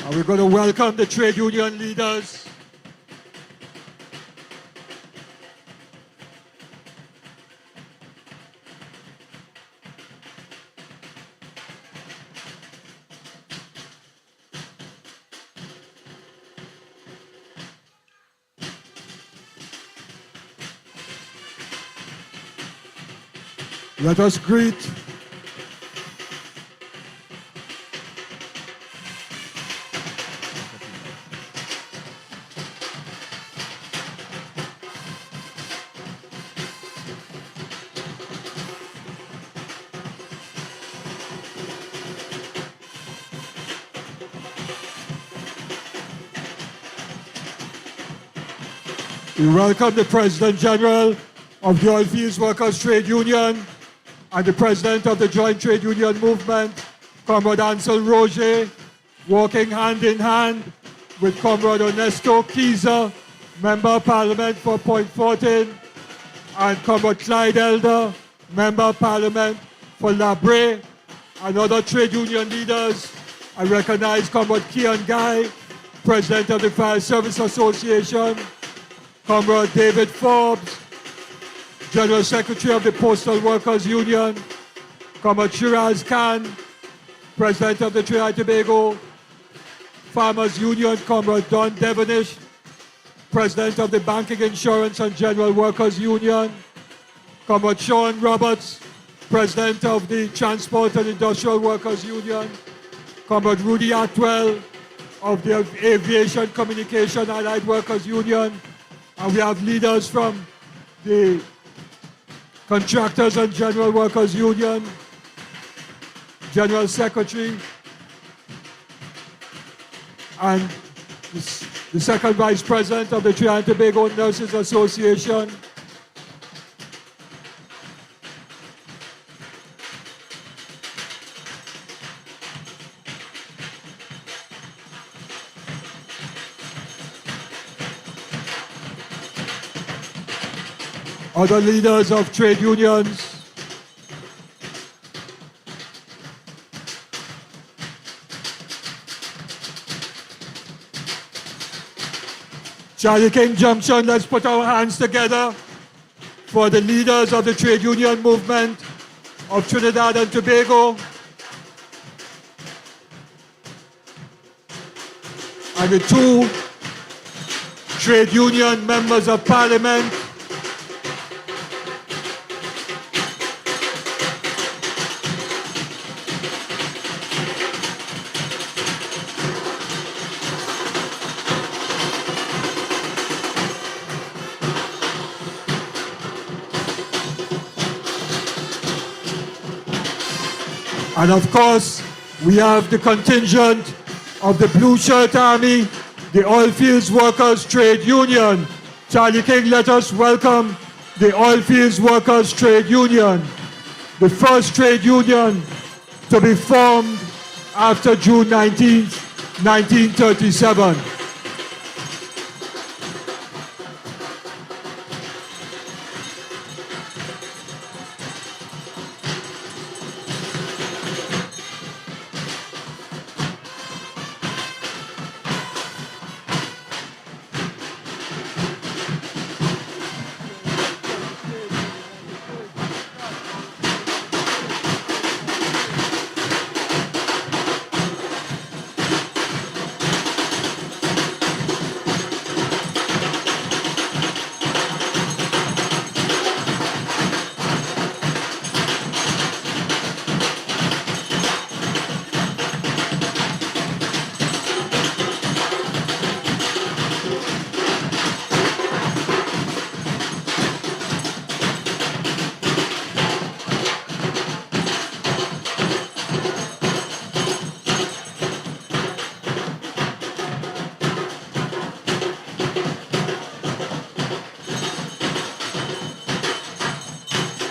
And we're going to welcome the trade union leaders. Let us greet we welcome the President General of the Oilfields Workers Trade Union and the President of the Joint Trade Union Movement, Comrade Ancel Roget, working hand in hand with Comrade Ernesto Kiza, Member of Parliament for Point Fortin, and Comrade Clyde Elder, Member of Parliament for Labre, and other trade union leaders. I recognize Comrade Kian Guy, President of the Fire Service Association, Comrade David Forbes, General Secretary of the Postal Workers Union, Comrade Shiraz Khan, President of the Trinidad and Tobago Farmers Union, Comrade Don Devonish, President of the Banking, Insurance and General Workers Union, Comrade Sean Roberts, President of the Transport and Industrial Workers Union, Comrade Rudy Atwell of the Aviation Communication Allied Workers Union, and we have leaders from the Contractors and General Workers Union, General Secretary, and the Second Vice President of the Trinidad and Tobago Nurses Association. Other leaders of trade unions, Charlie King Junction, let's put our hands together for the leaders of the trade union movement of Trinidad and Tobago and the two trade union members of Parliament, and of course, we have the contingent of the Blue Shirt Army, the Oilfields Workers Trade Union. Charlie King, let us welcome the Oilfields Workers Trade Union, the first trade union to be formed after June 19th, 1937.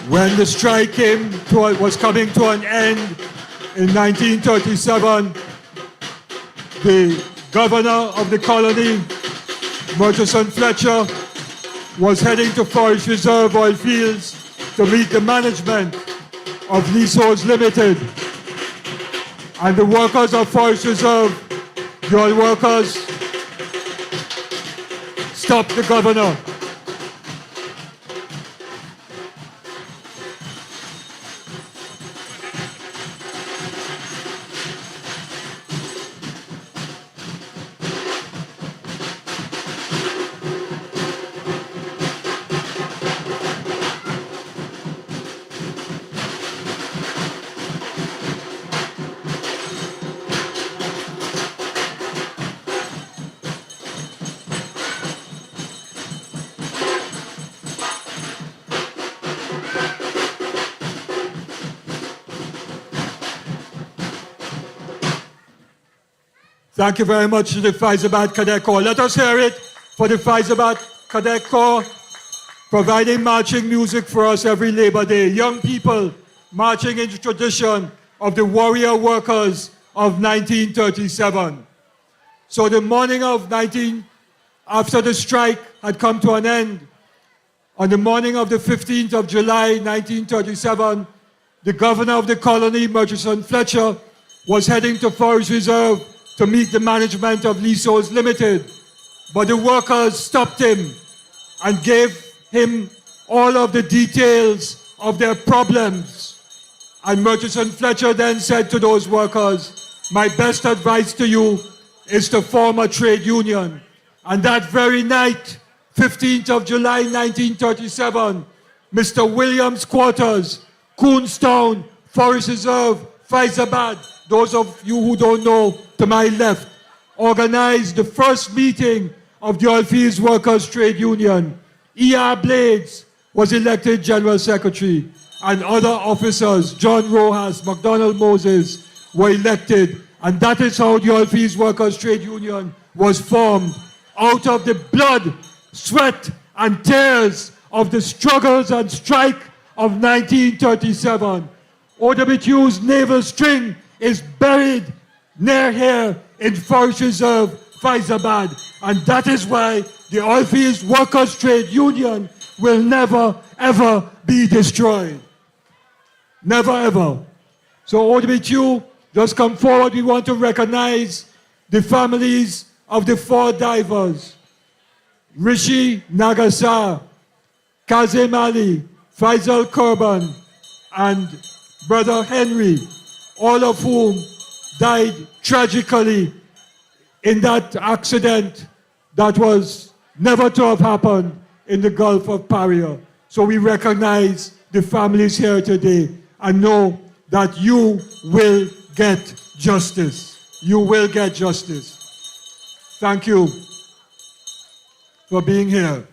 When the strike was coming to an end in 1937, the governor of the colony, Murchison Fletcher, was heading to Forest Reserve oil fields to meet the management of Leaseholds Limited. And the workers of Forest Reserve The oil workers stopped the governor. Thank you very much to the Faizabad Cadet Corps. Let us hear it for the Faizabad Cadet Corps, providing marching music for us every Labor Day. Young people marching in the tradition of the warrior workers of 1937. So the morning of after the strike had come to an end, on the morning of the 15th of July, 1937, the governor of the colony, Murchison Fletcher, was heading to Forest Reserve to meet the management of Leaseholds Limited. But the workers stopped him and gave him all of the details of their problems. And Murchison Fletcher then said to those workers, my best advice to you is to form a trade union. And that very night, 15th of July 1937, Mr. Williams Quarters, Coonstown, Forest Reserve, Faizabad, those of you who don't know, to my left, organized the first meeting of the Oilfields Workers Trade Union. E.R. Blades was elected General Secretary, and other officers, John Rojas, McDonald Moses, were elected, and that is how the Oilfields Workers Trade Union was formed, out of the blood, sweat, and tears of the struggles and strike of 1937. OWTU's naval string is buried near here in Forest Reserve, Faizabad. And that is why the Oilfields Workers Trade Union will never, ever be destroyed. Never, ever. So OWTU, just come forward. We want to recognize the families of the 4 divers. Rishi Nagasar, Kazim Ali, Faisal Kurban, and Brother Henry, all of whom died tragically in that accident that was never to have happened in the Gulf of Paria. So we recognize the families here today and know that you will get justice. You will get justice. Thank you for being here.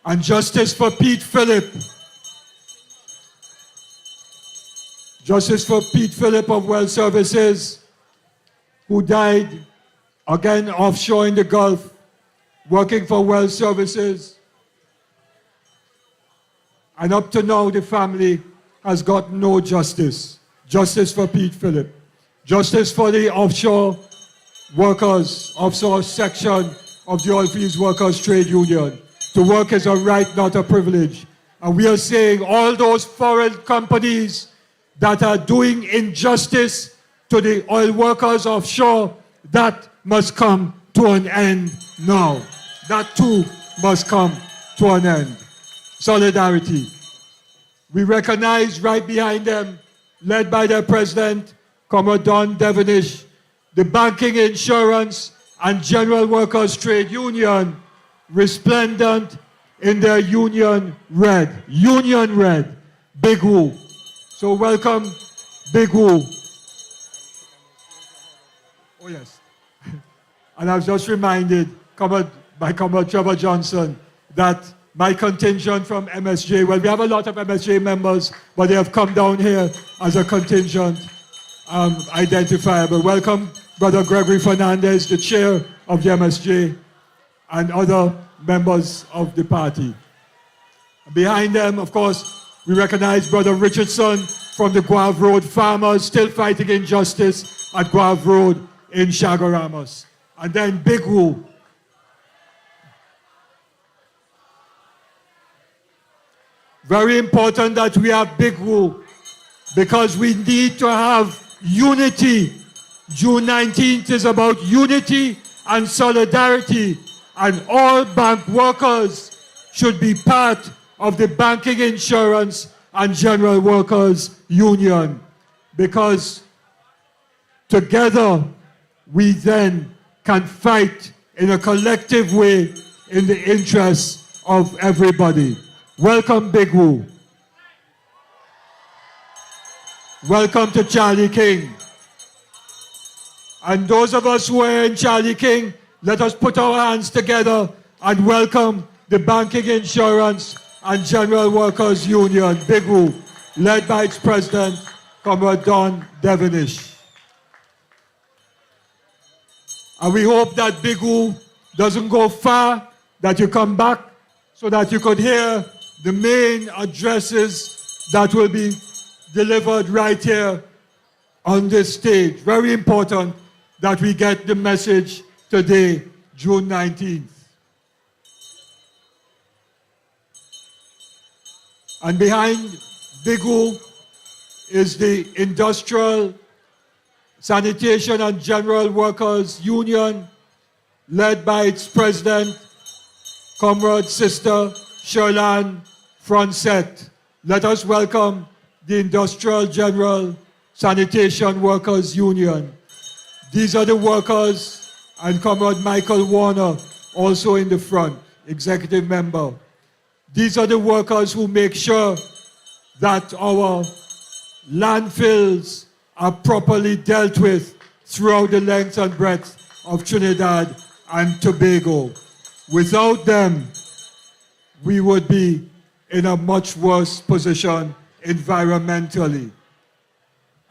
And justice for Pete Phillip. Justice for Pete Phillip of Well Services, who died again offshore in the Gulf, working for Well Services. And up to now, the family has got no justice. Justice for Pete Phillip. Justice for the offshore workers, offshore section of the Oilfields Workers Trade Union. To work is a right, not a privilege. And we are saying all those foreign companies that are doing injustice to the oil workers offshore, that must come to an end now. That too must come to an end. Solidarity. We recognize right behind them, led by their president, Comrade Don Devonish, the Banking, Insurance, and General Workers Trade Union, resplendent in their union red. Union red. Big Woo. So welcome, Big Woo. Oh yes. And I was just reminded by Comrade Trevor Johnson that my contingent from MSJ, well, we have a lot of MSJ members, but they have come down here as a contingent identifiable. Welcome, Brother Gregory Fernandez, the chair of the MSJ, and other members of the party. Behind them, of course, we recognize Brother Richardson from the Guave Road farmers, still fighting injustice at Guave Road in Chaguaramas. And then Big Woo. Very important that we have Big Woo, because we need to have unity. June 19th is about unity and solidarity, and all bank workers should be part of the Banking, Insurance and General Workers Union, because together we then can fight in a collective way in the interests of everybody. Welcome, Big Woo. Welcome to Charlie King. And those of us who are in Charlie King, let us put our hands together and welcome the Banking, Insurance and General Workers Union, Big Woo, led by its president, Comrade Don Devenish. And we hope that Big Woo doesn't go far, that you come back so that you could hear the main addresses that will be delivered right here on this stage. Very important that we get the message today, June 19th. And behind Big Woo is the Industrial Sanitation and General Workers Union, led by its president, Comrade Sister Sherlan Francette. Let us welcome the Industrial General Sanitation Workers Union. These are the workers, and Comrade Michael Warner, also in the front, executive member. These are the workers who make sure that our landfills are properly dealt with throughout the length and breadth of Trinidad and Tobago. Without them, we would be in a much worse position environmentally.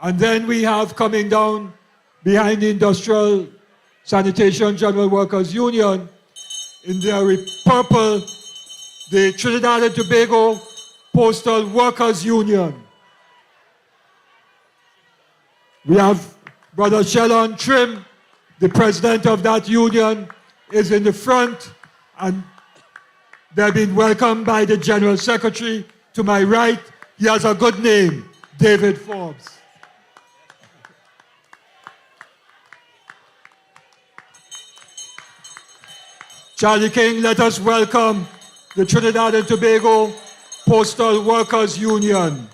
And then we have coming down behind the Industrial Sanitation General Workers Union, in their purple, the Trinidad and Tobago Postal Workers Union. We have Brother Shelon Trim, the president of that union, is in the front, and they've been welcomed by the General Secretary. To my right, he has a good name, David Forbes. Charlie King, let us welcome the Trinidad and Tobago Postal Workers Union.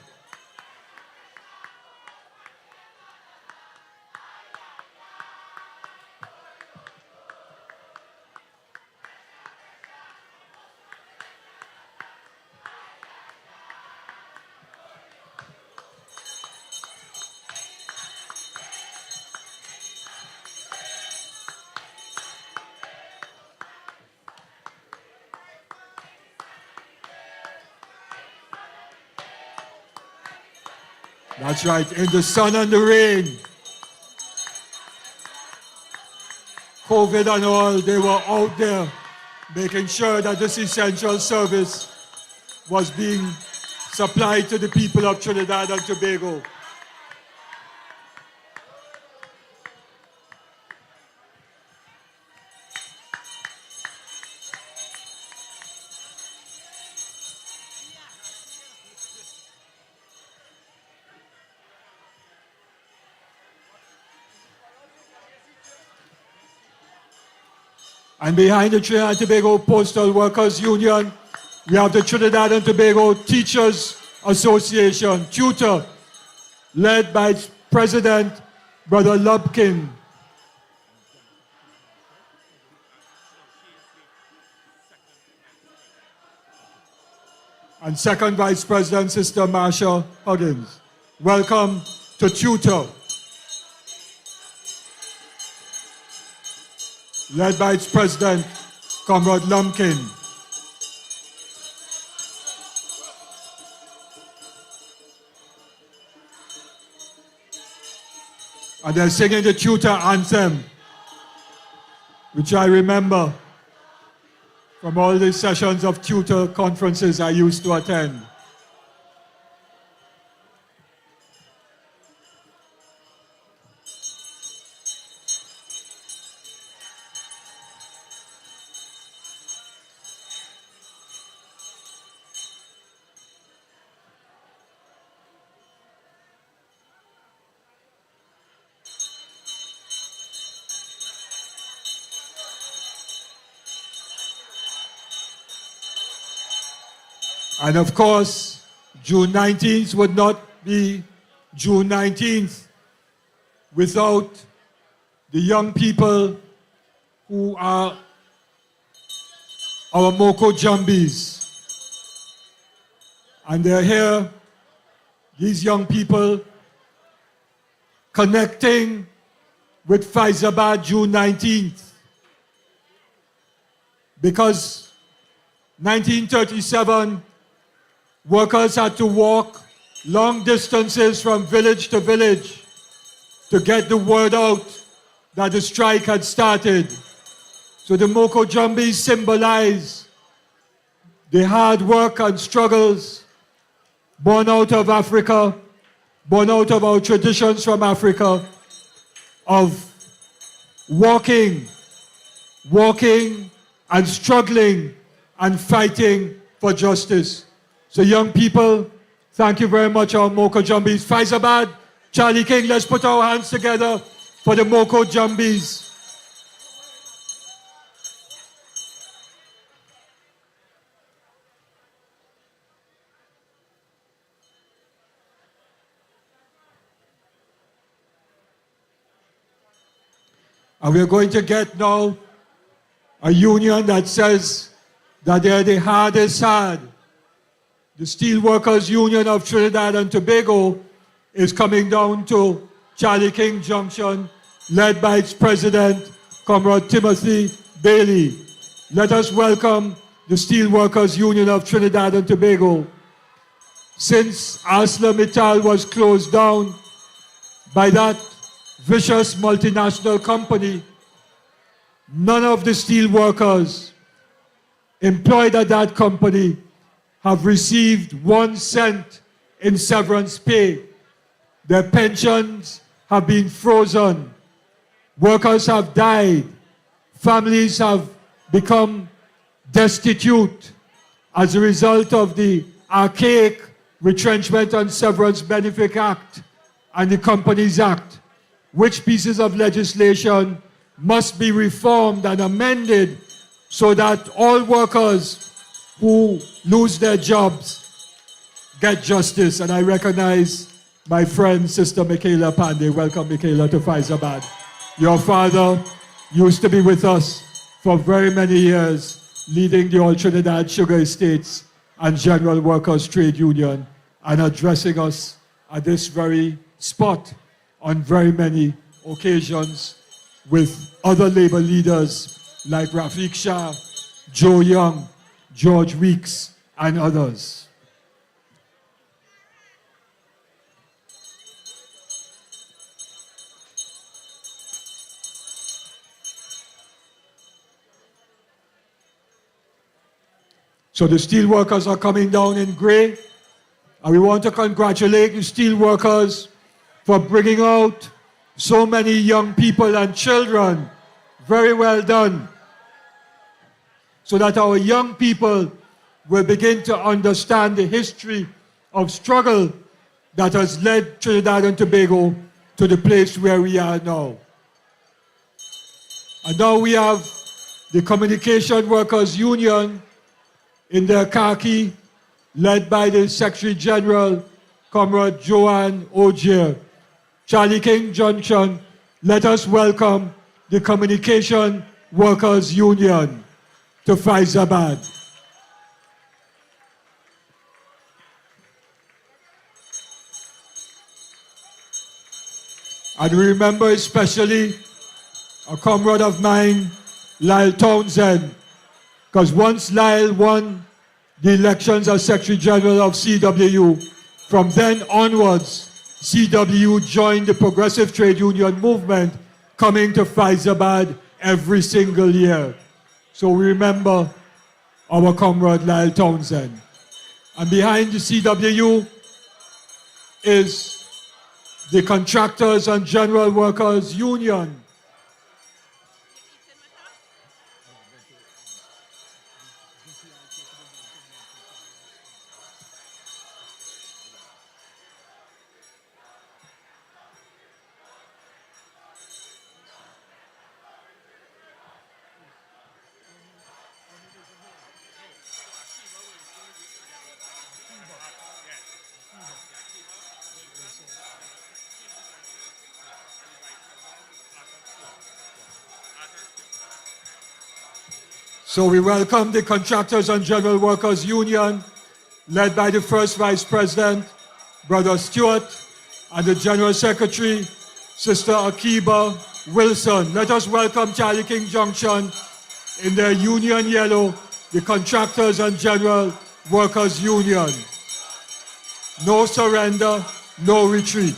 That's right, in the sun and the rain, COVID and all, they were out there making sure that this essential service was being supplied to the people of Trinidad and Tobago. And behind the Trinidad and Tobago Postal Workers Union, we have the Trinidad and Tobago Teachers Association, TUTA, led by its president, Brother Lubkin. And second vice president, Sister Marsha Huggins. Welcome to TUTA, led by its president, Comrade Lumpkin. And they're singing the TUTA anthem, which I remember from all the sessions of TUTA conferences I used to attend. And of course, June 19th would not be June 19th without the young people who are our Moko Jumbies. And they're here, these young people, connecting with Faizabad June 19th. Because 1937, workers had to walk long distances from village to village to get the word out that the strike had started. So the Moko Jumbies symbolize the hard work and struggles born out of Africa, born out of our traditions from Africa, of walking and struggling and fighting for justice. So young people, thank you very much, our Moko Jumbies. Faizabad, Charlie King, let's put our hands together for the Moko Jumbies. And we're going to get now a union that says that they're the hardest hard. The Steelworkers Union of Trinidad and Tobago is coming down to Charlie King Junction, led by its president, Comrade Timothy Bailey. Let us welcome the Steelworkers Union of Trinidad and Tobago. Since ArcelorMittal was closed down by that vicious multinational company, none of the steel workers employed at that company have received 1 cent in severance pay. Their pensions have been frozen. Workers have died. Families have become destitute as a result of the archaic Retrenchment and Severance Benefit Act and the Companies Act. Which pieces of legislation must be reformed and amended so that all workers who lose their jobs get justice. And I recognize my friend, Sister Michaela Pandey. Welcome, Michaela, to Faizabad. Your father used to be with us for very many years, leading the All Trinidad Sugar Estates and General Workers Trade Union, and addressing us at this very spot on very many occasions with other labor leaders like Rafiq Shah, Joe Young, George Weeks, and others. So the steel workers are coming down in gray, and we want to congratulate the steel workers for bringing out so many young people and children. Very well done. So that our young people will begin to understand the history of struggle that has led Trinidad and Tobago to the place where we are now. And now we have the Communication Workers Union in their khaki, led by the Secretary General, Comrade Joanne Ogier. Charlie King Junction, let us welcome the Communication Workers Union to Faizabad. And remember especially a comrade of mine, Lyle Townsend, because once Lyle won the elections as Secretary General of CWU, from then onwards, CWU joined the Progressive Trade Union movement, coming to Faizabad every single year. So we remember our comrade Lyle Townsend. And behind the CWU is the Contractors and General Workers Union. So we welcome the Contractors and General Workers Union, led by the First Vice President, Brother Stewart, and the General Secretary, Sister Akiba Wilson. Let us welcome Charlie King Junction in their Union Yellow, the Contractors and General Workers Union. No surrender, no retreat.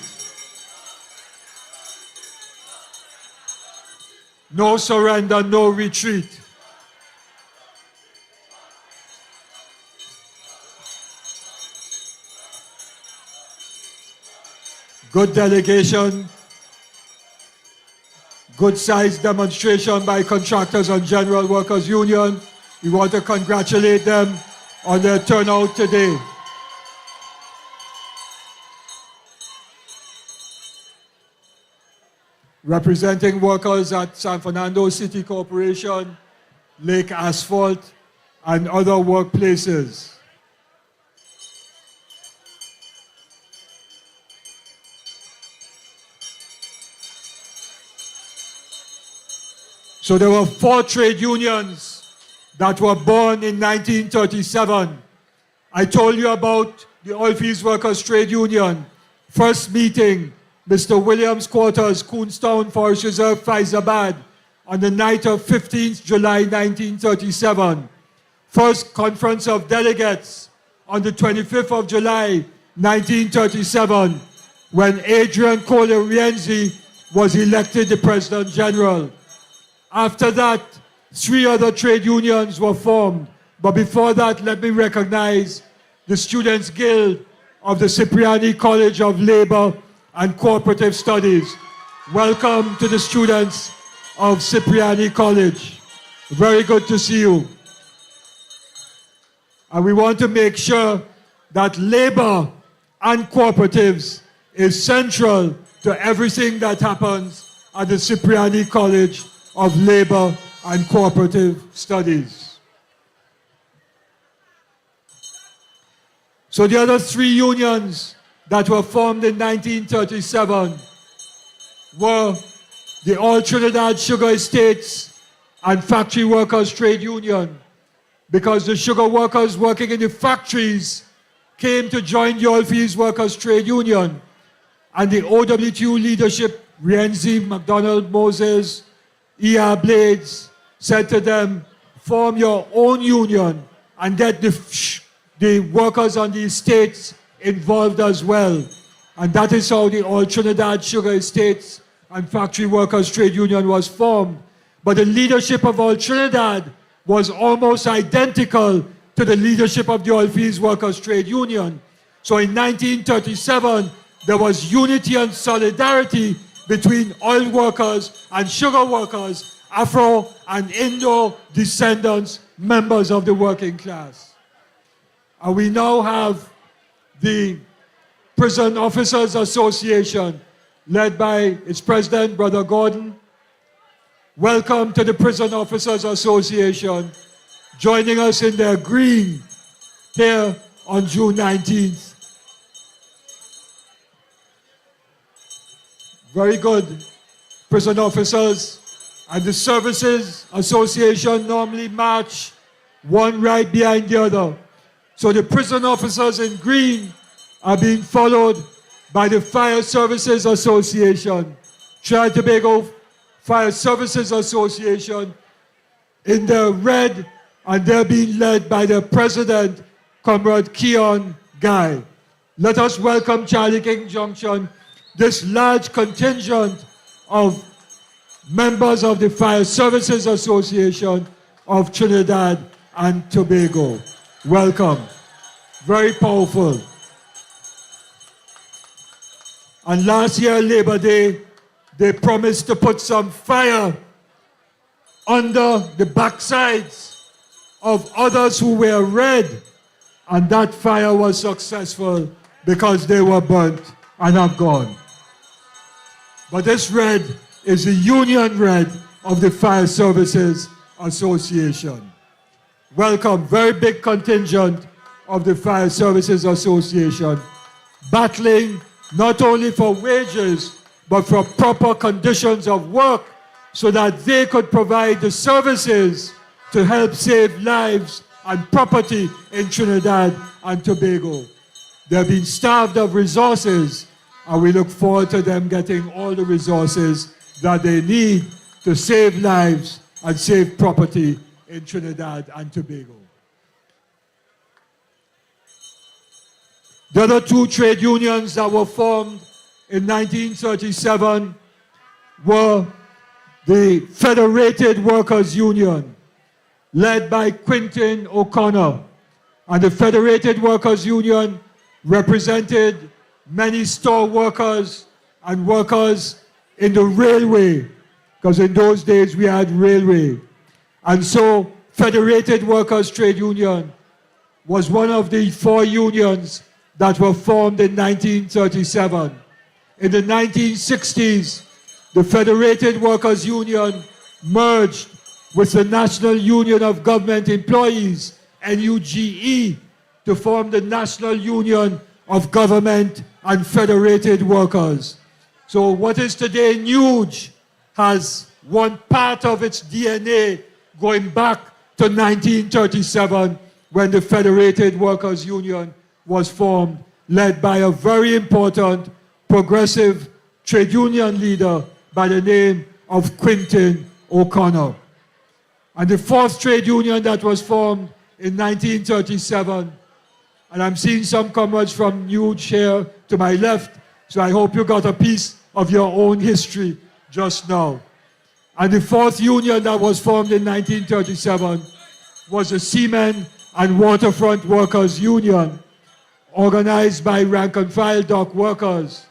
No surrender, no retreat. Good delegation, good size demonstration by Contractors and General Workers Union. We want to congratulate them on their turnout today. Representing workers at San Fernando City Corporation, Lake Asphalt, and other workplaces. So there were 4 trade unions that were born in 1937. I told you about the Oilfields Workers Trade Union. First meeting, Mr. Williams Quarters, Coonstown Forest Reserve, Faizabad, on the night of 15th July 1937. First conference of delegates on the 25th of July 1937, when Adrian Cole Rienzi was elected the President General. After that, 3 other trade unions were formed. But before that, let me recognize the Students' Guild of the Cipriani College of Labor and Cooperative Studies. Welcome to the students of Cipriani College. Very good to see you. And we want to make sure that labor and cooperatives is central to everything that happens at the Cipriani College of Labor and Cooperative Studies. So the other 3 unions that were formed in 1937 were the All Trinidad Sugar Estates and Factory Workers Trade Union, because the sugar workers working in the factories came to join the Oilfields Workers Trade Union, and the OWTU leadership, Rienzi, McDonald, Moses, E.R. Blades, said to them, form your own union and get the workers on the estates involved as well. And that is how the All Trinidad Sugar Estates and Factory Workers Trade Union was formed. But the leadership of All Trinidad was almost identical to the leadership of the Oilfields Workers Trade Union. So in 1937, there was unity and solidarity between oil workers and sugar workers, Afro and Indo descendants, members of the working class. And we now have the Prison Officers Association, led by its president, Brother Gordon. Welcome to the Prison Officers Association, joining us in their green here on June 19th. Very good. Prison officers and the Services Association normally march one right behind the other. So the prison officers in green are being followed by the Fire Services Association, Trinidad and Tobago Fire Services Association in the red, and they're being led by their president, Comrade Keon Guy. Let us welcome Charlie King Junction, this large contingent of members of the Fire Services Association of Trinidad and Tobago. Welcome. Very powerful. And last year, Labor Day, they promised to put some fire under the backsides of others who were red. And that fire was successful because they were burnt and are gone. But this red is the union red of the Fire Services Association. Welcome, very big contingent of the Fire Services Association, battling not only for wages, but for proper conditions of work so that they could provide the services to help save lives and property in Trinidad and Tobago. They've been starved of resources, and we look forward to them getting all the resources that they need to save lives and save property in Trinidad and Tobago. The other two trade unions that were formed in 1937 were the Federated Workers Union, led by Quintin O'Connor. And the Federated Workers Union represented many store workers and workers in the railway, because in those days we had railway. And so Federated Workers Trade Union was one of the four unions that were formed in 1937. In the 1960s, the Federated Workers Union merged with the National Union of Government Employees, NUGE, to form the National Union of Government and Federated Workers. So what is today NUGE has one part of its DNA going back to 1937, when the Federated Workers Union was formed, led by a very important progressive trade union leader by the name of Quintin O'Connor. And the fourth trade union that was formed in 1937, and I'm seeing some comrades from NUGE here to my left, so I hope you got a piece of your own history just now. And the fourth union that was formed in 1937 was the Seamen and Waterfront Workers Union, organized by rank-and-file dock workers,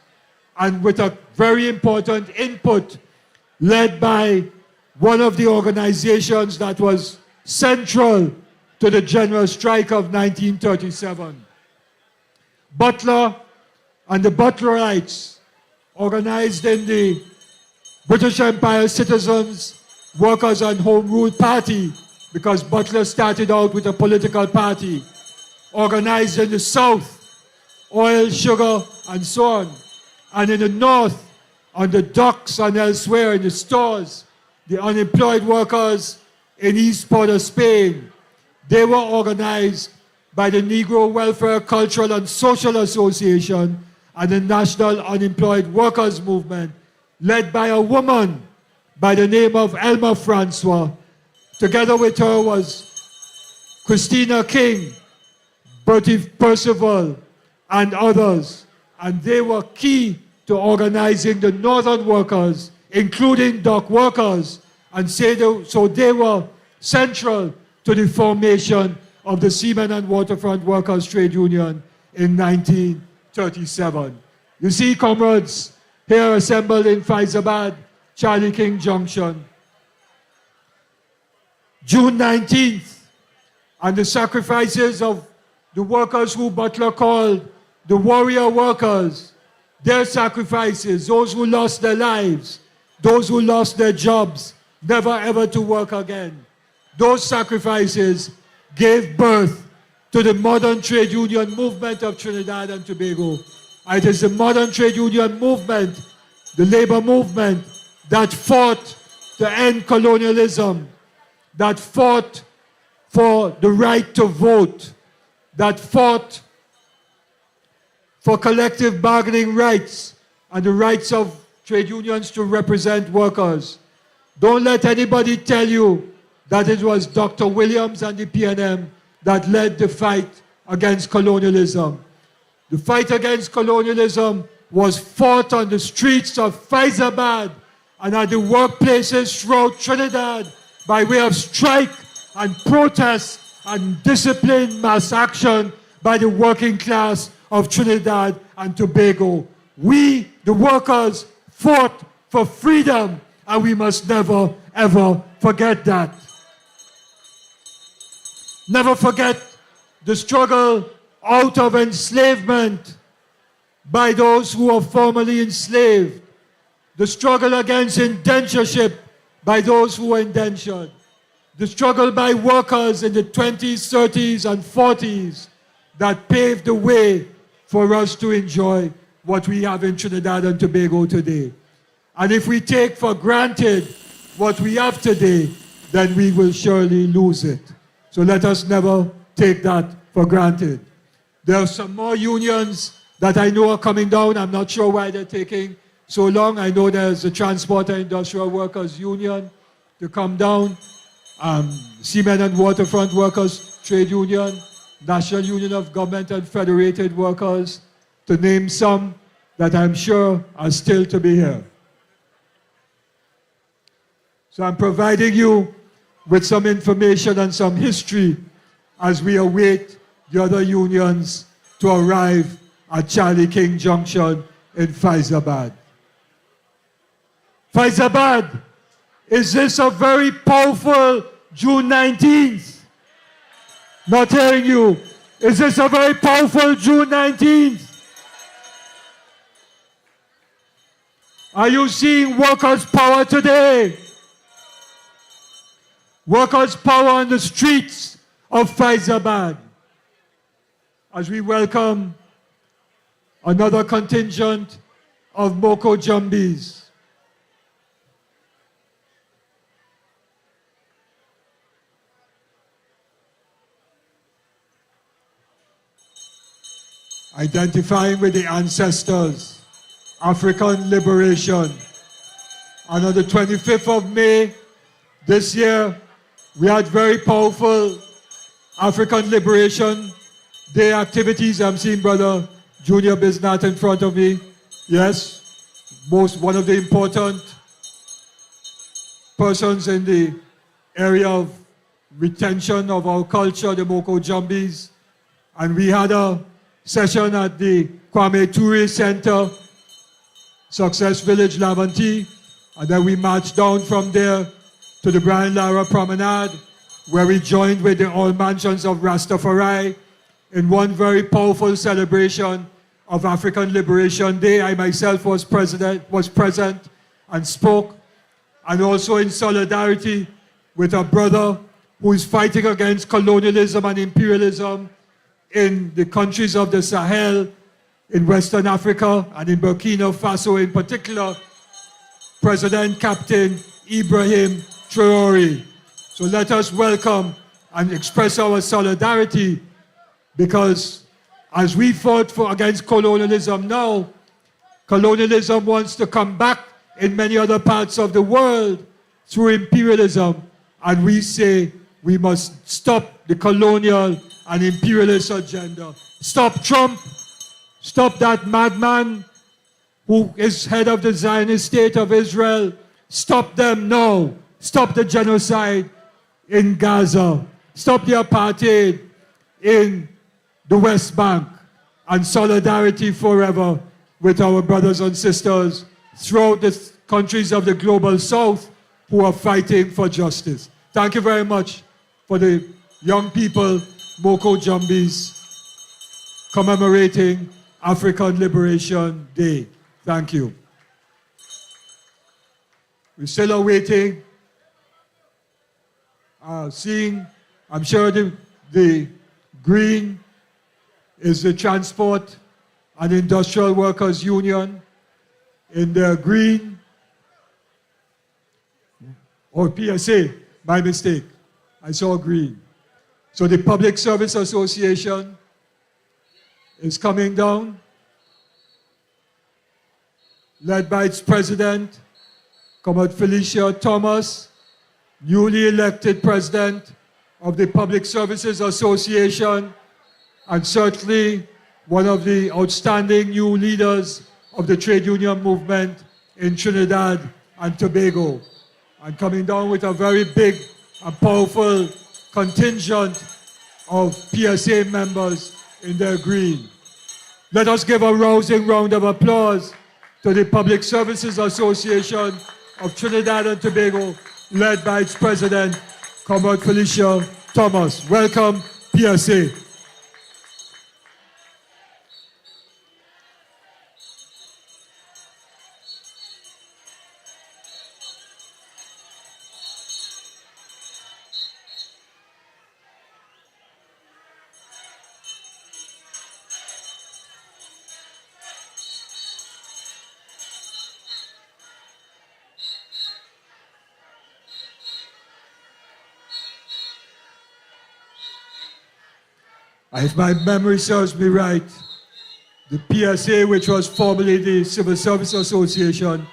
and with a very important input led by one of the organizations that was central to the general strike of 1937. Butler and the Butlerites, organized in the British Empire Citizens, Workers and Home Rule Party, because Butler started out with a political party, organized in the South, oil, sugar, and so on. And in the North, on the docks and elsewhere in the stores, the unemployed workers in East Port of Spain, they were organized by the Negro Welfare Cultural and Social Association and the National Unemployed Workers Movement, led by a woman by the name of Elma Francois. Together with her was Christina King, Bertie Percival, and others. And they were key to organizing the northern workers, including dock workers, and so they were central to the formation of the Seamen and Waterfront Workers Trade Union in 1937. You see, comrades, here assembled in Faizabad, Charlie King Junction, June 19th, and the sacrifices of the workers who Butler called the warrior workers, their sacrifices, those who lost their lives, those who lost their jobs, never ever to work again. Those sacrifices gave birth to the modern trade union movement of Trinidad and Tobago. It is the modern trade union movement, the labor movement, that fought to end colonialism, that fought for the right to vote, that fought for collective bargaining rights and the rights of trade unions to represent workers. Don't let anybody tell you that it was Dr. Williams and the PNM that led the fight against colonialism. The fight against colonialism was fought on the streets of Faizabad and at the workplaces throughout Trinidad by way of strike and protest and disciplined mass action by the working class of Trinidad and Tobago. We, the workers, fought for freedom, and we must never, ever forget that. Never forget the struggle out of enslavement by those who were formerly enslaved, the struggle against indentureship by those who were indentured, the struggle by workers in the 20s, 30s, and 40s that paved the way for us to enjoy what we have in Trinidad and Tobago today. And if we take for granted what we have today, then we will surely lose it. So let us never take that for granted. There are some more unions that I know are coming down. I'm not sure why they're taking so long. I know there's the Transport and Industrial Workers Union to come down, Cement and Waterfront Workers Trade Union, National Union of Government and Federated Workers, to name some that I'm sure are still to be here. So I'm providing you with some information and some history as we await the other unions to arrive at Charlie King Junction in Faizabad. Faizabad, is this a very powerful June 19th? Not hearing you. Is this a very powerful June 19th? Are you seeing workers' power today? Workers' power on the streets of Faizabad as we welcome another contingent of Moko Jumbis. Identifying with the ancestors, African liberation. And on the 25th of May this year, we had very powerful African Liberation Day activities. I'm seeing Brother Junior Bisnat in front of me. Yes, one of the important persons in the area of retention of our culture, the Moko Jumbis. And we had a session at the Kwame Ture Center, Success Village, Laventille, and then we marched down from there to the Brian Lara Promenade, where we joined with the All Mansions of Rastafari in one very powerful celebration of African Liberation Day. I myself was present and spoke, and also in solidarity with a brother who is fighting against colonialism and imperialism in the countries of the Sahel, in Western Africa, and in Burkina Faso in particular, President Captain Ibrahim Traore. So let us welcome and express our solidarity, because as we fought against colonialism now, colonialism wants to come back in many other parts of the world through imperialism, and we say we must stop the colonial and imperialist agenda. Stop Trump, stop that madman who is head of the Zionist state of Israel. Stop them now. Stop the genocide in Gaza. Stop the apartheid in the West Bank. And solidarity forever with our brothers and sisters throughout the countries of the global South who are fighting for justice. Thank you very much for the young people, Moko Jumbis, commemorating African Liberation Day. Thank you. We're still awaiting, I'm sure the green is the Transport and Industrial Workers Union. In the green, or PSA, my mistake. I saw green. So the Public Service Association is coming down, led by its president, Comrade Felicia Thomas, newly elected president of the Public Services Association, and certainly one of the outstanding new leaders of the trade union movement in Trinidad and Tobago. And coming down with a very big and powerful contingent of PSA members in their green. Let us give a rousing round of applause to the Public Services Association of Trinidad and Tobago, led by its president, Comrade Felicia Thomas. Welcome, PSA. If my memory serves me right, the PSA, which was formerly the Civil Service Association,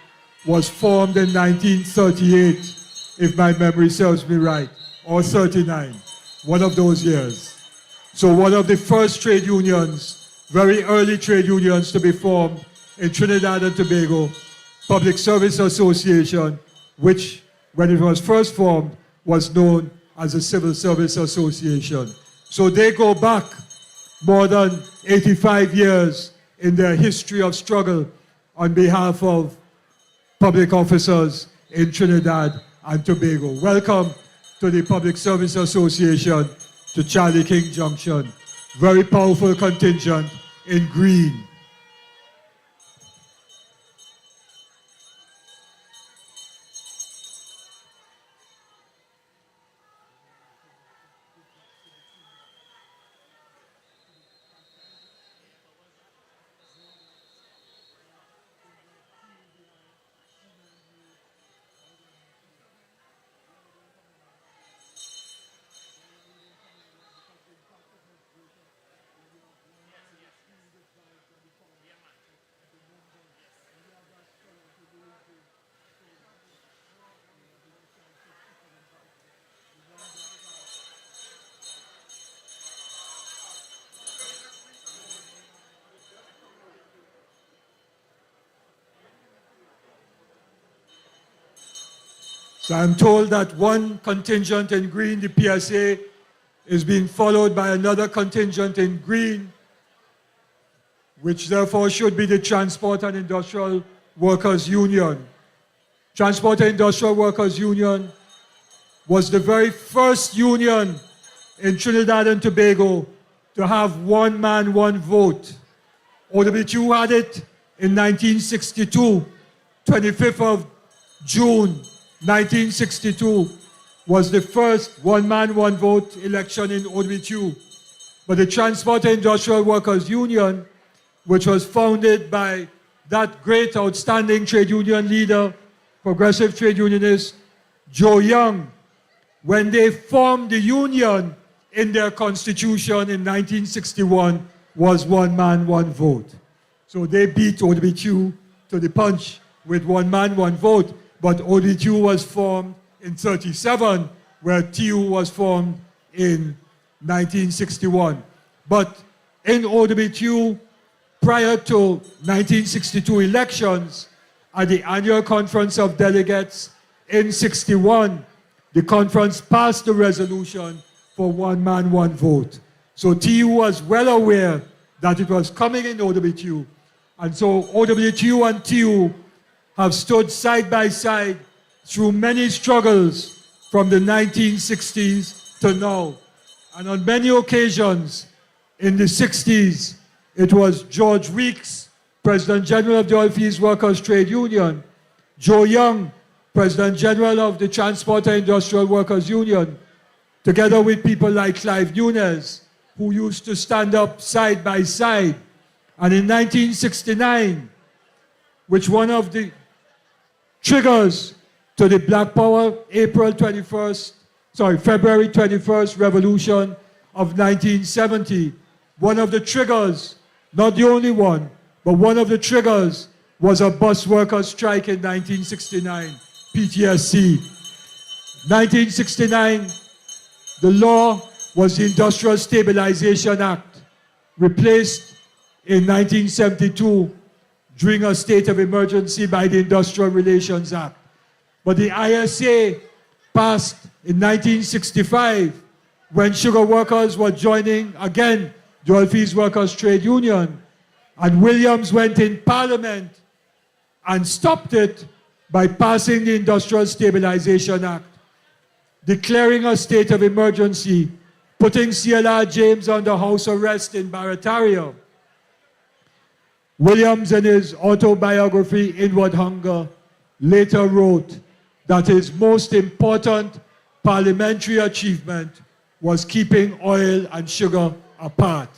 was formed in 1938, if my memory serves me right, or 39, one of those years. So one of the first trade unions, very early trade unions to be formed in Trinidad and Tobago, Public Service Association, which, when it was first formed, was known as the Civil Service Association. So they go back more than 85 years in their history of struggle on behalf of public officers in Trinidad and Tobago. Welcome to the Public Service Association to Charlie King Junction. Very powerful contingent in green. So I'm told that one contingent in green, the PSA, is being followed by another contingent in green, which therefore should be the Transport and Industrial Workers Union. Transport and Industrial Workers Union was the very first union in Trinidad and Tobago to have one man, one vote. OWTU had it in 1962, 25th of June, 1962 was the first one man, one vote election in OWTU. But the Transport and Industrial Workers Union, which was founded by that great outstanding trade union leader, progressive trade unionist, Joe Young, when they formed the union in their constitution in 1961, was one man, one vote. So they beat OWTU to the punch with one man, one vote. But OWTU was formed in 1937, where TU was formed in 1961. But in OWTU, prior to 1962 elections, at the annual conference of delegates in 61, the conference passed the resolution for one man, one vote. So TU was well aware that it was coming in OWTU. And so OWTU and TU have stood side by side through many struggles from the 1960s to now. And on many occasions in the 60s, it was George Weeks, President General of the Oilfields Workers Trade Union, Joe Young, President General of the Transport and Industrial Workers Union, together with people like Clive Nunes, who used to stand up side by side. And in 1969, which one of the triggers to the Black Power February 21st revolution of 1970. One of the triggers, not the only one, but one of the triggers was a bus workers strike in 1969, PTSC. 1969, the law was the Industrial Stabilization Act, replaced in 1972 during a state of emergency by the Industrial Relations Act. But the ISA passed in 1965 when sugar workers were joining again the Oilfields Workers Trade Union, and Williams went in Parliament and stopped it by passing the Industrial Stabilization Act, declaring a state of emergency, putting CLR James under house arrest in Barataria. Williams, in his autobiography, Inward Hunger, later wrote that his most important parliamentary achievement was keeping oil and sugar apart.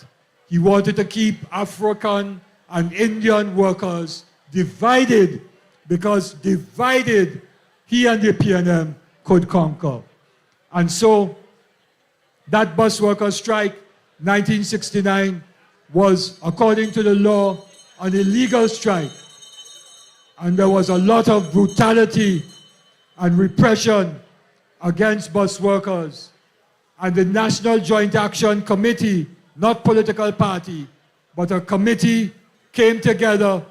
He wanted to keep African and Indian workers divided, because divided, he and the PNM could conquer. And so that bus worker strike 1969 was, according to the law, an illegal strike. And there was a lot of brutality and repression against bus workers. And the National Joint Action Committee, not political party, but a committee came together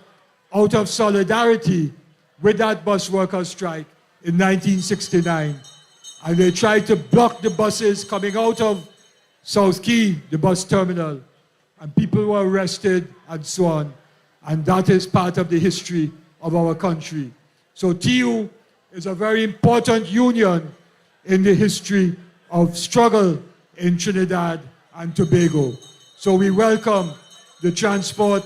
out of solidarity with that bus worker strike in 1969. And they tried to block the buses coming out of South Key, the bus terminal. And people were arrested and so on. And that is part of the history of our country. So TU is a very important union in the history of struggle in Trinidad and Tobago. So we welcome the Transport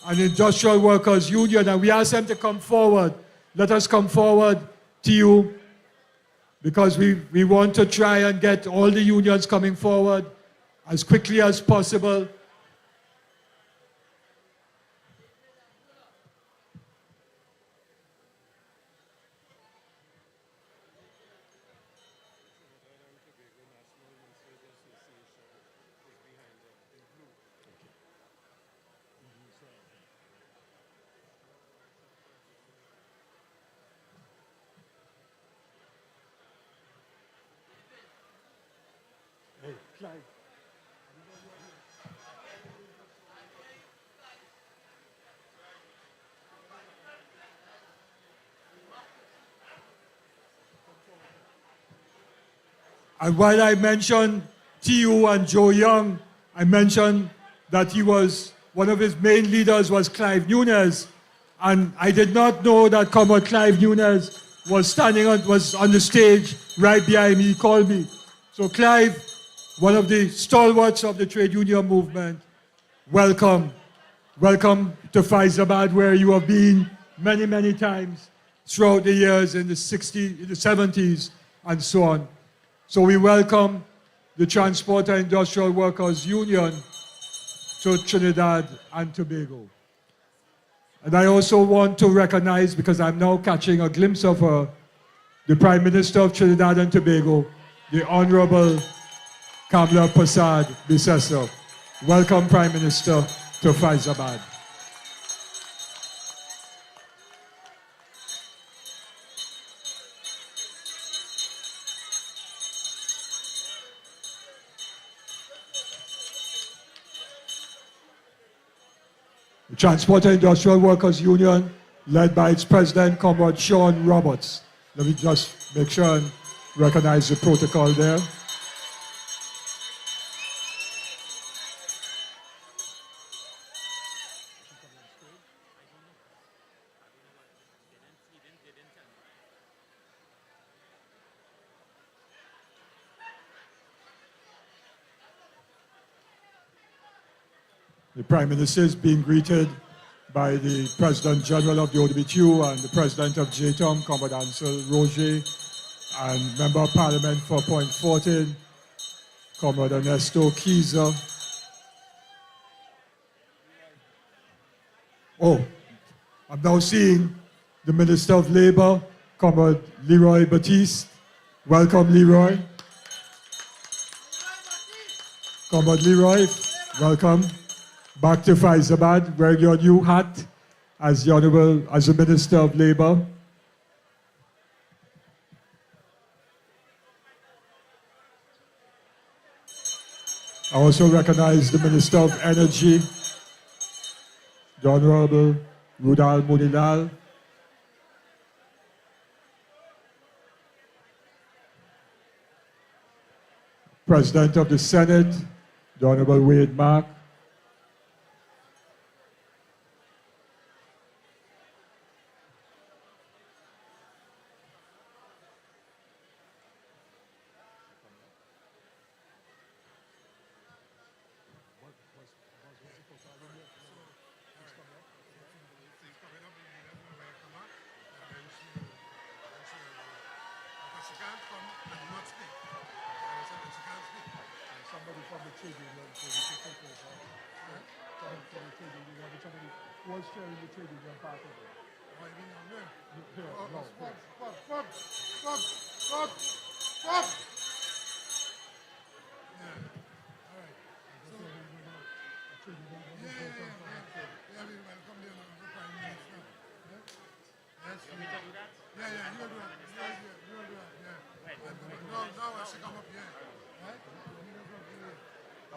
and Industrial Workers Union, and we ask them to come forward. Let us come forward, TU, because we want to try and get all the unions coming forward as quickly as possible. And while I mentioned TU and Joe Young, I mentioned that he was, one of his main leaders was Clive Nunes. And I did not know that Comrade Clive Nunes was was on the stage right behind me. He called me. So Clive, one of the stalwarts of the trade union movement, welcome. Welcome to Faizabad, where you have been many, many times throughout the years in the 60s, in the 70s, and so on. So we welcome the Transport and Industrial Workers Union to Trinidad and Tobago. And I also want to recognize, because I'm now catching a glimpse of her, the Prime Minister of Trinidad and Tobago, the Honorable Kamla Prasad-Bissessar. Welcome, Prime Minister, to Faizabad. The Transport and Industrial Workers Union, led by its president, Comrade Sean Roberts. Let me just make sure and recognize the protocol there. The Prime Minister is being greeted by the President General of the OWTU and the President of JTOM, Comrade Ancel Roget, and Member of Parliament for Point 14, Comrade Ernesto Kiza. Oh, I'm now seeing the Minister of Labour, Comrade Leroy Batiste. Welcome, Leroy. Comrade Leroy, welcome. Back to Faizabad, wearing your new hat as the Minister of Labour. I also recognize the Minister of Energy, the Honorable Rudal Munilal. President of the Senate, the Honorable Wade Mark.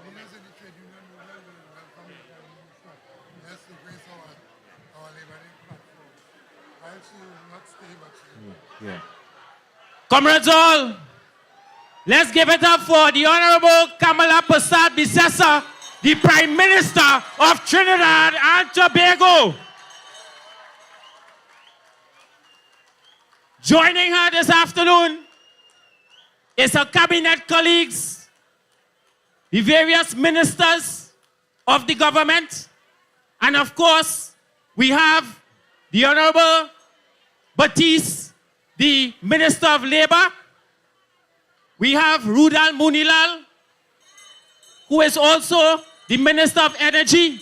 Leaders in the trade union movement will welcome the movement. Yes, embrace our laboring platform. While she will not stay, but she will. Yeah. Comrades all, let's give it up for the Honorable Kamla Prasad-Bissessar, the Prime Minister of Trinidad and Tobago. Joining her this afternoon is her cabinet colleagues, the various ministers of the government, and of course, we have the Honorable Batiste, the Minister of Labor. We have Rudal Munilal, who is also the Minister of Energy.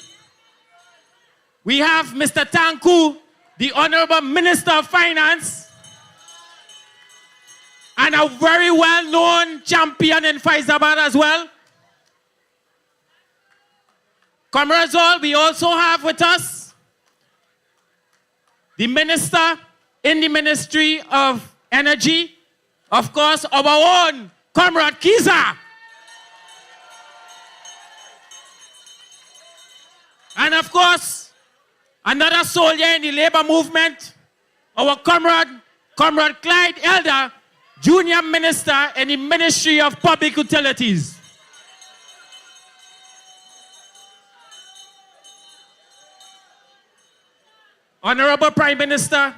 We have Mr. Tanku, the Honorable Minister of Finance, and a very well-known champion in Faizabad as well. Comrades all, we also have with us the Minister in the Ministry of Energy, of course, our own Comrade Kiza. And of course, another soldier in the labor movement, our Comrade Clyde Elder, Junior Minister in the Ministry of Public Utilities. Honorable Prime Minister,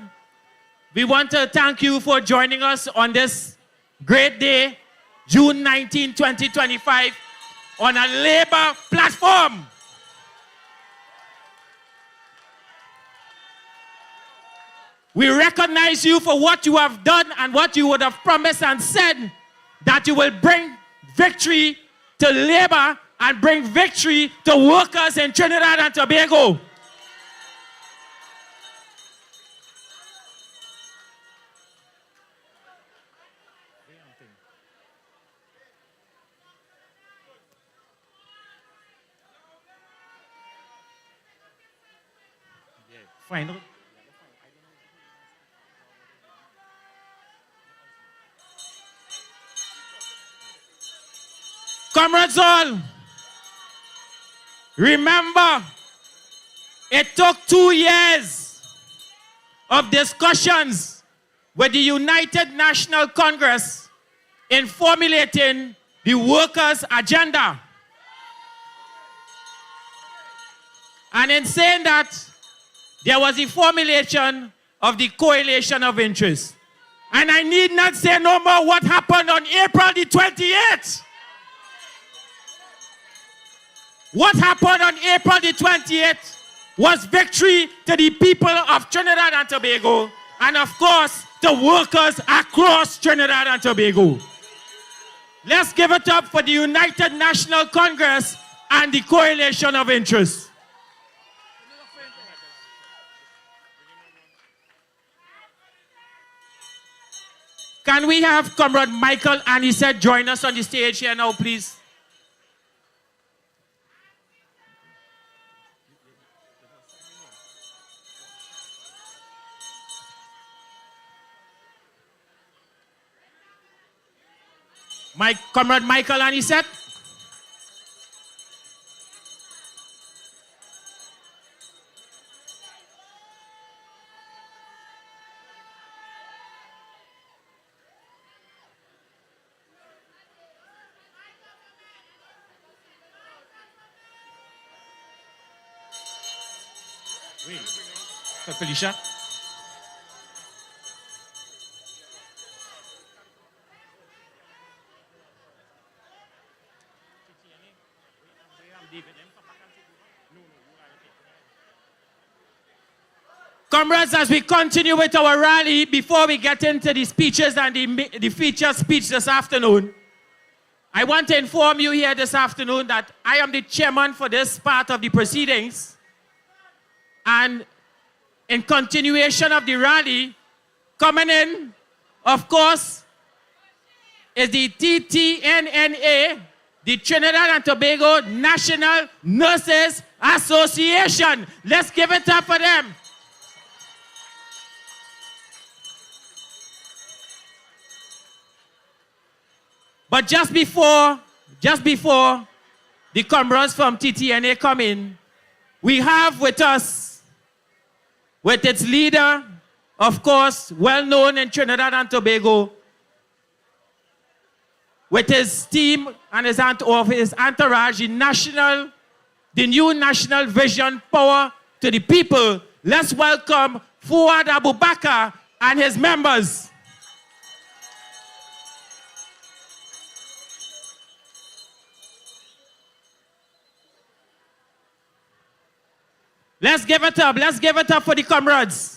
we want to thank you for joining us on this great day, June 19, 2025, on a labor platform. We recognize you for what you have done and what you would have promised and said, that you will bring victory to labor and bring victory to workers in Trinidad and Tobago. Final. Comrades all, remember, it took 2 years of discussions with the United National Congress in formulating the workers' agenda. And in saying that, there was the formulation of the coalition of interest. And I need not say no more what happened on April the 28th. What happened on April the 28th was victory to the people of Trinidad and Tobago, and of course, the workers across Trinidad and Tobago. Let's give it up for the United National Congress and the coalition of interest. Can we have Comrade Michael Anisette join us on the stage here now, please? Comrade Michael Anisette. Felicia. Comrades, as we continue with our rally, before we get into the speeches and the featured speech this afternoon, I want to inform you here this afternoon that I am the chairman for this part of the proceedings. And in continuation of the rally, coming in, of course, is the TTNNA, the Trinidad and Tobago National Nurses Association. Let's give it up for them. But just before the comrades from TTNA come in, we have with us, with its leader, of course, well known in Trinidad and Tobago, with his team and his entourage, the new national vision, power to the people. Let's welcome Fuad Abubakar and his members. Let's give it up for the comrades.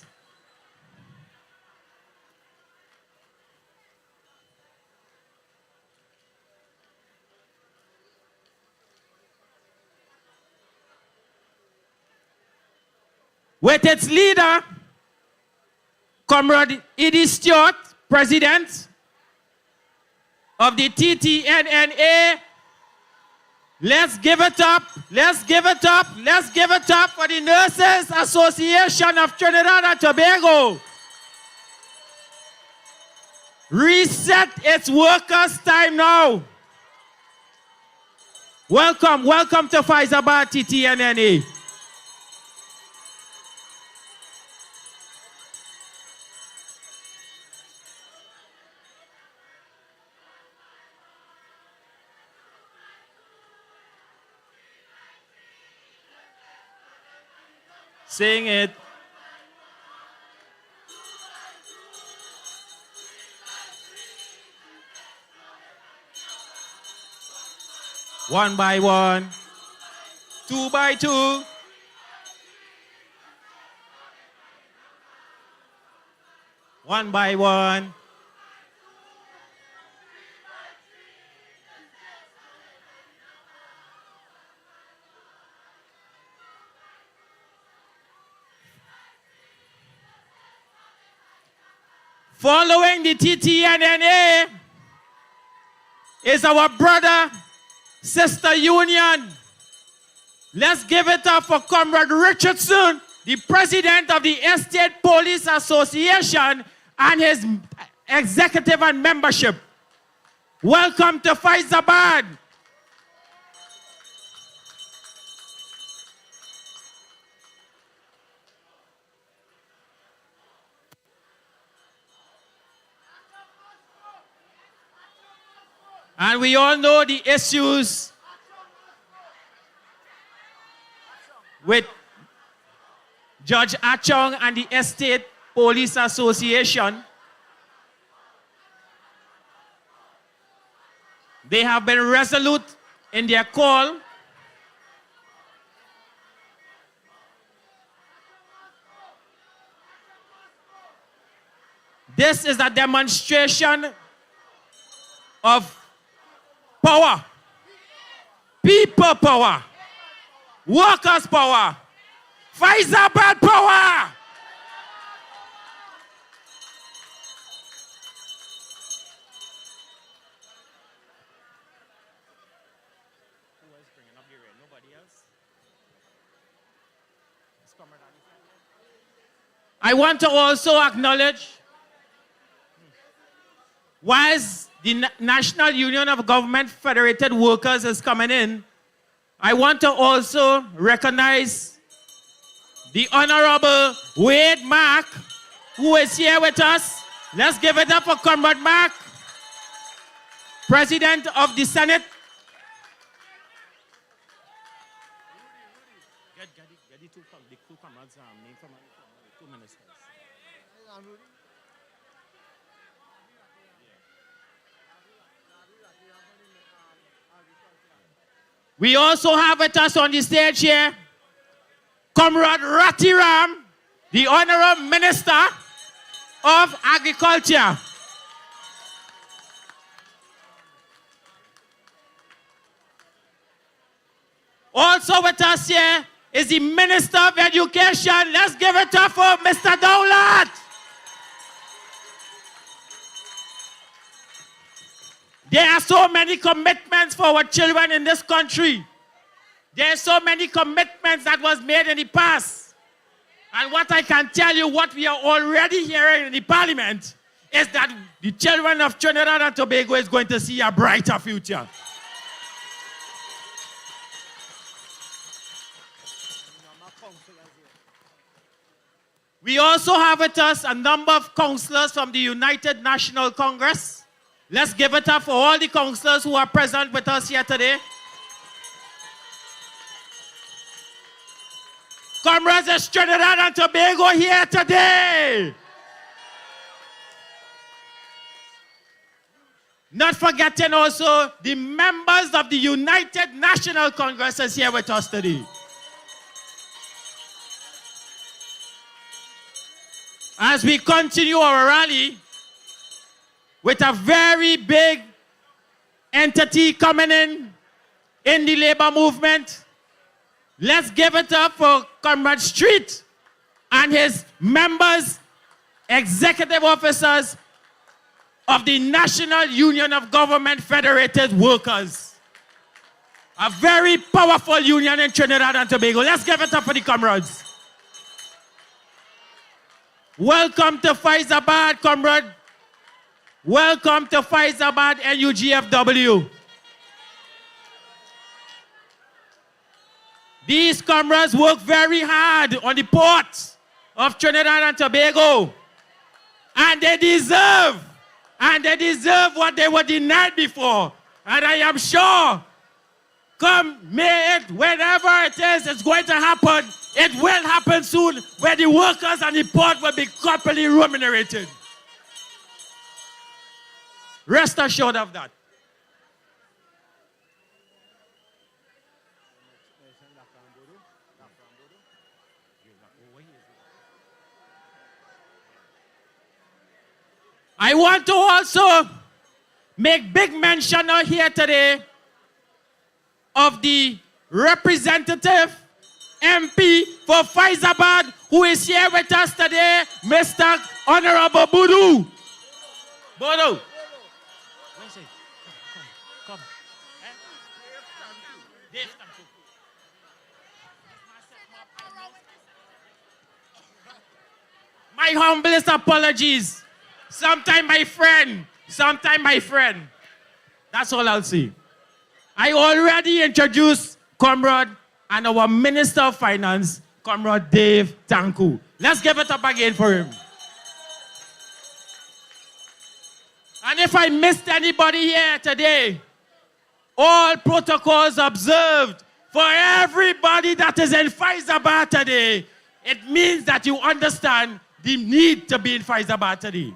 With its leader, Comrade Edie Stewart, President of the TTNNA. Let's give it up for the Nurses Association of Trinidad and Tobago. Reset its workers' time now. Welcome to Faizabad TTNNA. Sing it. One by one, two by two. One by one. Following the TTNNA is our brother, sister union. Let's give it up for Comrade Richardson, the president of the Estate Police Association and his executive and membership. Welcome to Faizabad. And we all know the issues with Judge Achong and the Estate Police Association. They have been resolute in their call. This is a demonstration of power, people power, workers power, Faizabad power. Who else bringing up the red? Nobody else? I want to also acknowledge, whilst the National Union of Government Federated Workers is coming in, I want to also recognize the Honorable Wade Mack, who is here with us. Let's give it up for Comrade Mack, President of the Senate. Get the two comrades' name from the 2 ministers. We also have with us on the stage here, Comrade Ratiram, the Honorable Minister of Agriculture. Also with us here is the Minister of Education. Let's give it up for Mr. Dowlat. There are so many commitments for our children in this country. There are so many commitments that was made in the past. And what I can tell you, what we are already hearing in the parliament, is that the children of Trinidad and Tobago is going to see a brighter future. We also have with us a number of councillors from the United National Congress. Let's give it up for all the councillors who are present with us here today. Comrades of Trinidad and Tobago here today. Not forgetting also the members of the United National Congress is here with us today. As we continue our rally with a very big entity coming in the labor movement, let's give it up for Comrade Street and his members, executive officers of the National Union of Government Federated Workers. A very powerful union in Trinidad and Tobago. Let's give it up for the comrades. Welcome to Faizabad, comrade. Welcome to Faizabad NUGFW. These comrades work very hard on the ports of Trinidad and Tobago. And they deserve what they were denied before. And I am sure, come May it, whenever it is, it's going to happen. It will happen soon, where the workers and the port will be properly remunerated. Rest assured of that. I want to also make big mention out here today of the representative MP for Faizabad, who is here with us today, Mr. Honorable Bodo. Bodo. Come. Dave, my humblest apologies. Sometime my friend. That's all I'll say. I already introduced Comrade and our Minister of Finance, Comrade Dave Tanku. Let's give it up again for him. And if I missed anybody here today, all protocols observed for everybody that is in Faizabad today. It means that you understand the need to be in Faizabad today.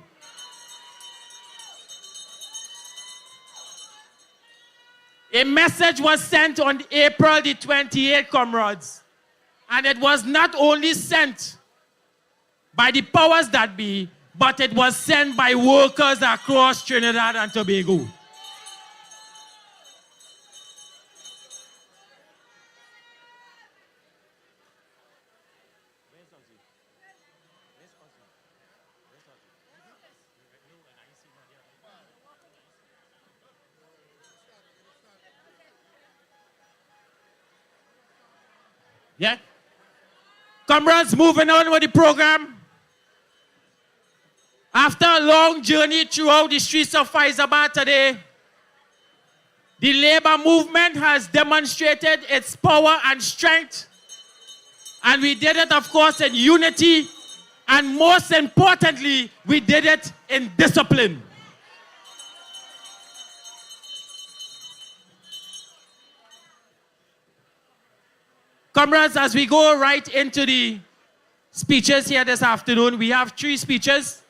A message was sent on April the 28th, comrades. And it was not only sent by the powers that be, but it was sent by workers across Trinidad and Tobago. Yeah? Comrades, moving on with the program. After a long journey throughout the streets of Faizabad today, the labor movement has demonstrated its power and strength. And we did it, of course, in unity. And most importantly, we did it in discipline. Comrades, as we go right into the speeches here this afternoon, we have 3 speeches.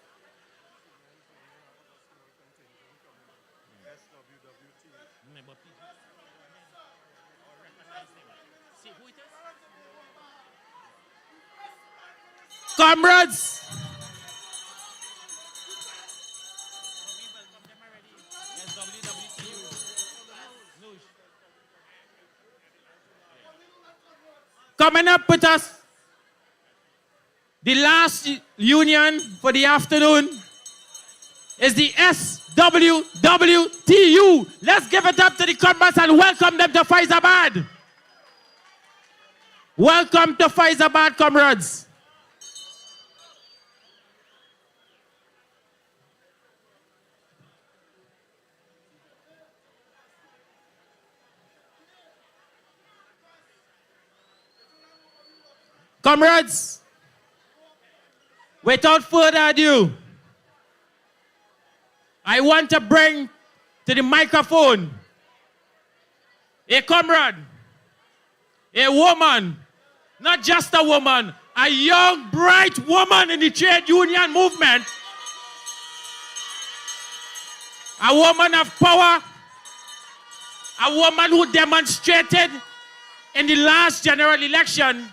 Comrades, coming up with us, the last union for the afternoon is the SWWTU. Let's give it up to the comrades and welcome them to Faizabad. Welcome to Faizabad, comrades. Comrades, without further ado, I want to bring to the microphone a comrade, a woman, not just a woman, a young, bright woman in the trade union movement, a woman of power, a woman who demonstrated in the last general election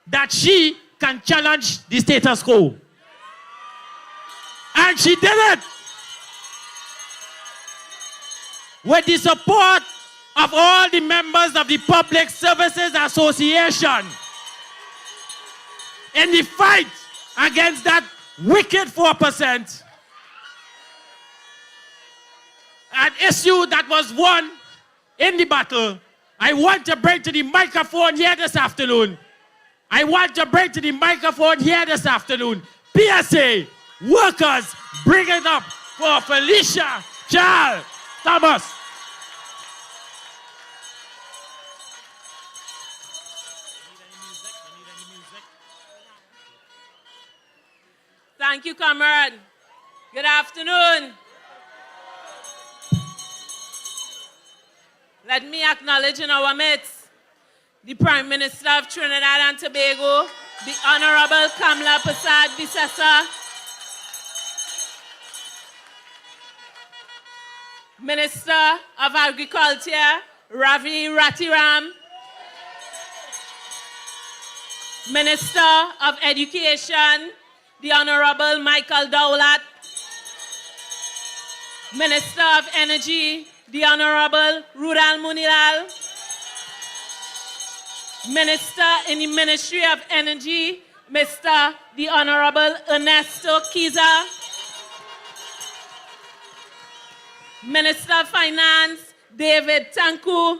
that she can challenge the status quo. And she did it with the support of all the members of the Public Services Association in the fight against that wicked 4%. An issue that was won in the battle. I want to bring to the microphone here this afternoon. PSA workers, bring it up for Felicia Thomas. Thank you, comrade. Good afternoon. Let me acknowledge in our midst the Prime Minister of Trinidad and Tobago, the Honorable Kamla Prasad-Bissessar, Minister of Agriculture, Ravi Ratiram, Minister of Education, the Honorable Michael Dowlat, Minister of Energy, the Honorable Rudal Munilal, Minister in the Ministry of Energy, Mr. the Honorable Ernesto Kiza, Minister of Finance, David Tanku,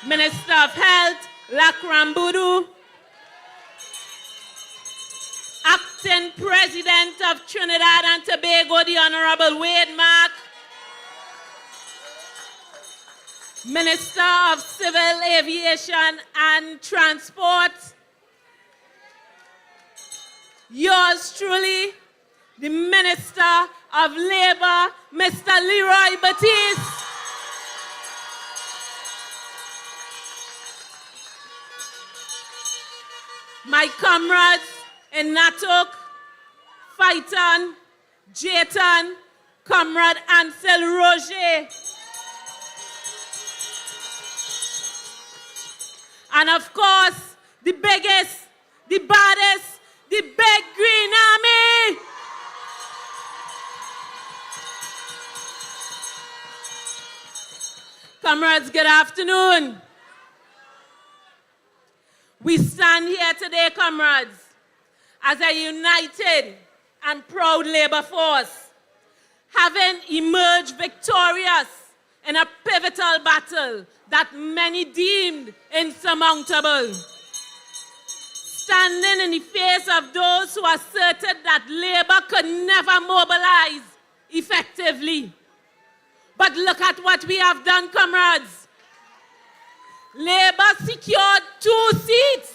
Minister of Health, Lakram Budu, Acting President of Trinidad and Tobago, the Honorable Wade Mark, Minister of Civil Aviation and Transport, yours truly, the Minister of Labour, Mr. Leroy Batiste, my comrades in Natuk, Fighton, Jayton, Comrade Ancel Roget, and of course, the biggest, the baddest, the big Green Army. Comrades, good afternoon. We stand here today, comrades, as a united and proud labor force, having emerged victorious in a pivotal battle that many deemed insurmountable. Standing in the face of those who asserted that labor could never mobilize effectively. But look at what we have done, comrades. Labor secured 2 seats,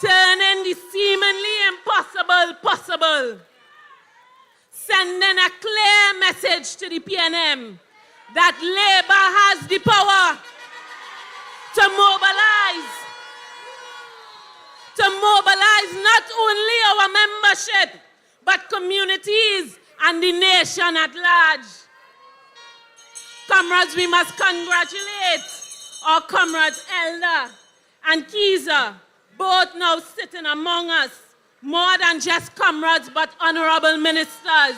turning the seemingly impossible possible, sending a clear message to the PNM that labor has the power to mobilize not only our membership, but communities and the nation at large. Comrades, we must congratulate our comrades Elder and Kiza, both now sitting among us, more than just comrades, but honorable ministers.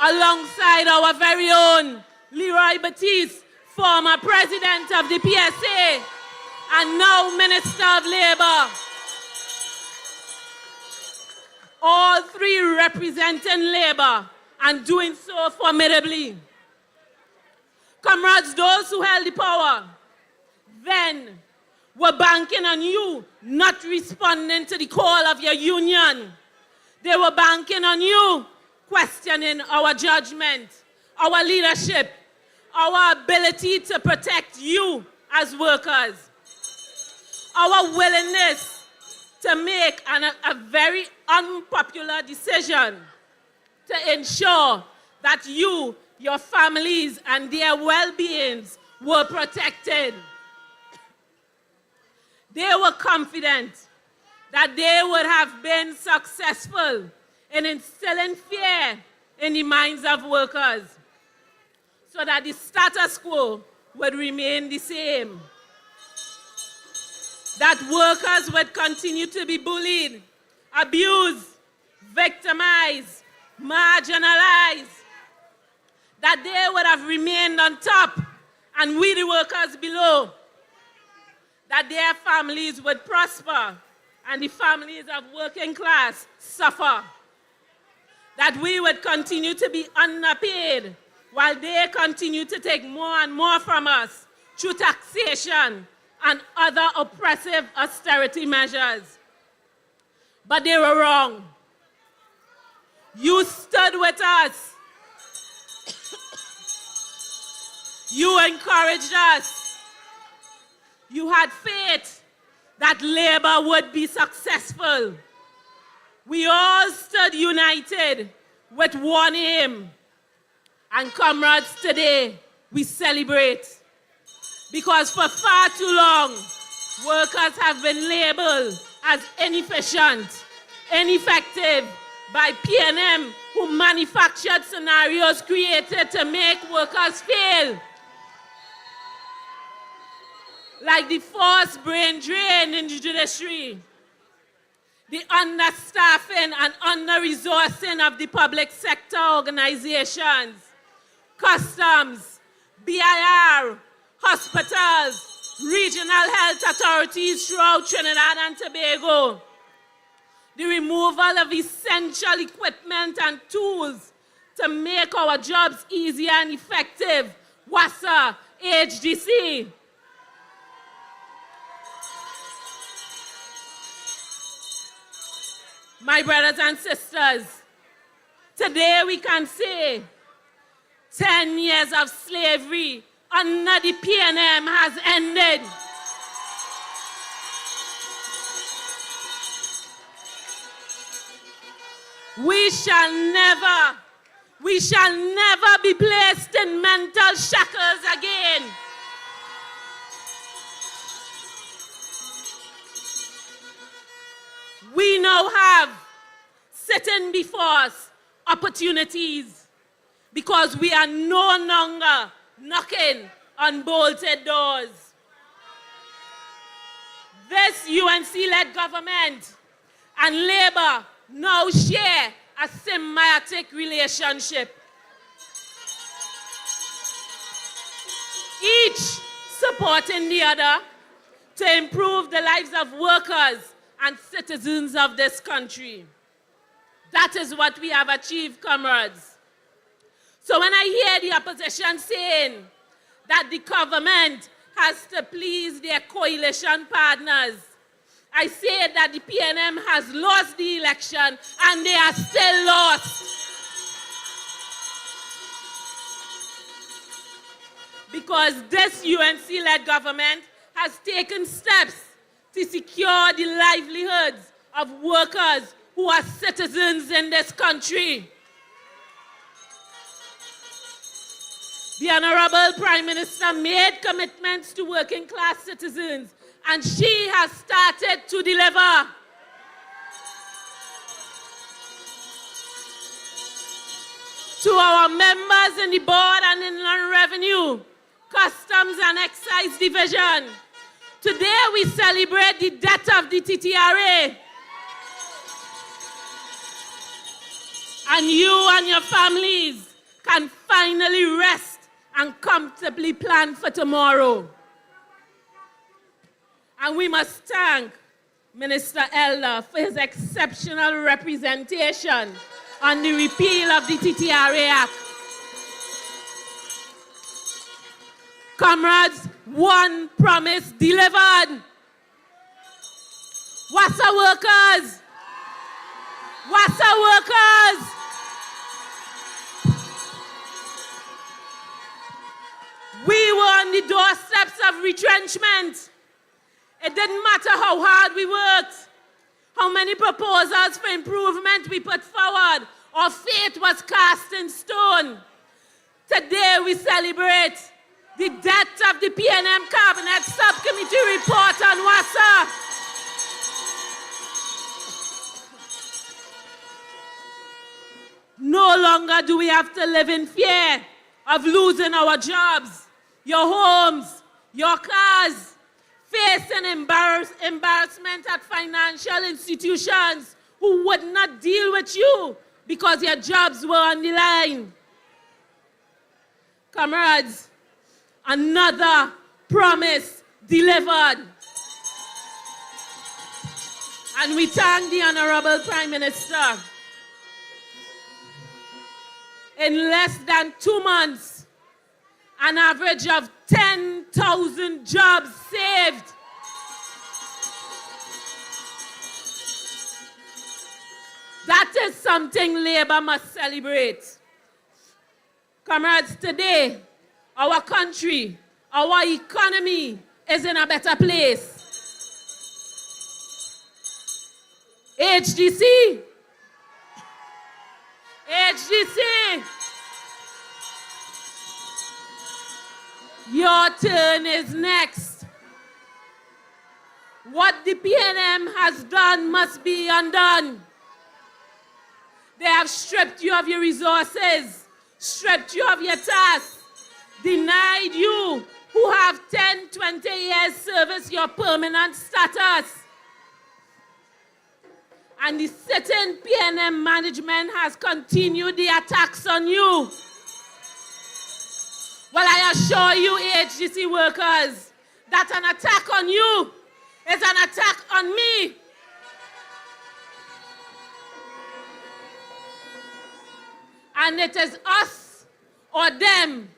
Alongside our very own Leroy Batiste, former president of the PSA, and now Minister of Labour. All 3 representing labor and doing so formidably. Comrades, those who held the power then were banking on you not responding to the call of your union. They were banking on you questioning our judgment, our leadership, our ability to protect you as workers, our willingness to make a very unpopular decision to ensure that you, your families, and their well-beings were protected. They were confident that they would have been successful in instilling fear in the minds of workers so that the status quo would remain the same. That workers would continue to be bullied, abused, victimized, marginalized, that they would have remained on top and we the workers below, that their families would prosper and the families of working class suffer, that we would continue to be underpaid while they continue to take more and more from us through taxation and other oppressive austerity measures. But they were wrong. You stood with us. You encouraged us. You had faith that labor would be successful. We all stood united with one aim. And comrades, today we celebrate. Because for far too long, workers have been labeled as inefficient, ineffective by PNM, who manufactured scenarios created to make workers fail. Like the forced brain drain in the judiciary, the understaffing and under-resourcing of the public sector organizations, customs, BIR, hospitals, regional health authorities throughout Trinidad and Tobago, the removal of essential equipment and tools to make our jobs easier and effective, WASA, HDC. My brothers and sisters, today we can say 10 years of slavery under the PNM has ended. We shall never be placed in mental shackles again. We now have sitting before us opportunities because we are no longer knocking on bolted doors. This UNC-led government and Labour now share a symbiotic relationship. Each supporting the other to improve the lives of workers and citizens of this country. That is what we have achieved, comrades. So when I hear the opposition saying that the government has to please their coalition partners, I say that the PNM has lost the election and they are still lost. Because this UNC-led government has taken steps to secure the livelihoods of workers who are citizens in this country. The Honorable Prime Minister made commitments to working class citizens, and she has started to deliver. To our members in the board and inland revenue, customs and excise division, today we celebrate the death of the TTRA. And you and your families can finally rest and comfortably plan for tomorrow. And we must thank Minister Elder for his exceptional representation on the repeal of the TTRA Act. Comrades, one promise delivered. WASA workers! WASA workers! on the doorsteps of retrenchment. It didn't matter how hard we worked, how many proposals for improvement we put forward. Our fate was cast in stone. Today we celebrate the death of the PNM Cabinet Subcommittee report on WASA. No longer do we have to live in fear of losing our jobs, your homes, your cars, facing embarrassment at financial institutions who would not deal with you because your jobs were on the line. Comrades, another promise delivered. And we thank the Honorable Prime Minister. In less than 2 months, an average of 10,000 jobs saved. That is something Labour must celebrate. Comrades, today, our country, our economy is in a better place. HDC, your turn is next. What the PNM has done must be undone. They have stripped you of your resources, stripped you of your tasks, denied you who have 10, 20 years service your permanent status. And the sitting PNM management has continued the attacks on you. Well, I assure you, HGC workers, that an attack on you is an attack on me. And it is us or them.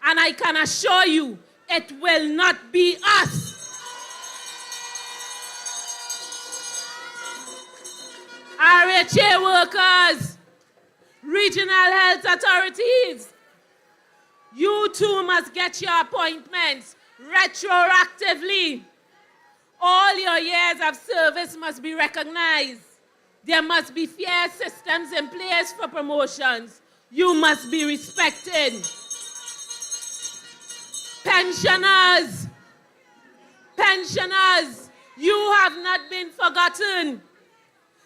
And I can assure you, it will not be us. RHA workers, regional health authorities, you too must get your appointments retroactively. All your years of service must be recognized. There must be fair systems in place for promotions. You must be respected. Pensioners, you have not been forgotten.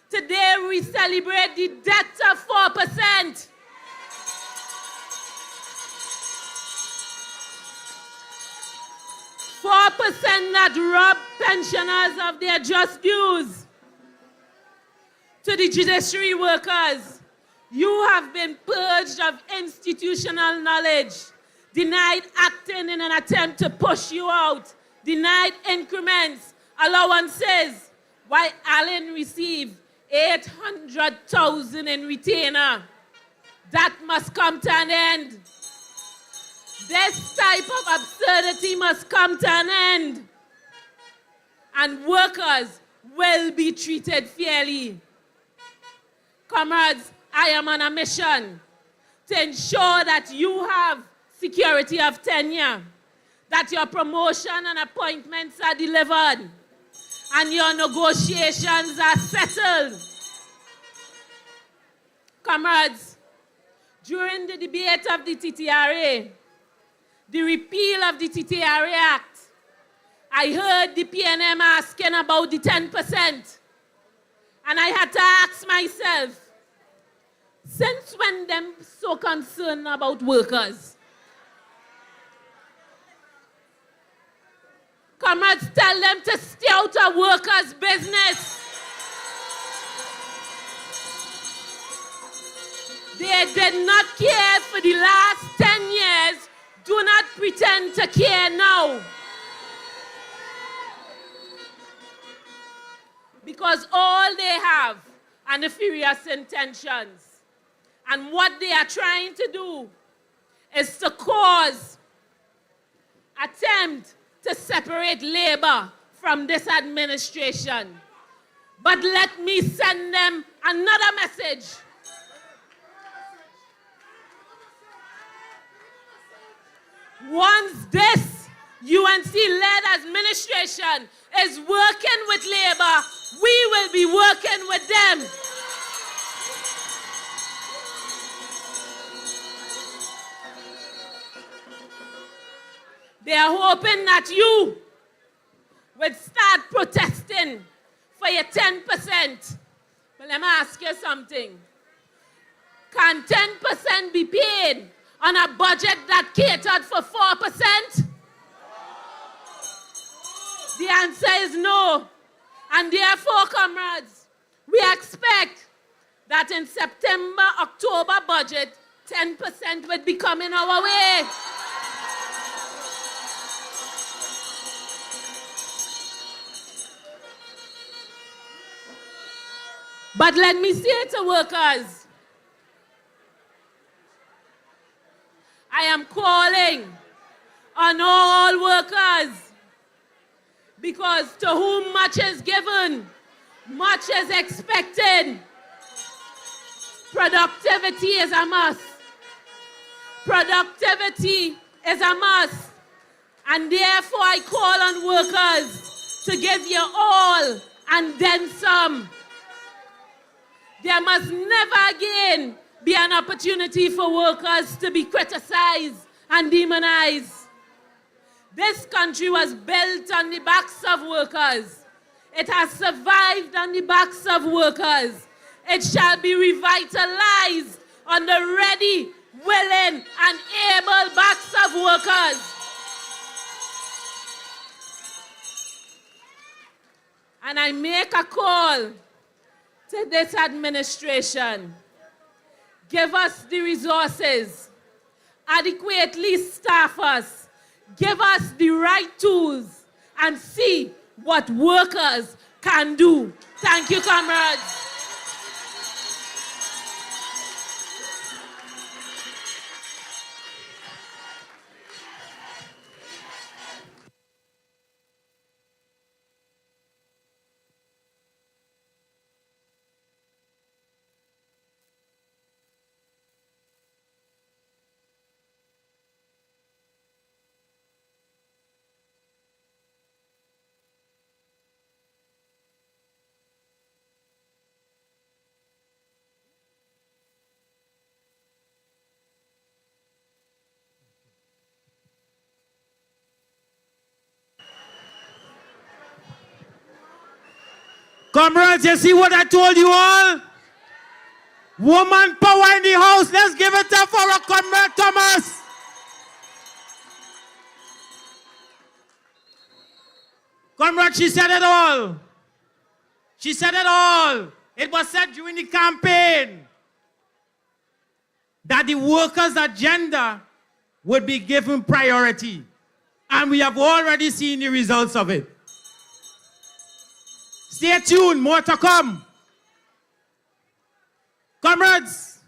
Today we celebrate the death of 4%. That rob pensioners of their just dues. To the judiciary workers, you have been purged of institutional knowledge, denied acting in an attempt to push you out, denied increments, allowances, while Allen received 800,000 in retainer. That must come to an end. This type of absurdity must come to an end. And workers will be treated fairly. Comrades, I am on a mission to ensure that you have security of tenure, that your promotion and appointments are delivered, and your negotiations are settled. Comrades, during the debate of the TTRA, the repeal of the TTRA Act, I heard the PNM asking about the 10%. And I had to ask myself, since when them so concerned about workers? Comrades, tell them to stay out of workers' business. They did not care for the last 10 years. Do not pretend to care now. Because all they have are nefarious intentions. And what they are trying to do is to attempt to separate labor from this administration. But let me send them another message. Once this UNC-led administration is working with labor, we will be working with them. They are hoping that you would start protesting for your 10%. But let me ask you something. Can 10% be paid on a budget that catered for 4%? The answer is no. And therefore, comrades, we expect that in September, October budget, 10% would be coming our way. But let me say to workers, I am calling on all workers, because to whom much is given, much is expected. Productivity is a must. Productivity is a must. And therefore I call on workers to give you all and then some. There must never again be an opportunity for workers to be criticized and demonized. This country was built on the backs of workers. It has survived on the backs of workers. It shall be revitalized on the ready, willing, and able backs of workers. And I make a call to this administration. Give us the resources, adequately staff us, give us the right tools, and see what workers can do. Thank you, comrades. Comrades, you see what I told you all? Woman power in the house. Let's give it up for our Comrade Thomas. Comrade, she said it all. She said it all. It was said during the campaign that the workers' agenda would be given priority. And we have already seen the results of it. Stay tuned, more to come. Comrades,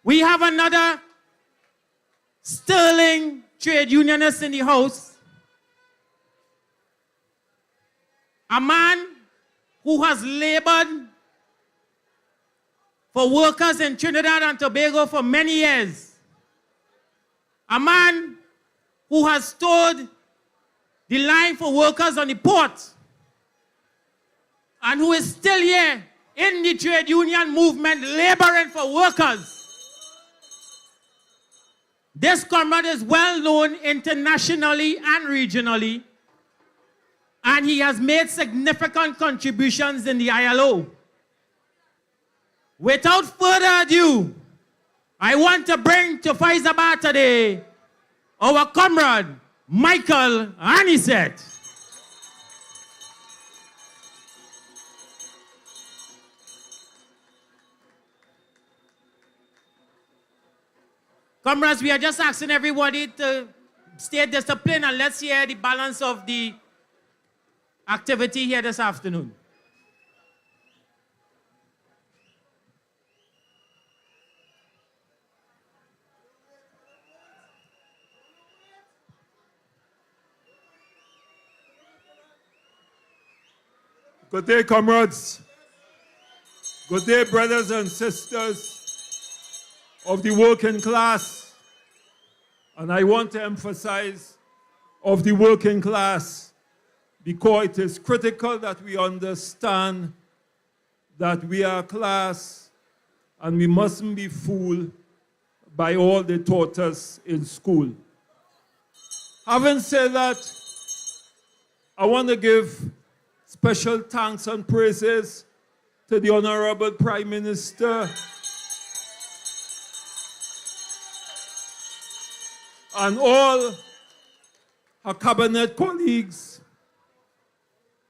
we have another sterling trade unionist in the house. A man who has labored for workers in Trinidad and Tobago for many years. A man who has stood the line for workers on the port, and who is still here in the trade union movement laboring for workers. This comrade is well known internationally and regionally, and he has made significant contributions in the ILO. Without further ado, I want to bring to Faizabad today our comrade, Michael Anisette. Comrades, we are just asking everybody to stay disciplined, and let's hear the balance of the activity here this afternoon. Good day, comrades. Good day, brothers and sisters of the working class. And I want to emphasize of the working class, because it is critical that we understand that we are a class and we mustn't be fooled by all they taught us in school. Having said that, I want to give special thanks and praises to the Honorable Prime Minister and all her cabinet colleagues,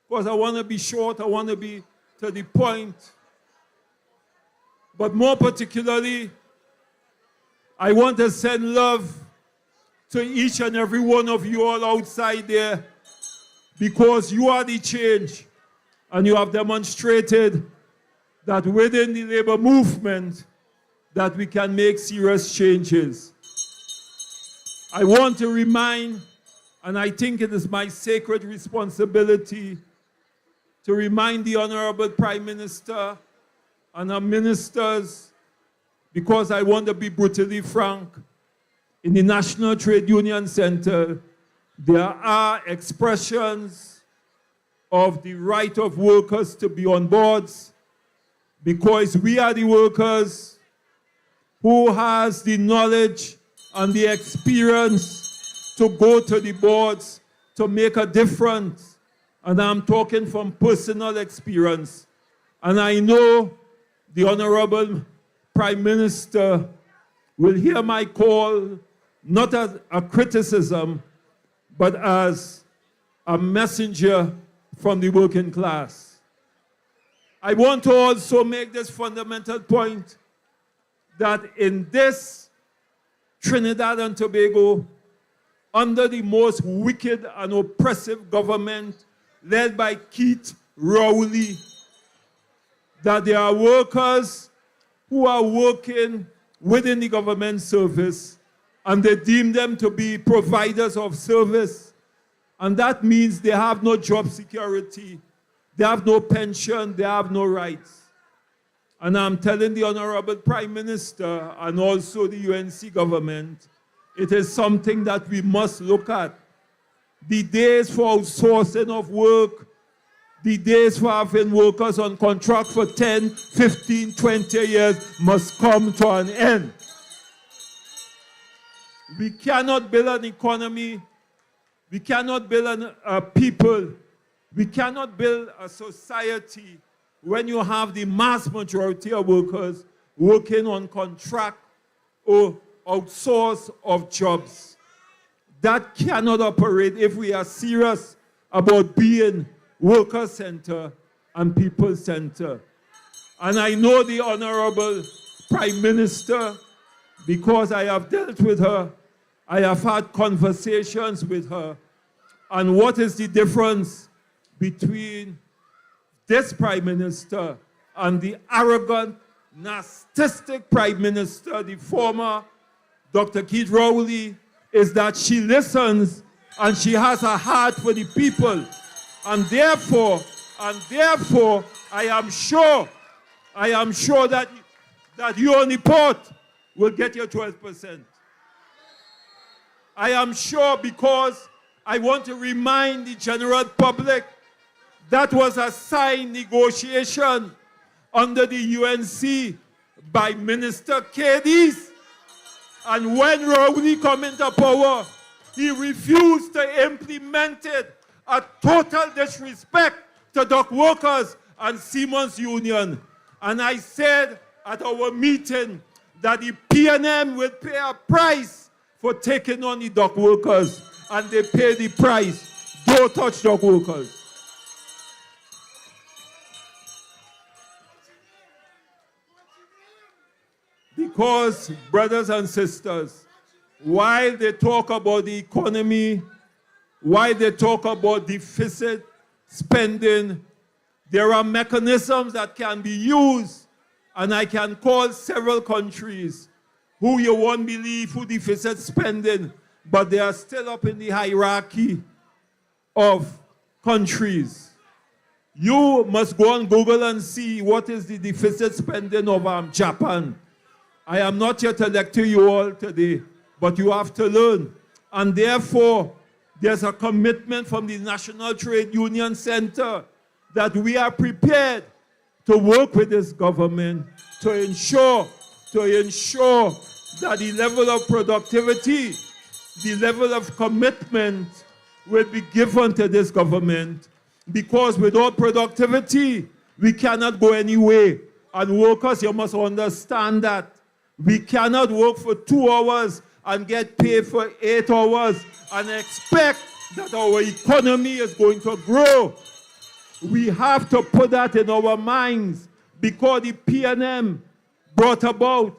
because I want to be short, I want to be to the point. But more particularly, I want to send love to each and every one of you all outside there, because you are the change, and you have demonstrated that within the labor movement that we can make serious changes. I want to remind, and I think it is my sacred responsibility to remind the Honorable Prime Minister and our ministers, because I want to be brutally frank. In the National Trade Union Center, there are expressions of the right of workers to be on boards, because we are the workers who has the knowledge and the experience to go to the boards to make a difference. And I'm talking from personal experience. And I know the Honorable Prime Minister will hear my call, not as a criticism, but as a messenger from the working class. I want to also make this fundamental point that in this Trinidad and Tobago, under the most wicked and oppressive government led by Keith Rowley, that there are workers who are working within the government service, and they deem them to be providers of service. And that means they have no job security, they have no pension, they have no rights. And I'm telling the Honorable Prime Minister and also the UNC government, it is something that we must look at. The days for outsourcing of work, the days for having workers on contract for 10, 15, 20 years must come to an end. We cannot build an economy, we cannot build a people, we cannot build a society when you have the mass majority of workers working on contract or outsource of jobs. That cannot operate if we are serious about being worker-centered and people-centered. And I know the Honorable Prime Minister, because I have dealt with her, I have had conversations with her. And what is the difference between this Prime Minister and the arrogant, narcissistic Prime Minister, the former Dr. Keith Rowley, is that she listens and she has a heart for the people. And therefore, I am sure that you on the port will get your 12%. I am sure, because I want to remind the general public that was a signed negotiation under the UNC by Minister Cadiz. And when Rowley came into power, he refused to implement it. A total disrespect to dock workers and Seamen's Union. And I said at our meeting that the PNM will pay a price for taking on the dock workers, and they pay the price. Don't touch dock workers. Because, brothers and sisters, while they talk about the economy, while they talk about deficit spending, there are mechanisms that can be used, and I can call several countries who you won't believe who deficit spending, but they are still up in the hierarchy of countries. You must go on Google and see what is the deficit spending of Japan. I am not here to lecture you all today, but you have to learn. And therefore, There's a commitment from the National Trade Union Center that we are prepared to work with this government to ensure that the level of productivity, the level of commitment will be given to this government. Because without productivity, we cannot go anywhere. And workers, you must understand that. We cannot work for 2 hours and get paid for 8 hours and expect that our economy is going to grow. We have to put that in our minds because the PNM brought about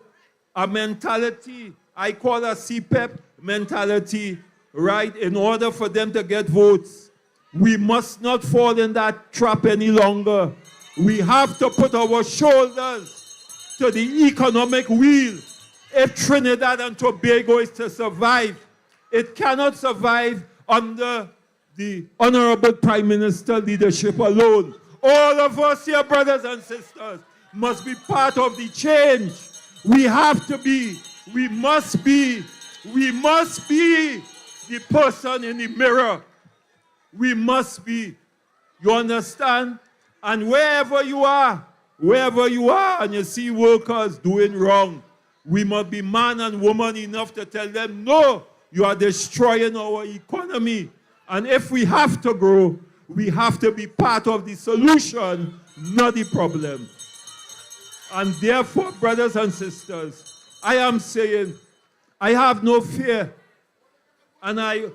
a mentality, I call a CPEP mentality, right, in order for them to get votes. We must not fall in that trap any longer. We have to put our shoulders to the economic wheel. If Trinidad and Tobago is to survive, it cannot survive under the Honorable Prime Minister leadership alone. All of us here, brothers and sisters, must be part of the change. We have to be, we must be the person in the mirror. We must be. You understand? And wherever you are, and you see workers doing wrong, we must be man and woman enough to tell them, no, you are destroying our economy. And if we have to grow, we have to be part of the solution, not the problem. And therefore, brothers and sisters, I am saying, I have no fear. And I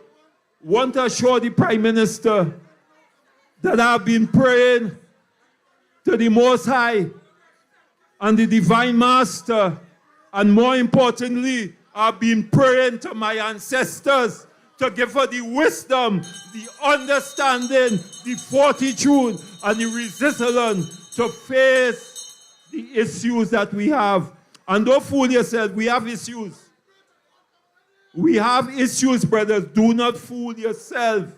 want to assure the Prime Minister that I've been praying to the Most High and the Divine Master. And more importantly, I've been praying to my ancestors to give her the wisdom, the understanding, the fortitude, and the resilience to face the issues that we have. And don't fool yourself, we have issues. We have issues, brothers. Do not fool yourself.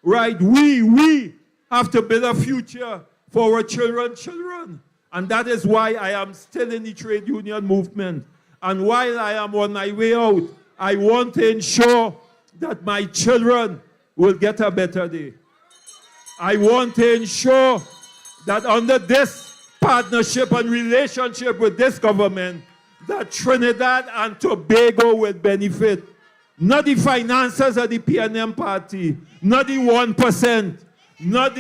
Right? We have to build a future for our children. And that is why I am still in the trade union movement. And while I am on my way out, I want to ensure that my children will get a better day. I want to ensure that under this partnership and relationship with this government, that Trinidad and Tobago will benefit. Not the finances of the PNM party, not the 1%, not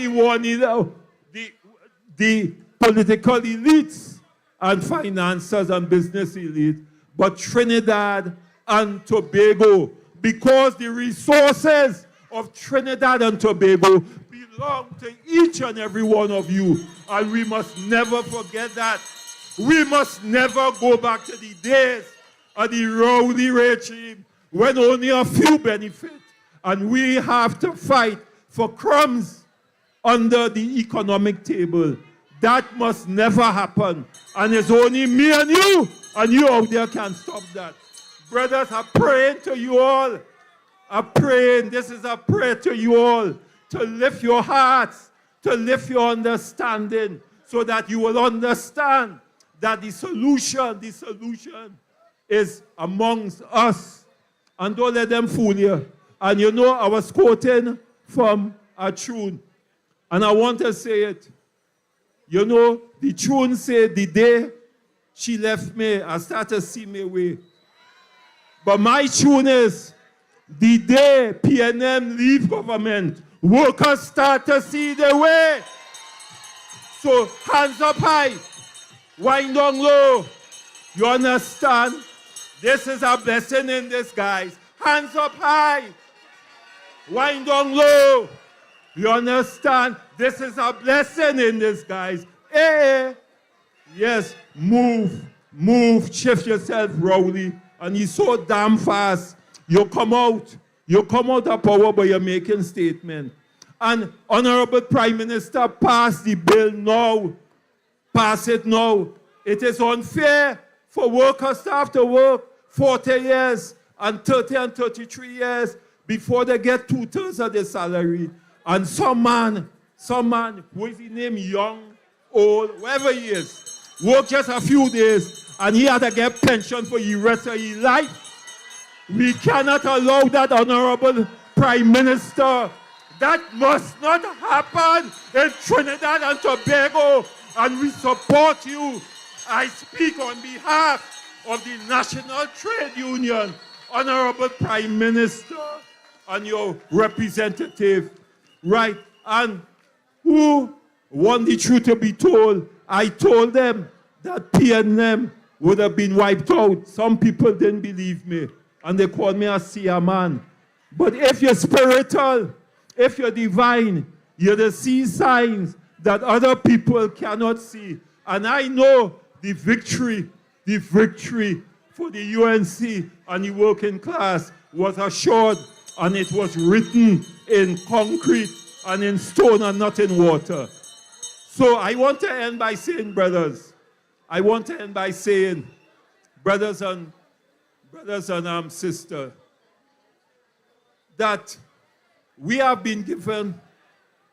the political elites and financiers and business elite, but Trinidad and Tobago, because the resources of Trinidad and Tobago belong to each and every one of you. And we must never forget that. We must never go back to the days of the rowdy regime when only a few benefit. And we have to fight for crumbs under the economic table. That must never happen. And it's only me and you out there can stop that. Brothers, I'm praying to you all. I'm praying, this is a prayer to you all, to lift your hearts, to lift your understanding, so that you will understand that the solution is amongst us. And don't let them fool you. And you know, I was quoting from a tune, and I want to say it. You know, the tune said, the day she left me, I started to see my way. But my tune is, the day PNM leave government, workers start to see the way. So hands up high, wind down low. You understand? This is a blessing in disguise. Hands up high, wind down low. You understand? This is a blessing in disguise. Hey, yes, move, shift yourself, Rowley. And he's so damn fast. You come out of power, but you're making statement. And Honorable Prime Minister, pass the bill now. Pass it now. It is unfair for workers to have to work 40 years and 30 and 33 years before they get 2/3 of their salary. And some man, who is his name, young, old, whatever he is, work just a few days and he had to get pension for the rest of his life. We cannot allow that, Honorable Prime Minister. That must not happen in Trinidad and Tobago, and we support you. I speak on behalf of the National Trade Union, Honorable Prime Minister, and your representative, right? And who want the truth to be told? I told them that PNM would have been wiped out. Some people didn't believe me, and they called me a seer man. But if you're spiritual, if you're divine, you'll see signs that other people cannot see. And I know the victory for the UNC and the working class was assured, and it was written in concrete and in stone and not in water. So I want to end by saying, brothers, brothers and sisters, that we have been given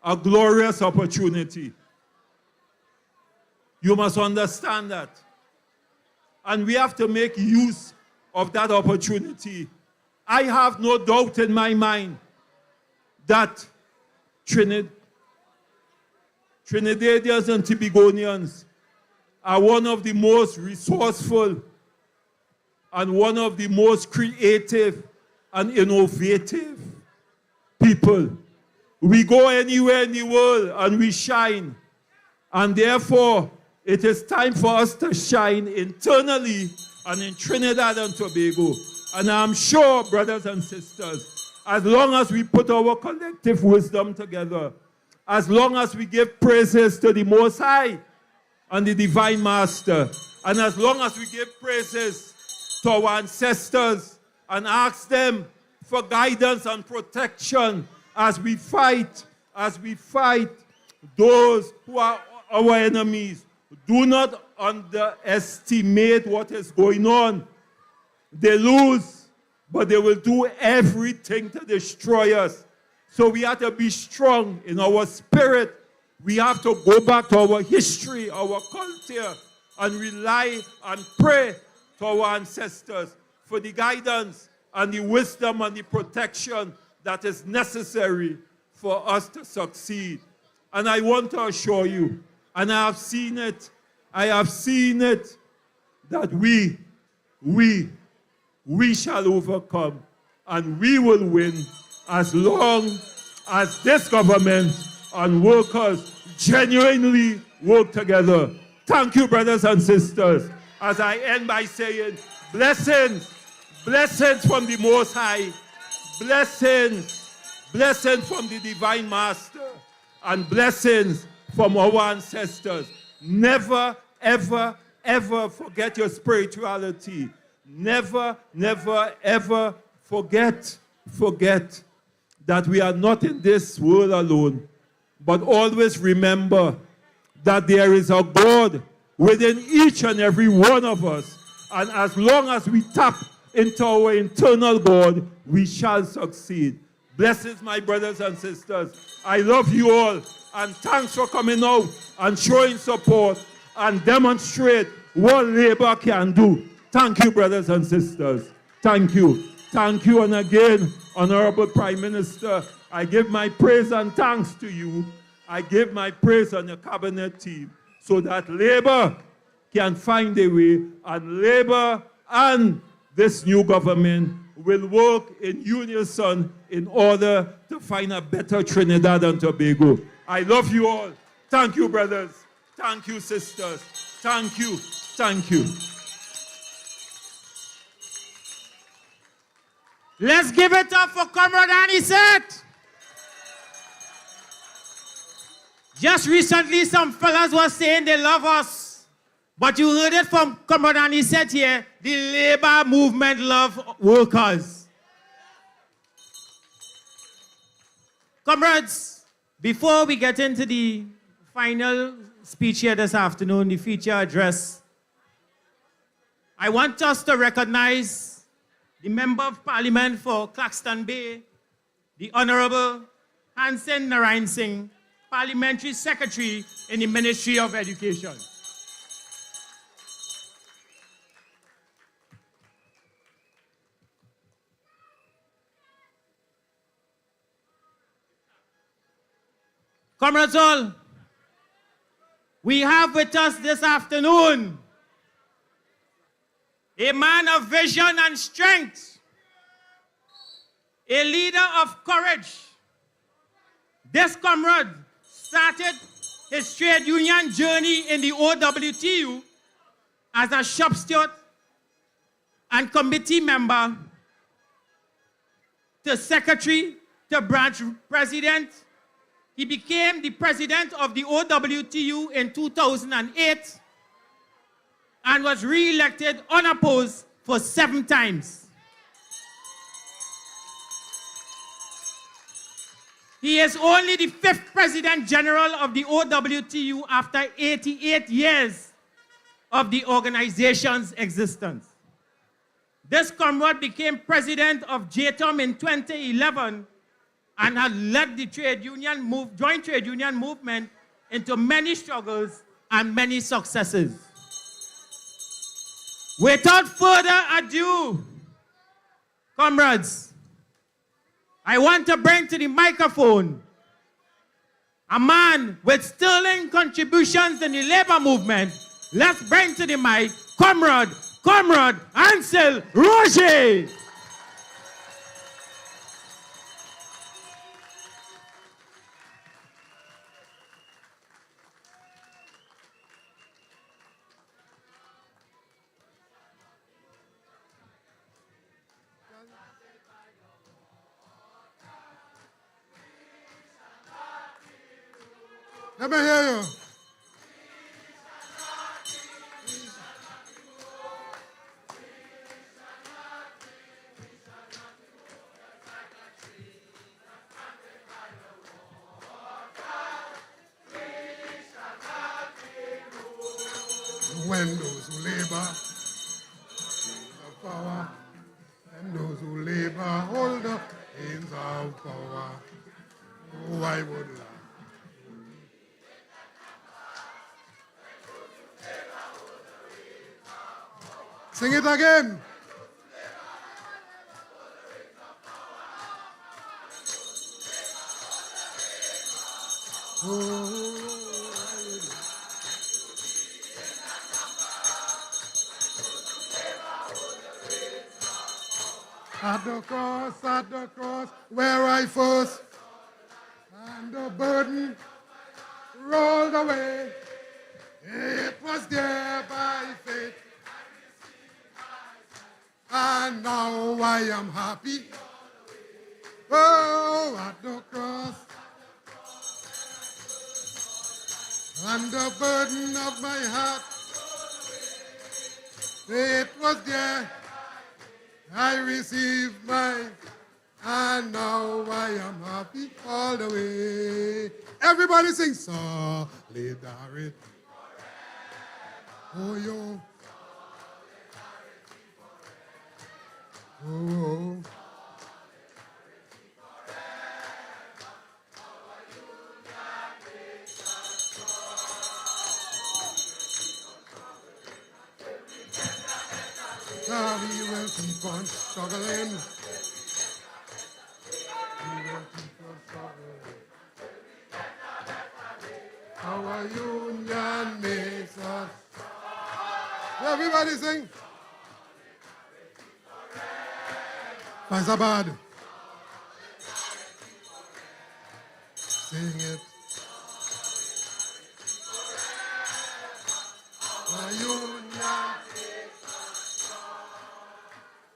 a glorious opportunity. You must understand that. And we have to make use of that opportunity. I have no doubt in my mind that Trinidadians and Tobagonians are one of the most resourceful and one of the most creative and innovative people. We go anywhere in the world and we shine. And therefore, it is time for us to shine internally and in Trinidad and Tobago. And I'm sure, brothers and sisters, as long as we put our collective wisdom together, as long as we give praises to the Most High and the Divine Master, and as long as we give praises to our ancestors and ask them for guidance and protection as we fight those who are our enemies. Do not underestimate what is going on. They lose, but they will do everything to destroy us. So we have to be strong in our spirit. We have to go back to our history, our culture, and rely and pray to our ancestors for the guidance and the wisdom and the protection that is necessary for us to succeed. And I want to assure you, and I have seen it, that we shall overcome and we will win as long as this government and workers genuinely work together. Thank you, brothers and sisters. As I end by saying, blessings from the Most High, blessings from the Divine Master, and blessings from our ancestors. Never, ever, ever forget your spirituality. Never, never, ever forget that we are not in this world alone, but always remember that there is a God within each and every one of us. And as long as we tap into our internal God, we shall succeed. Blessings, my brothers and sisters. I love you all, and thanks for coming out and showing support and demonstrate what labor can do. Thank you, brothers and sisters. Thank you. Thank you. And again, Honorable Prime Minister, I give my praise and thanks to you. I give my praise on the cabinet team so that labor can find a way, and labor and this new government will work in unison in order to find a better Trinidad and Tobago. I love you all. Thank you, brothers. Thank you, sisters. Thank you. Thank you. Let's give it up for Comrade Anisette. Just recently, some fellas were saying they love us. But you heard it from Comrade Anisette here. The labor movement love workers. Comrades, before we get into the final speech here this afternoon, the feature address, I want us to recognize the Member of Parliament for Claxton Bay, the Honorable Hansen Narayan Singh, Parliamentary Secretary in the Ministry of Education. Comrades all, we have with us this afternoon a man of vision and strength, a leader of courage. This comrade started his trade union journey in the OWTU as a shop steward and committee member to secretary to branch president. He became the president of the OWTU in 2008 and was re-elected unopposed for 7 times. He is only the 5th President General of the OWTU after 88 years of the organization's existence. This comrade became president of JTOM in 2011 and has led the joint trade union movement into many struggles and many successes. Without further ado, comrades, I want to bring to the microphone a man with sterling contributions in the labor movement. Let's bring to the mic Comrade Ancel Roget. Let me hear you. When those who labor have power, and those who labor hold the reins of power. Oh, I would laugh. Sing it again. At the cross, where I first, and the burden rolled away. It was there by faith, and now I am happy. Oh, at the cross, and the burden of my heart, it was there. I received mine, and now I am happy all the way. Everybody sing solidarity. Oh, yo. Oh. We will keep on struggling. We will keep on struggling. Our union makes us. Everybody sing. Prasad. Sing it. Our union.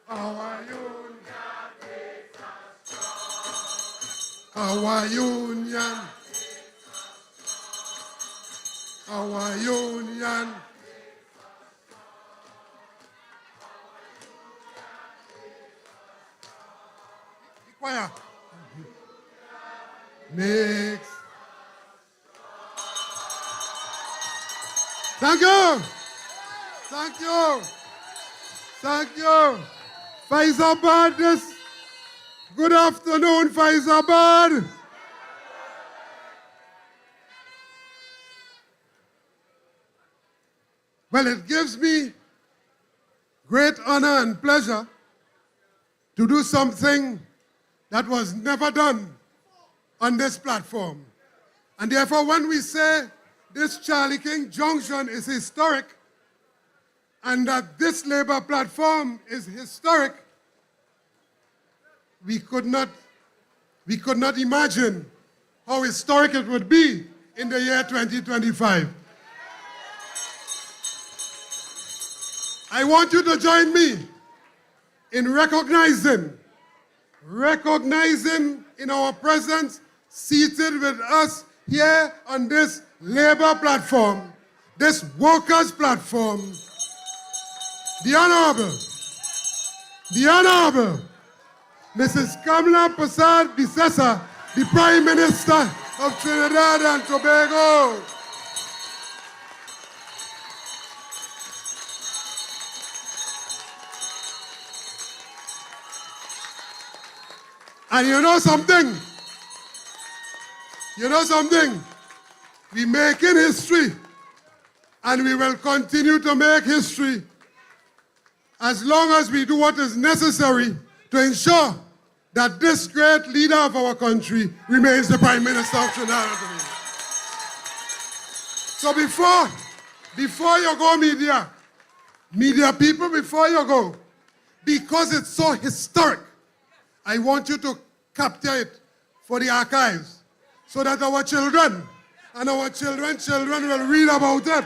Our union. Our union. Our union. Choir. Next. Thank you. Thank you. Thank you. Faizabad, this. Good afternoon, Faizabad. Well, it gives me great honor and pleasure to do something that was never done on this platform. And therefore, when we say this Charlie King Junction is historic and that this labor platform is historic, we could not imagine how historic it would be in the year 2025. I want you to join me in recognizing in our presence, seated with us here on this labor platform, this workers' platform, the Honorable Mrs. Kamla Prasad-Bissessar, the Prime Minister of Trinidad and Tobago. And you know something? We're making history, and we will continue to make history as long as we do what is necessary to ensure that this great leader of our country remains the Prime Minister of Trinidad and Tobago. So before you go, media people, before you go, because it's so historic, I want you to capture it for the archives so that our children and our children's children will read about it.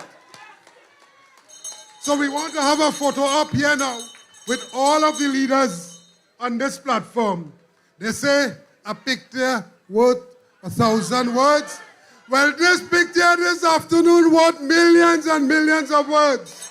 So we want to have a photo up here now with all of the leaders on this platform. They say a picture worth 1,000 words. Well, this picture this afternoon worth millions and millions of words.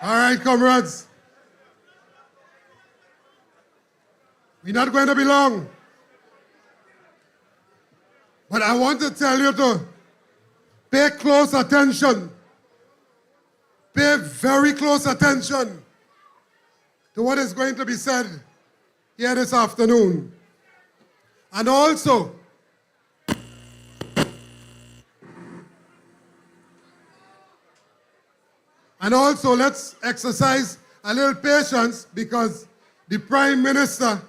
All right, comrades. We're not going to be long. But I want to tell you to pay close attention. Pay very close attention to what is going to be said here this afternoon. And also, let's exercise a little patience because the Prime Minister,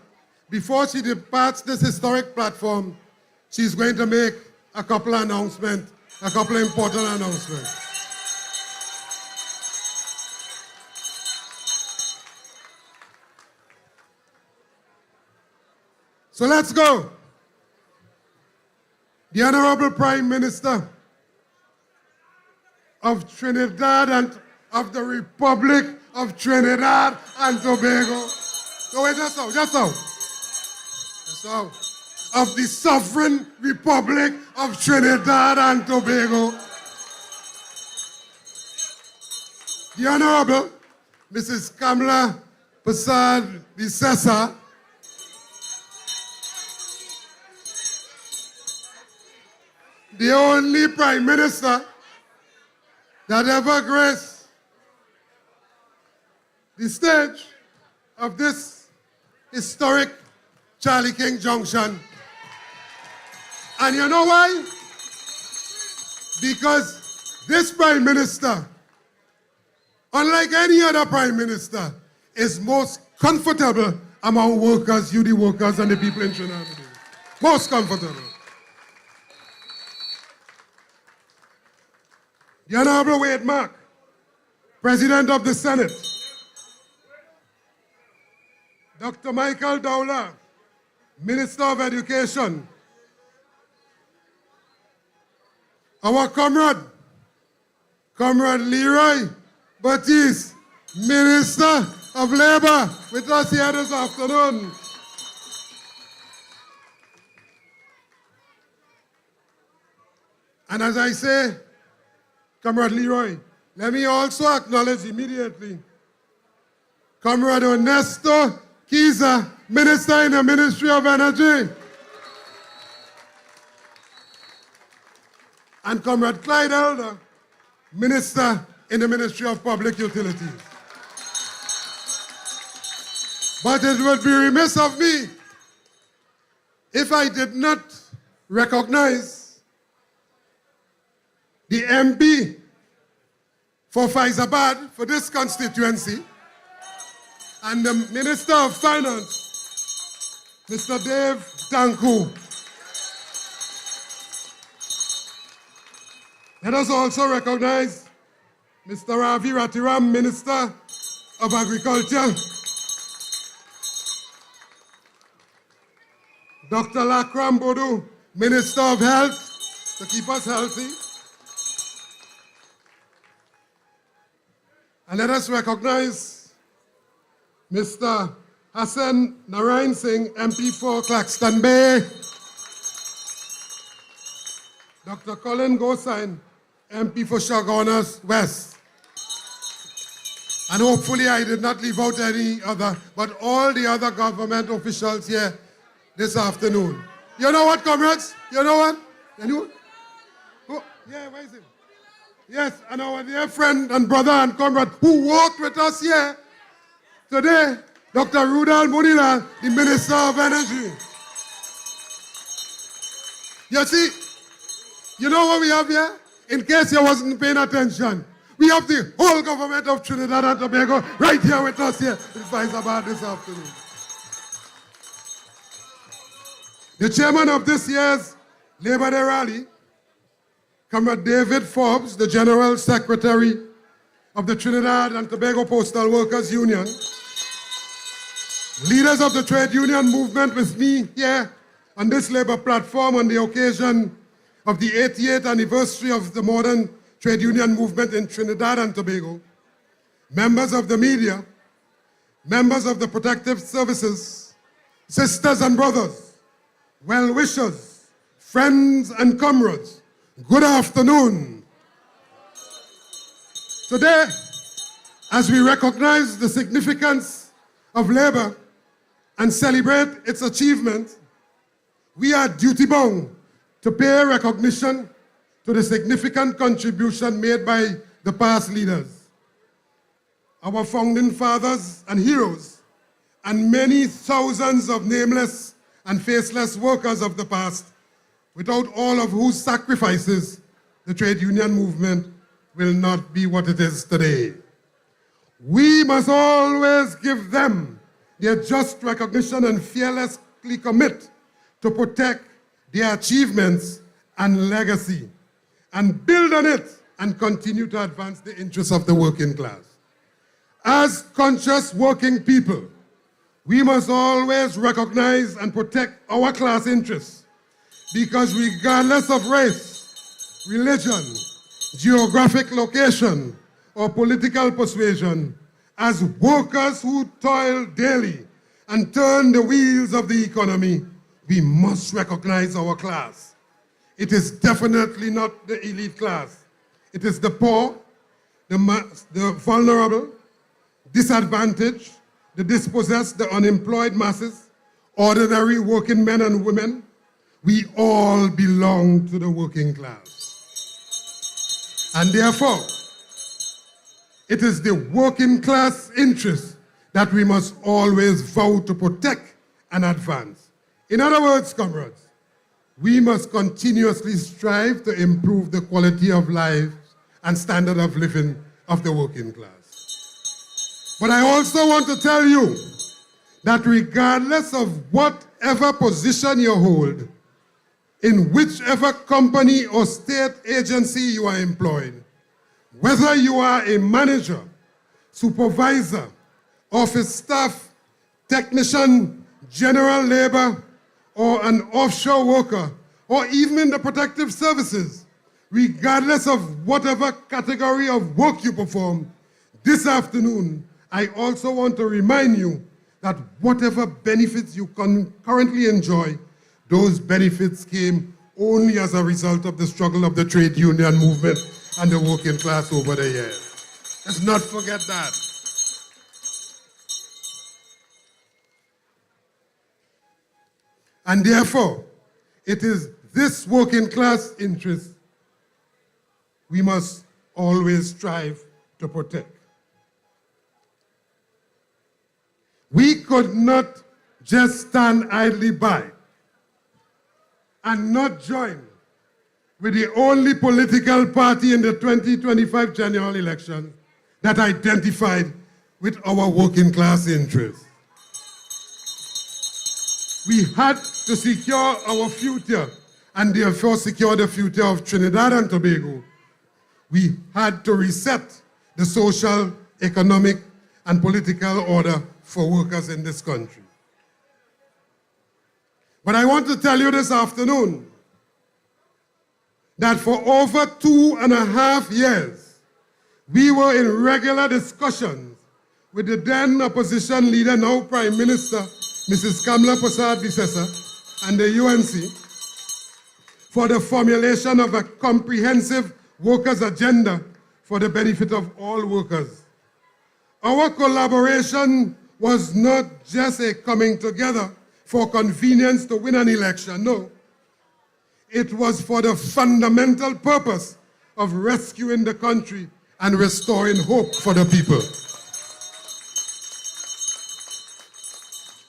before she departs this historic platform, she's going to make a couple of announcements, a couple of important announcements. So let's go. The Honorable Prime Minister of Trinidad and of the Republic of Trinidad and Tobago. So wait, just now. Of the Sovereign Republic of Trinidad and Tobago. The Honorable Mrs. Kamla Prasad-Bissessar, the only Prime Minister that ever graced the stage of this historic Charlie King Junction. And you know why? Because This Prime Minister, unlike any other Prime Minister, is most comfortable among workers, UD workers, and the people in Trinidad. Most comfortable. The Honorable Wade Mark, President of the Senate. Dr. Michael Dowler, Minister of Education. Our comrade Leroy Baptiste, Minister of Labor, with us here this afternoon. And as I say, Comrade Leroy, let me also acknowledge immediately Comrade Ernesto Kiza, Minister in the Ministry of Energy, and Comrade Clyde Elder, Minister in the Ministry of Public Utilities. But it would be remiss of me if I did not recognize the MP for Faizabad for this constituency and the Minister of Finance, Mr. Dave Tanku. Let us also recognize Mr. Ravi Ratiram, Minister of Agriculture, Dr. Lakram Bodu, Minister of Health, to keep us healthy. And let us recognize Mr. Hassan Narayan Singh, MP for Claxton Bay, Dr. Colin Gosain, MP for Chaguanas West. And hopefully I did not leave out any other, but all the other government officials here this afternoon. You know what, comrades? You know what? Anyone? Oh, yeah, where is it? Yes, and our dear friend and brother and comrade who worked with us here today, Dr. Rudal Munila, the Minister of Energy. You see, you know what we have here? In case you wasn't paying attention, we have the whole government of Trinidad and Tobago right here with us here in Faizabad this afternoon. The chairman of this year's Labor Day rally, Comrade David Forbes, the General Secretary of the Trinidad and Tobago Postal Workers Union, leaders of the trade union movement with me here on this labor platform on the occasion of the 88th anniversary of the modern trade union movement in Trinidad and Tobago, members of the media, members of the protective services, sisters and brothers, well-wishers, friends and comrades, good afternoon. Today, as we recognize the significance of labor and celebrate its achievement, we are duty-bound to pay recognition to the significant contribution made by the past leaders, our founding fathers and heroes, and many thousands of nameless and faceless workers of the past, without all of whose sacrifices the trade union movement will not be what it is today. We must always give them their just recognition and fearlessly commit to protect their achievements and legacy, and build on it and continue to advance the interests of the working class. As conscious working people, we must always recognize and protect our class interests, because regardless of race, religion, geographic location, or political persuasion, as workers who toil daily and turn the wheels of the economy, we must recognize our class. It is definitely not the elite class. It is the poor, the vulnerable, disadvantaged, the dispossessed, the unemployed masses, ordinary working men and women. We all belong to the working class. And therefore, it is the working class interest that we must always vow to protect and advance. In other words, comrades, we must continuously strive to improve the quality of lives and standard of living of the working class. But I also want to tell you that regardless of whatever position you hold, in whichever company or state agency you are employed, whether you are a manager, supervisor, office staff, technician, general labor, or an offshore worker, or even in the protective services, regardless of whatever category of work you perform, this afternoon, I also want to remind you that whatever benefits you currently enjoy, those benefits came only as a result of the struggle of the trade union movement and the working class over the years. Let's not forget that. And therefore, it is this working class interest we must always strive to protect. We could not just stand idly by and not join with the only political party in the 2025 general election that identified with our working class interests. We had to secure our future and therefore secure the future of Trinidad and Tobago. We had to reset the social, economic, and political order for workers in this country. But I want to tell you this afternoon that for over 2.5 years, we were in regular discussions with the then opposition leader, now Prime Minister, Mrs. Kamla Prasad-Bissessar, and the UNC for the formulation of a comprehensive workers' agenda for the benefit of all workers. Our collaboration was not just a coming together for convenience to win an election, no. It was for the fundamental purpose of rescuing the country and restoring hope for the people.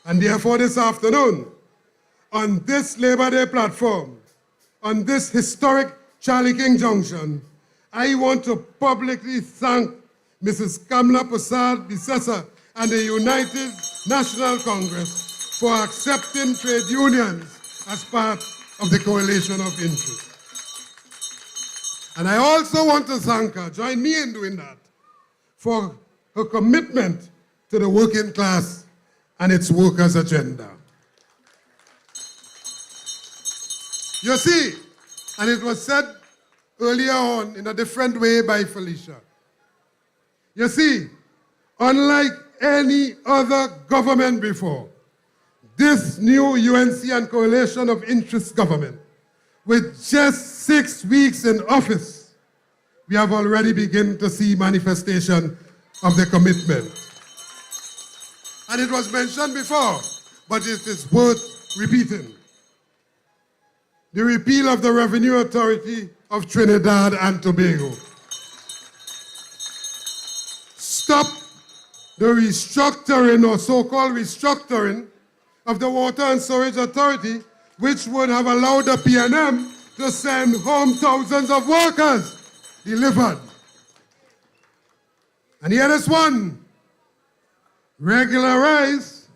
And therefore this afternoon, on this Labor Day platform, on this historic Charlie King Junction, I want to publicly thank Mrs. Kamla Prasad-Bissessar and the United National Congress for accepting trade unions as part of the coalition of interest. And I also want to thank her, join me in doing that, for her commitment to the working class and its workers' agenda. You see, and it was said earlier on in a different way by Felicia. You see, unlike any other government before, this new UNC and coalition of interest government, with just 6 weeks in office, we have already begun to see manifestation of the commitment. And it was mentioned before, but it is worth repeating. The repeal of the Revenue Authority of Trinidad and Tobago. Stop the restructuring or so-called restructuring of the Water and Sewerage Authority, which would have allowed the PNM to send home thousands of workers delivered. And here is one. Regularize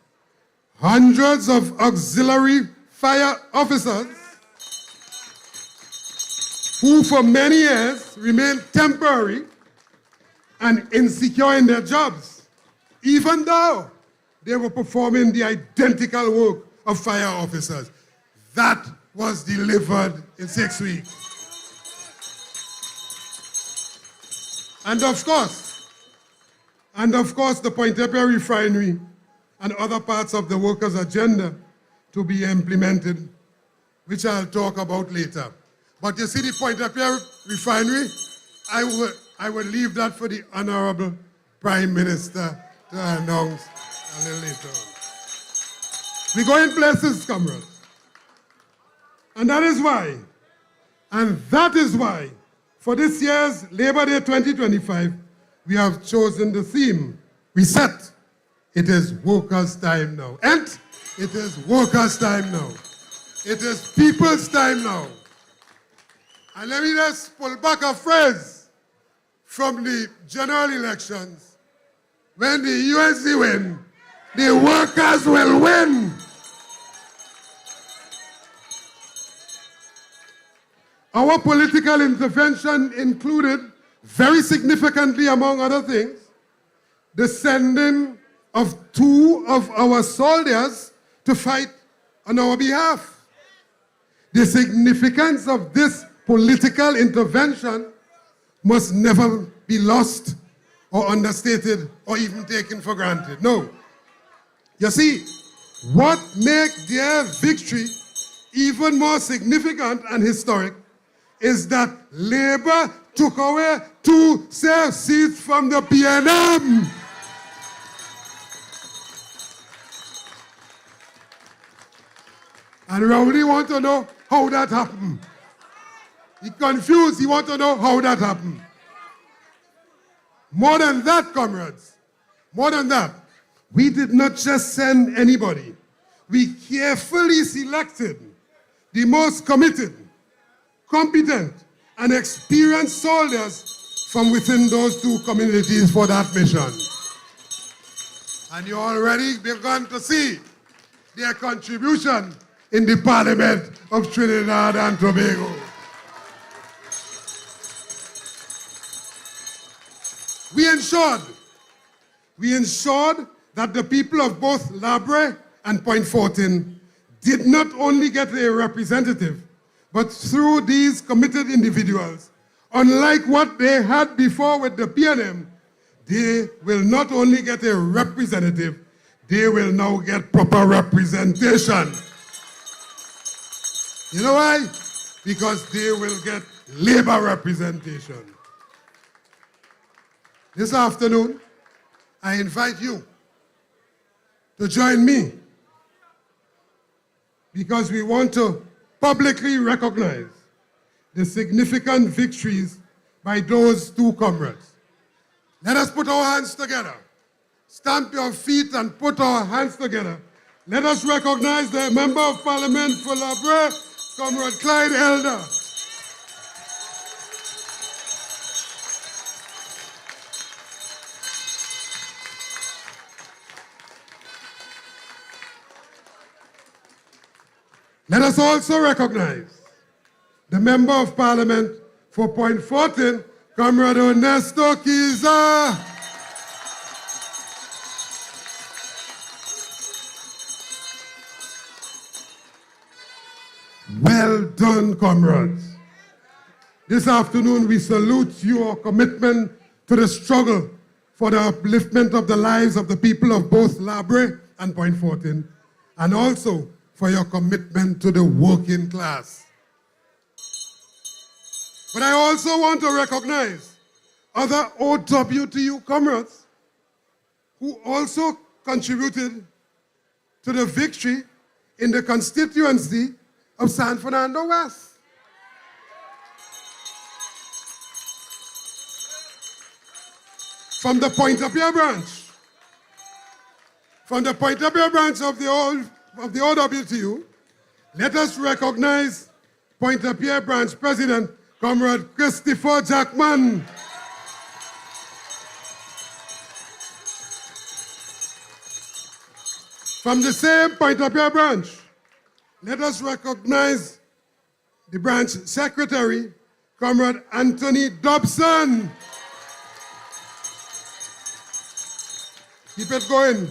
hundreds of auxiliary fire officers who for many years remained temporary and insecure in their jobs, even though they were performing the identical work of fire officers. That was delivered in 6 weeks. And of course, the Pointe-a-Pierre refinery and other parts of the workers' agenda to be implemented, which I'll talk about later. But you see the Pointe-a-Pierre refinery, I would leave that for the Honorable Prime Minister to announce a little later on. We go in places, comrades. And that is why, for this year's Labor Day 2025, we have chosen the theme, Reset. It is workers' time now. And it is workers' time now. It is people's time now. And let me just pull back a phrase from the general elections, when the UNC win, the workers will win. Our political intervention included, very significantly among other things, the sending of 2 of our soldiers to fight on our behalf. The significance of this political intervention must never be lost or understated or even taken for granted. No. You see, what makes their victory even more significant and historic is that Labour took away 2 safe seats from the PNM. And Rowley want to know how that happened. He confused, he want to know how that happened. More than that, comrades, more than that, we did not just send anybody. We carefully selected the most committed, competent, and experienced soldiers from within those 2 communities for that mission. And you already begun to see their contribution in the Parliament of Trinidad and Tobago. We ensured that the people of both Labre and Point Fortin did not only get a representative, but through these committed individuals, unlike what they had before with the PNM, they will not only get a representative, they will now get proper representation. You know why? Because they will get Labour representation. This afternoon, I invite you to join me because we want to publicly recognize the significant victories by those 2 comrades. Let us put our hands together. Stamp your feet and put our hands together. Let us recognize the Member of Parliament for Labre, Comrade Clyde Elder. Let us also recognize the Member of Parliament for Point Fortin, Comrade Ernesto Kiza. Well done, comrades. This afternoon, we salute your commitment to the struggle for the upliftment of the lives of the people of both Labre and Point Fortin, and also for your commitment to the working class. But I also want to recognize other OWTU comrades who also contributed to the victory in the constituency of San Fernando West. From the Point-a-Pierre branch. From the Point-a-Pierre branch of the OWTU, let us recognize Point-a-Pierre branch President, Comrade Christopher Jackman. From the same Point-a-Pierre branch, let us recognize the branch secretary, Comrade Anthony Dobson. Keep it going.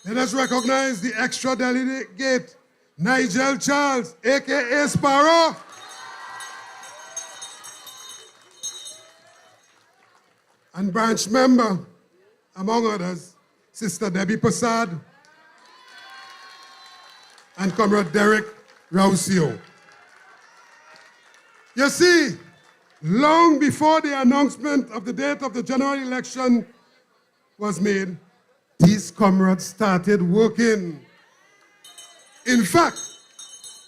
Let us recognize the extra delegate, Nigel Charles, aka Sparrow. And branch member, among others, Sister Debbie Prasad and Comrade Derek Rausio. You see, long before the announcement of the date of the general election was made, these comrades started working. In fact,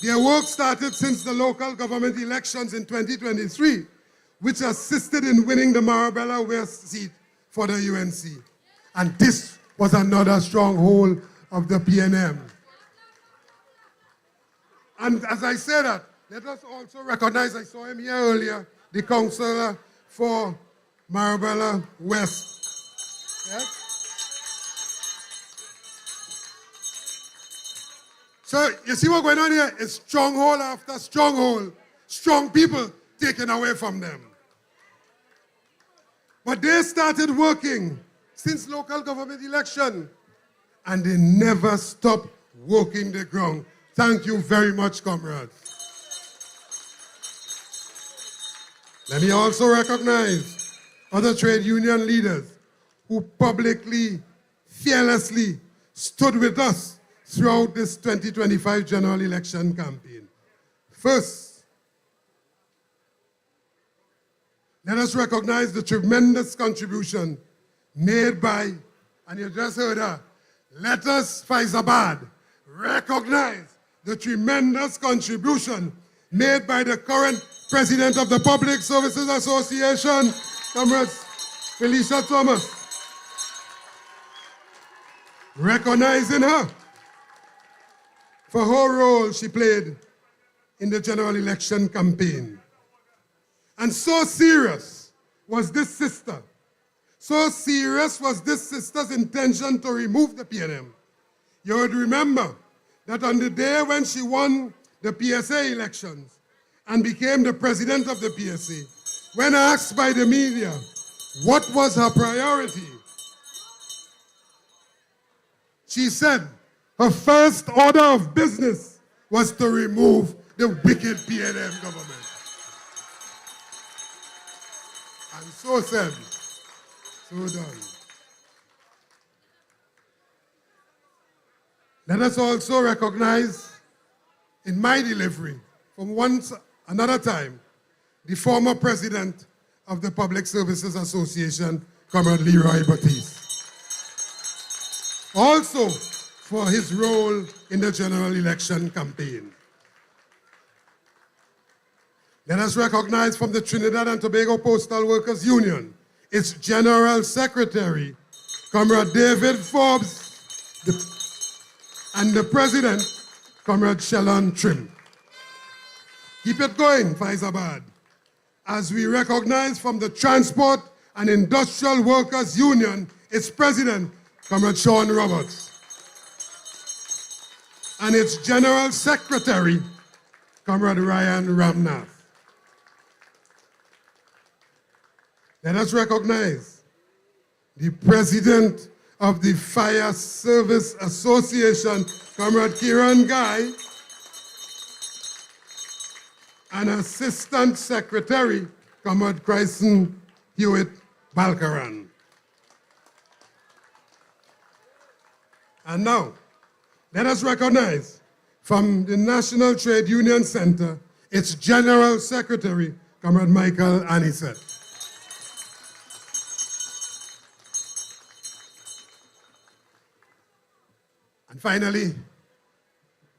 their work started since the local government elections in 2023, which assisted in winning the Marabella West seat for the UNC. And this was another stronghold of the PNM. And as I say that, let us also recognize, I saw him here earlier, the councillor for Marabella West. Yes? So you see what's going on here? It's stronghold after stronghold. Strong people taken away from them. But they started working since local government election. And they never stopped working the ground. Thank you very much, comrades. Let me also recognize other trade union leaders who publicly, fearlessly stood with us throughout this 2025 general election campaign. First, let us recognize the tremendous contribution made by, and you just heard her, let us, Faizabad, recognize the tremendous contribution made by the current President of the Public Services Association, Comrades Felicia Thomas. Recognizing her for her role she played in the general election campaign. And so serious was this sister, so serious was this sister's intention to remove the PNM. You would remember that on the day when she won the PSA elections and became the president of the PSA, when asked by the media what was her priority, she said her first order of business was to remove the wicked PNM government. And so said, so done. Let us also recognize in my delivery from another time, the former president of the Public Services Association, Comrade Leroy Baptiste. Also for his role in the general election campaign. Let us recognize from the Trinidad and Tobago Postal Workers Union, its General Secretary, Comrade David Forbes, and the President, Comrade Shellon Trim. Keep it going, Faizabad, as we recognize from the Transport and Industrial Workers Union, its President, Comrade Sean Roberts, and its General Secretary, Comrade Ryan Ramnath. Let us recognize the President of the Fire Service Association, Comrade Kiran Guy, and Assistant Secretary, Comrade Chryson Hewitt Balkaran. And now, let us recognize from the National Trade Union Center, its General Secretary, Comrade Michael Anisette. And finally,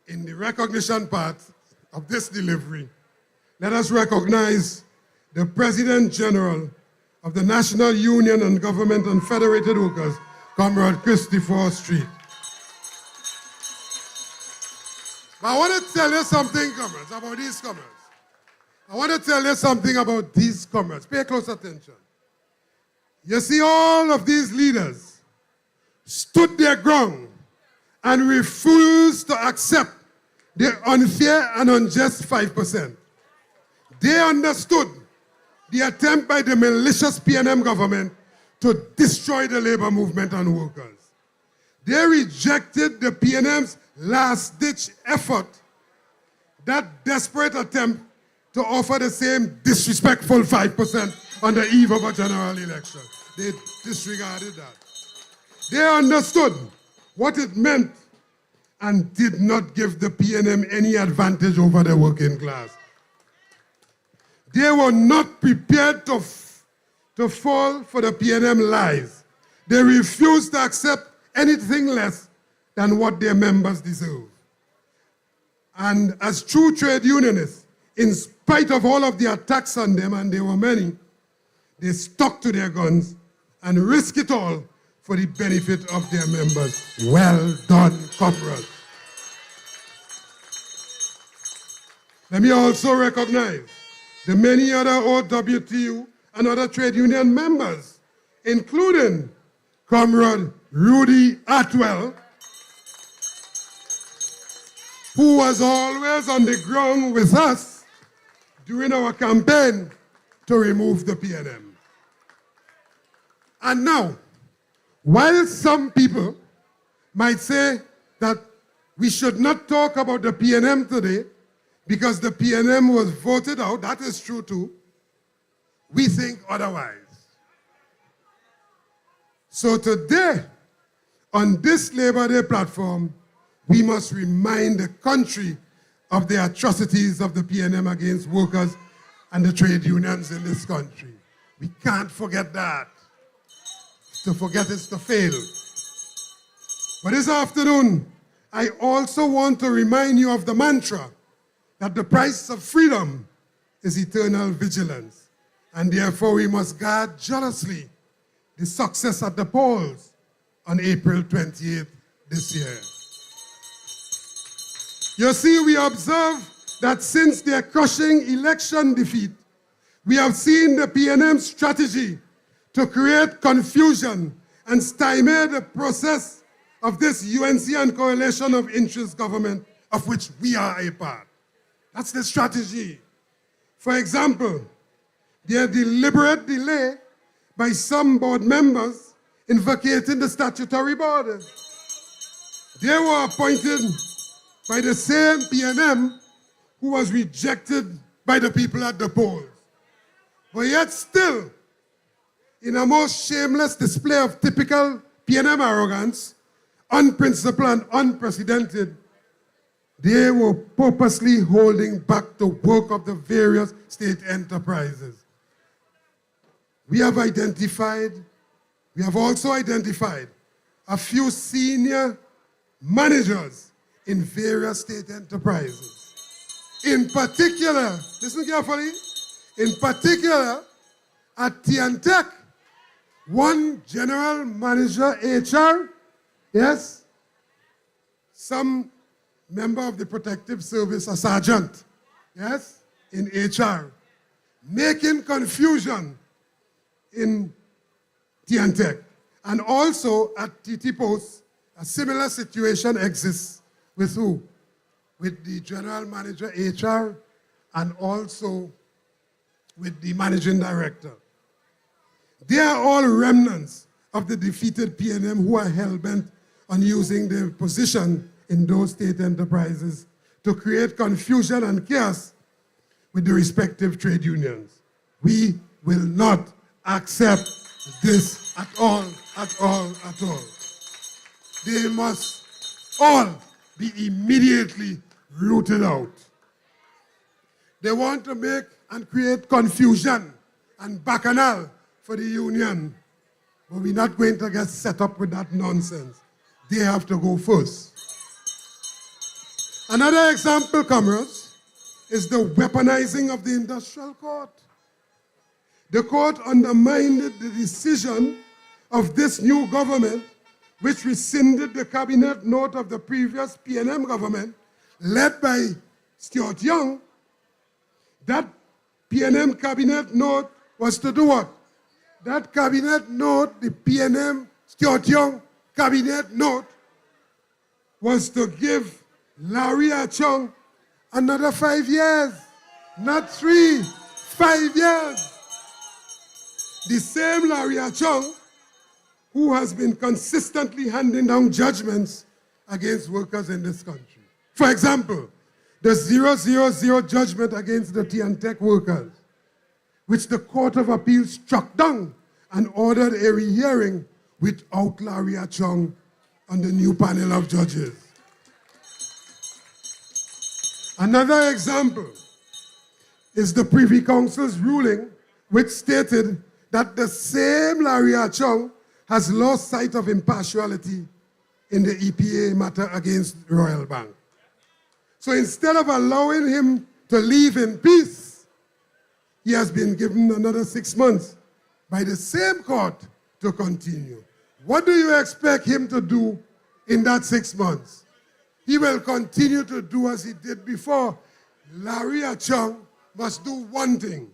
in the recognition part of this delivery, let us recognize the President General of the National Union and Government and Federated Workers, Comrade Christopher Street. But I want to tell you something, comrades, about these comrades. I want to tell you something about these comrades. Pay close attention. You see, all of these leaders stood their ground and refused to accept the unfair and unjust 5%. They understood the attempt by the malicious PNM government to destroy the labor movement and workers. They rejected the PNM's last-ditch effort, that desperate attempt to offer the same disrespectful 5% on the eve of a general election. They disregarded that. They understood what it meant and did not give the PNM any advantage over the working class. They were not prepared to fall for the PNM lies. They refused to accept anything less than what their members deserve. And as true trade unionists, in spite of all of the attacks on them, and there were many, they stuck to their guns and risked it all for the benefit of their members. Well done, comrades. Let me also recognize the many other OWTU and other trade union members, including Comrade Rudy Atwell, who was always on the ground with us during our campaign to remove the PNM. And now, while some people might say that we should not talk about the PNM today because the PNM was voted out, that is true too, we think otherwise. So today, on this Labor Day platform, we must remind the country of the atrocities of the PNM against workers and the trade unions in this country. We can't forget that. To forget is to fail. But this afternoon, I also want to remind you of the mantra that the price of freedom is eternal vigilance, and therefore we must guard jealously the success at the polls on April 28th this year. You see, we observe that since their crushing election defeat, we have seen the PNM strategy to create confusion and stymie the process of this UNC and coalition of interest government of which we are a part. That's the strategy. For example, their deliberate delay by some board members in vacating the statutory borders. They were appointed by the same PNM who was rejected by the people at the polls. But yet still, in a most shameless display of typical PNM arrogance, unprincipled and unprecedented, they were purposely holding back the work of the various state enterprises. We have also identified a few senior managers in various state enterprises. In particular, listen carefully, in particular, at Tiantec, one general manager HR, yes, some member of the protective service, a sergeant, yes, in HR, making confusion in Tiantec. And also at TT Post, a similar situation exists with who? With the general manager HR and also with the managing director. They are all remnants of the defeated PNM who are hell-bent on using their position in those state enterprises to create confusion and chaos with the respective trade unions. We will not accept this at all, at all, at all. They must all be immediately rooted out. They want to make and create confusion and bacchanal for the union, but we're not going to get set up with that nonsense. They have to go first. Another example, comrades, is the weaponizing of the industrial court. The court undermined the decision of this new government, which rescinded the cabinet note of the previous PNM government, led by Stuart Young. That PNM cabinet note was to do what? That cabinet note, the PNM Stuart Young cabinet note, was to give Larry Achong another 5 years, not 3, 5 years. The same Larry Achong who has been consistently handing down judgments against workers in this country. For example, the 000 judgment against the Tiantec workers, which the Court of Appeal struck down and ordered a rehearing without Larry Achong on the new panel of judges. Another example is the Privy Council's ruling, which stated that the same Larry Achong has lost sight of impartiality in the EPA matter against Royal Bank. So instead of allowing him to leave in peace, he has been given another 6 months by the same court to continue. What do you expect him to do in that 6 months? He will continue to do as he did before. Larry Achong must do one thing.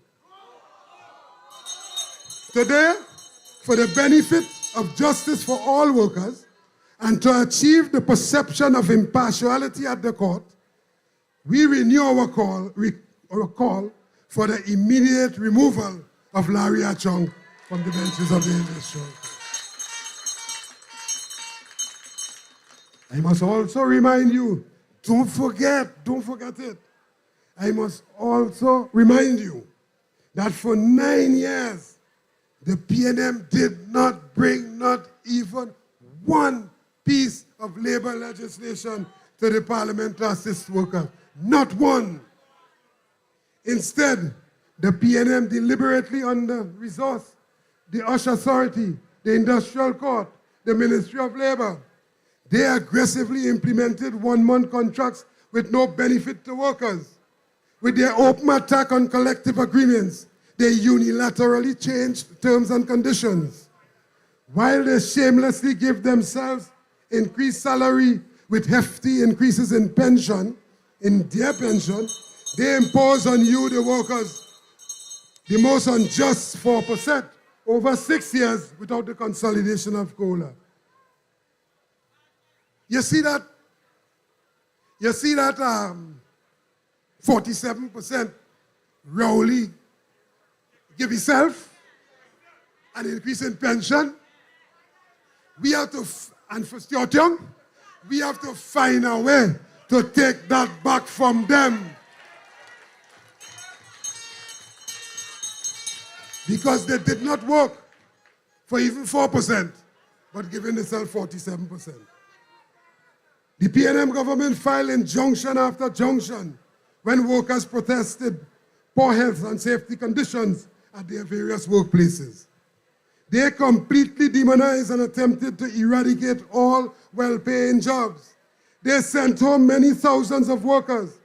Today, for the benefit of justice for all workers and to achieve the perception of impartiality at the court, we renew our call for the immediate removal of Larry Achong from the benches of the industrial court. I must also remind you, don't forget it. I must also remind you that for 9 years, the PNM did not bring not even one piece of labor legislation to the parliament to assist workers. Not one. Instead, the PNM deliberately under-resourced the OSH Authority, the Industrial Court, the Ministry of Labor. They aggressively implemented one-month contracts with no benefit to workers. With their open attack on collective agreements, they unilaterally changed terms and conditions. While they shamelessly give themselves increased salary with hefty increases in their pension, they impose on you, the workers, the most unjust 4% over 6 years without the consolidation of COLA. You see that 47% Rowley give himself an increase in pension. We have to, and for Stuart Young, we have to find a way to take that back from them. Because they did not work for even 4%, but giving themselves 47%. The PNM government filed injunction after junction when workers protested poor health and safety conditions at their various workplaces. They completely demonized and attempted to eradicate all well-paying jobs. They sent home many thousands of workers.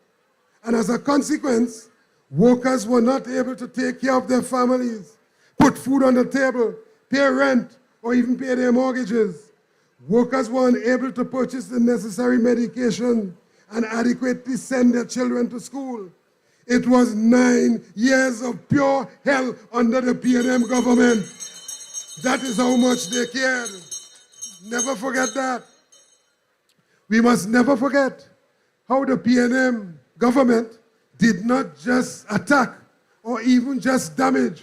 And as a consequence, workers were not able to take care of their families, put food on the table, pay rent, or even pay their mortgages. Workers were unable to purchase the necessary medication and adequately send their children to school. It was 9 years of pure hell under the PNM government. That is how much they cared. Never forget that. We must never forget how the PNM government did not just attack or even just damage.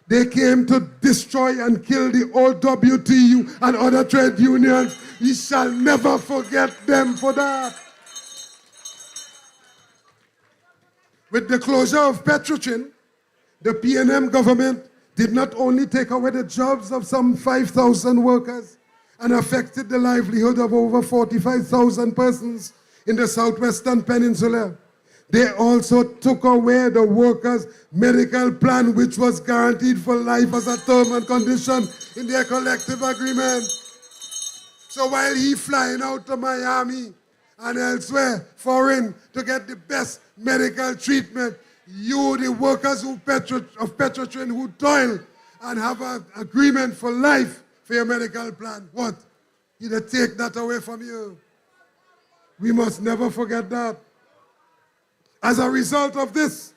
They came to destroy and kill the old WTU and other trade unions. We shall never forget them for that. With the closure of Petrochin, the PNM government did not only take away the jobs of some 5,000 workers and affected the livelihood of over 45,000 persons in the Southwestern Peninsula, they also took away the workers' medical plan, which was guaranteed for life as a term and condition in their collective agreement. So while he flying out to Miami and elsewhere, foreign, to get the best medical treatment, you, the workers of Petrotrin who toil and have an agreement for life for your medical plan, what? He'll take that away from you. We must never forget that. As a result of this,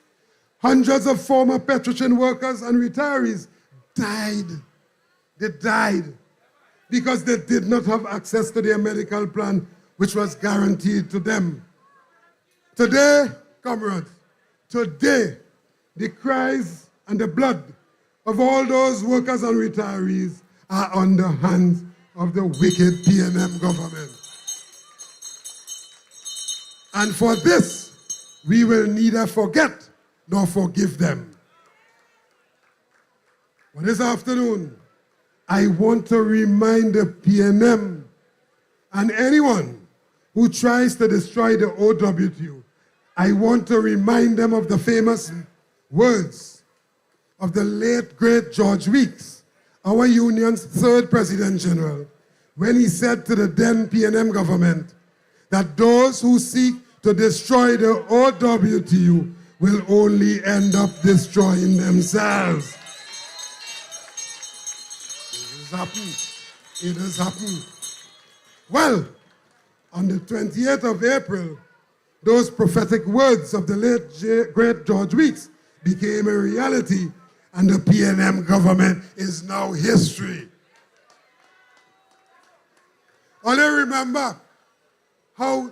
hundreds of former Petrochin workers and retirees died. They died because they did not have access to their medical plan, which was guaranteed to them. Today, comrades, today, the cries and the blood of all those workers and retirees are on the hands of the wicked PNM government. And for this, we will neither forget nor forgive them. But this afternoon, I want to remind the PNM and anyone who tries to destroy the OWTU, I want to remind them of the famous words of the late, great George Weeks, our union's third President General, when he said to the then PNM government that those who seek to destroy the OWTU will only end up destroying themselves. It has happened. It has happened. Well, on the 28th of April, those prophetic words of the late great George Weeks became a reality and the PNM government is now history. Only remember how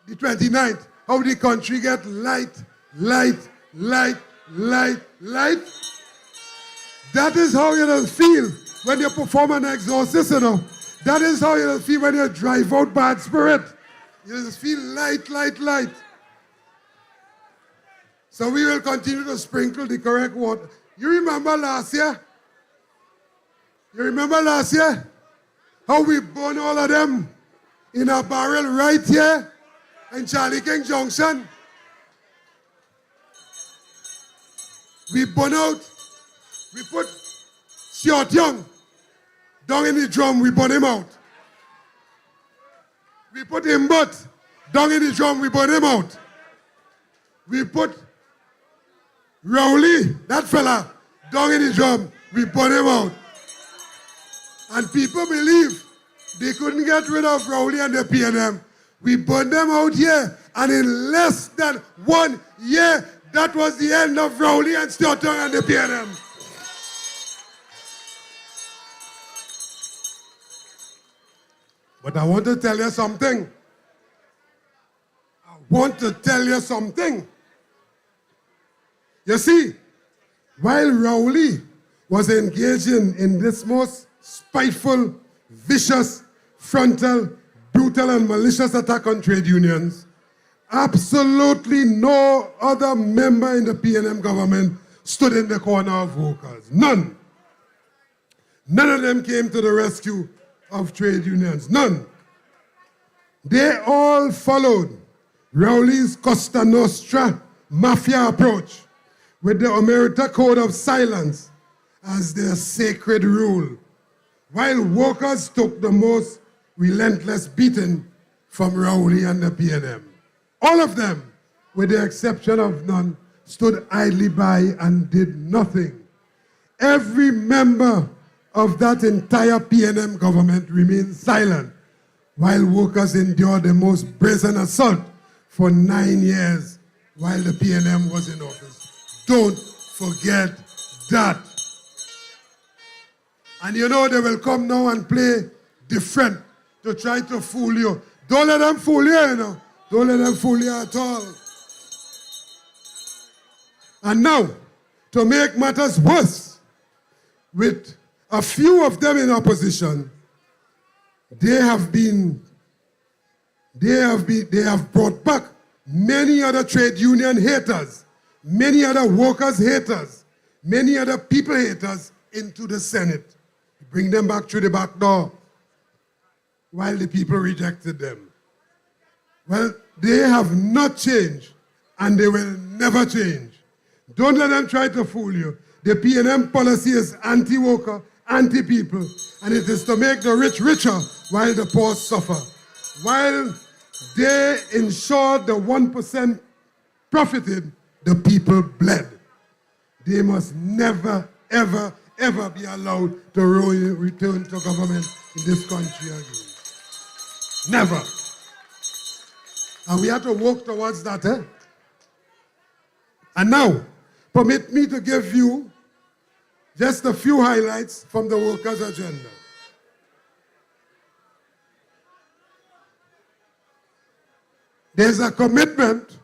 the 29th, how the country get light. That is how you'll feel when you perform an exorcism, you know. That is how you'll feel when you drive out bad spirit. You just feel light. So we will continue to sprinkle the correct water. You remember last year? How we burn all of them in a barrel right here in Charlie King Junction? We burn out. We put Short Young down in the drum, we burn him out. We put him butt down in the drum, we burn him out. We put Rowley, that fella, down in the drum, we burn him out. And people believe they couldn't get rid of Rowley and the PNM. We burned them out here, and in less than 1 year, that was the end of Rowley and Stuart Young and the PNM. But I want to tell you something. You see, while Rowley was engaging in this most spiteful, vicious, frontal, brutal, and malicious attack on trade unions, absolutely no other member in the PNM government stood in the corner of workers. None. None of them came to the rescue of trade unions. None. They all followed Rowley's Costa Nostra mafia approach with the Omerta Code of Silence as their sacred rule, while workers took the most relentless beating from Rowley and the PNM. All of them, with the exception of none, stood idly by and did nothing. Every member of that entire PNM government remained silent while workers endured the most brazen assault for 9 years while the PNM was in office. Don't forget that. And you know they will come now and play different to try to fool you. Don't let them fool you, you know. Don't let them fool you at all. And now, to make matters worse, with a few of them in opposition, they have brought back many other trade union haters, many other workers haters, many other people haters into the Senate. Bring them back through the back door while the people rejected them. Well, they have not changed and they will never change. Don't let them try to fool you. The PNM policy is anti-worker, anti-people, and it is to make the rich richer while the poor suffer. While they ensured the 1% profited, the people bled. They must never, ever, ever be allowed to return to government in this country again. Never. And we have to work towards that. And now, permit me to give you just a few highlights from the workers' agenda. There's a commitment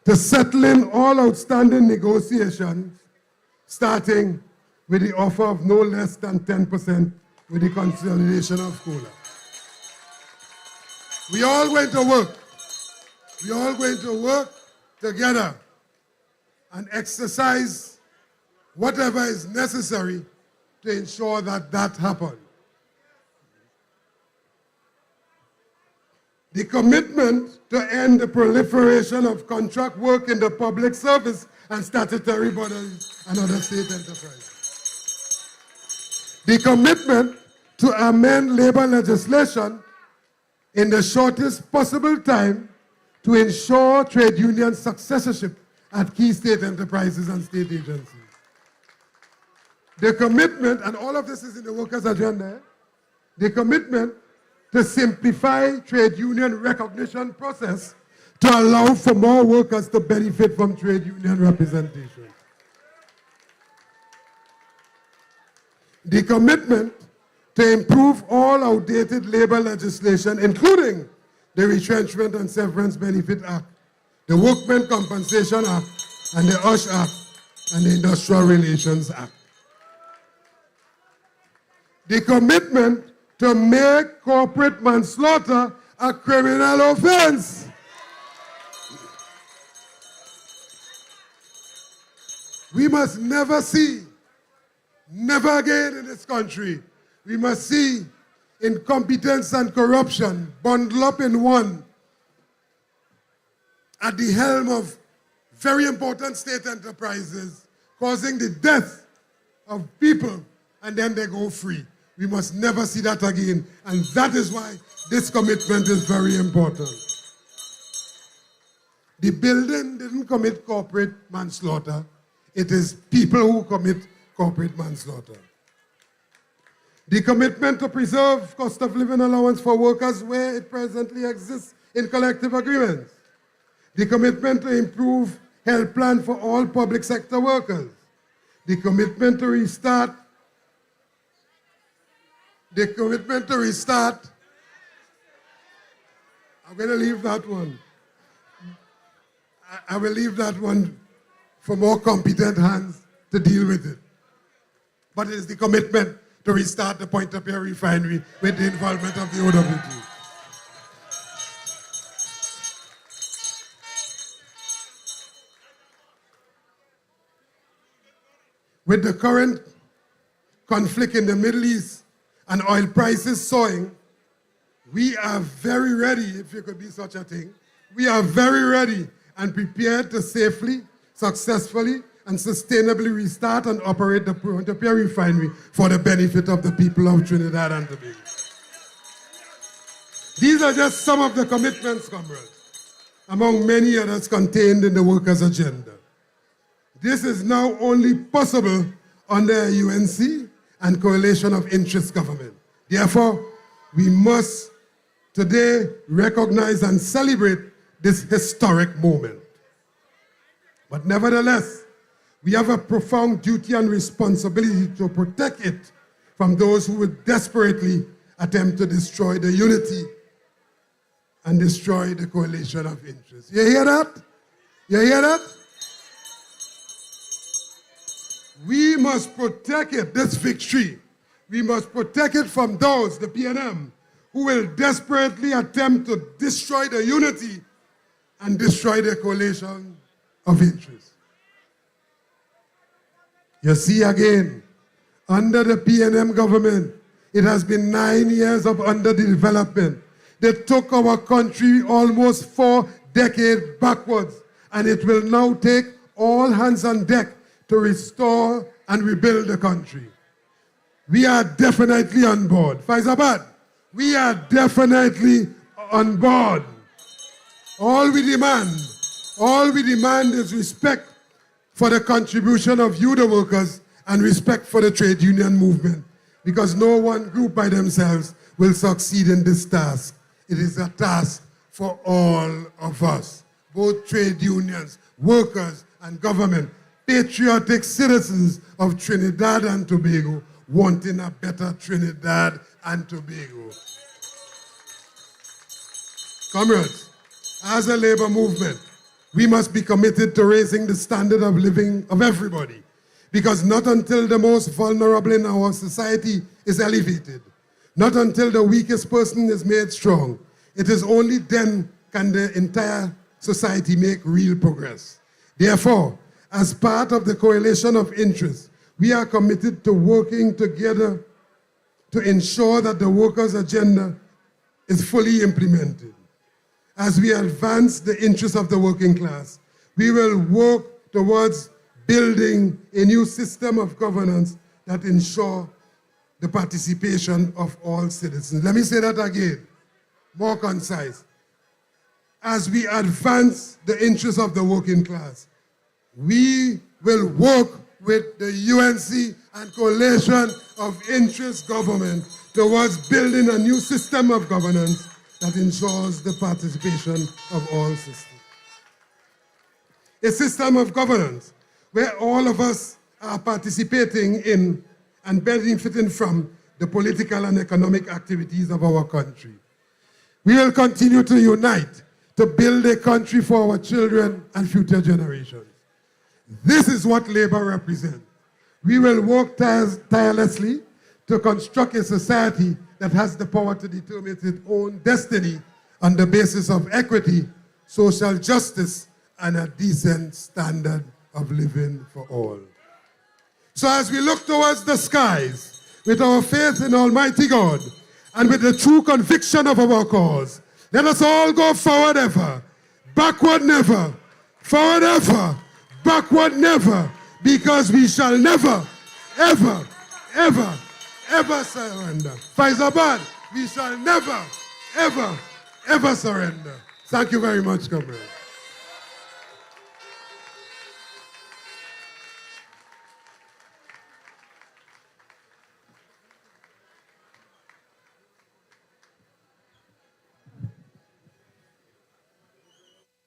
to settling all outstanding negotiations, starting with the offer of no less than 10% with the consolidation of COLA. We all going to work. We all going to work together and exercise whatever is necessary to ensure that that happens. The commitment to end the proliferation of contract work in the public service and statutory bodies and other state enterprises. The commitment to amend labor legislation in the shortest possible time to ensure trade union successorship at key state enterprises and state agencies. The commitment, and all of this is in the workers' agenda, the commitment to simplify trade union recognition process to allow for more workers to benefit from trade union representation. The commitment to improve all outdated labor legislation, including the Retrenchment and Severance Benefit Act, the Workmen Compensation Act, and the USH Act, and the Industrial Relations Act. The commitment to make corporate manslaughter a criminal offense. We must never see, never again in this country, we must see incompetence and corruption bundled up in one at the helm of very important state enterprises, causing the death of people, and then they go free. We must never see that again, and that is why this commitment is very important. The building didn't commit corporate manslaughter. It is people who commit corporate manslaughter. The commitment to preserve cost of living allowance for workers where it presently exists in collective agreements. The commitment to improve health plan for all public sector workers. The commitment to restart. I'm going to leave that one. I will leave that one for more competent hands to deal with it. But it is the commitment to restart the Point-of-Care refinery with the involvement of the OWT. With the current conflict in the Middle East and oil prices soaring, we are very ready, if you could be such a thing, we are very ready and prepared to safely, successfully, and sustainably restart and operate the Point-of-Care refinery for the benefit of the people of Trinidad and Tobago. These are just some of the commitments, comrades, among many others contained in the workers' agenda. This is now only possible under a UNC and coalition of interest government. Therefore, we must today recognize and celebrate this historic moment. But nevertheless, we have a profound duty and responsibility to protect it from those who would desperately attempt to destroy the unity and destroy the coalition of interest. You hear that? You hear that? We must protect it, this victory. We must protect it from those, the PNM, who will desperately attempt to destroy the unity and destroy the coalition of interest. You see again, under the PNM government, it has been 9 years of underdevelopment. They took our country almost 4 decades backwards, and it will now take all hands on deck to restore and rebuild the country. We are definitely on board. Faizabad, we are definitely on board. All we demand is respect for the contribution of you, the workers, and respect for the trade union movement, because no one group by themselves will succeed in this task. It is a task for all of us, both trade unions, workers, and government, patriotic citizens of Trinidad and Tobago, wanting a better Trinidad and Tobago. Comrades, as a labor movement, we must be committed to raising the standard of living of everybody, because not until the most vulnerable in our society is elevated, not until the weakest person is made strong, it is only then can the entire society make real progress. Therefore, as part of the coalition of interest, we are committed to working together to ensure that the workers' agenda is fully implemented. As we advance the interests of the working class, we will work towards building a new system of governance that ensure the participation of all citizens. Let me say that again, more concise. As we advance the interests of the working class, we will work with the UNC and coalition of interest government towards building a new system of governance that ensures the participation of all systems. A system of governance where all of us are participating in and benefiting from the political and economic activities of our country. We will continue to unite to build a country for our children and future generations. This is what Labour represents. We will work tirelessly to construct a society that has the power to determine its own destiny on the basis of equity, social justice, and a decent standard of living for all. So as we look towards the skies, with our faith in Almighty God, and with the true conviction of our cause, let us all go forward ever, backward never, forward ever, backward never, because we shall never, ever, ever, ever surrender. Faizabad, we shall never, ever, ever surrender. Thank you very much, comrade.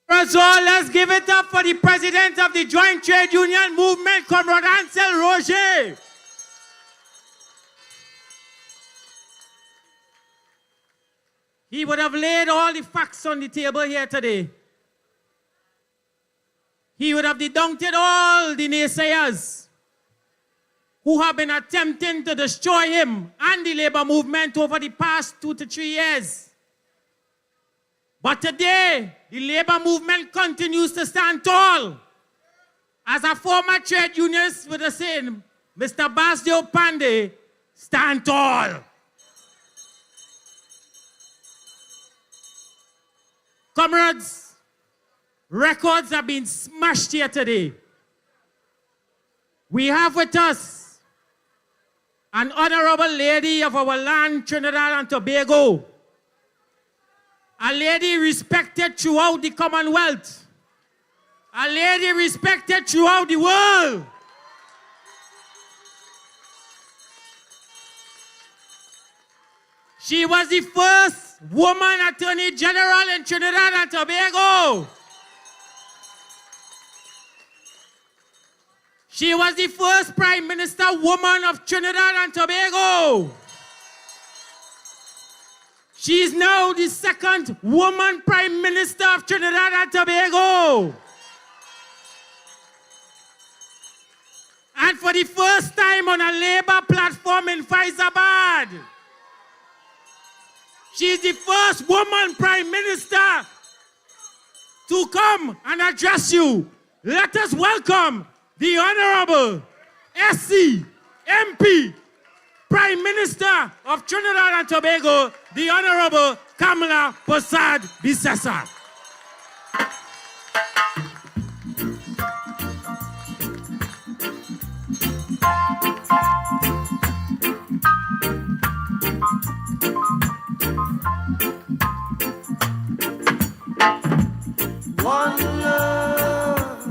First of all, let's give it up for the president of the Joint Trade Union Movement, Comrade Ancel Roget. He would have laid all the facts on the table here today. He would have dedunked all the naysayers who have been attempting to destroy him and the labor movement over the past 2 to 3 years. But today, the labor movement continues to stand tall. As a former trade unionist would have said, Mr. Basdio Pandey, stand tall. Comrades, records have been smashed here today. We have with us an honorable lady of our land, Trinidad and Tobago. A lady respected throughout the Commonwealth. A lady respected throughout the world. She was the first woman Attorney General in Trinidad and Tobago. She was the first Prime Minister woman of Trinidad and Tobago. She is now the second woman Prime Minister of Trinidad and Tobago. And for the first time on a labor platform in Faizabad, she is the first woman Prime Minister to come and address you. Let us welcome the Honorable SC MP Prime Minister of Trinidad and Tobago, the Honorable Kamla Prasad-Bissessar. One love,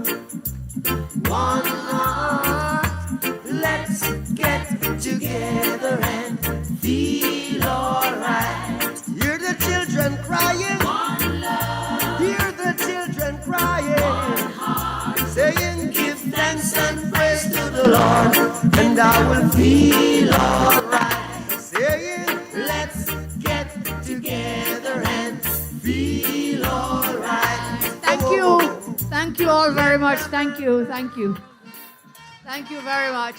one heart, let's get together and feel alright. Hear the children crying, one love. Hear the children crying, one heart. Saying give thanks and praise to the Lord, and I will feel alright. Saying let's get together and feel alright. Thank you. Thank you all very much. Thank you. Thank you. Thank you very much.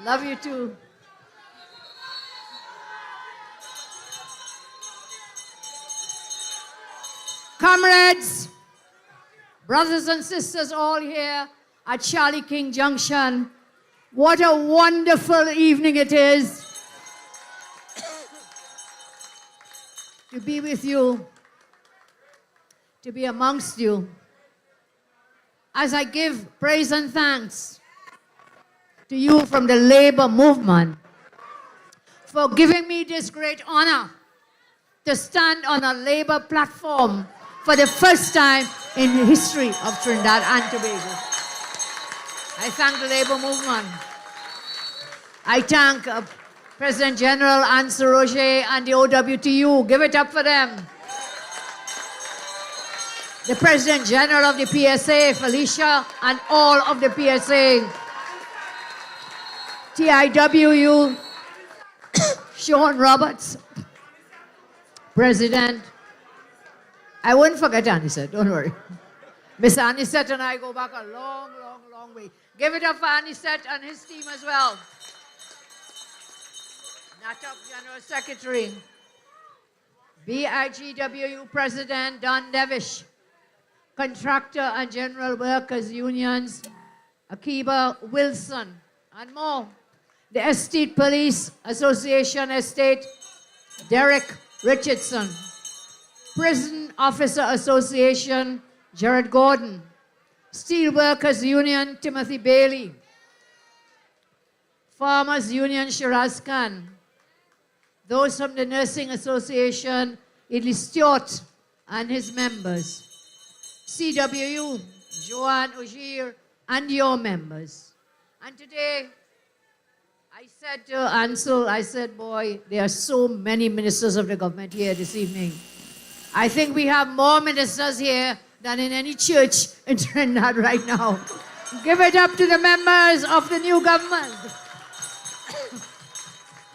Love you too. Comrades, brothers and sisters all here at Charlie King Junction, what a wonderful evening it is to be with you, to be amongst you, as I give praise and thanks to you from the labor movement for giving me this great honor to stand on a labor platform for the first time in the history of Trinidad and Tobago. I thank the labor movement. I thank President General Ancel Roget and the OWTU. Give it up for them. The President General of the PSA, Felicia, and all of the PSA. TIWU, Sean Roberts, President. I wouldn't forget Anisette, don't worry. Miss Anisette and I go back a long, long, long way. Give it up for Anisette and his team as well. NATOP General Secretary, BIGWU President Don Devish, Contractor and General Workers Unions, Akiba Wilson, and more. The Estate Police Association Estate, Derek Richardson. Prison Officer Association, Jared Gordon. Steelworkers Union, Timothy Bailey. Farmers Union, Shiraz Khan. Those from the Nursing Association, Idli Stewart and his members. CWU, Joanne Ogier and your members. And today, I said to Ancel, I said, boy, there are so many ministers of the government here this evening. I think we have more ministers here than in any church in Trinidad right now. Give it up to the members of the new government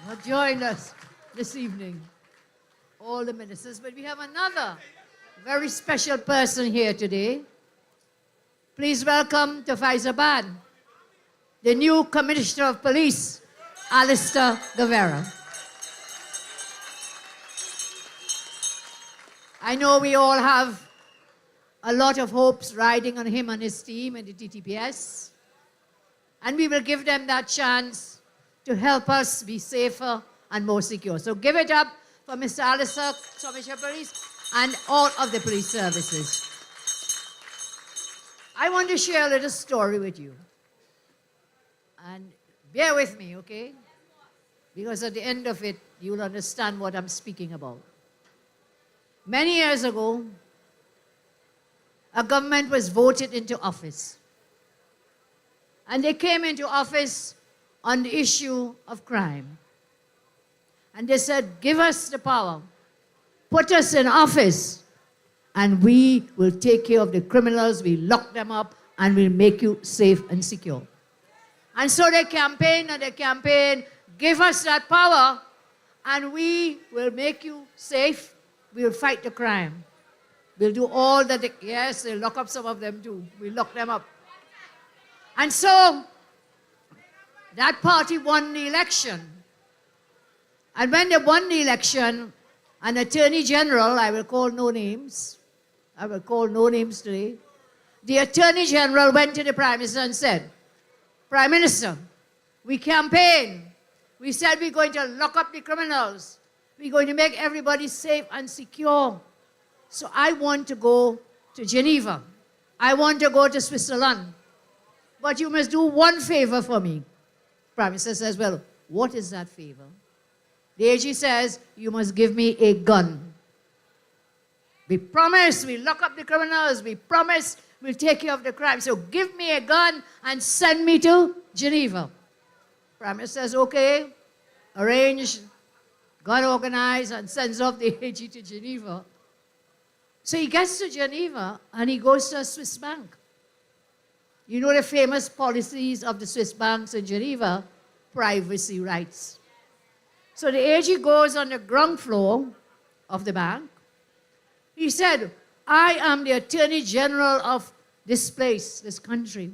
who joined us this evening. All the ministers, but we have another very special person here today. Please welcome to Faizabad, the new Commissioner of Police, Alistair Guevara. I know we all have a lot of hopes riding on him and his team and the TTPS, and we will give them that chance to help us be safer and more secure. So give it up for Mr. Alistair, Commissioner of Police, and all of the police services. I want to share a little story with you. And bear with me, okay? Because at the end of it, you'll understand what I'm speaking about. Many years ago, a government was voted into office. And they came into office on the issue of crime. And they said, give us the power, put us in office, and we will take care of the criminals, we'll lock them up, and we'll make you safe and secure. And so they campaigned and they campaigned, give us that power, and we will make you safe, we'll fight the crime. We'll do all that, yes, they'll lock up some of them too, we'll lock them up. And so, that party won the election. And when they won the election, an Attorney General, I will call no names today, the Attorney General went to the Prime Minister and said, Prime Minister, we campaigned. We said we're going to lock up the criminals. We're going to make everybody safe and secure. So I want to go to Geneva. I want to go to Switzerland. But you must do one favor for me. Prime Minister says, well, what is that favor? The AG says, you must give me a gun. We promise we'll lock up the criminals. We promise we'll take care of the crime. So give me a gun and send me to Geneva. Prime Minister says, okay, arrange, gun organize, and sends off the AG to Geneva. So he gets to Geneva and he goes to a Swiss bank. You know the famous policies of the Swiss banks in Geneva? Privacy rights. So the AG goes on the ground floor of the bank. He said, I am the Attorney General of this place, this country.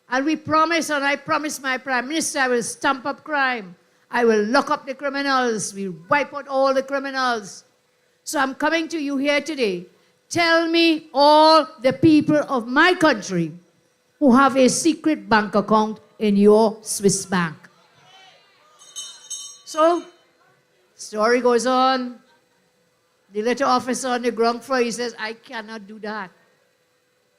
And we promise, and I promise my Prime Minister, I will stamp up crime. I will lock up the criminals. We'll wipe out all the criminals. So I'm coming to you here today. Tell me all the people of my country who have a secret bank account in your Swiss bank. So, story goes on. The little officer on the ground floor, he says, I cannot do that.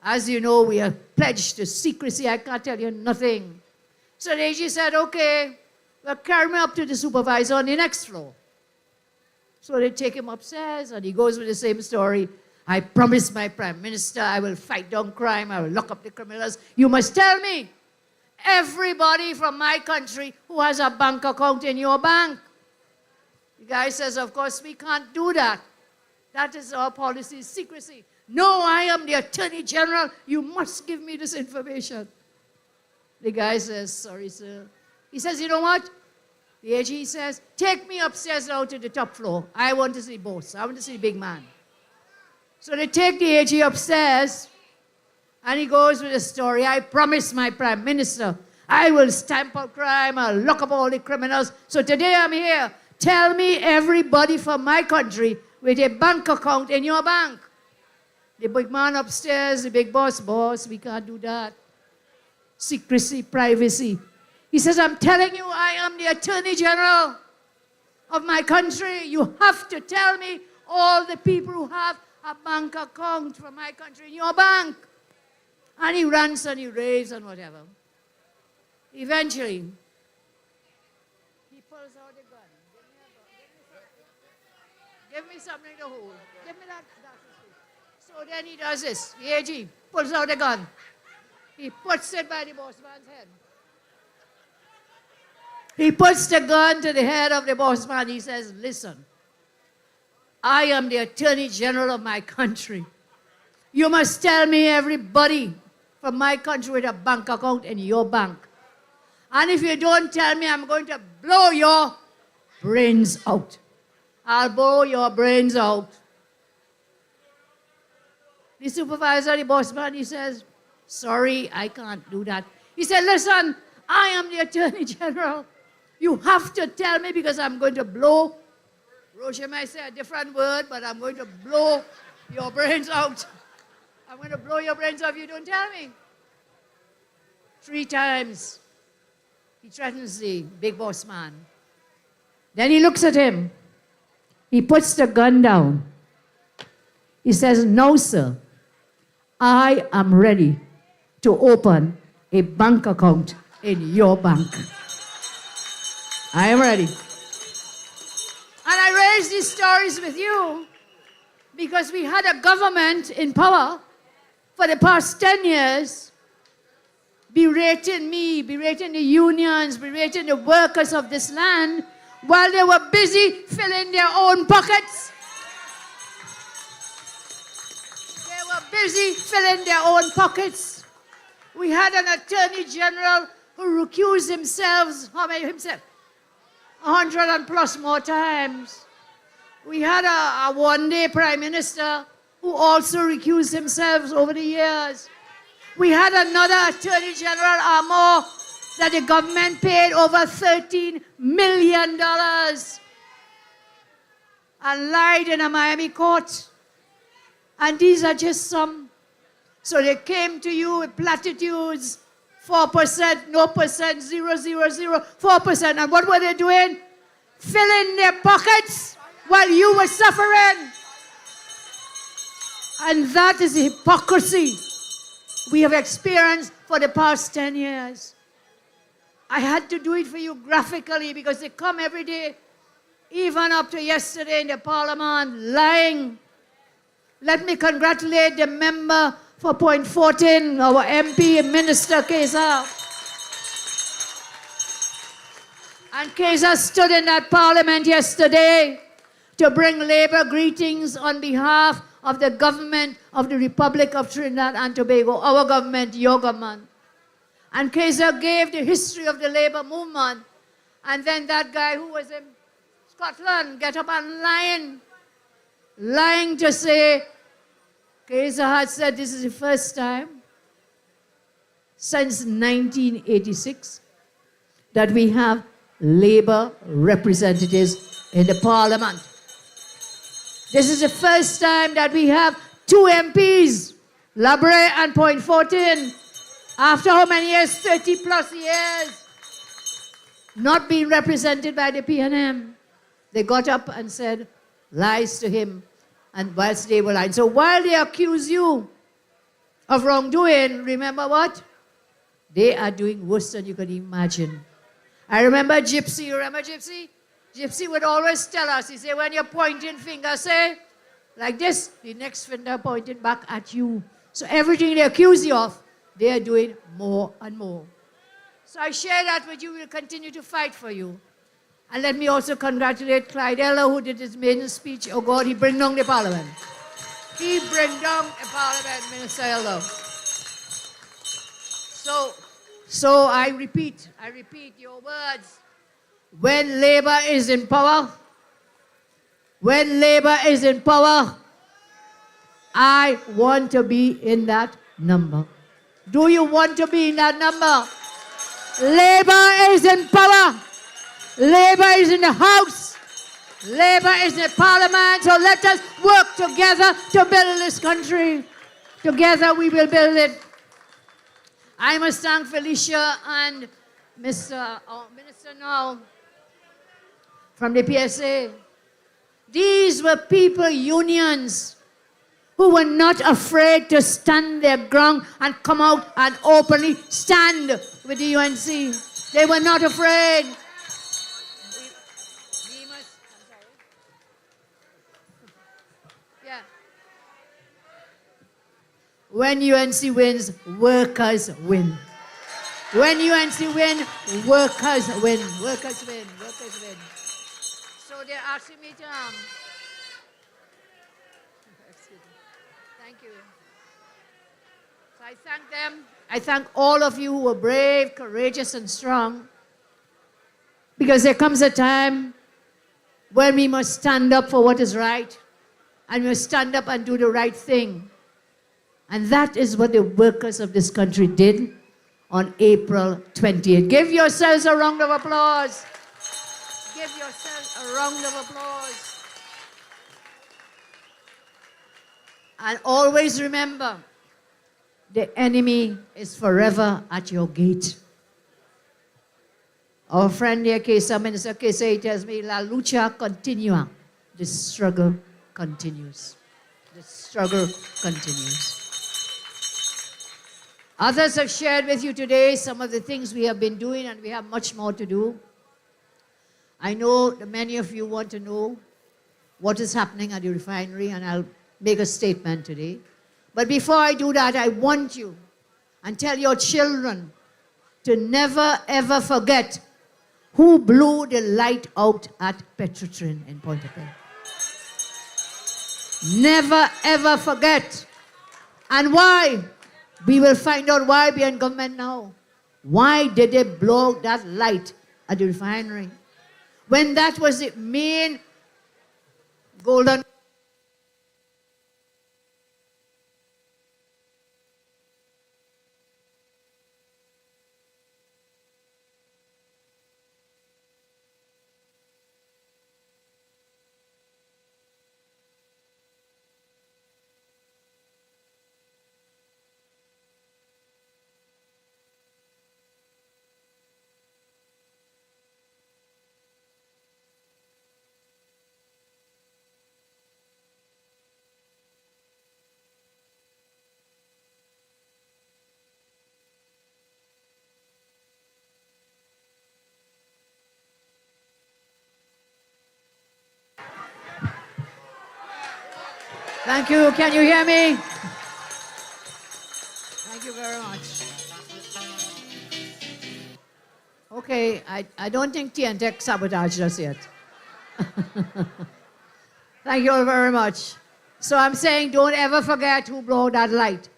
As you know, we are pledged to secrecy. I can't tell you nothing. So the AG said, okay, well, carry me up to the supervisor on the next floor. So they take him upstairs, and he goes with the same story. I promise my Prime Minister I will fight down crime. I will lock up the criminals. You must tell me everybody from my country who has a bank account in your bank. The guy says, of course, we can't do that. That is our policy, secrecy. No, I am the Attorney General. You must give me this information. The guy says, sorry, sir, He says, you know what? The AG says, take me upstairs now to the top floor. I want to see boss. I want to see the big man. So they take the AG upstairs, and he goes with a story. I promise my prime minister, I will stamp out crime, I'll lock up all the criminals. So today I'm here. Tell me everybody from my country with a bank account in your bank. The big man upstairs, the big boss, we can't do that. Secrecy, privacy. He says, I'm telling you, I am the Attorney General of my country. You have to tell me all the people who have a bank account from my country in your bank. And he runs and he raves and whatever. Eventually, he pulls out a gun. Give me something to hold. Give me that. So then he does this. The AG pulls out a gun. He puts it by the boss man's head. He puts the gun to the head of the boss man. He says, listen, I am the Attorney General of my country. You must tell me everybody from my country with a bank account in your bank. And if you don't tell me, I'm going to blow your brains out. I'll blow your brains out. The supervisor, the boss man, he says, sorry, I can't do that. He said, listen, I am the Attorney General. You have to tell me because I'm going to blow. Roger might say a different word, but I'm going to blow your brains out. I'm going to blow your brains out if you don't tell me. 3 times he threatens the big boss man. Then he looks at him. He puts the gun down. He says, no, sir. I am ready to open a bank account in your bank. I am ready. And I raise these stories with you because we had a government in power for the past 10 years berating me, berating the unions, berating the workers of this land while they were busy filling their own pockets. They were busy filling their own pockets. We had an Attorney General who recused himself, 100 and plus more times. We had a one-day Prime Minister who also recused himself over the years. We had another Attorney General, Amor, that the government paid over $13 million and lied in a Miami court. And these are just some. So they came to you with platitudes, 4%, no percent, 0, 0, 0, 4%. And what were they doing? Filling their pockets while you were suffering. And that is the hypocrisy we have experienced for the past 10 years. I had to do it for you graphically because they come every day, even up to yesterday in the parliament, lying. Let me congratulate the member for Point 14, our MP, Minister Keza. And Keza stood in that parliament yesterday to bring labor greetings on behalf of the government of the Republic of Trinidad and Tobago, our government, your government. And Keza gave the history of the labor movement. And then that guy who was in Scotland get up and lying to say, Keza had said this is the first time since 1986 that we have labor representatives in the parliament. This is the first time that we have 2 MPs, Labre and Point 14, after how many years? 30 plus years, not being represented by the PNM. They got up and said lies to him, and whilst they were lying. So while they accuse you of wrongdoing, remember what? They are doing worse than you can imagine. I remember Gypsy. You remember Gypsy? Gypsy would always tell us, he said, when you're pointing finger, say, like this, the next finger pointed back at you. So everything they accuse you of, they are doing more and more. So I share that with you. We'll continue to fight for you. And let me also congratulate Clyde Eller, who did his maiden speech. Oh God, he bring down the parliament. He bring down the parliament, Minister Eller. So So I repeat your words. When labor is in power, I want to be in that number. Do you want to be in that number? Labor is in power. Labor is in the House. Labor is in the Parliament. So let us work together to build this country. Together we will build it. I must thank Felicia and Minister now from the PSA. These were people, unions, who were not afraid to stand their ground and come out and openly stand with the UNC. They were not afraid. When UNC wins, workers win. When UNC win, workers win. Workers win. Workers win. So they're asking me to excuse me. Thank you. So I thank them. I thank all of you who were brave, courageous, and strong. Because there comes a time when we must stand up for what is right, and we must stand up and do the right thing. And that is what the workers of this country did on April 28th. Give yourselves a round of applause. Give yourselves a round of applause. And always remember, the enemy is forever at your gate. Our friend here, Minister Kesa, tells me, La lucha continua. The struggle continues. The struggle continues. Others have shared with you today some of the things we have been doing, and we have much more to do. I know that many of you want to know what is happening at the refinery, and I'll make a statement today. But before I do that, I want you and tell your children to never ever forget who blew the light out at Petrotrin in Pointe-à-Pitre. Never ever forget. And why? We will find out why we are in government now. Why did they blow that light at the refinery? When that was the main golden... Thank you. Can you hear me? Thank you very much. Okay, I don't think TNTech sabotaged us yet. Thank you all very much. So I'm saying don't ever forget who blew that light.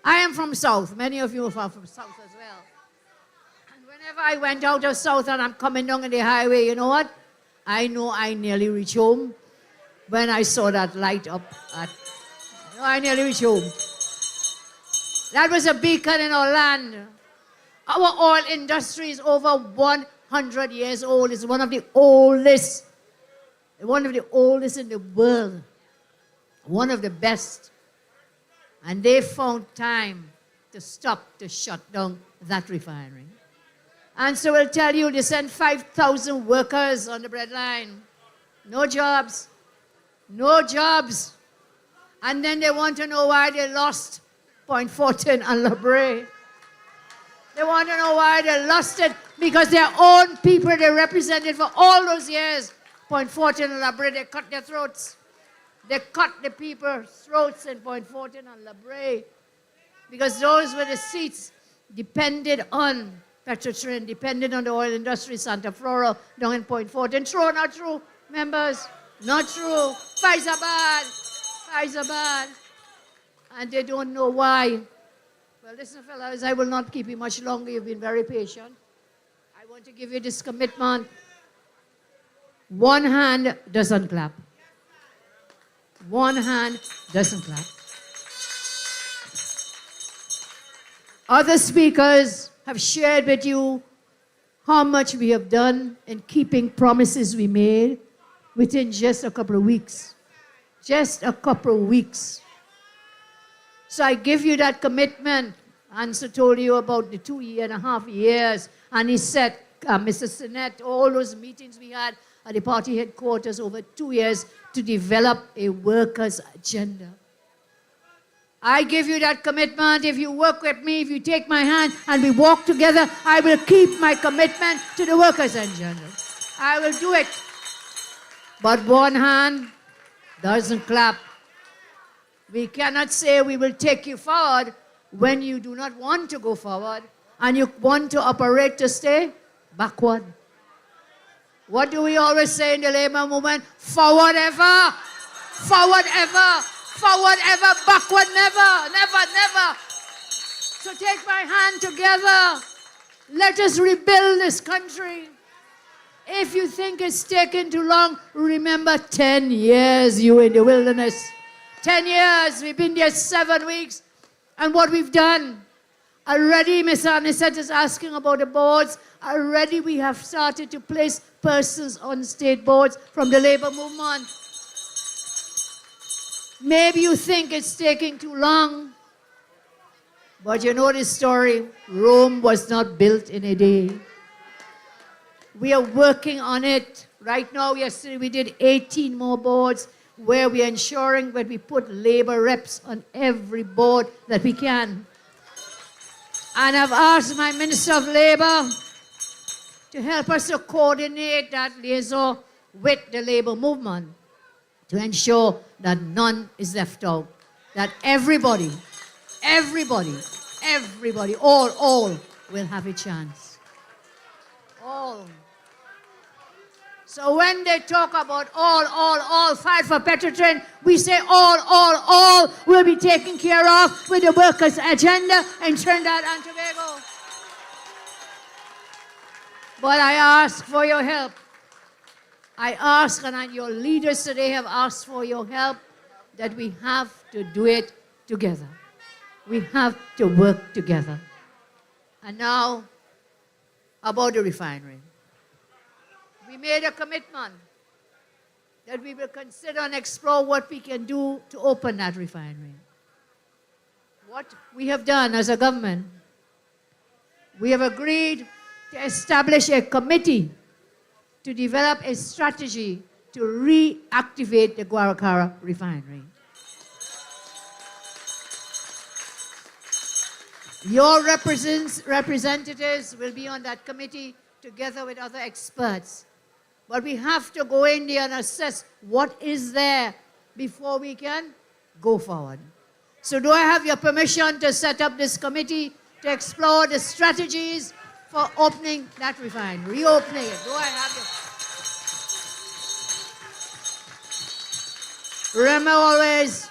I am from South. Many of you are from South as well. And whenever I went out of South and I'm coming down on the highway, you know what? I know I nearly reached home when I saw that light up at... I nearly reached home. That was a beacon in our land. Our oil industry is over 100 years old. It's one of the oldest in the world. One of the best. And they found time to shut down that refinery. And so we'll tell you, they sent 5,000 workers on the breadline. No jobs. No jobs. And then they want to know why they lost Point Fortin and La Brea. They want to know why they lost it, because their own people they represented for all those years, Point Fortin and La Brea, they cut their throats. They cut the people's throats in Point Fortin and La Brea, because those were the seats depended on Petrotrin, depended on the oil industry, Santa Flora, down in Point Fortin. True or not true, members? Not true. Faizabad. And they don't know why Well, listen, fellas, I will not keep you much longer. You've been very patient. I want to give you this commitment. One hand doesn't clap. One hand doesn't clap. Other speakers have shared with you how much we have done in keeping promises we made within just a couple of weeks. Just a couple of weeks. So I give you that commitment. Ancel told you about the 2.5 years. Anisette, Mr. Sinet, all those meetings we had at the party headquarters over 2 years to develop a workers' agenda. I give you that commitment. If you work with me, if you take my hand and we walk together, I will keep my commitment to the workers' agenda. I will do it. But one hand doesn't clap. We cannot say we will take you forward when you do not want to go forward and you want to operate to stay backward. What do we always say in the labor movement? Forward ever, forward ever, forward ever, backward never, never, never. So take my hand together. Let us rebuild this country. If you think it's taken too long, remember 10 years you in the wilderness. 10 years, we've been there 7 weeks. And what we've done, already Mr. Anisette is asking about the boards. Already we have started to place persons on state boards from the labor movement. Maybe you think it's taking too long. But you know this story, Rome was not built in a day. We are working on it. Right now, yesterday we did 18 more boards where we are ensuring that we put labor reps on every board that we can. And I've asked my Minister of Labor to help us to coordinate that liaison with the labor movement to ensure that none is left out. That everybody, all will have a chance. All. So when they talk about all, fight for Petrotrin, we say all will be taken care of with the workers' agenda in Trinidad and Tobago. But I ask for your help. I ask, and your leaders today have asked for your help, that we have to do it together. We have to work together. And now, about the refinery. We made a commitment that we will consider and explore what we can do to open that refinery. What we have done as a government, we have agreed to establish a committee to develop a strategy to reactivate the Guaracara refinery. Your representatives will be on that committee together with other experts. But we have to go in there and assess what is there before we can go forward. So do I have your permission to set up this committee to explore the strategies for opening that refinery, reopening it? Do I have your... Remember always,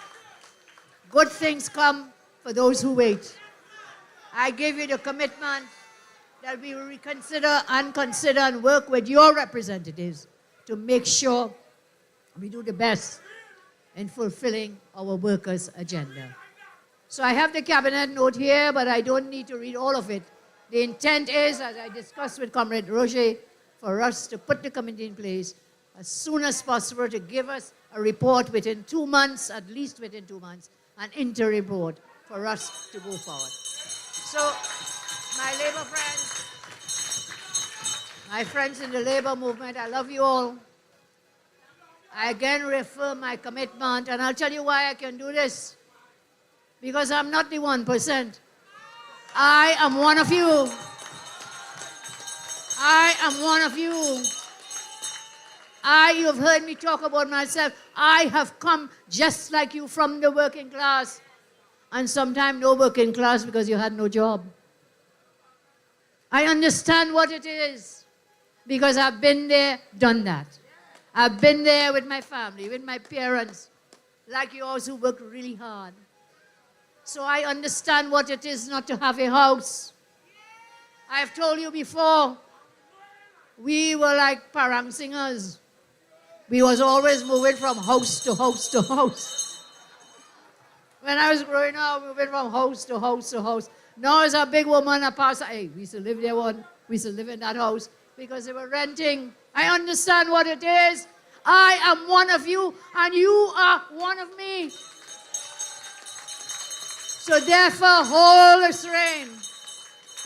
good things come for those who wait. I give you the commitment that we will reconsider and consider and work with your representatives to make sure we do the best in fulfilling our workers' agenda. So I have the cabinet note here, but I don't need to read all of it. The intent is, as I discussed with Comrade Roget, for us to put the committee in place as soon as possible to give us a report within 2 months, at least within 2 months, an interim report for us to go forward. So, my labor friends, my friends in the labor movement, I love you all. I again reaffirm my commitment, and I'll tell you why I can do this. Because I'm not the 1%. I am one of you. I am one of you. You have heard me talk about myself. I have come just like you from the working class. And sometimes no working class because you had no job. I understand what it is because I've been there, done that. I've been there with my family, with my parents, like yours who worked really hard. So I understand what it is not to have a house. I have told you before, we were like parang singers. We was always moving from house to house to house. When I was growing up, moving from house to house to house. Now as a big woman, a pastor, hey, we used to live there one, we used to live in that house because they were renting. I understand what it is. I am one of you and you are one of me. So therefore, hold us rein.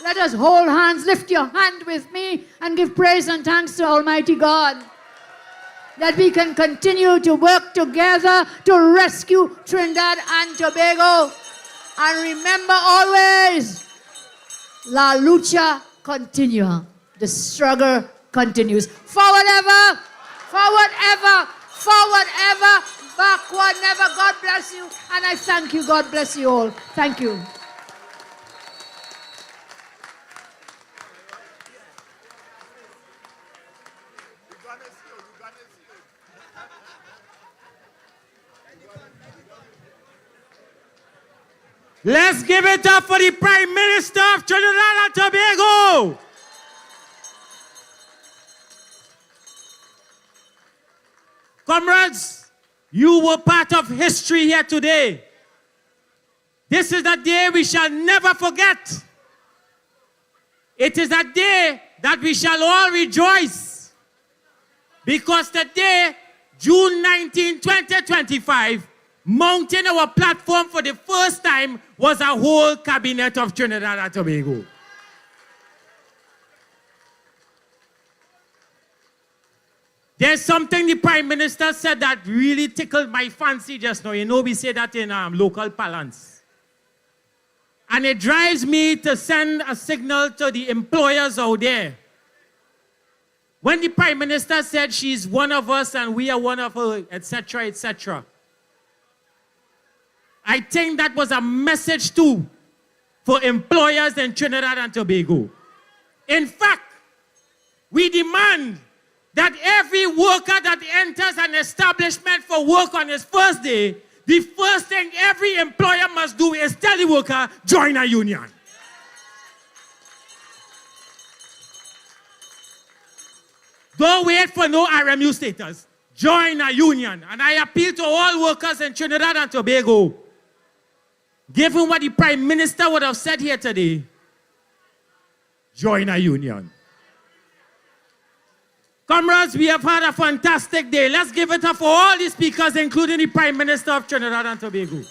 Let us hold hands. Lift your hand with me and give praise and thanks to Almighty God that we can continue to work together to rescue Trinidad and Tobago. And remember always, la lucha continua. The struggle continues. Forward ever, forward ever, forward ever, backward never. God bless you. And I thank you. God bless you all. Thank you. Let's give it up for the Prime Minister of Trinidad and Tobago. Comrades, you were part of history here today. This is a day we shall never forget. It is a day that we shall all rejoice. Because today, June 19, 2025, mounting our platform for the first time was a whole cabinet of Trinidad and Tobago. There's something the Prime Minister said that really tickled my fancy just now. You know, we say that in local parlance. And it drives me to send a signal to the employers out there. When the Prime Minister said she's one of us and we are one of her, etc., etc., I think that was a message too for employers in Trinidad and Tobago. In fact, we demand that every worker that enters an establishment for work on his first day, the first thing every employer must do is tell the worker, join a union. Don't wait for no RMU status. Join a union. And I appeal to all workers in Trinidad and Tobago, given what the Prime Minister would have said here today, join a union. Comrades, we have had a fantastic day. Let's give it up for all the speakers, including the Prime Minister of Trinidad and Tobago.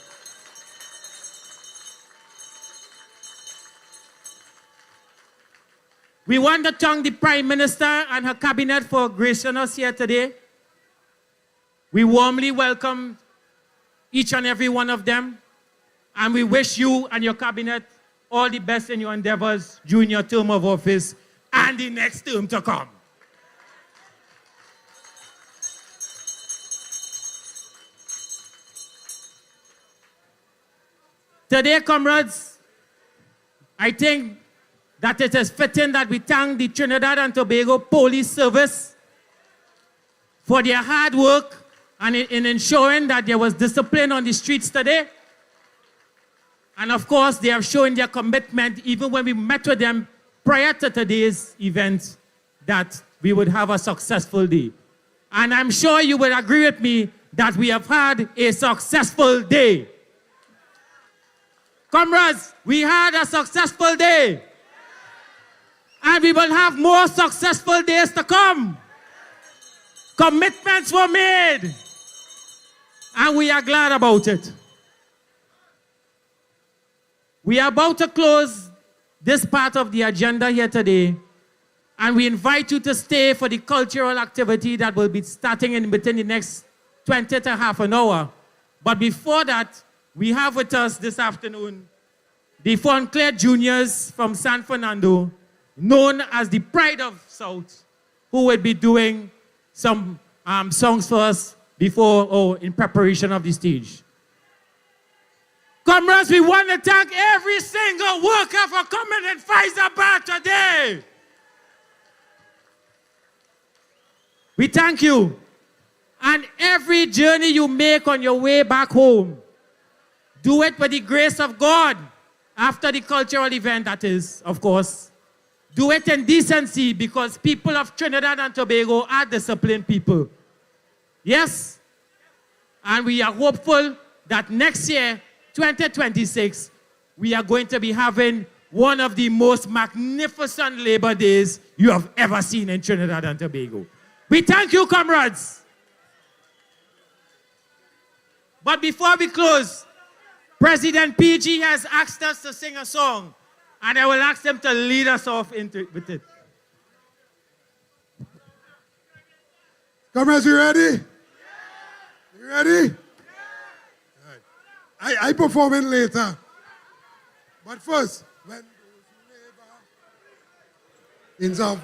We want to thank the Prime Minister and her cabinet for gracing us here today. We warmly welcome each and every one of them. And we wish you and your cabinet all the best in your endeavors during your term of office and the next term to come. Today, comrades, I think that it is fitting that we thank the Trinidad and Tobago Police Service for their hard work and in ensuring that there was discipline on the streets today. And of course, they have shown their commitment, even when we met with them prior to today's event, that we would have a successful day. And I'm sure you will agree with me that we have had a successful day. Comrades, we had a successful day. And we will have more successful days to come. Commitments were made. And we are glad about it. We are about to close this part of the agenda here today, and we invite you to stay for the cultural activity that will be starting within the next 20 to half an hour. But before that, we have with us this afternoon the Fonclair Juniors from San Fernando, known as the Pride of South, who will be doing some songs for us in preparation of the stage. Comrades, we want to thank every single worker for coming in Fyzabad today. We thank you. And every journey you make on your way back home, Do it with the grace of God. After the cultural event, that is, of course. Do it in decency because people of Trinidad and Tobago are disciplined people. Yes? And we are hopeful that next year, 2026, we are going to be having one of the most magnificent Labor Days you have ever seen in Trinidad and Tobago. We thank you, comrades. But before we close, President PG has asked us to sing a song, and I will ask them to lead us off with it. Comrades, you ready? You ready? Right. I perform it later. But first, when those who labor in some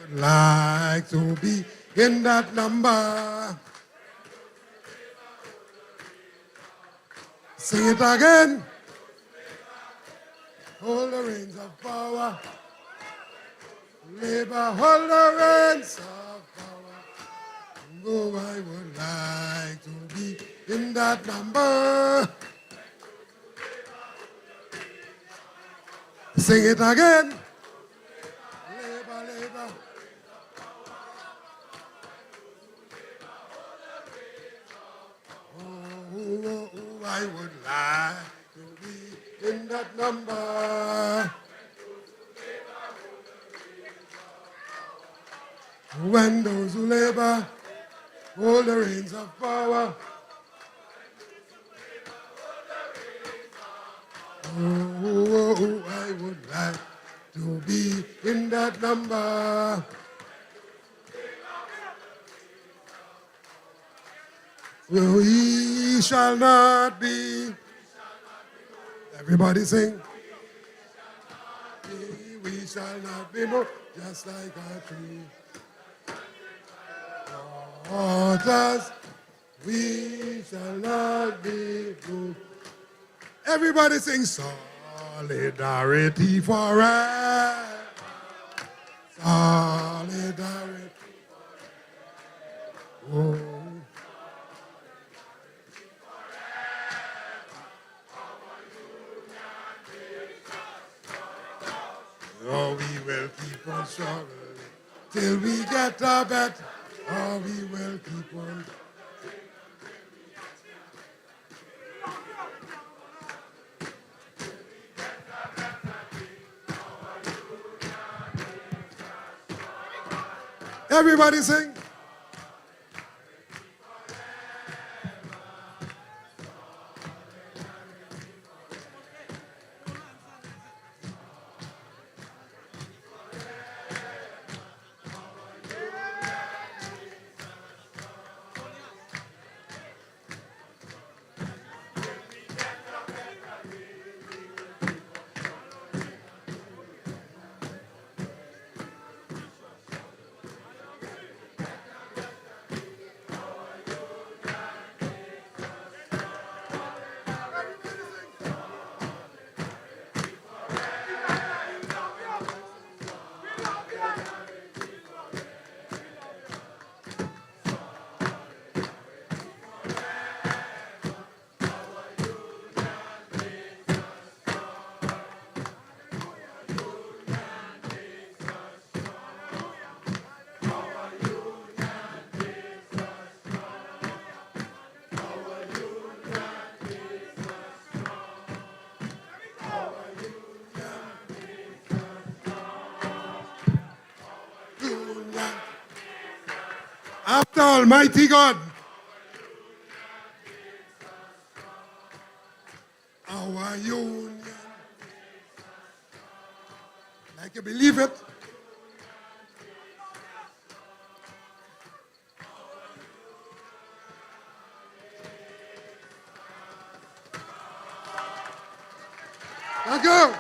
would like to be in that number. Sing it again. Hold the reins of power. Labor, hold the reins of power. Oh, I would like to be in that number. Sing it again. Labor, labor. Oh, I would like to be in that number. When those who labor hold the reins of power. Oh, I would like to be in that number. We shall not be. Everybody sing. We shall not be moved, just like a tree. Waters, we shall not be moved. Everybody sing solidarity forever. Solidarity forever. Oh. Oh, we will keep on struggling till we get a bet. Oh, we will keep on. Everybody sing. After Almighty God, our union, like you believe it, thank you.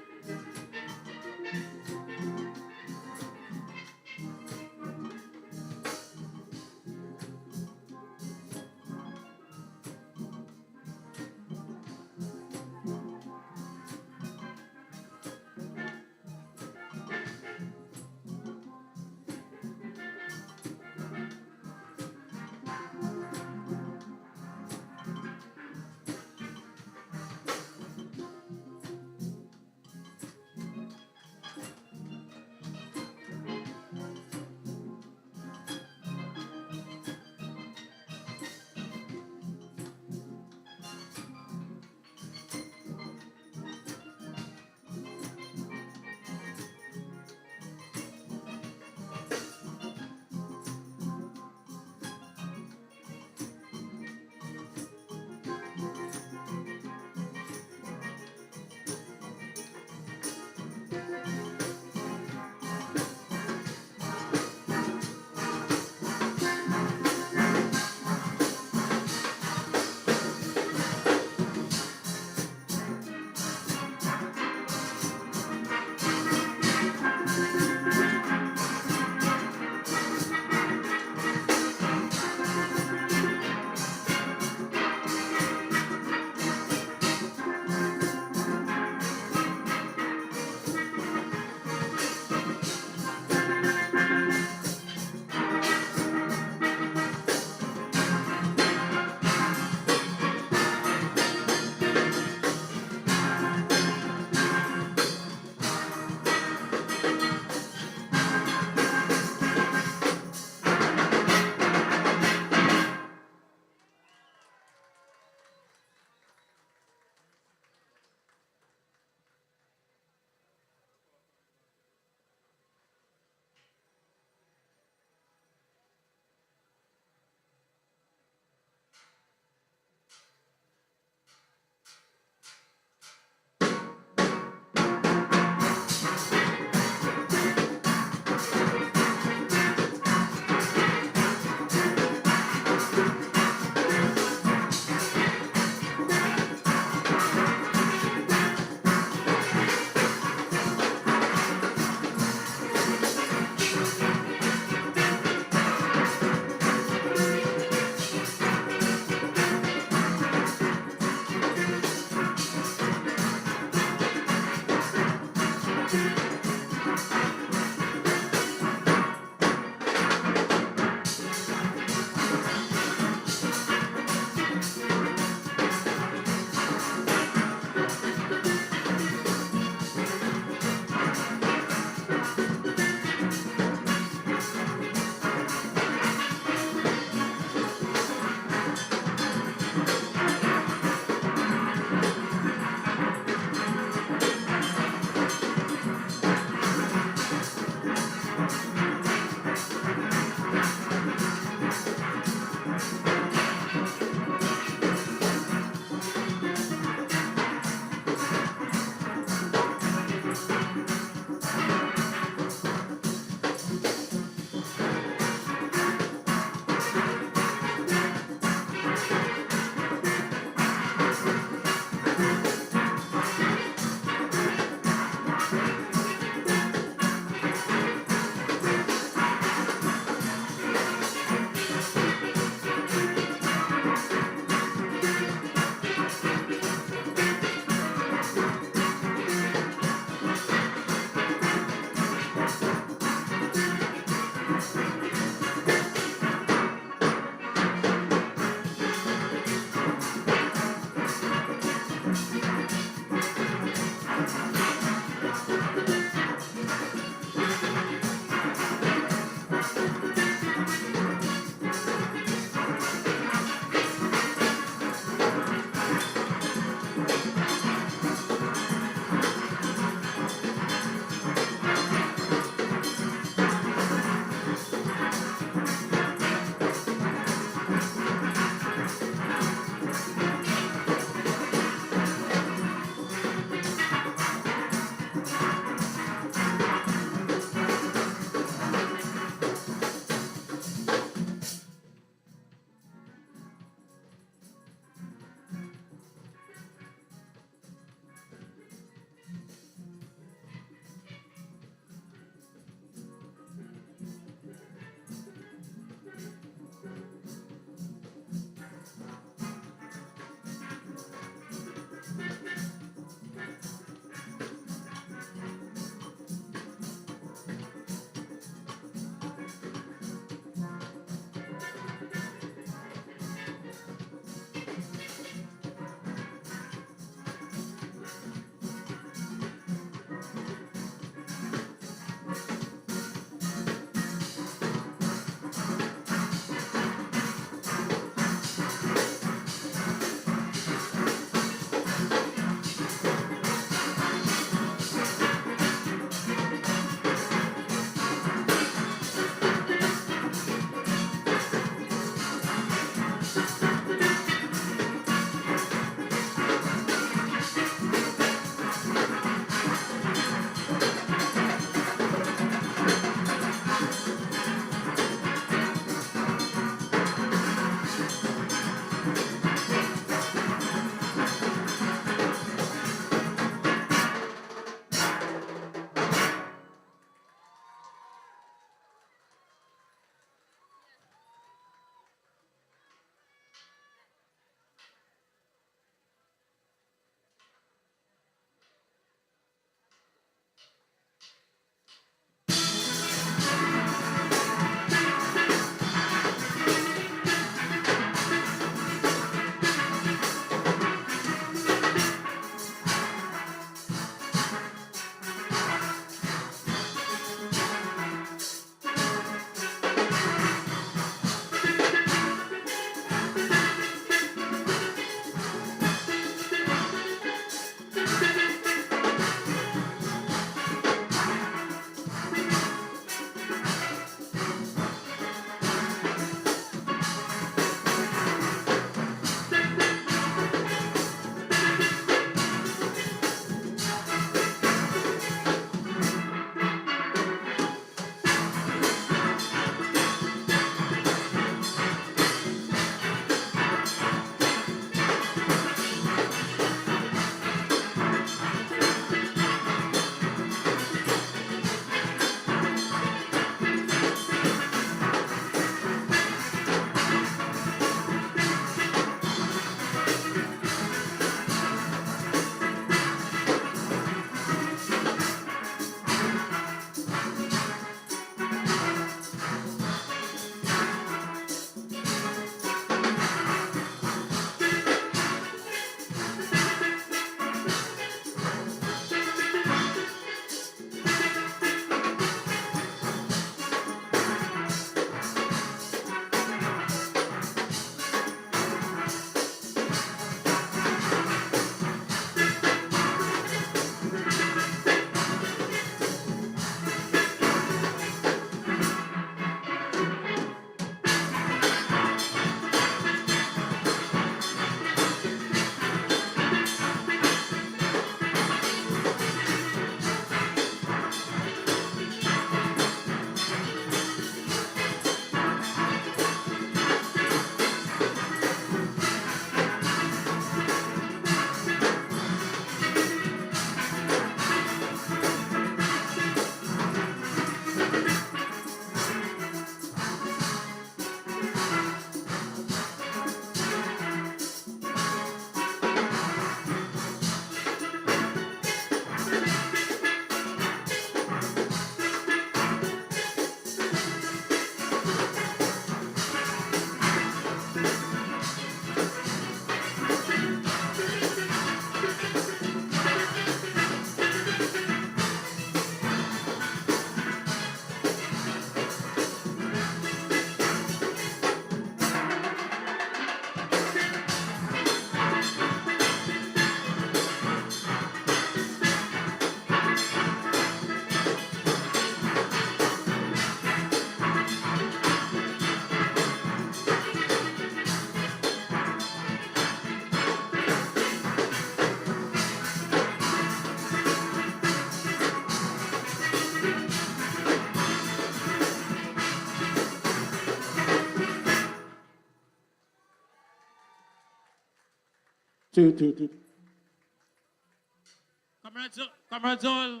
Comrades all,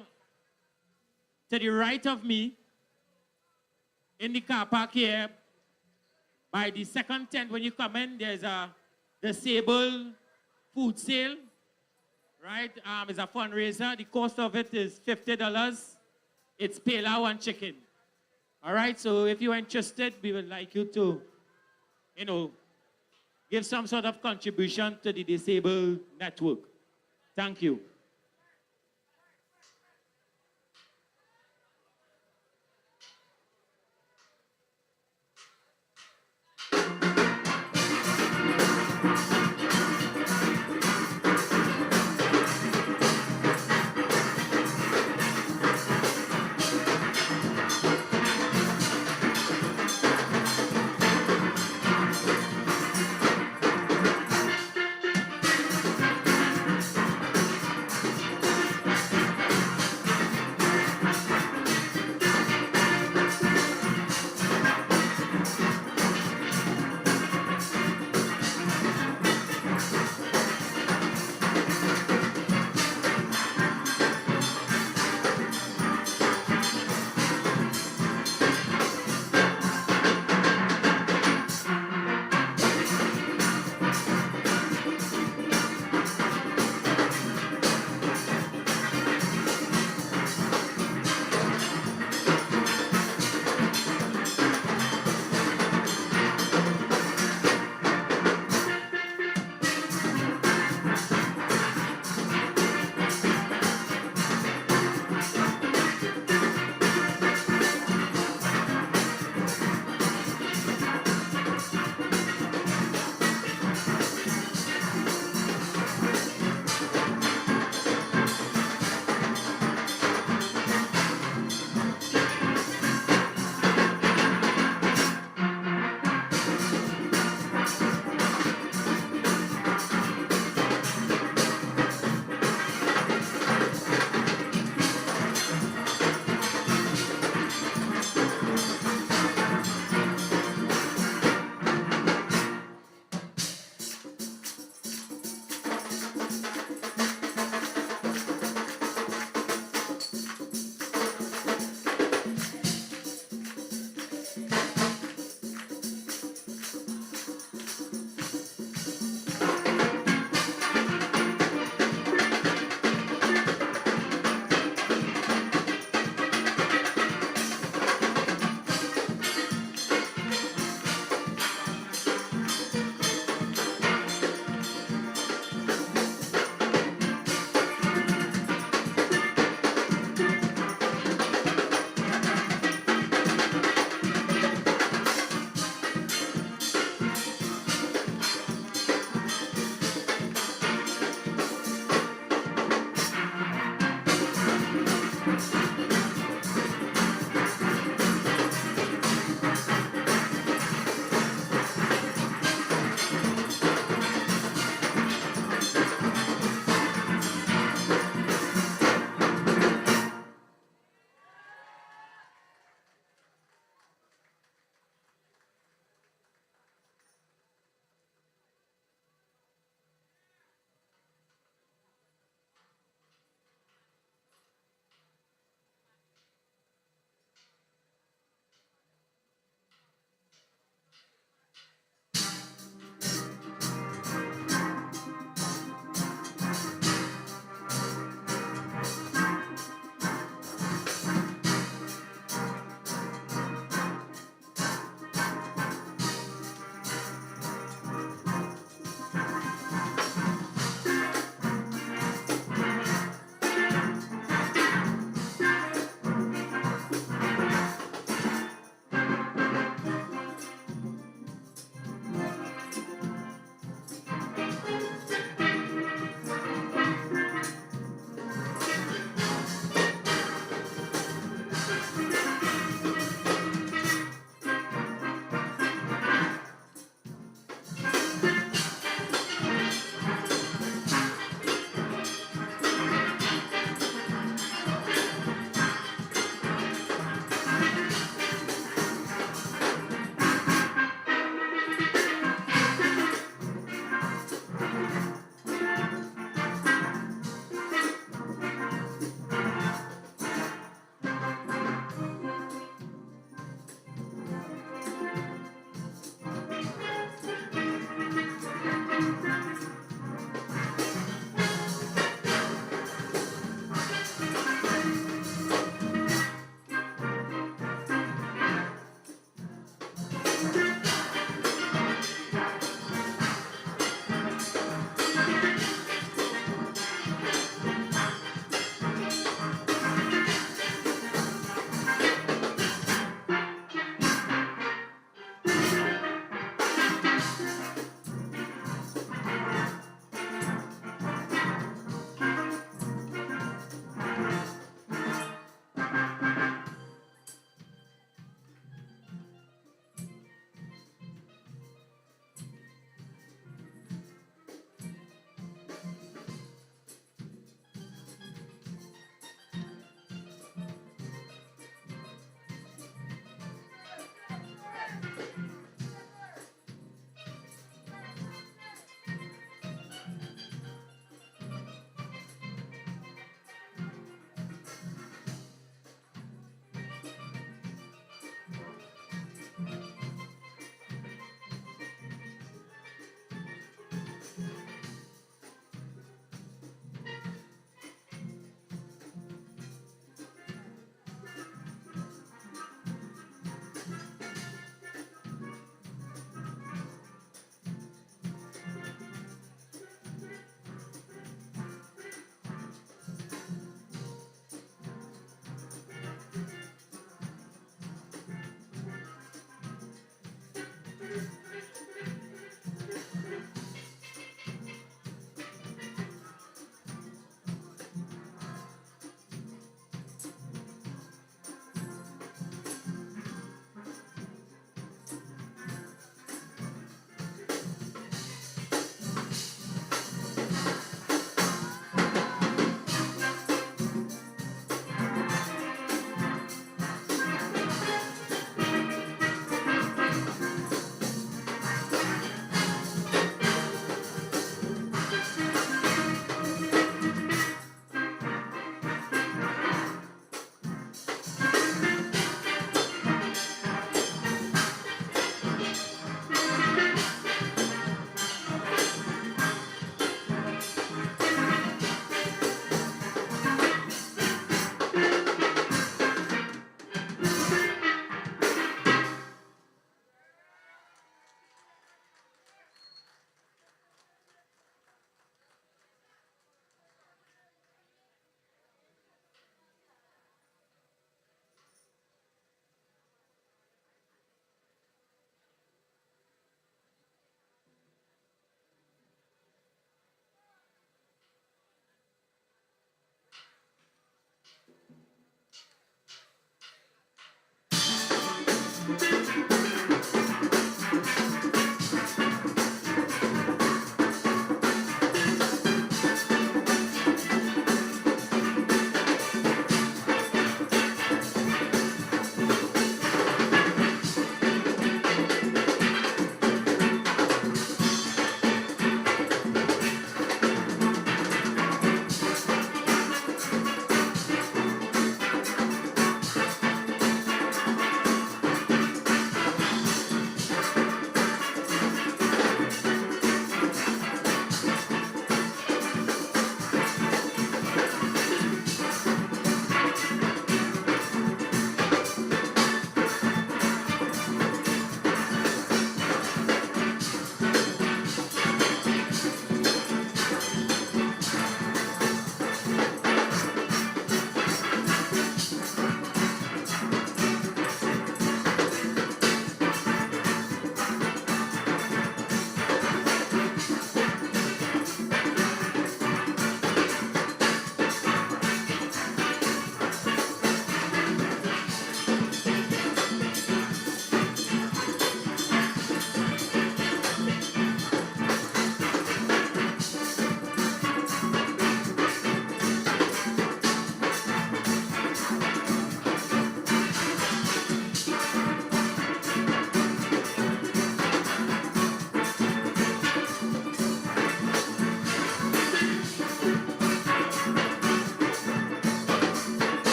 to the right of me, in the car park here, by the second tent when you come in, there's a disabled food sale, right? It's a fundraiser. The cost of it is $50. It's pilau and chicken. All right, so if you're interested, we would like you to, give some sort of contribution to the disabled network. Thank you.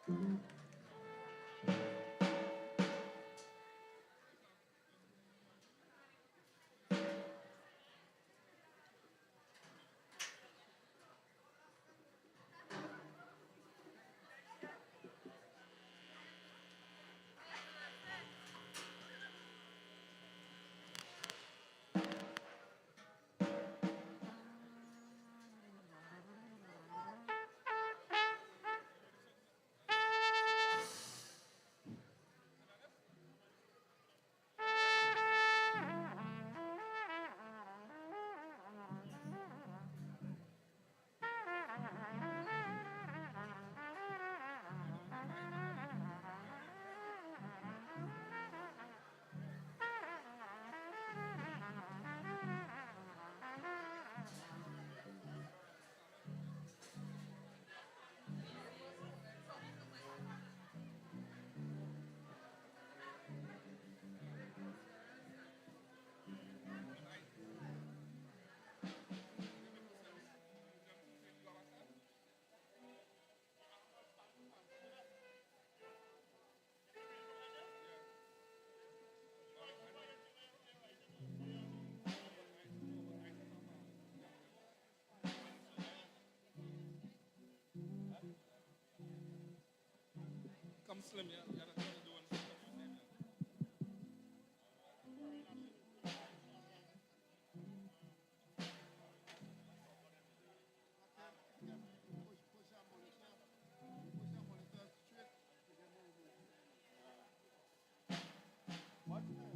Come slim, yeah. Yeah, that's what I'm doing. What's the next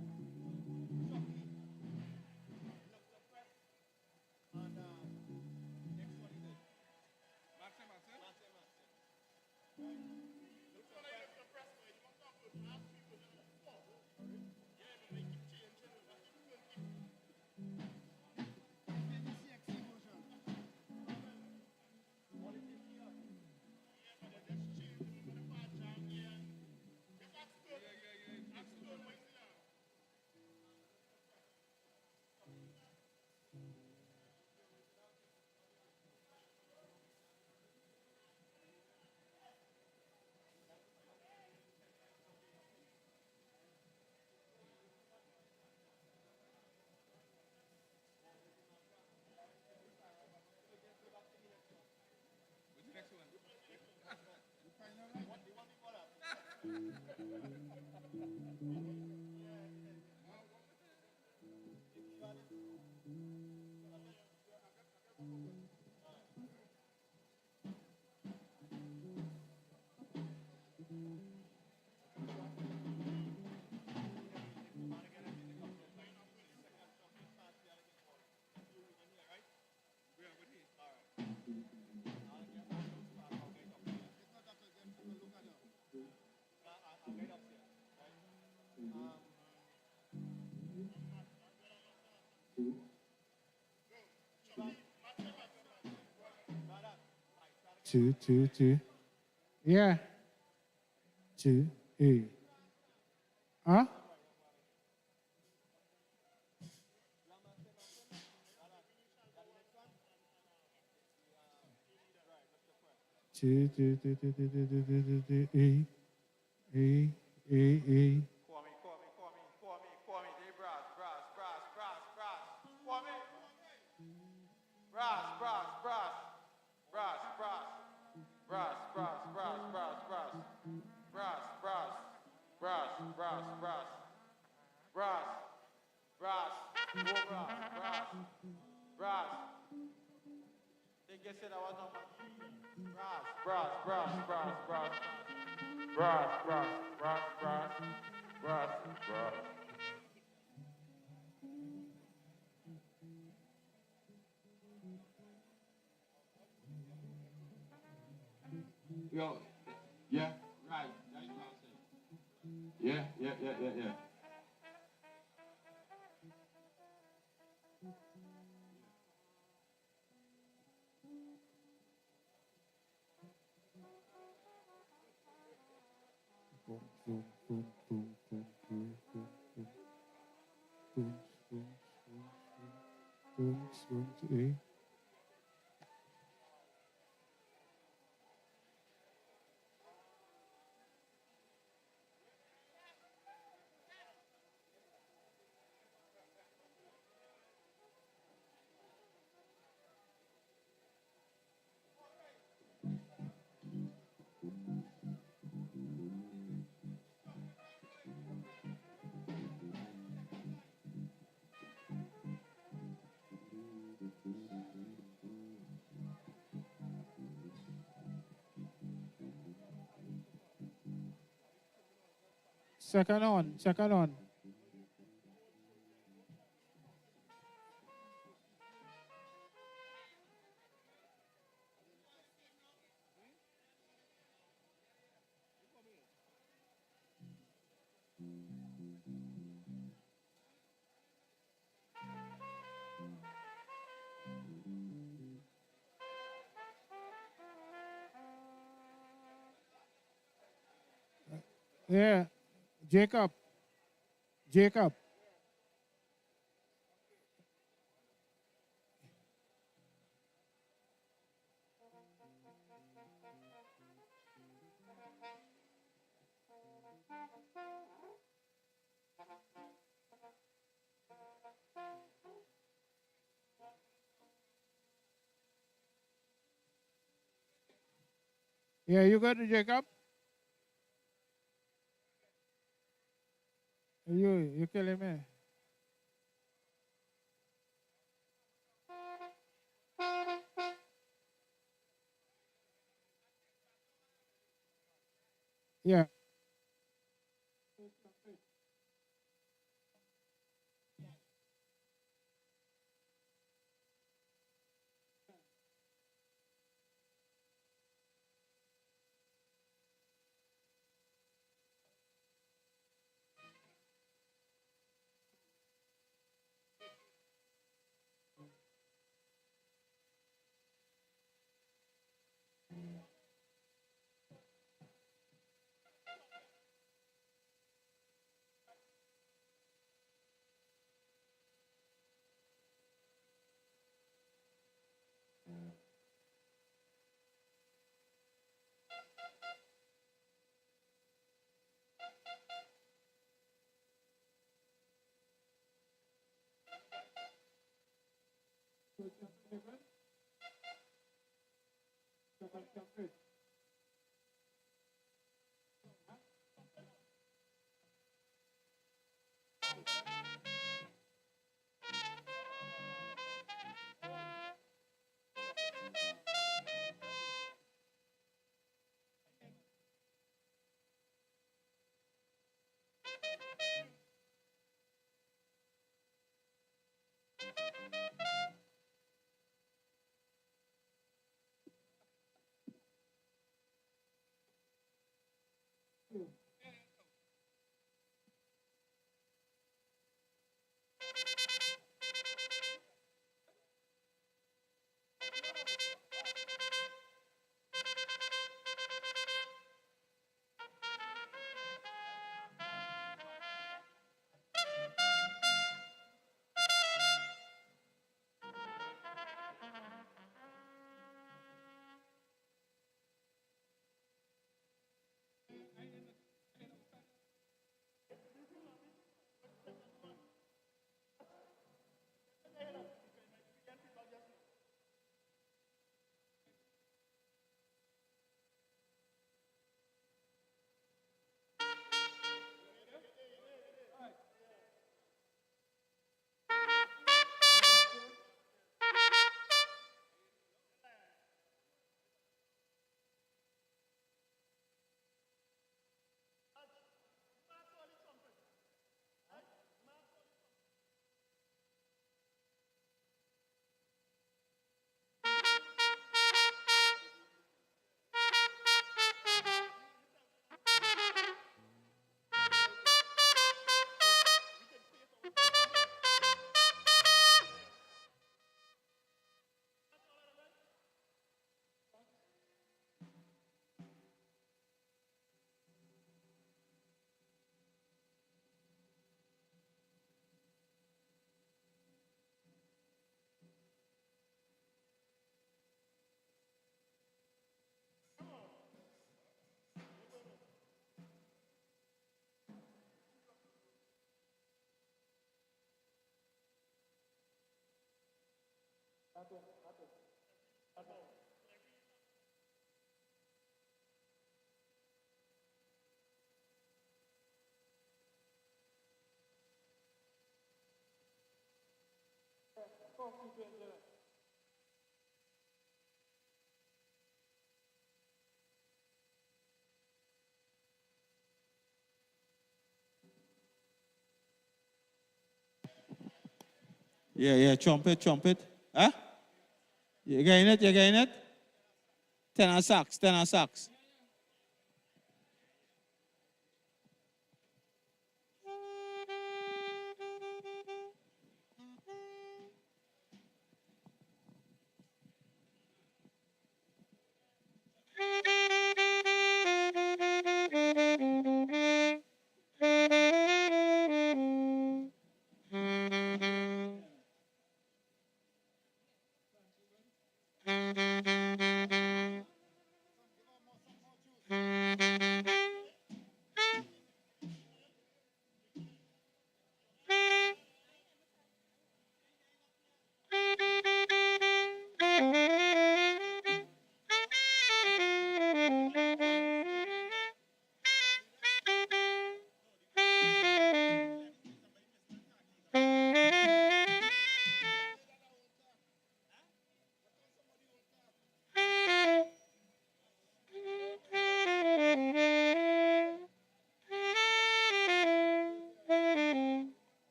one? Two, two, two. Yeah. Two, eight. Huh? Two, two, two, two, two, two, two, two, two, eight. Eight, eight, eight. Kwame, they brass. Kwame. Brass. They get said I was number. Brass. Yo, yeah, right. That's what I'm saying. Yeah. Boom, boom, boom, boom, boom, boom, boom, boom. Boom, eight. Second on, second on. Yeah, Jacob. Jacob. Yeah, you got it, Jacob? You killing me. Yeah. Yeah, trumpet. Huh? You getting it? Tenor sax.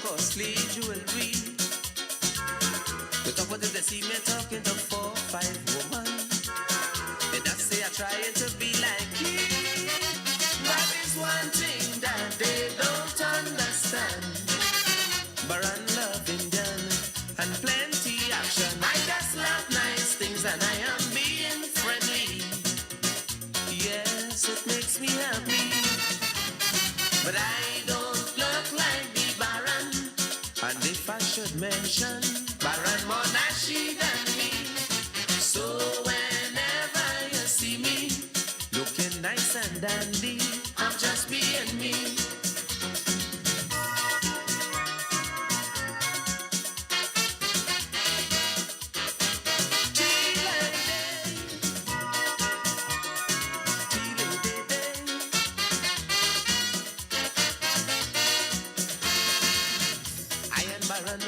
costly jewelry. The top of the see me talking to 4-5 woman. They just say I trying to be like you. That is one thing that they don't understand. Baron loving done and plenty action. I just love nice things and I am being friendly. Yes, it makes me happy. But I don't look like the Baron. And if I should mention Baron more nasty than me. So whenever you see me looking nice and dandy, I'm just being me.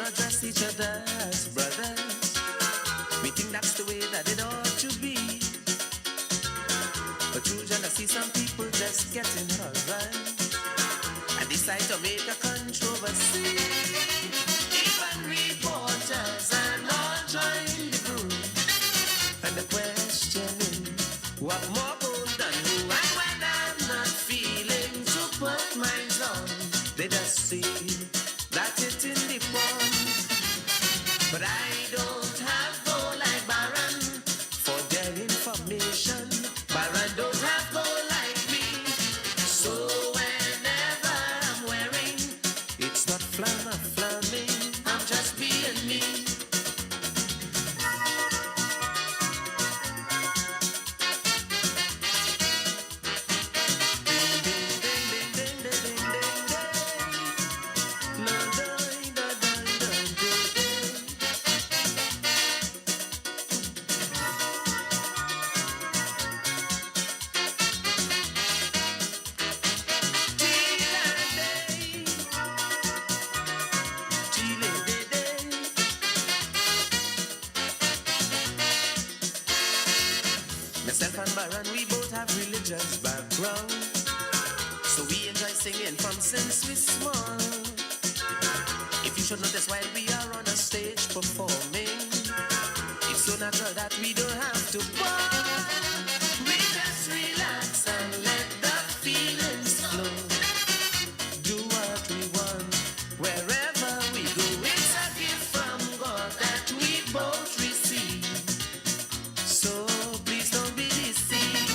Address each other as brothers. We think that's the way that it ought to be. But through jealousy, some people just getting alright and decide to make a controversy. Even reporters and all join the group. And the questioning, what more gold than who? And when I'm not feeling to put minds on, they just see that it in the pond. But I don't have go like Baron for their information. Baron don't have go like me. So whenever I'm wearing, it's not flamming. I'm just being me. Myself and Baron, we both have religious background, so we enjoy singing from since we're small. If you should notice while we are on a stage performing, it's so natural that we don't have to pause. We just relax and let the feelings flow. Do what we want, wherever we go. It's a gift from God that we both receive. So please don't be deceived,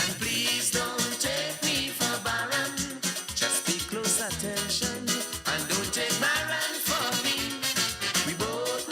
and please don't take me for Baron. Just pay close attention and don't take Baron for me. We both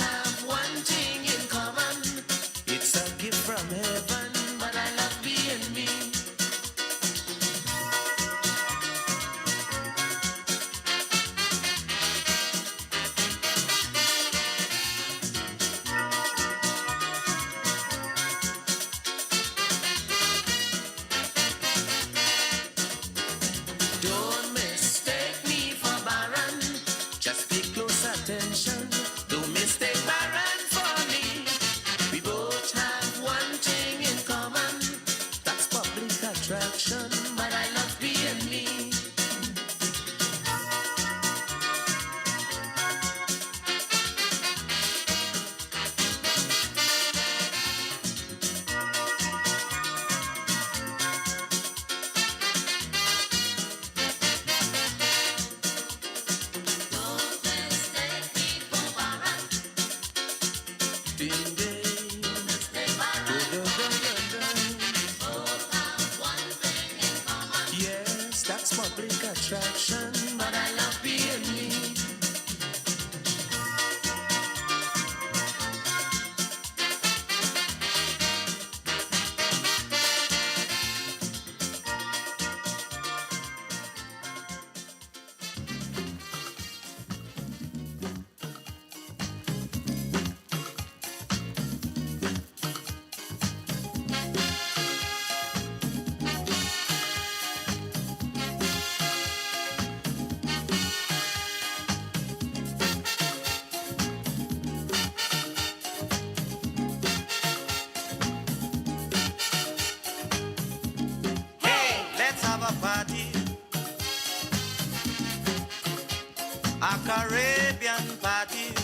Caribbean party,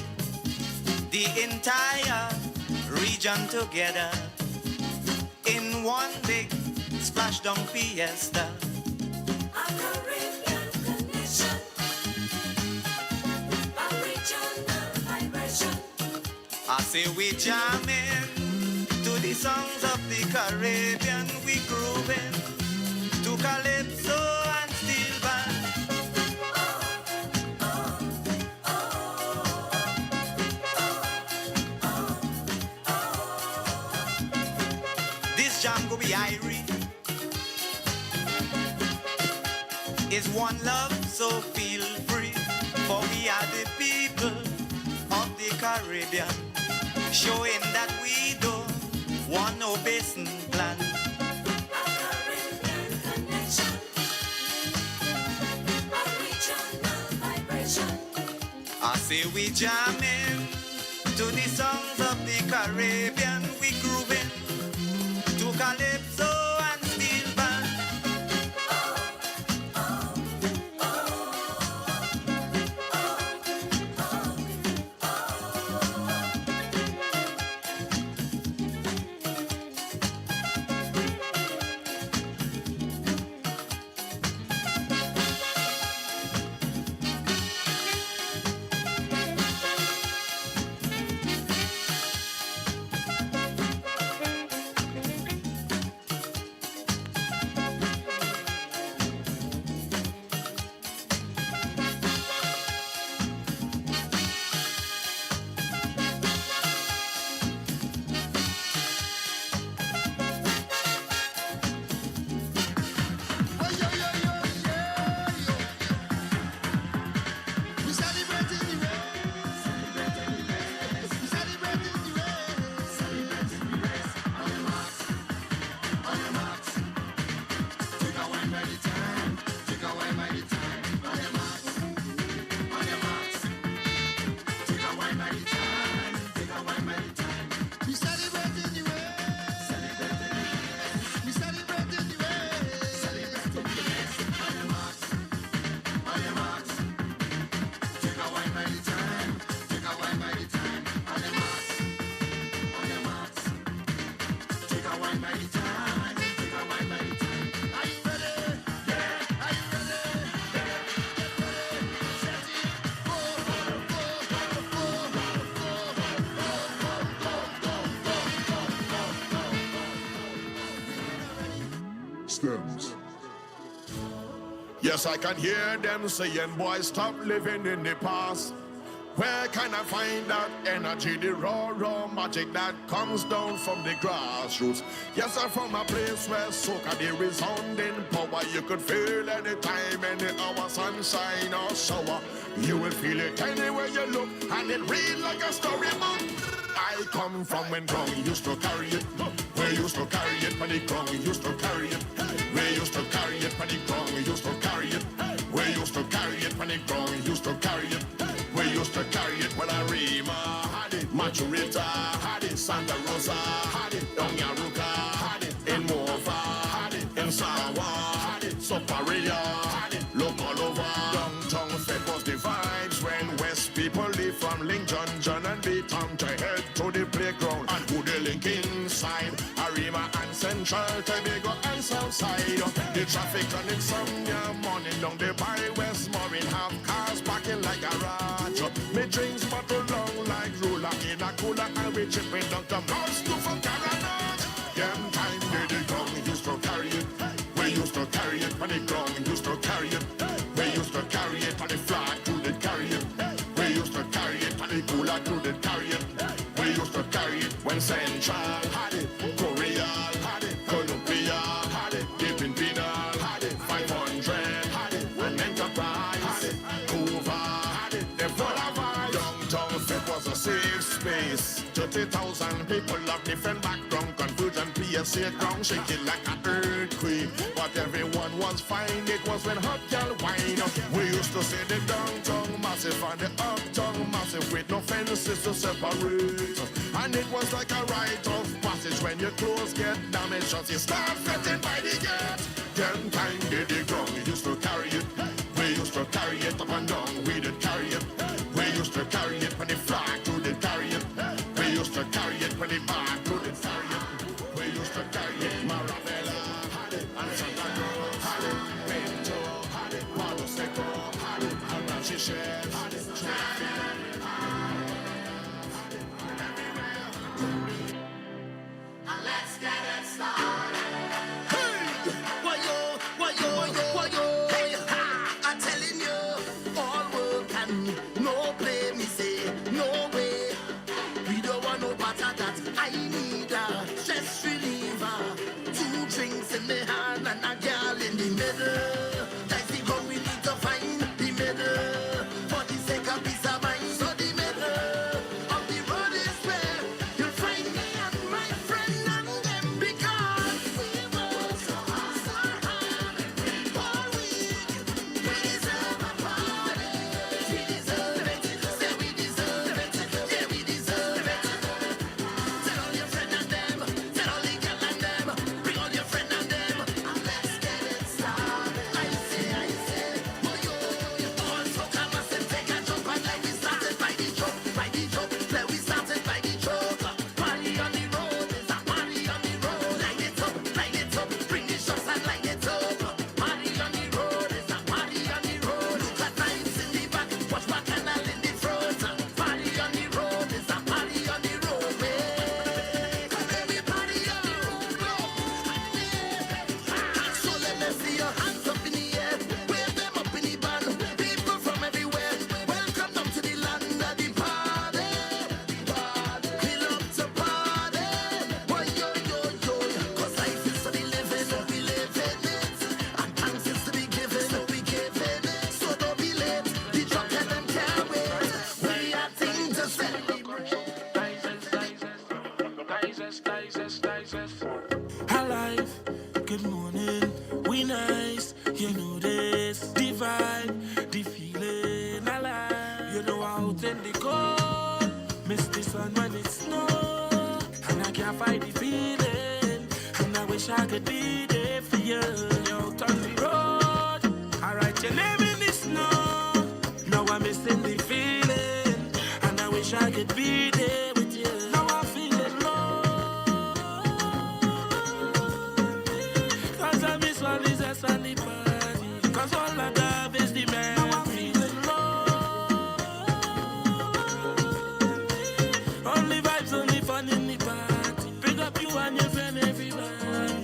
the entire region together in one big splashdown fiesta. A Caribbean connection, a regional vibration. I say we jamming to the songs of the Caribbean, we grooving to calypso and steel band. This jam go be Irie. Is one love, so feel free, for we are the people of the Caribbean, showing that we don't want no basin plan. A Caribbean connection, a regional vibration. I say we jamming to the songs of the Caribbean, we grooving to calypso and steel band. Stems. Yes, I can hear them saying, boys, stop living in the past. Where can I find that energy, the raw magic that comes down from the grassroots? Yes, I'm from a place where soca, the resounding power you could feel anytime, any hour, sunshine or shower. You will feel it anywhere you look, and it read like a storybook. I come from when ground used to carry it. We used to carry it when the ground used to carry it. We used to carry it when the ground used to carry it. We used to carry it when the ground used to carry it. We used to carry it when Arima had it, Maturita had it, Santa Rosa had it, Donyaruka had it, in Mova had it, in Sawa had it, Soparia had it, local over. Downtown Fed was the vibes when West people leave from Lincoln, John and Beaton to head to the playground and who they link inside. Arima and Central, Tobago and Southside. The traffic on insomnia morning down the by West Morin have cars parking like a garage. Me drinks bottle long like ruler in a cooler and we chipping down the mouse to from Carolina. Them time the ground used to carry it. We used to carry it when the ground used to carry it. We used to carry it on the flag to the carry it. We used to carry it on the cooler to the carry it. We used to carry it when Central had it, Korea had it, Columbia had it, Dipping Penal had it, 500 had it, and Enterprise had it, Hoover had it, the full of us. Downtown Fed was a safe space. 30,000 people of different background, confusion, PSA ground shaking like an earthquake. But everyone was fine, it was when hot girl wine. We used to say the downtown massive and the uptown massive with no fences to separate. And it was like a rite of passage when your clothes get damaged, just you start fretting by the gate. Them time did the ground, we used to carry it. We used to carry it up and down, we did carry it. sun when it snow, and I can't fight the feeling, and I wish I could be there for you. Out on the road, I write your name in the snow. Now I'm missing the feeling, and I wish I could be there with you. Now I'm feeling low, 'cause I miss all these ass and the party, 'cause all I have is the man. Now I'm feeling low. Only vibes, only fun in the party. Pick up you and your friend, everybody.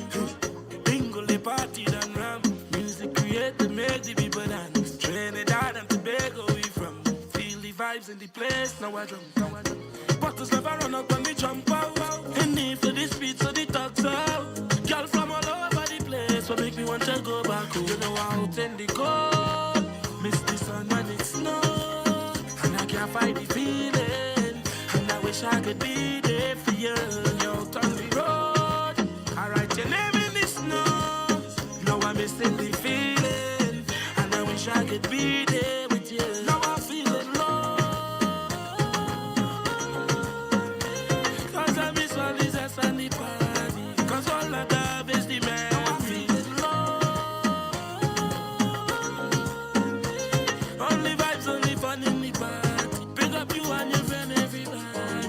Bingo, the party done ram. Music created, make the people dance. Trinidad and Tobago, we from. Feel the vibes in the place, now I drum. Bottles never run up when we jump out. In need for the speed, so the talks out. Girl from all over the place, what make me want to go back home. You know, out in the cold, miss the sun when it snow, and I can't fight the feeling, and I wish I could be there for you. Out on the road, I write your name in the snow. Now I'm missing the feeling, and I wish I could be there with you. Now I'm feeling low, 'cause I miss all these ass and the party, 'cause all I have is the man. Now I'm feeling low. Only vibes, only fun in the party. Pick up you and your friend, everybody.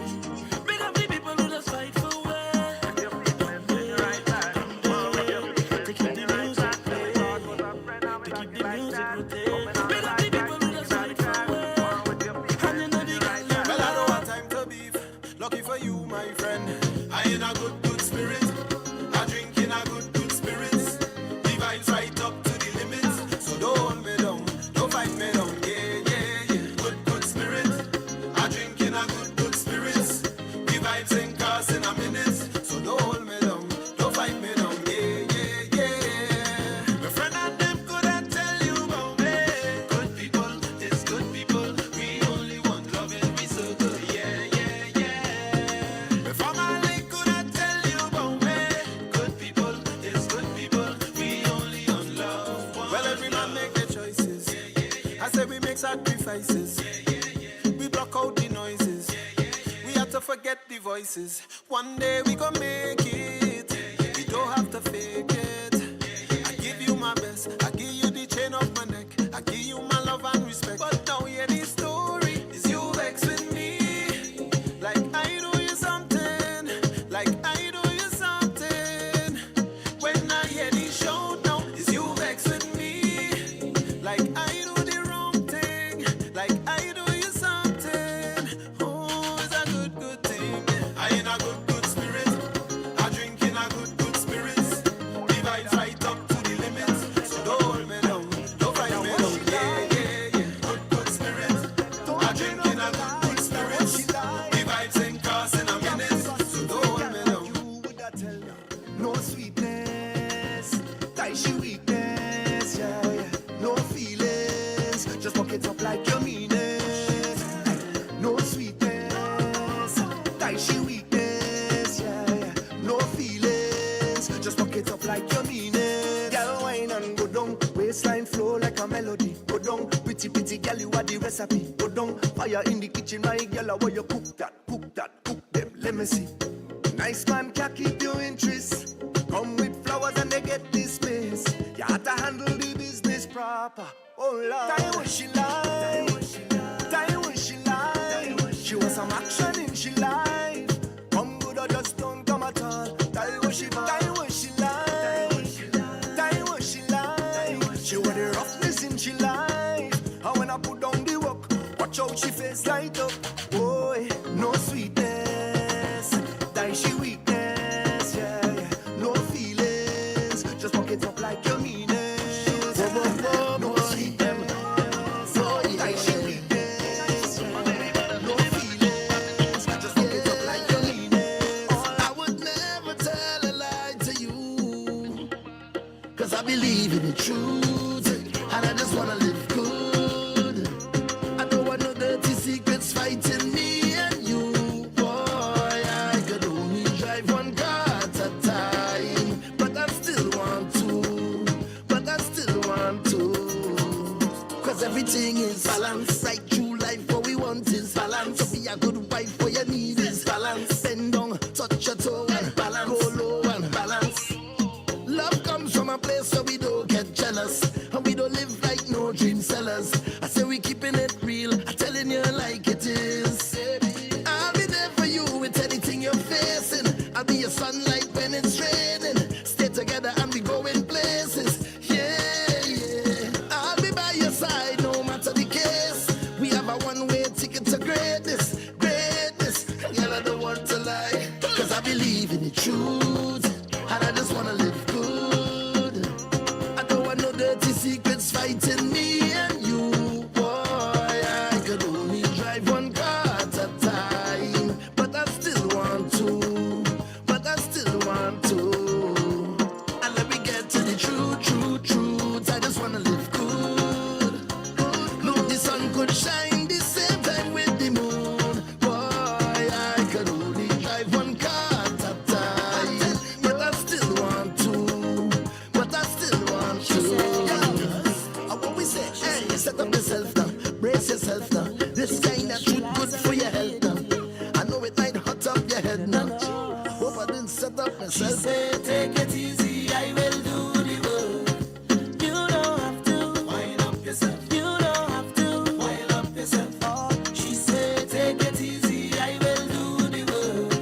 Pick up the people who just fight for way. They keep the music playing. They keep the music rotating. Pick up the people who just fight for way. And you know the guy. Well, I don't have time to beef. Lucky for you, my friend. I in a good spirit. I drink in a good spirits. The vibes right up to the limits. So don't hold me down, don't fight me down. Yeah. Good spirit. I drink in a good spirits. The vibes ain't cast in a minute. So don't hold me down, don't fight me down. Yeah. My friend and them couldn't tell you about me. Good people, it's good people. We only want love in we circle. Yeah. My family couldn't tell you about me. Good people, it's good people. We only on love. Well, every man make their choices. I say we make sacrifices. We block out the noises. We have to forget the voices. One day we gon' make it. We don't have to fake it. I give you my best. I give you the chain of my neck. I give you my love and respect. But now hear the story. Is you vex with me? Like I do you something. Like I do you something. When I hear the shout now, is you vex with me? Like I do the wrong thing. Like I do you something. Oh, it's a good thing. I in a good spirit. I drink in a good spirits. The vibes right up to the limits. So don't hold me down, don't fight me down. Yeah. Good spirit. I drink in a good spirits. The vibes ain't cast in a minute. So don't hold me down. No sweetness, Taishi weakness, yeah. No feelings, just walk it up like you mean it. No sweetness, Taishi weakness, yeah. No feelings, just walk it up like you mean it. Girl, wine and go down, waistline flow like a melody. Go down, pretty girl, you are the recipe. Go down, fire in the kitchen, my girl, how you cook them, let me see. Nice man can keep your interest. Come with flowers and they get dismissed. You have to handle the business proper. Oh Lord, tell you what she like. Tell you what she like. She wants some action in she life. Come good or just don't come at all. Tell you what she like. Tell you what she like. Tell you what she like. She want the roughness in she life. And when I put down the work, watch out she face light up. Boy, no sweetness. Die she weakness, yeah. No feelings, just walk it up like you mean it. No sweetness, die she weakness, yeah. No feelings, just walk it up like you mean it. I would never tell a lie to you, 'cause I believe in the truth, and I just wanna live good. I don't want no dirty secrets fighting me and you. Everything is balance, right? True life, what we want is balance. So be a good wife, what you need like when it's raining. Stay together and we going places. Yeah, yeah. I'll be by your side no matter the case. We have a one-way ticket to greatness. Greatness. Girl, I don't want to lie, cause I believe in the truth. And I just wanna live good. I don't want no dirty secrets fighting me and you. Boy, I could only drive one car at a time. But I still want to. But I still want to. And let me get to the truth. I just wanna live good. No, the sun could shine the same time with the moon. Boy, I could only drive one car at a time. But I still want to. But I still want to. Yeah. What we say, hey, set up yourself now. Brace yourself now. This kind of shit good for your health now. I know it might hot up your head now. Hope I didn't set up myself. She said, take it easy, I will do the work. You don't have to wind up yourself. You don't have to wind up yourself. Oh, she said, take it easy, I will do the work.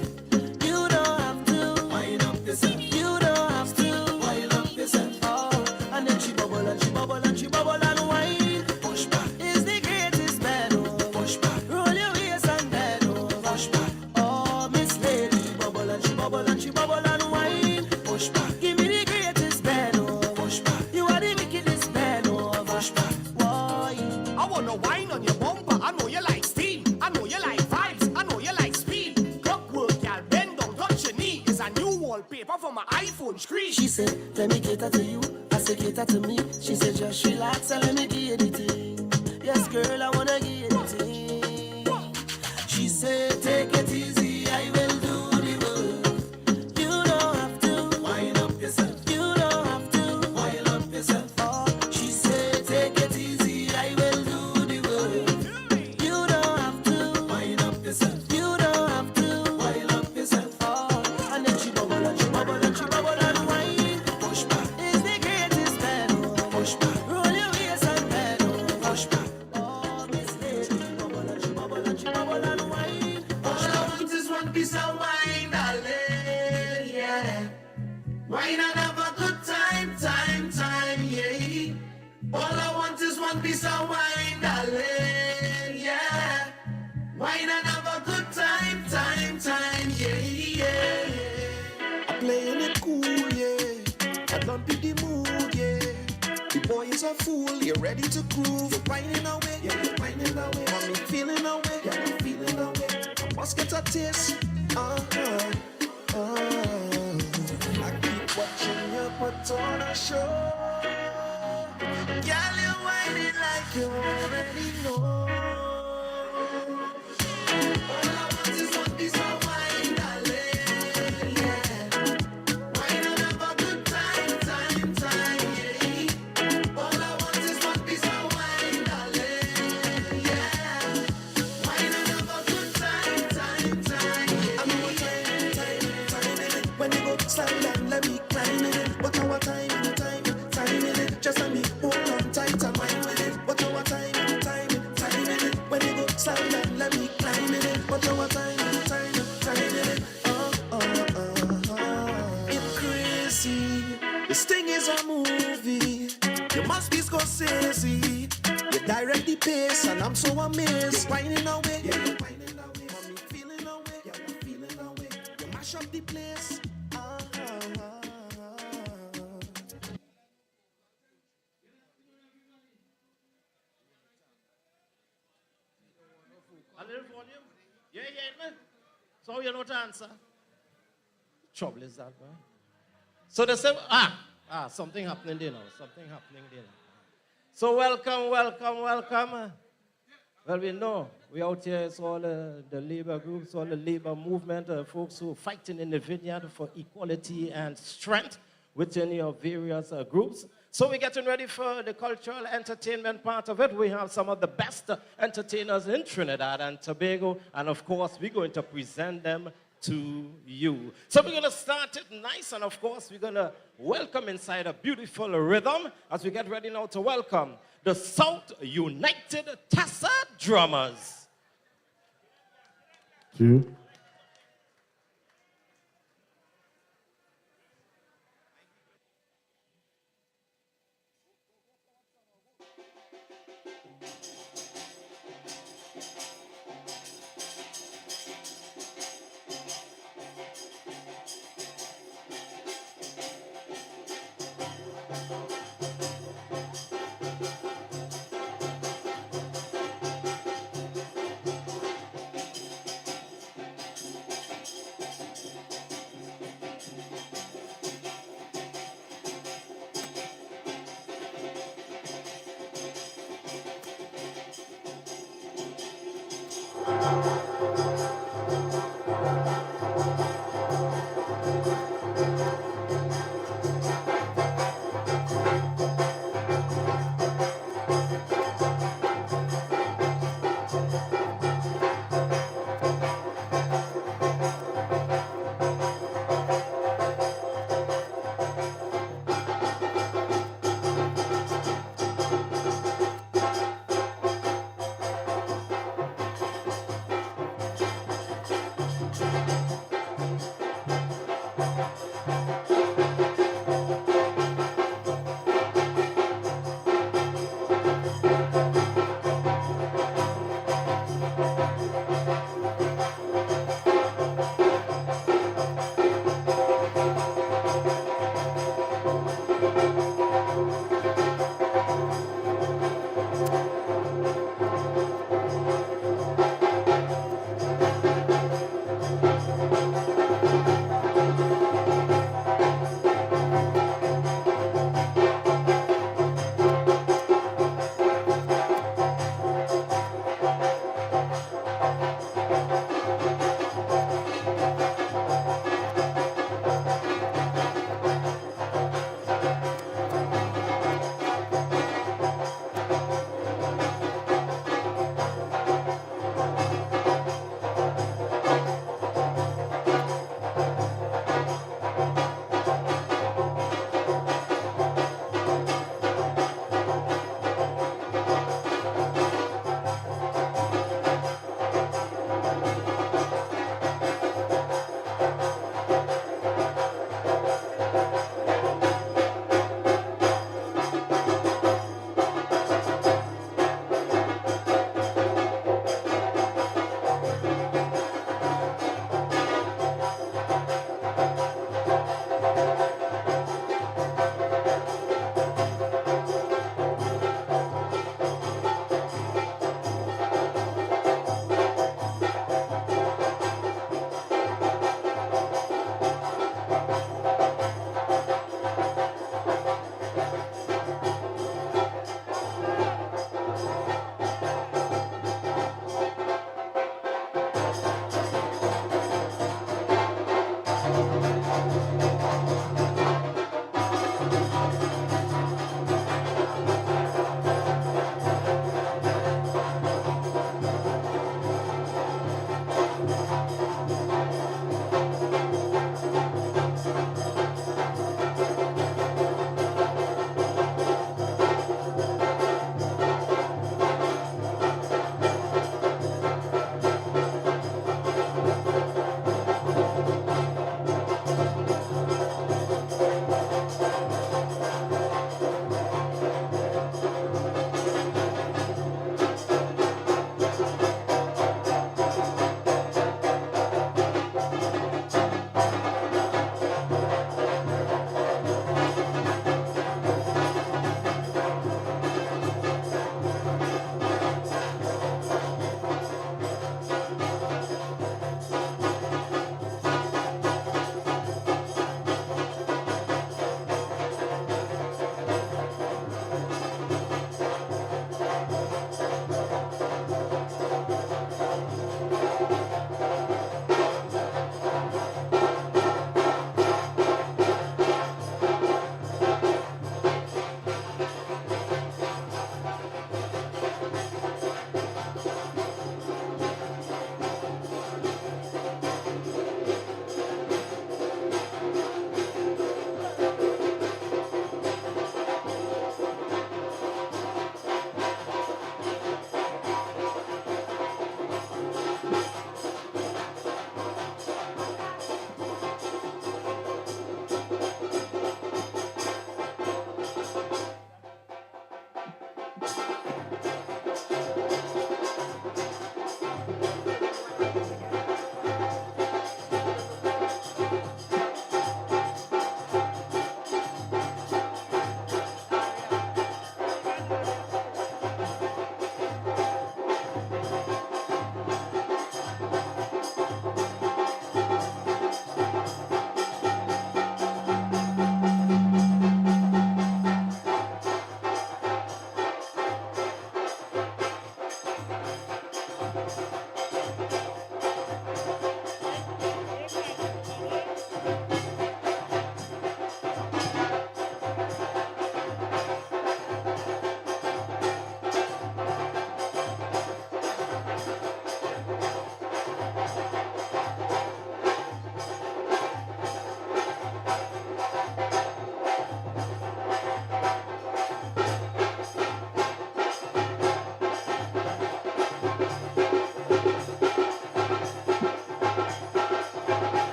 You don't have to wind up yourself. You don't have to wind up yourself. Oh, and then she bubble and she bubble and she bubble and whine. Push back is the greatest man. Oh, push back. Roll your waist and bend. Oh, push back. Oh, Miss Lady, bubble and she bubble and she bubble and whine. Push back. Give me the greatest man. Oh, push back. You are the wickedest man. Oh, push back. Why? I wanna whine on your bumper. I know you like steam. I know you like vibes. I know you like speed. Clockwork, y'all bend down, touch your knee. It's a new wallpaper for my iPhone screen. She said, let me cater to you. I said, cater to me. She said, just relax and let me give you the thing. Yes, girl, I wanna give you the thing. She said, take it easy, I will do the work. You don't have to wind up yourself. You don't have to wind up yourself. Oh, she said, take it easy, I will do the work. You don't have to wind up yourself. You don't have to wind up yourself. Oh, and then she bubble and she bubble and she bubble and whine. Push back is the greatest man. Oh, push back. Roll your waist and bend. Oh, push back. Oh, Miss Lady, bubble and she bubble and she bubble and whine. All I want is one piece of wine, darling, yeah. Wine and have a good time, yeah. All I want is one piece of wine, darling, yeah. Wine and have a good time, yeah. I'm playing it cool, yeah. I don't be the mood, yeah. The boy is a fool, you're ready to groove. You're whining away, yeah, you're whining away. Mommy feeling away, yeah, I'm feeling away. I must get a taste, I keep watching you put on a show. Girl, you're whining like you already know. All I want is one piece of wine, darling, yeah. Wine and have a good time, yeah. All I want is one piece of wine, darling, yeah. Wine and have a good time, yeah. I'm more time in it. When you go slide and let me climb in it. What our time in it. Just let me hold on tight and wine with it. What our time in it. When you go slide and let me climb in it. What our time in it. It's crazy. This thing is a movie. You must be Scorsese. You direct the pace and I'm so amazed. You're whining away. Yeah, you're whining away. Mommy feeling away. Yeah, you're feeling away. You mash up the place. A little volume? Yeah, man. So you know to answer. Trouble is that, man. So they say, something happening there now. Something happening there now. So welcome. Well, we know we out here, it's all the labor groups, all the labor movement, folks who are fighting in the vineyard for equality and strength within your various groups. So we're getting ready for the cultural entertainment part of it. We have some of the best entertainers in Trinidad and Tobago, and of course, we're going to present them to you. So we're going to start it nice, and of course, we're going to welcome inside a beautiful rhythm as we get ready now to welcome the South United Tassa Drummers. 2.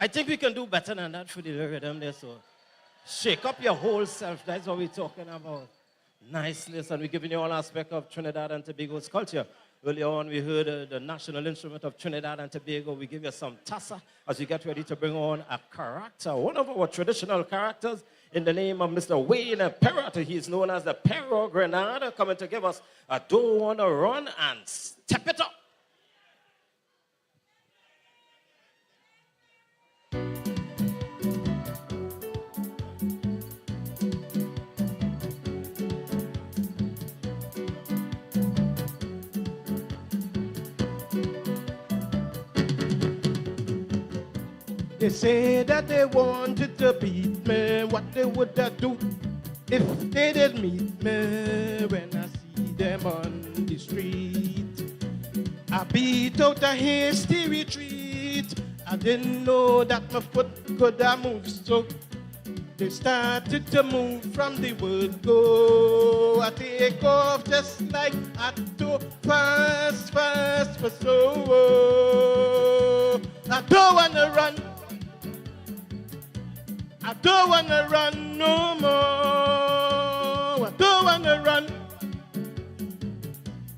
I think we can do better than that for the rhythm there, so shake up your whole self. That's what we're talking about. Nice listen. We're giving you all aspects of Trinidad and Tobago's culture. Earlier on, we heard the national instrument of Trinidad and Tobago. We give you some tassa as we get ready to bring on a character, one of our traditional characters, in the name of Mr. Wayne Perrott. He's known as the Perro Grenada, coming to give us a Don't Wanna Run and Step It Up. They say that they wanted to beat me. What they would I do if they did meet me when I see them on the street? I beat out a hasty retreat. I didn't know that my foot could have moved so. They started to move from the word go. I take off just like I do, fast, fast for so. I don't wanna run. I don't wanna run no more. I don't wanna run.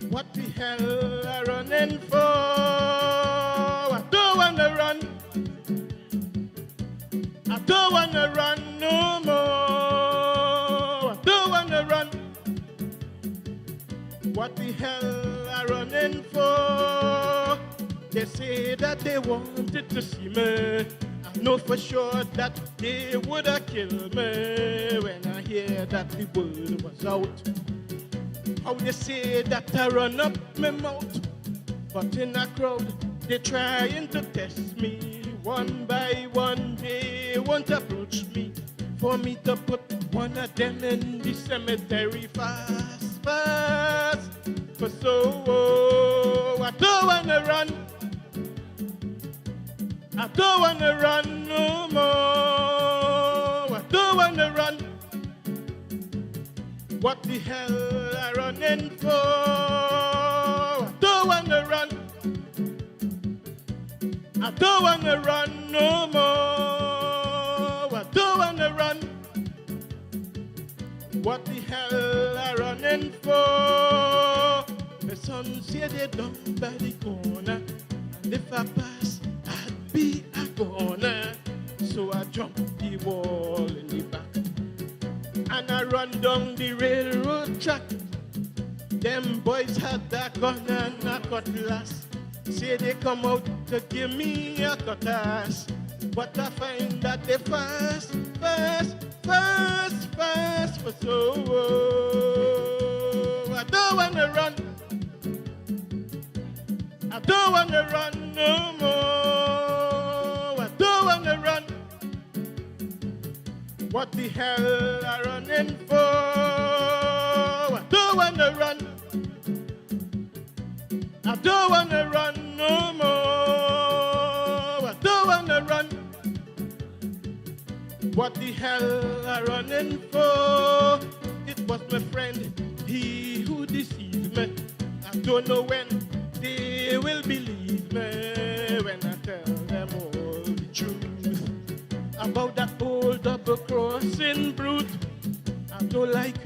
What the hell I running for? I don't wanna run. I don't wanna run no more. I don't wanna run. What the hell I running for? They say that they wanted to see me. I know for sure that they would have killed me when I hear that the word was out. How they say that I run up my mouth, but in a crowd they trying to test me. One by one they won't approach me for me to put one of them in the cemetery fast, fast. For so I don't wanna run. I don't wanna run no more. I don't wanna run. What the hell I running for? I don't wanna run. I don't wanna run no more. I don't wanna run. What the hell I running for? The sun said they don't by the corner, and if I pass, I'd be a goner. So I jump the wall in the back, and I run down the railroad track. Them boys had a gun and a cutlass. Say they come out to give me a cut ass, but I find that they fast, fast, fast, fast for so. I don't wanna run. I don't wanna run no more. I don't wanna run. What the hell I running for? I don't wanna run. I don't wanna run no more. I don't wanna run. What the hell I running for? It was my friend, he who deceived me. I don't know when they will believe me when I tell them all the truth about that old double-crossing brute. I don't like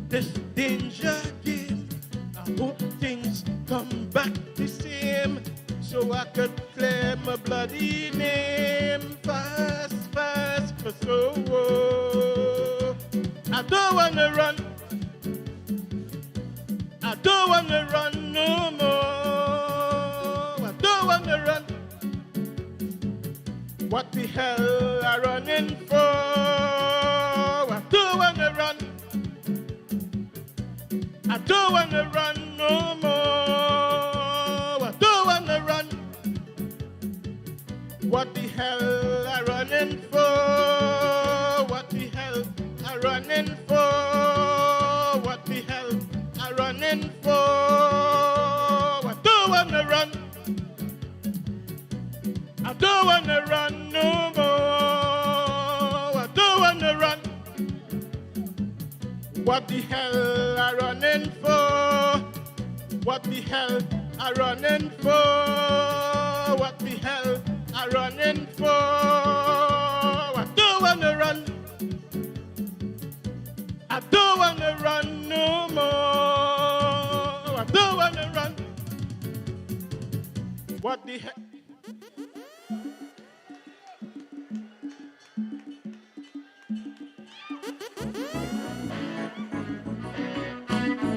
this danger game. I hope things come back the same, so I could clear my bloody name fast, fast for so. I don't wanna run. I don't wanna run no more. I don't wanna run. What the hell I running for? I don't wanna run. I don't wanna run no more. I don't wanna run. What the hell I running for? What the hell I running for? What the hell I running for? I don't wanna run. I don't wanna run no more. I don't wanna run. What the hell I running for? What the hell I running for? What the hell I I'm running for. I don't wanna run. I don't wanna run no more. I don't wanna run. What the heck?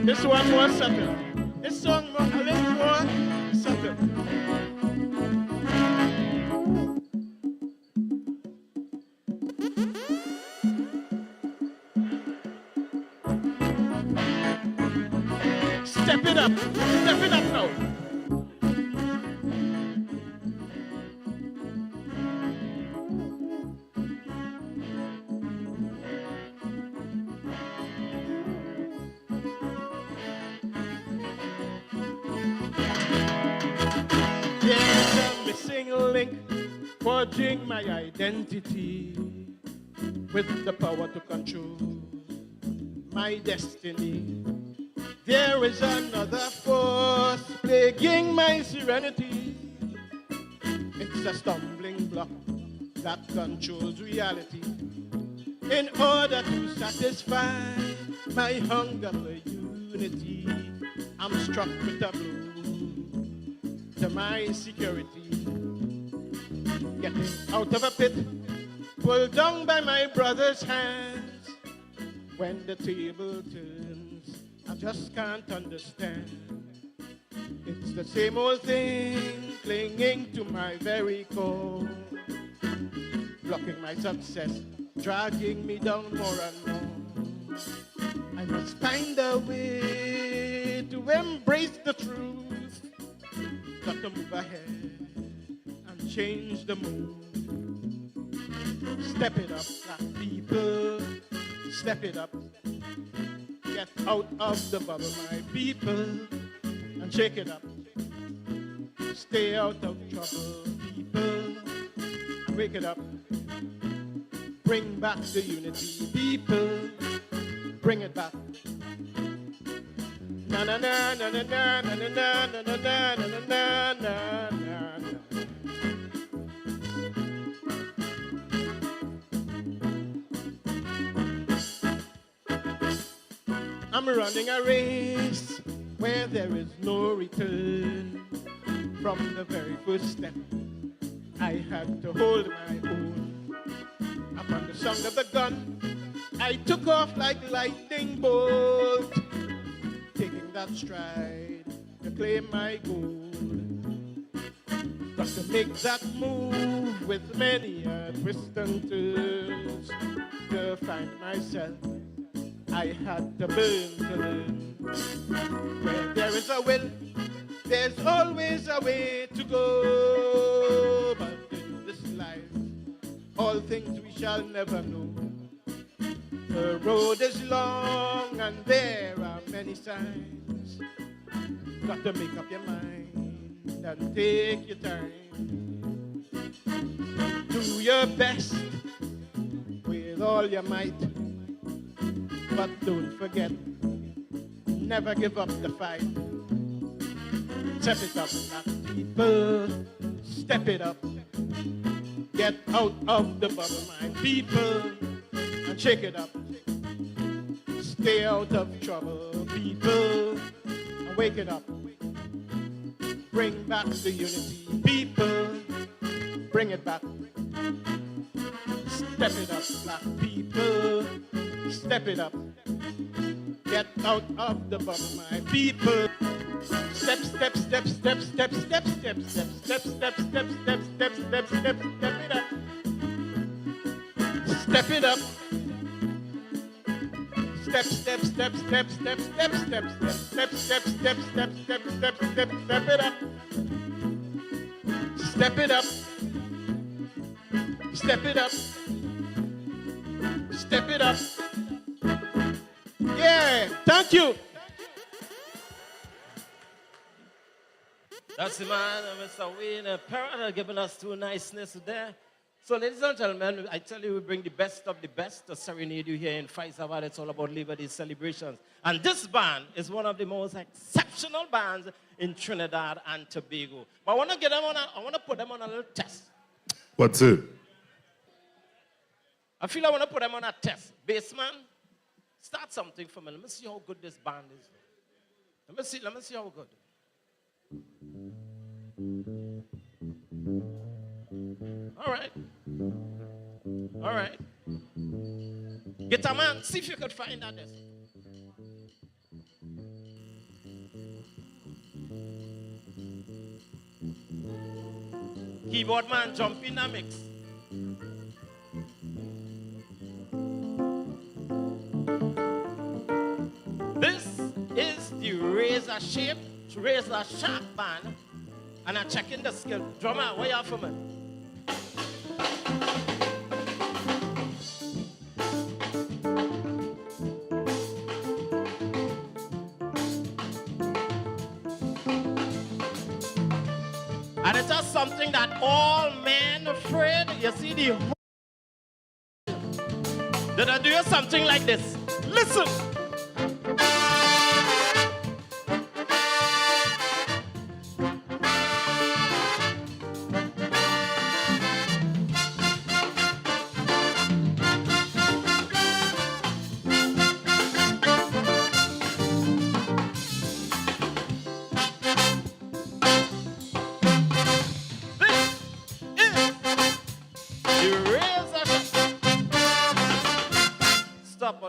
This one more subtle. This song more, a little more subtle. Step it up. Step it up now. There's a missing link forging my identity with the power to control my destiny. There is another force plaguing my serenity. It's a stumbling block that controls reality. In order to satisfy my hunger for unity, I'm struck with a blow to my security. Getting out of a pit, pulled down by my brother's hands. When the table turns, I just can't understand. It's the same old thing, clinging to my very core, blocking my success, dragging me down more and more. I must find a way to embrace the truth. Got to move ahead and change the mood. Step it up, black people. Step it up. Get out of the bubble, my people, and shake it up. Stay out of trouble, people, and wake it up. Bring back the unity, people. Bring it back. Na na na na na na na na na na na na na na na. I'm running a race where there is no return. From the very first step, I had to hold my own. Upon the sound of the gun, I took off like lightning bolt, taking that stride to claim my goal. Got to make that move with many twists and turns to find myself. I had to burn to learn. Where there is a will, there's always a way to go. But in this life, all things we shall never know. The road is long and there are many signs. Got to make up your mind and take your time. Do your best with all your might. But don't forget, never give up the fight. Step it up, black people. Step it up. Get out of the bubble, my people, and shake it up. Stay out of trouble, people, and wake it up. Bring back the unity, people. Bring it back. Step it up, black people. Step it up. Get out of the bubble, my people. Step, step, step, step, step, step, step, step, step, step, step, step, step, step, step, step it up. Step it up. Step, step, step, step, step, step, step, step, step, step, step, step, step, step, step, step it up. Step it up. Step it up. Step it up. Yeah, thank you. That's the man, Mr. Wayne Parrott, giving us two niceness there. So, ladies and gentlemen, I tell you, we bring the best of the best to serenade you here in Faisal. It's all about Labor Day celebrations. And this band is one of the most exceptional bands in Trinidad and Tobago. But I want to get them on I want to put them on a little test. What's it? I feel I want to put them on a test. Bassman, start something for me. Let me see how good this band is. Let me see how good. All right. Guitar man, see if you could find that desk. Keyboard man, jump in the mix. This is the razor sharp band, and I'm checking the skill. Drummer, what you have for me? And it's just something that all men afraid. You see the that I do something like this. Listen.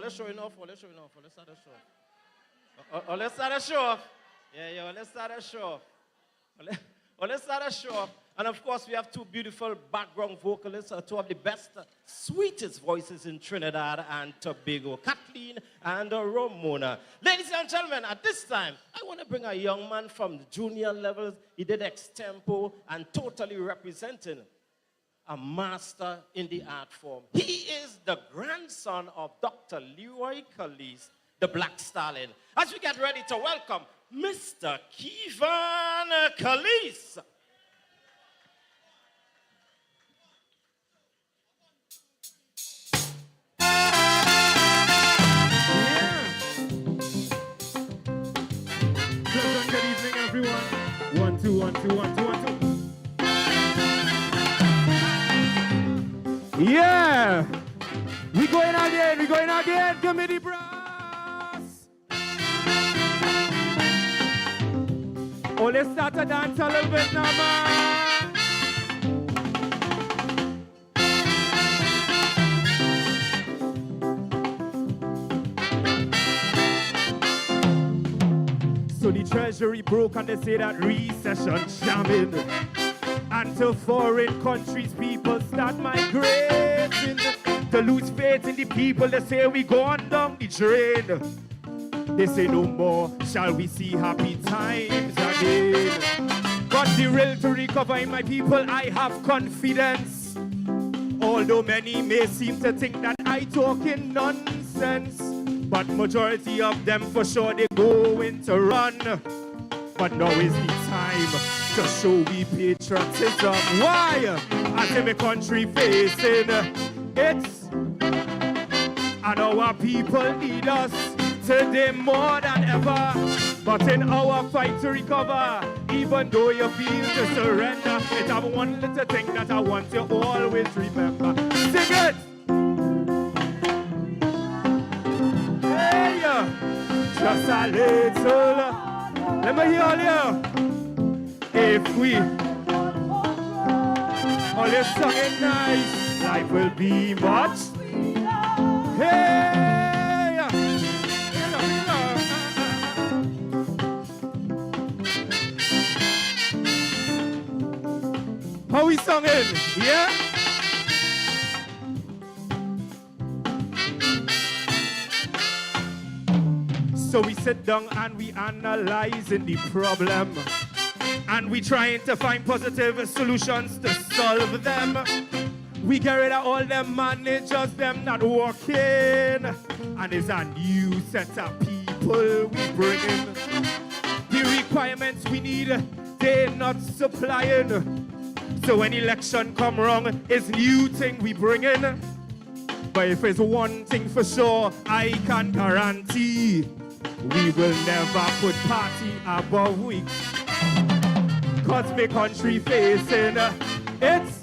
Let's show enough. Let's start the show. Let's start the show. Yeah, let's start the show. Let's start the show. And of course, we have two beautiful background vocalists, two of the best, sweetest voices in Trinidad and Tobago, Kathleen and Ramona. Ladies and gentlemen, at this time, I want to bring a young man from the junior levels. He did extempo and totally representing a master in the art form. He is the grandson of Dr. Leroy Calise, the Black Stallion. As we get ready to welcome Mr. Kevin Calise. Pleasant good evening, everyone. 1, 2, 1, 2, 1, 2, 1, 2. Yeah! We going again. Give me the brass. Oh, let's start to dance a little bit now, man. So the treasury broke and they say that recession jamming. And to foreign countries, people start migrating. To lose faith in the people, they say we gone down the drain. They say no more, shall we see happy times again. But the will to recover in my people, I have confidence. Although many may seem to think that I talking nonsense. But majority of them for sure they going to run. But now is the time to show we patriotism. Why? As in the country facing it's, and our people need us today more than ever. But in our fight to recover, even though you feel to surrender, it's have one little thing that I want you always remember. Sing it! Hey, just a little. Let me hear you. If we all this song is nice, life will be much. Hey, how we sung it? Yeah. So we sit down and we analyzing the problem. And we trying to find positive solutions to solve them. We get rid of all them managers, them not working. And it's a new set of people we bring in. The requirements we need, they're not supplying. So when election come wrong, it's new thing we bring in. But if it's one thing for sure, I can guarantee we will never put party above we. Cause my country facing it's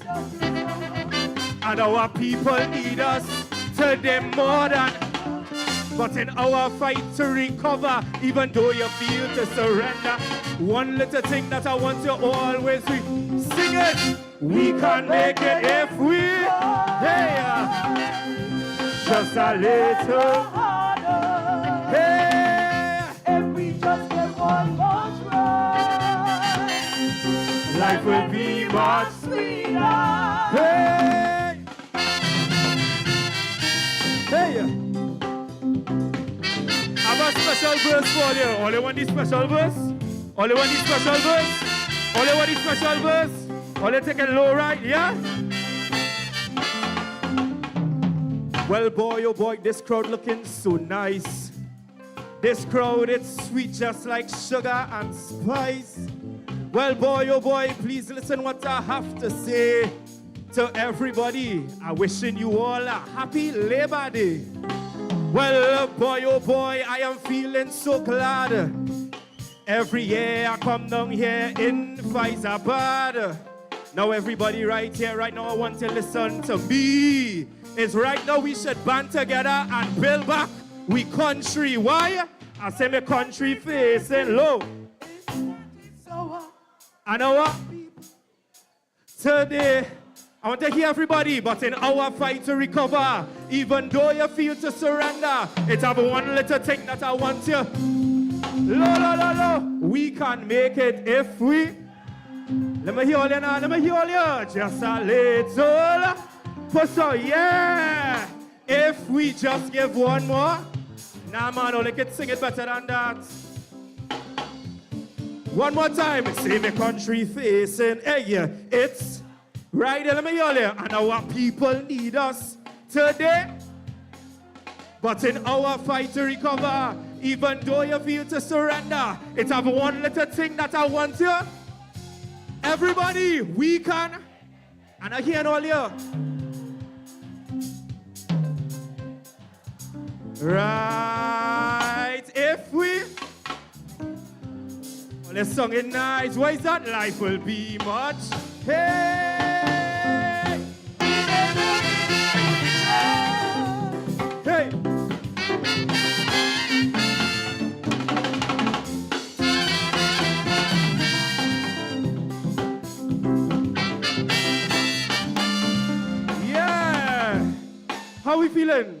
And our people need us today more than. But in our fight to recover, even though you feel to surrender, one little thing that I want you always sing it. We can make it if we, just a little harder. Hey, if we just get one more try, life will be much sweeter. Hey, hey. I have a special verse for you. All you want this special verse? All you want this special verse? All you want this special verse? All you take it low, right? Yeah? Well, boy, oh boy, this crowd looking so nice. This crowd, it's sweet just like sugar and spice. Well, boy, oh boy, please listen what I have to say to everybody. I'm wishing you all a happy Labor Day. Well, boy, oh boy, I am feeling so glad. Every year I come down here in Faizabad. Now everybody right here, right now, I want to listen to me. It's right now we should band together and build back we country. Why? I say my country facing low. I know what? Today, I want to hear everybody, but in our fight to recover, even though you feel to surrender, it's have one little thing that I want you. Lo, we can make it if we. Let me hear all you now, let me hear all you. Just a little. So yeah, if we just give one more. Nah man, only can sing it better than that. One more time, see me country facing, hey, it's right there, let me hear you. And our people need us today. But in our fight to recover, even though you feel to surrender, it's have one little thing that I want you. Everybody, we can, and I hear all you. Right, if we, well, the song is nice. Why is that? Life will be much. Hey, hey. Yeah. How we feeling?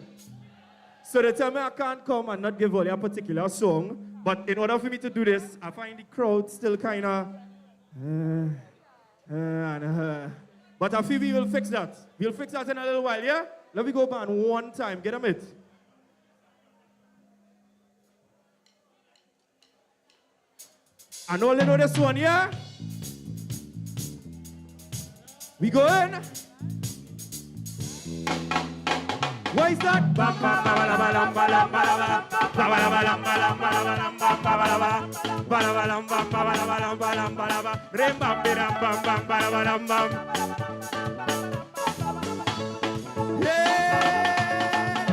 So they tell me I can't come and not give all a particular song, but in order for me to do this, I find the crowd still kind of, but I feel we will fix that. We'll fix that in a little while, yeah? Let me go back one time, get them it. And all you know this one, yeah? We go in. Why is that? Yeah.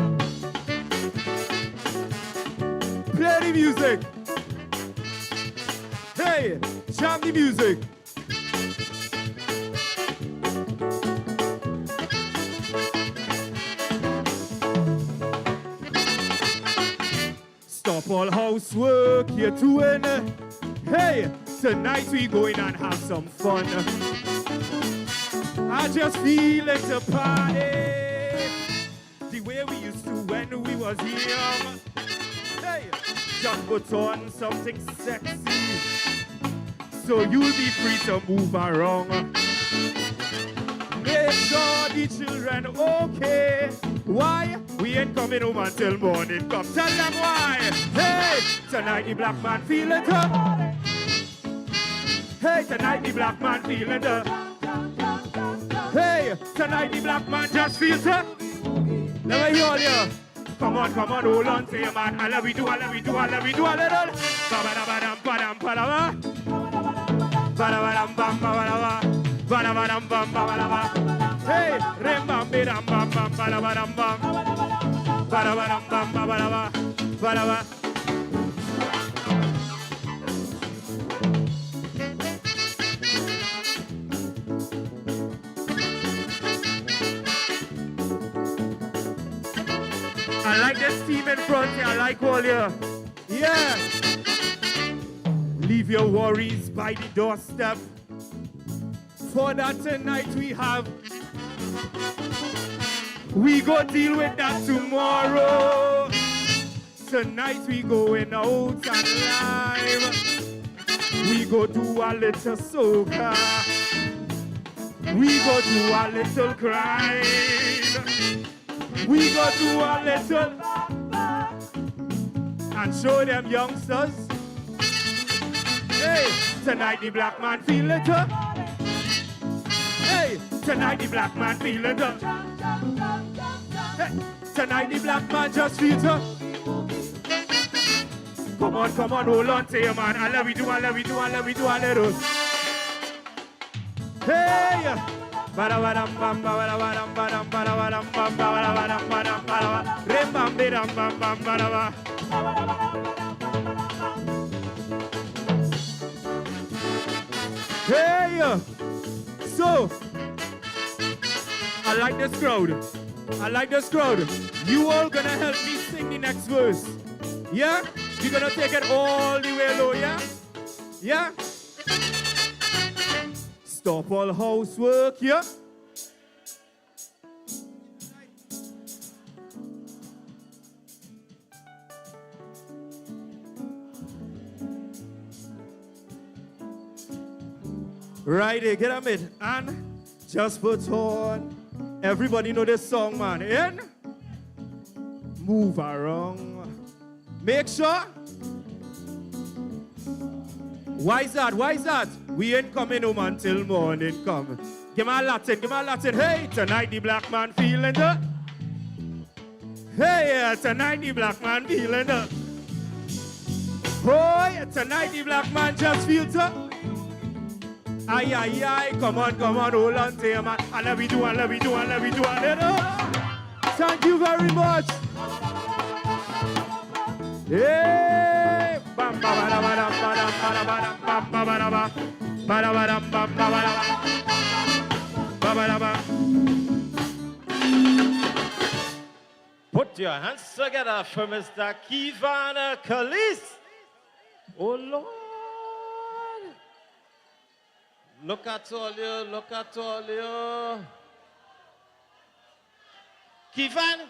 Play the music. Hey, jam the music. Stop all housework here to win. Hey, tonight we going and have some fun. I just feel it to party the way we used to when we was young. Hey, just put on something sexy so you'll be free to move around. Make sure the children okay. Why? We ain't coming home until morning come. Tell them why. Hey, tonight the black man feeling it. Hey, tonight the black man feeling it. Hey, tonight the black man just feels it. Let me hear all you. Come on, hold on to your man. I love we do a little. Ba-ba-da-ba-dam, ba-dam, ba-da-ba. Ba-da-ba-dam, bam, ba-da-ba. Ba-da-ba-dam, bam, ba-da-ba. Hey, rim-bam-bi-dam, bam, bam, ba-da-ba-dam, bam. Ba-da-ba-dam, bam, ba-da-ba. Ba-da-ba. I like this team in front here. I like all you. Yeah. Leave your worries by the doorstep. For that tonight we have. We go deal with that tomorrow. Tonight we going out and live. We go do a little soca. We go do a little crime. We go do a little and show them youngsters. Hey, tonight the black man feel it. Hey, tonight the black man feel it. Hey, tonight the black man just feel it. Come on, hold on to you, man. I love you, do, I love you, do, I love you, do, I love you. Hey! Badabadam bam badabadam badam badabadam bam badabadam badam badabadam rim bam bidam bam bam badaba. Hey! So, I like this crowd. I like this crowd. You all gonna help me sing the next verse. Yeah? You're gonna take it all the way low, yeah? Yeah? Stop all housework, yeah? Right there, get a it. And just put on. Everybody know this song, man. In. Move around. Make sure. Why is that? Why is that? We ain't coming home until morning come. Give me a Latin, give me a Latin. Hey, tonight the black man feeling the. Hey, tonight the black man feeling the. Oh, tonight the black man just feels the. Aye, aye, aye, come on, hold on to you, man. I love you, do, I love you, do, I love you, do, I love you. Thank you very much. Hey, bam, bam, bam, bam, bam, bam, bam, bam, bam, bam, bam, bam. Put your hands together for Mr. Kevin Kalis. Oh, Lord. Look at all you, look at all you. Kevin?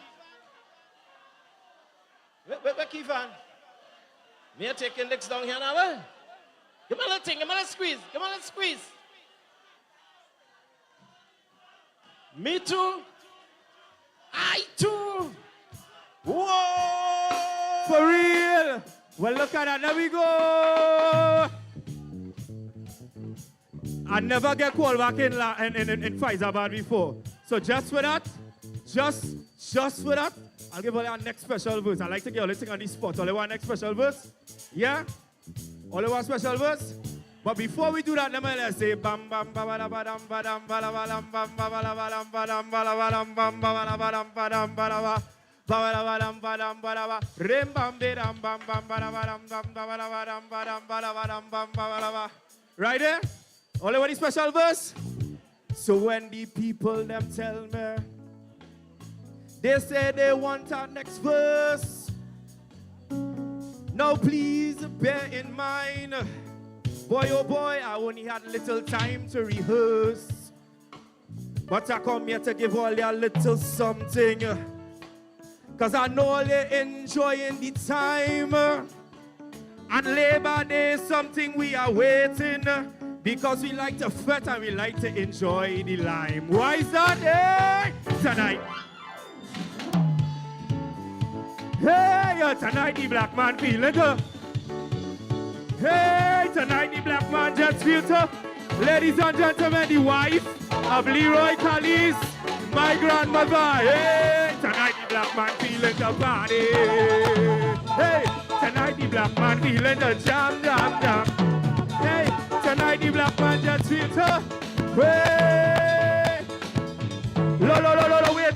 Where Kevin? Me are taking licks down here now, eh? Give me a little thing, give me a little squeeze, give me a little squeeze. Me too. I too. Whoa! For real? Well, look at that, there we go. I never get called back in Faizabad before. So just for that, just for that, I'll give all our next special verse. I like to get all thing on the spot. All you want next special verse? Yeah? All you want special verse? But before we do that, let me say bam bam bam bam bam bam bam bam bam bam bam bam bam bam bam. Right there? All you want the special verse? So when the people them tell me, they say they want our next verse. Now please bear in mind, boy oh boy, I only had little time to rehearse. But I come here to give all you a little something. Cause I know you're enjoying the time. And Labor Day is something we are waiting. Because we like to fret and we like to enjoy the lime. Why is that? Hey, tonight. Hey, tonight the black man feeling good. Hey, tonight the black man just feels good. Ladies and gentlemen, the wife of Leroy Callis, my grandmother. Hey, tonight the black man feeling the body. Hey, tonight the black man feeling the jam, jam, jam. Hey, tonight the black man just feels her. Wait. No, wait.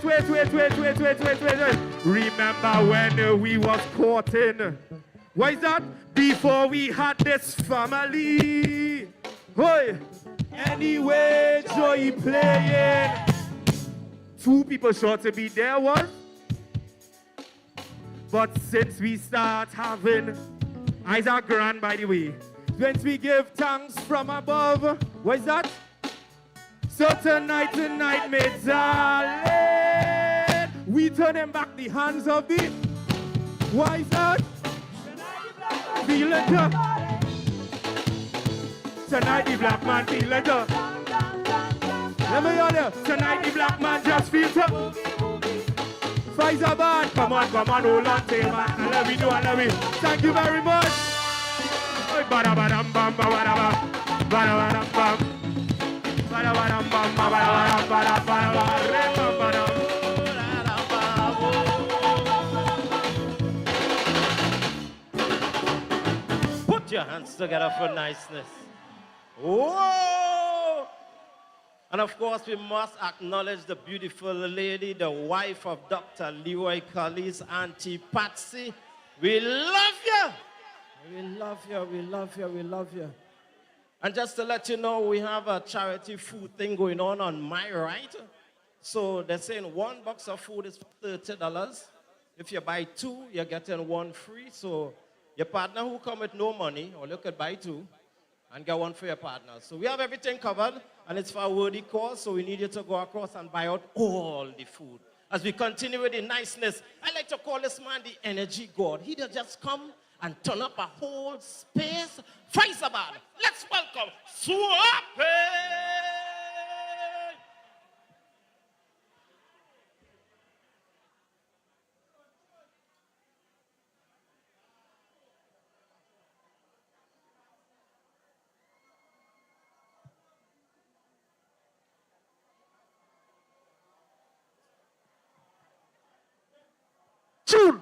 Remember when we was courting? Why is that? Before we had this family. Hey, anyway, Joey playing. Two people sure to be there, one. But since we start having, eyes are grand by the way. Since we give thanks from above, what is that? So tonight, my darling, we turning back the hands of the, why is that? Feel it up. Tonight the black man feel it up. Let me hear you. Tonight the black man just feel it up. Pfizer band, come on, hold on, say man. I love you, I love you. Thank you very much. Ba-da-ba-dam, bam, ba-da-ba. Ba-da-ba-dam, bam. Ba-da-ba-dam, bam, ba-da-ba-dam, ba-da-ba-dam, ba-da-ba-dam. Put your hands together for niceness. Whoa! And of course, we must acknowledge the beautiful lady, the wife of Dr. Leroy Cully's Auntie Patsy. We love you! We love you, we love you, we love you. And just to let you know, we have a charity food thing going on my right. So they're saying 1 box of food is $30. If you buy 2, you're getting 1 free. So your partner who come with no money, or you could buy 2 and get 1 for your partner. So we have everything covered, and it's for a worthy cause, so we need you to go across and buy out all the food. As we continue with the niceness, I like to call this man the energy god. He just come and turn up a whole space. Faisabad, let's welcome Swappy! Tune!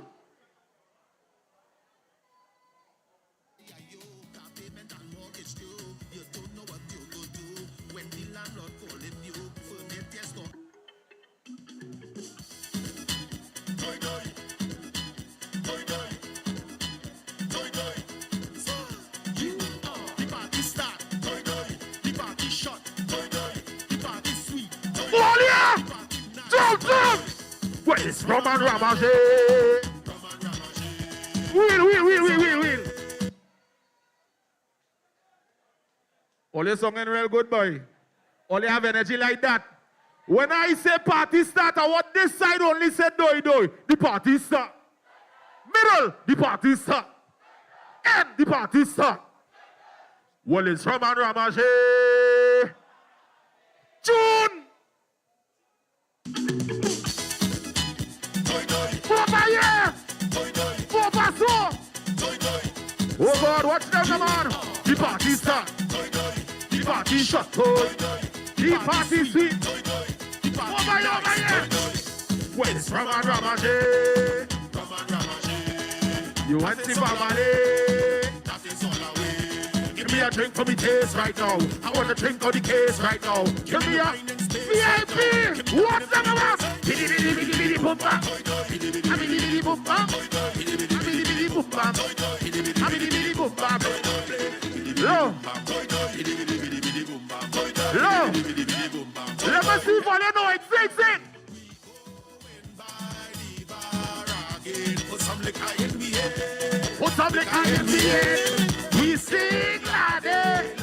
Well, it's Roman Ramage. Will. All your song real good, boy. All you have energy like that. When I say party start, I want this side only say doi. The party start. Middle, the party start. End, the party start. Well, it's Roman Ramage. June. Oh God, watch them, come on. The party start. The party shot, boy. The party sweet. Over here. Well, it's Roman Ramage. You want the family? Give me a drink for me taste right now. I want a drink on the case right now. Give me a VIP. What's them about? Bidi boom bam. Bidi boom bam. Bidi boom bam. Bidi boom bam. Low. Let me see if I don't know it. Fix it. Put some liquor in the air. Put some liquor in the air. We sing lade.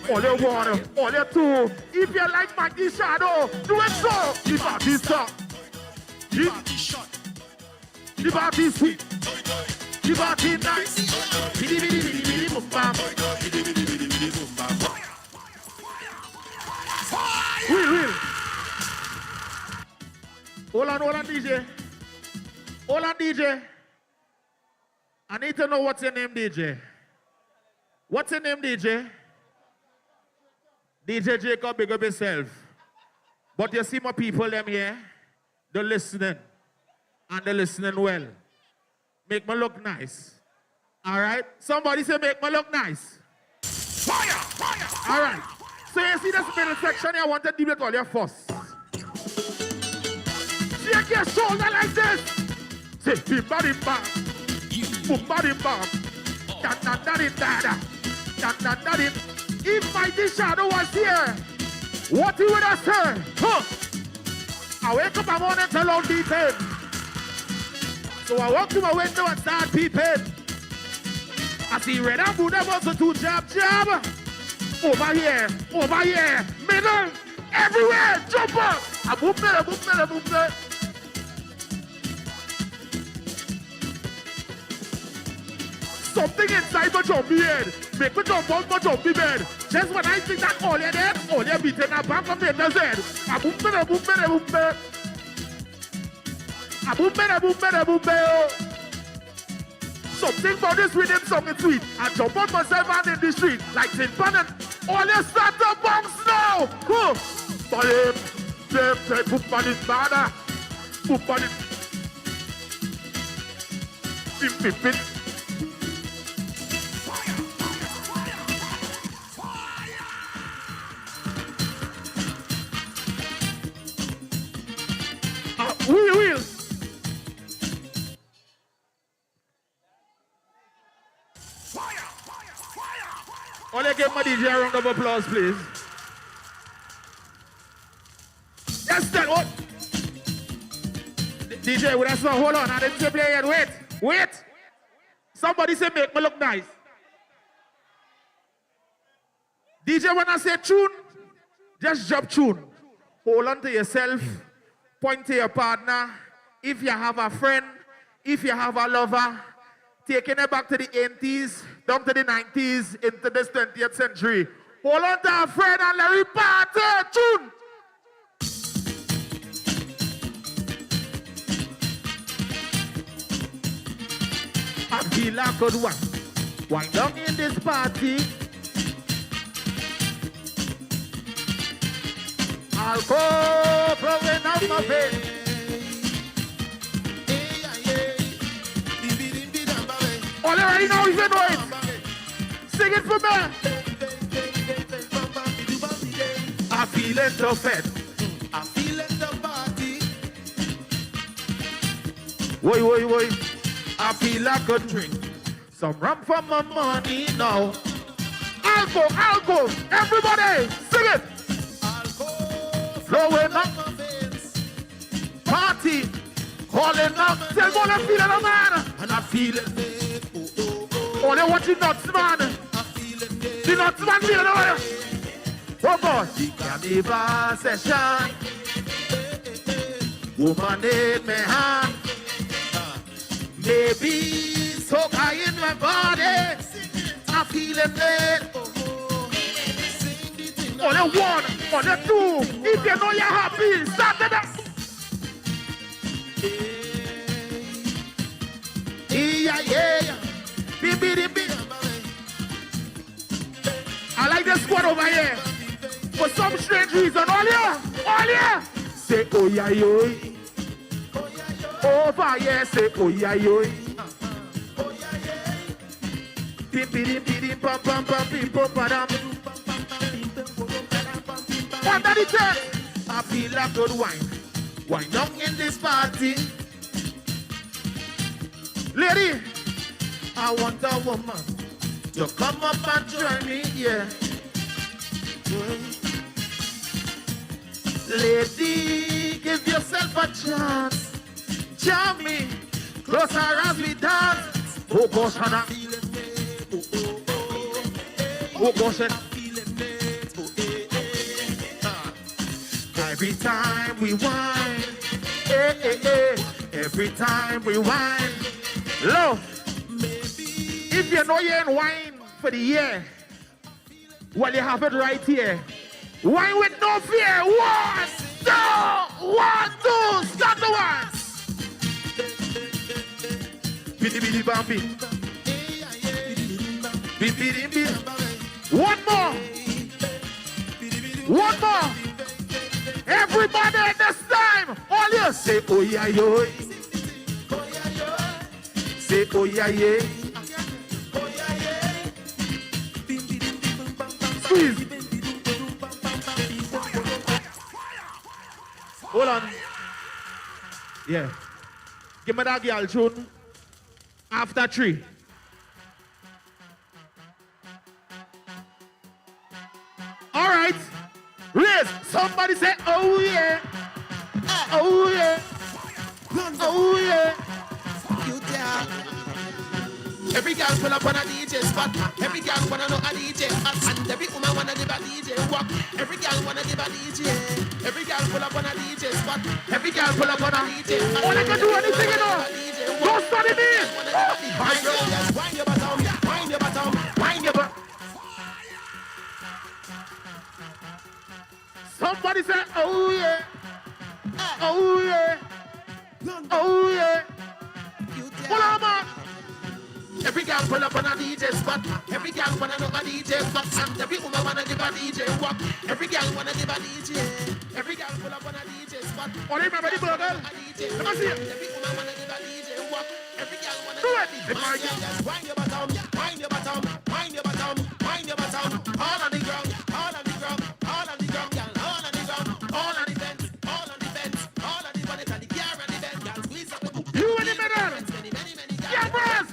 All you water, all you two. If you like Maggie Shadow, do it so. The party stop. The party sweet. The party nice. Bidi boom bam. Will. Hold on, DJ. Hold on, DJ. I need to know what's your name, DJ. What's your name, DJ? DJ Jacob, big up yourself. But you see my people, them here, they're listening. And they're listening well. Make me look nice. All right? Somebody say, make me look nice. Fire! All right. So you see this middle section here, I want to deal with all your fuss. Shake your shoulder like this. Say, bim-ba-dim-ba. Boom-ba-dim-ba. Da-da-da-dim-da-da. Da-da-da-dim. If Mighty Shadow was here, what he would have said? Huh? I wake up, I want to tell all details. So I walk to my window and start peeping. I see red and blue, that was a two jab. Over here, middle, everywhere, jump up. I boom there. Something inside my jumpy head. Make me jump out my jumpy bed. Just when I think that all you're dead, all you're beating a back from the other side. I boom there. I boom there. Something about this rhythm song is sweet. I jump on myself and in the street like Tin Pan and all you start to bounce now. Huh. Poop on it, banner. Poop on it. Pip. Wheel. Only give my DJ a round of applause, please. Yes, that what? DJ, with that song, hold on. I didn't say play yet. Wait. Somebody say make me look nice. DJ, when I say tune, just drop tune. Hold on to yourself. Point to your partner. If you have a friend, if you have a lover, taking it back to the 80s, down to the 90s, into this 20th century. Hold on to a friend and let me party. Tune. I feel like a good one. Wind down in this party. I'll go blowing out my face. All you already know is you know it. Sing it for me. I feel it so fed. I feel it the party. Woi. I feel like a drink. Some rum for my money now. I'll go. Everybody, sing it. Flowing up. Party. Calling up. Tell me what I feel it, man. And I feel it. Oh, they watching nuts, man. The nuts, man, feel it. Oh, God. The carnival session. Woman in my hand. Maybe so high in my body. I feel it. On the one, on the two. If you know you're happy, start it up. Yeah. I like the squad over here. For some strange reason, all here. Say, oh yeah, yo. Over here, say, oh yeah, yo. Under the tent, I feel like good wine. Wine down in this party. Lady, I want a woman to come up and join me, yeah. Lady, give yourself a chance. Jam me, closer as we dance. Oh gosh, Hannah. Oh gosh, every time we whine, every time we whine. Look, if you know you ain't wine for the year, well, you have it right here. Wine with no fear. 1, 2, start the ones. Biddy bumpy. Biddy. One more. Everybody at this time, all you say, oh yeah, yo. Say, oh yeah, yeah. Squeeze. Hold on. Yeah. Give me that girl tune. After 3. All right. Raise. Somebody say, oh yeah. Oh yeah. Oh yeah. Every girl pull up on a DJ spot. Every girl wanna know a DJ hot. And every woman wanna give a DJ walk. Every girl wanna give a DJ. Every girl pull up on a DJ spot. Every girl pull up on a DJ hot. Wanna go do anything, you know? Don't study me. Wind your bottom, wind your bottom, wind your bottom. Somebody say, oh yeah. Oh yeah. Oh yeah. Pull on, man. Every girl pull up on a DJ spot. Every girl wanna know a DJ spot. And every woman wanna give a DJ walk. Every girl wanna give a DJ. Every girl pull up on a DJ spot. Oh, they remember the burger? Let me see it. Every woman wanna give a DJ walk. Every girl wanna do it. Wind your bottom, wind your bottom, wind your bottom, wind your bottom. All on the ground, all on the ground, all on the ground, girl. All on the ground, all on the fence, all on the fence, all on the bonnet and the car and the bend, girl. Squeeze up the You in the middle. Yeah, boss.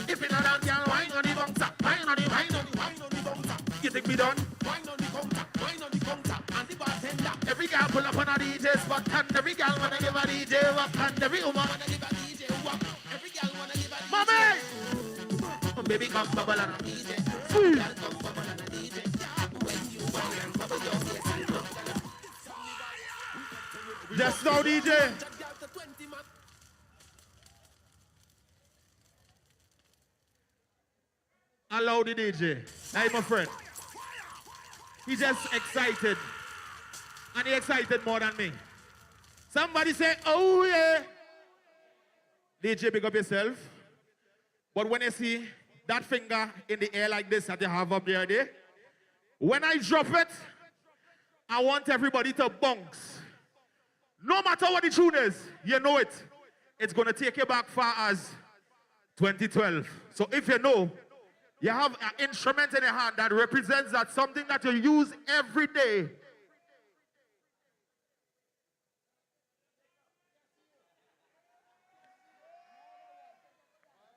if you're not down, girl, wine on the bouncer. Wine on the, wine on the, wine on the bouncer. You think we done? Wine on the counter, wine on the counter. And the bartender. Every girl pull up on a DJ spot. And every girl wanna give a DJ walk. And every woman wanna give a DJ walk. Every girl wanna give a DJ. Mommy! Oh, baby, come bubble on a DJ. Sweet. Girl, come bubble on a DJ. When you wine and bubble your face and look. Just now, DJ. Allow the DJ. Hey, my friend. He's just excited. And he excited more than me. Somebody say, oh yeah. DJ, pick up yourself. But when you see that finger in the air like this that you have up there, when I drop it, I want everybody to bounce. No matter what the tune is, you know it. It's going to take you back far as 2012. So if you know, you have an instrument in your hand that represents that something that you use every day.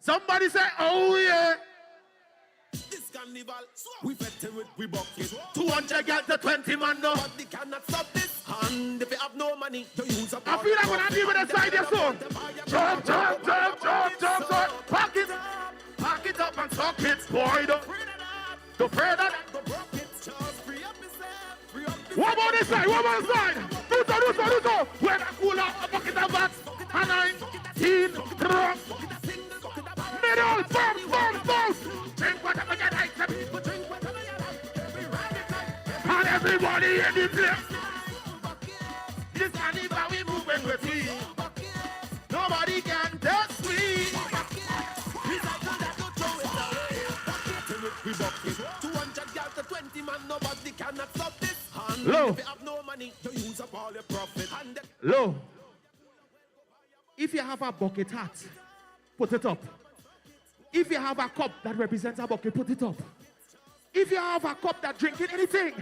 Somebody say, oh yeah. This carnival, we better with we bucket. 200 girls to 20 man now. But they cannot stop this. And if you have no money, you use a I feel like when I leave it aside your song. Jump, jump, jump, jump, jump, jump. Pack it up and suck it, boy. Don't pray that. What about this side? What about this side? Do so. When I cool out a bucket of bats, and 19 drunk. Middle, bounce. Drink whatever you like to people drink whatever you like. And everybody in the place. This carnival we moving with me. Nobody can test me. We bucket. 200 girls to 20 man, nobody cannot stop this. And Low. if you have no money, you use up all your profit. And Low. If you have a bucket hat, put it up. If you have a cup that represents a bucket, put it up. If you have a cup that drinking anything,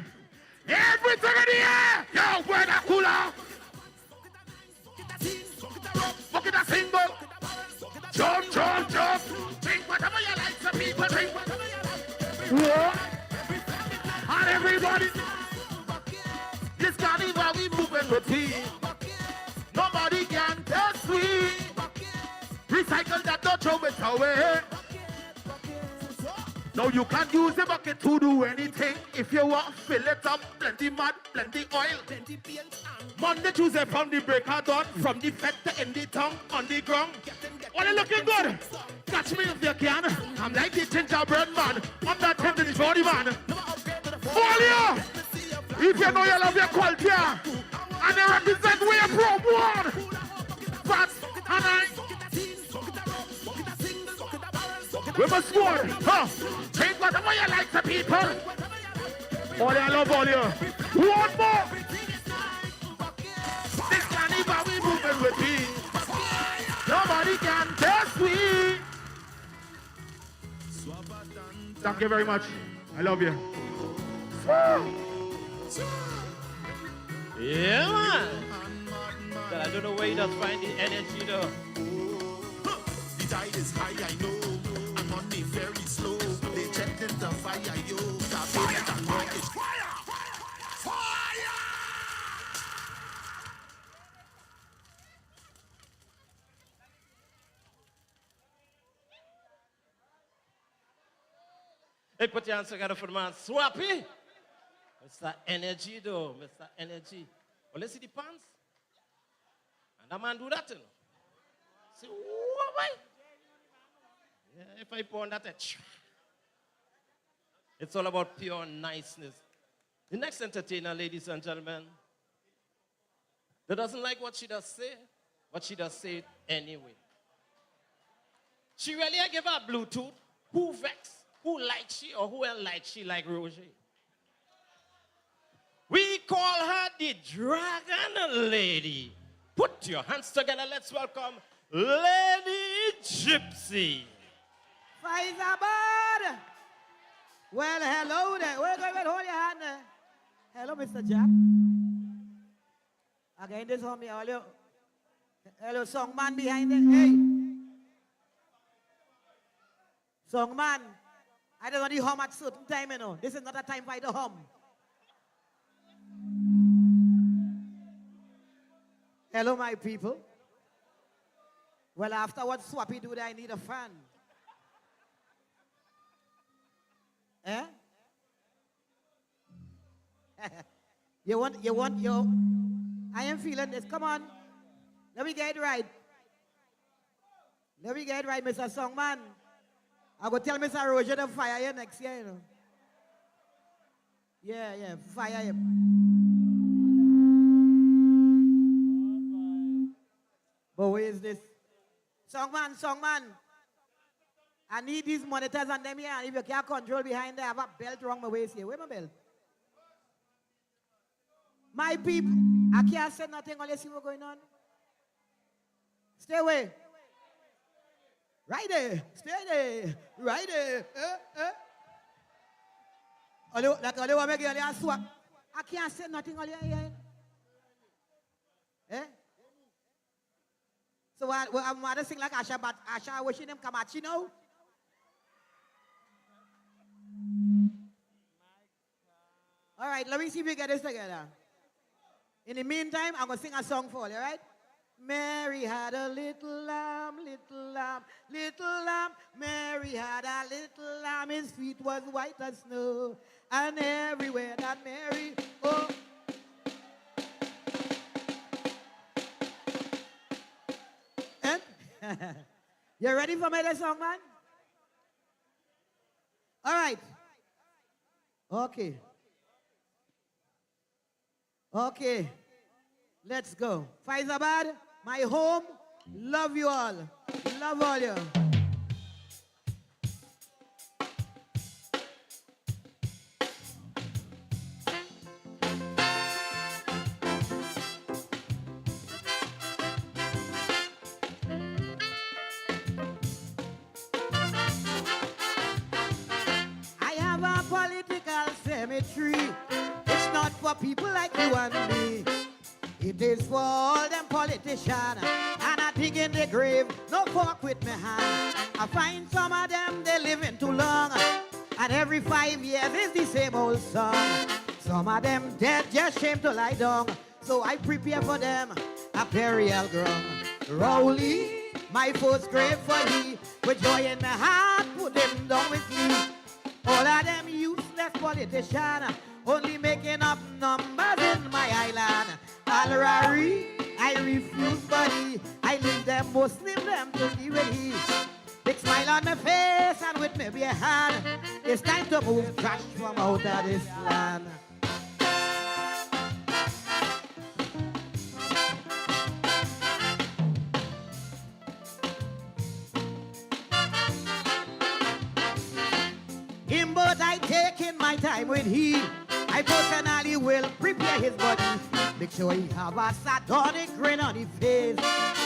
everything in the air, yo, wear the cooler. Bucket a single. Jump. Drink whatever you like, some people drink whatever you like. What? And everybody, this carnival we moving with me. Nobody can test me. Recycle that, don't throw it away. Now you can use the bucket to do anything. If you want, fill it up, plenty mud, plenty oil, plenty paint. Monday, Tuesday, from the breaker done, from the fed to in the tongue, on the ground. All you looking good? Catch me if you can. I'm like the gingerbread man, on that 10 minutes body man. Folio! If you know you love your quality, and you represent where you're from, one. But, and I... We must score, huh? Drink whatever you like to people. All you love all you. One more. This carnival we moving with me. Nobody can test me. Thank you very much. I love you. Yeah, man. But I don't know where you just find the energy though. the tide is high, I know. I'm on the very slow. They checked in the fire, yo. Fire! Hey, put your hands together for the man. Swappy. Mr. Energy, though. Mr. Energy. Well, let's see the pants. And that man do that, you know. See, why? Yeah, if I pour on that, it's all about pure niceness. The next entertainer, ladies and gentlemen, that doesn't like what she does say, but she does say it anyway. She really give her Bluetooth. Who vex? Who like she or who else like she like Roger? We call her the Dragon Lady. Put your hands together. Let's welcome Lady Gypsy. Faizabad. Well, hello there. Wait, hold your hand there. Hello, Mr. Jack. Again, this homie, hello, songman behind it. Hey. Songman. I don't want to hum at certain time, you know. This is not a time for you to hum. Hello, my people. Well, after what Swappy do, I need a fan. Eh? you want your... I am feeling this. Come on. Let me get it right. Let me get it right, Mr. Songman. I go tell Mr. Roger to fire you next year, you know. Yeah, fire him. But where is this? Songman. I need these monitors and them here. And if you can't control behind there, I have a belt around my waist here. Where my belt? My people, I can't say nothing unless you see what's going on. Stay away. Right there. Stay there. Right there. I can't say nothing on here. Eh? So I'm going to sing like Asha, but Asha wishing him Kamachi now. All right, let me see if we get this together. In the meantime, I'm going to sing a song for you, all right? Mary had a little lamb, little lamb, little lamb. Mary had a little lamb, his feet was white as snow. And everywhere that Mary, oh. And you ready for me, the song, man? All right. Okay. Let's go. Faizabad, my home, love you all. Love all you. I have a political cemetery. It's not for people like you and me. It is for all them politicians, and I dig in the grave, no fork with me hand. I find some of them, they living too long, and every 5 years is the same old song. Some of them dead, just shame to lie down, so I prepare for them a burial ground. Rowley, my first grave for he, with joy in my heart, put him down with me. All of them useless politicians, only making up numbers in my island. Al-Rari, I refuse buddy. I leave them Muslim, them to be with he. Big smile on my face and with me be a hand. It's time to move trash from out of this land. Him but I taking my time with he. I personally will prepare his body. Make sure he have a sardonic grin on his face.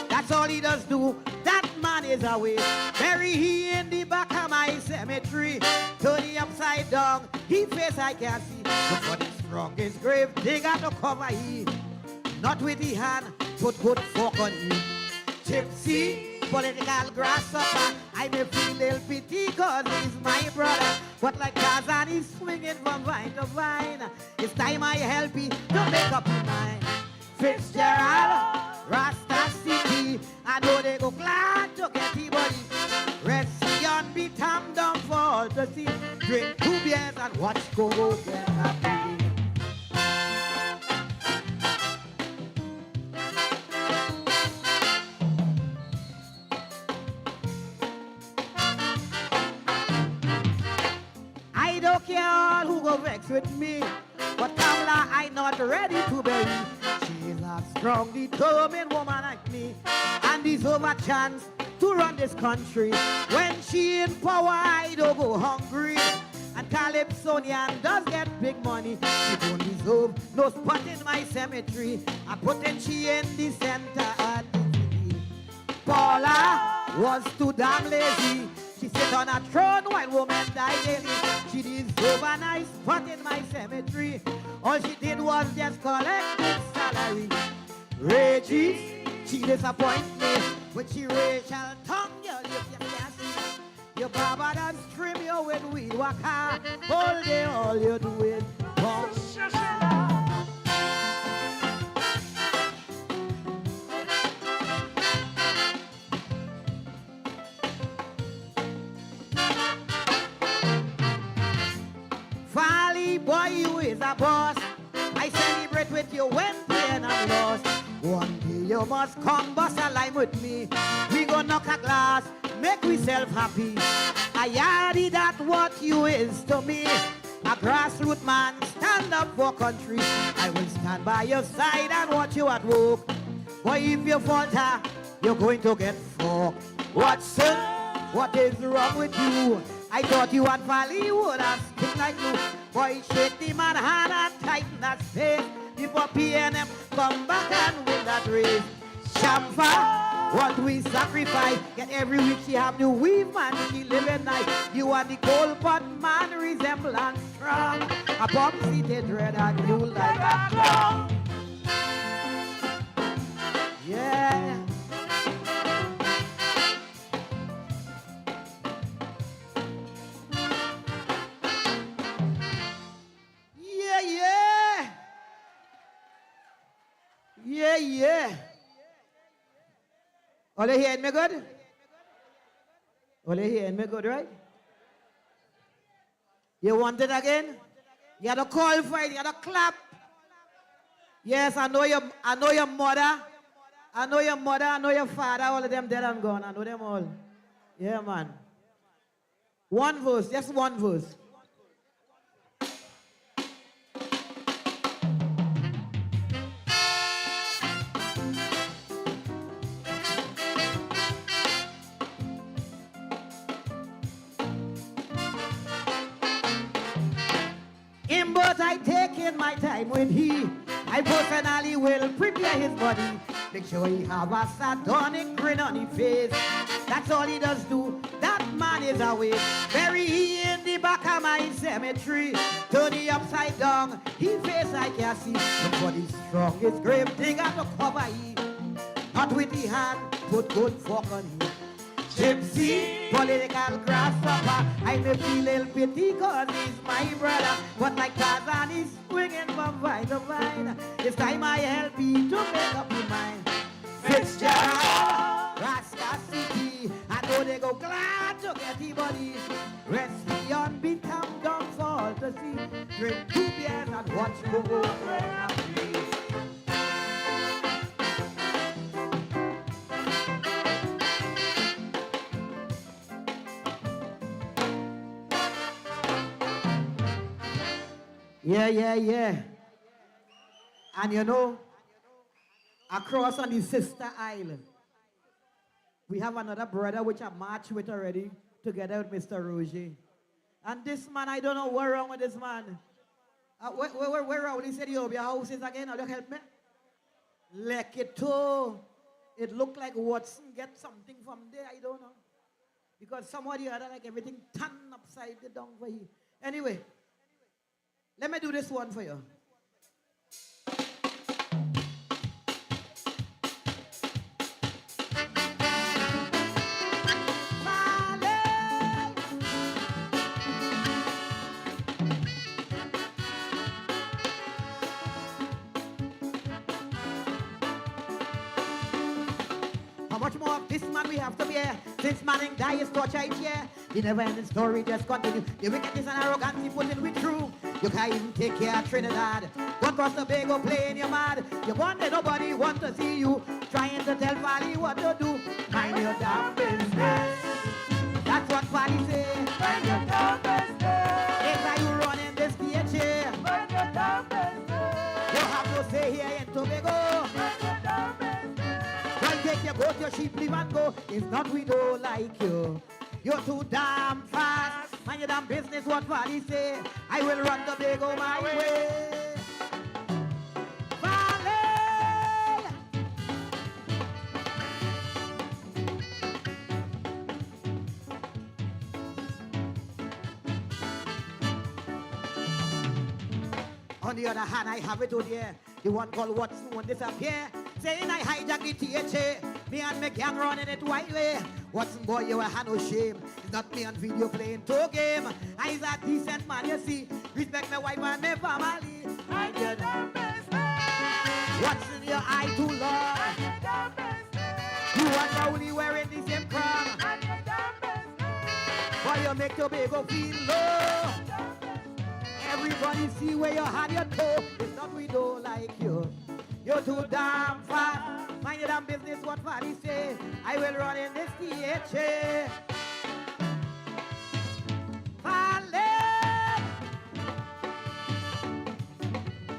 That's all he does do. That man is away. Bury he in the back of my cemetery. Turn he upside down. He face I can't see. But for the strongest grave, they got to cover he. Not with the hand, put good fork on him. Gypsy, political grasshopper. I may feel a little pity cause he's my brother. But like Tarzan, he's swinging from vine to vine. It's time I help you to make up your mind. Fitzgerald, Rasta City, I know they go glad to get the body. Rest on be tam down for fall to see. Drink 2 beers and watch go get happy. I don't care who go vex with me, but Kamla I not ready to bury. She's a strong, determined woman like me, and deserve a chance to run this country. When she in power, I don't go hungry. And Calypsonian does get big money. She don't deserve no spot in my cemetery. I put in she in the center and Paula was too damn lazy. She sit on a throne while women die daily. She deserve a nice spot in my cemetery. All she did was just collect his salary. Reggie, she disappoints me with she racial tongue, girl, if you can't see. Your barber done trim you with weed waka. All day, all you do is talk. Folly boy, you is a boss. I celebrate with you when playing and lost. One day you must come bust a line with me. We go knock a glass, make we self happy. I yardy that what you is to me. A grassroots man, stand up for country. I will stand by your side and watch you at work. Boy, if you falter, you're going to get fucked. Watson, what is wrong with you? I thought you had Valley would have stick like you. Boy, shake the man hand and tighten that space. Before PNM come back and win that race. Shamfa, what we sacrifice. Get every week she have the weave man, she live at night. You are the cold pot man, resemblance strong. A bomb seated dread and you like a drum. Yeah. Yeah, yeah. Yeah, yeah. All you hearing me good? All you hearing me good, right? You want it again? You gotta call for it, you gotta clap. Yes, I know your mother. I know your mother, I know your father, all of them dead and gone. I know them all. Yeah, man. One verse, just one verse. In but I take in my time with he. I personally will prepare his body. Make sure he have a sardonic grin on his face. That's all he does do. That man is away. Bury he in the back of my cemetery. Turn he upside down. He face I can see. Look for the strongest grave digger to cover he. Not with the hand, put good fork on him. Gypsy, political grasshopper. I may feel a little pity cause he's my brother. But like Tarzan, he's swinging from vine to vine. It's time I help you to make up your mind. Fitzgerald, Rasta City. I know they go glad to get the body. Rest the unbeaten downfall to see. Drink 2 beers and watch go happy. Yeah, yeah, yeah. And you know, across on the sister island, we have another brother which I marched with already, together with Mr. Roget. And this man, I don't know what's wrong with this man. Where wrong? He said, your house is again, will you help me? Like it too. It looked like Watson get something from there, I don't know. Because somebody had like everything turned upside down for you. Anyway. Let me do this one for you. much more of this man we have to bear? Since Manning died, his torture each year. The never-ending story just continue. The wickedness and arrogance he put in with true. You can't even take care of Trinidad. Go across the bay, go playing your mad. You wonder nobody want to see you. Trying to tell Valley what to do. Mind your damn business. That's what Valley say. Mind your damn business. It's like you running this theater. Mind your damn business. You have to stay here in Tobago. Mind your damn business. Well, take your boat, your sheep, leave and go. It's not we don't like you. You're too damn fast. Mind your damn business, what Valley say. I will run Tobago my way. On the other hand, I have it out here. The one called Watson won't disappear. Saying I hijack the THA. Me and my gang running it white way. Watson boy, you have no shame. It's not me on video playing toe game. I's a decent man, you see. Respect my wife and my family. Mind your damn business. What's in your eye too long? Mind your damn business. You are only wearing the same crown. Mind your damn business. Why you make Tobago feel low? Everybody see where you had your toe. It's not we don't like you. You're too damn fast. Mind your damn business, what Valley say. I will run in this THA. Valley!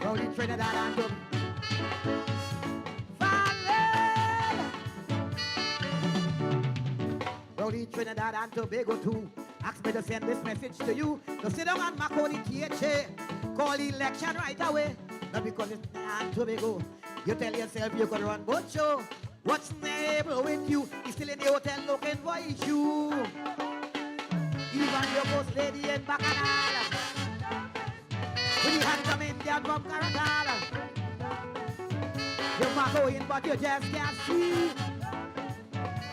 Rowdy Trinidad and Tobago. Valley! Rowdy Trinidad and Tobago too. Ask me to send this message to you. To sit down and mark on the THA. Call the election right away. Not because it's not Tobago. You tell yourself you can run both show. What's neighbor with you? He's still in the hotel looking for issue. Even your ghost lady in Bacchanal. When you had some Indian from Caracal. You might go in but you just can't see.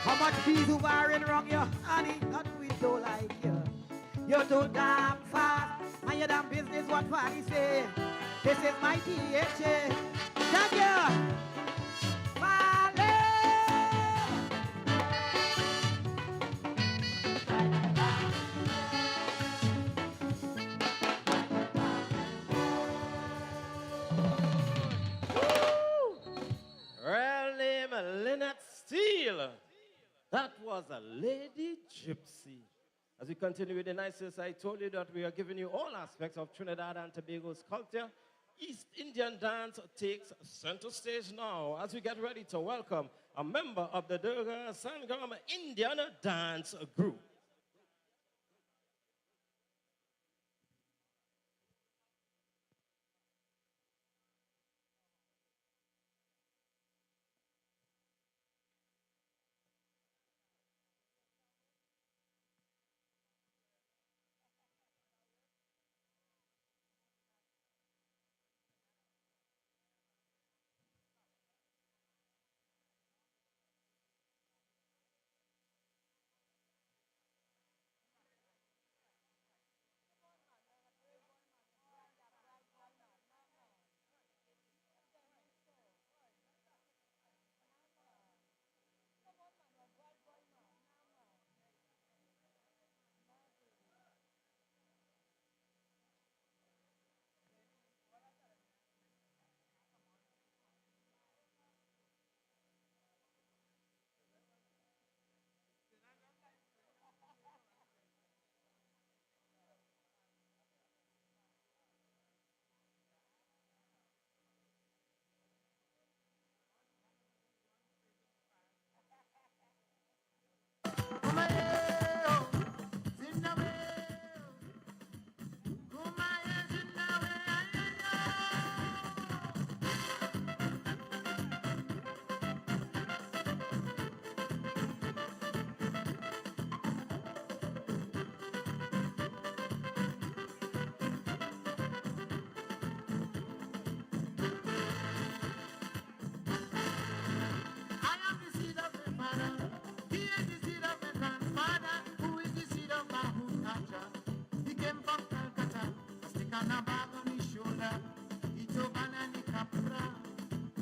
How much fees who are in wrong you, honey, not we don't like you. You're too damn fast. Mind your damn business, what Valley say. This is my THA. Thank you. Valley. Real name Lynette Steele. That was a lady gypsy. As we continue with the nicest, I told you that we are giving you all aspects of Trinidad and Tobago's culture. East Indian dance takes center stage now as we get ready to welcome a member of the Durga Sangam Indian Dance Group.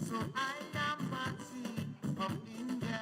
So I am Patsy of India.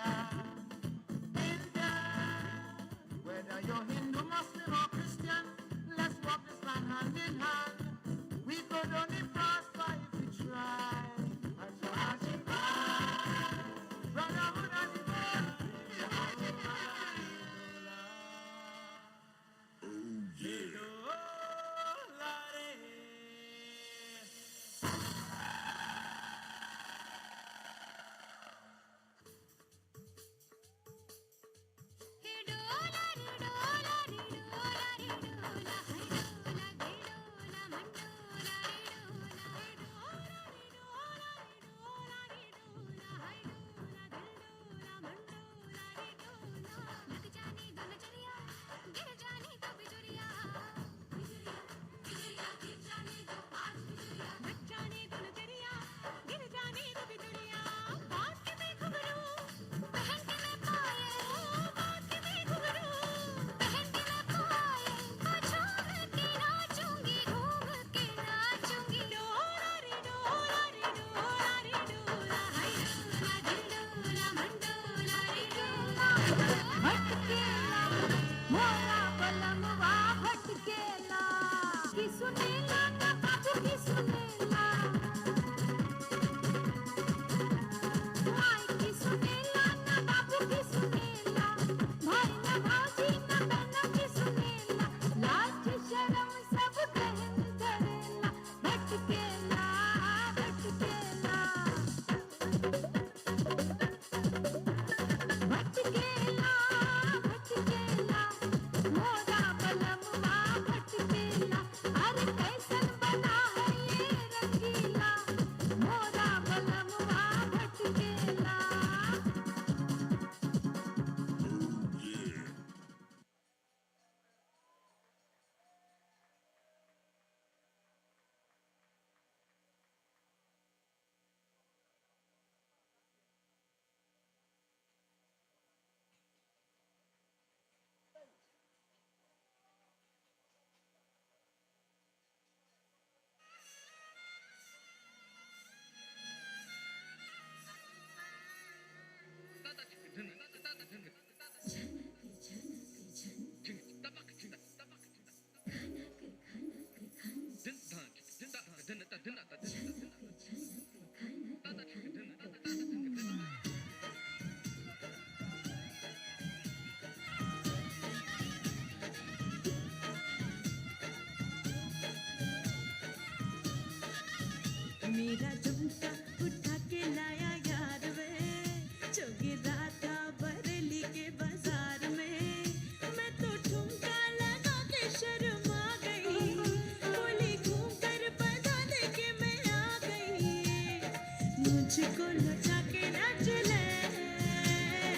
मेरा झुमका उठा के लाया यार वे जो गिरा था बरेली के बाजार में मैं तो ठुमका लगा के शर्मा गई बोली घूम कर बता दे के मैं आ गई मुझको लौटा के नाच ले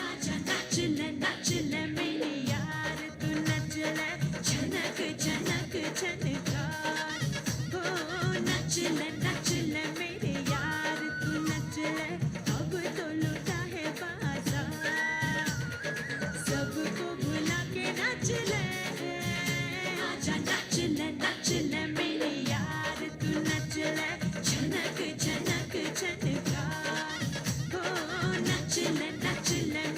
आजा नाच ले मेरी यार तू नच ले झनक झनक झनका हो नच ले मेरे यार तू नच ले अब तो लुटा है बाजार सबको भुला के नच ले आजा नच ले मेरे यार तू नच ले झनक झनक झनका हो नच ले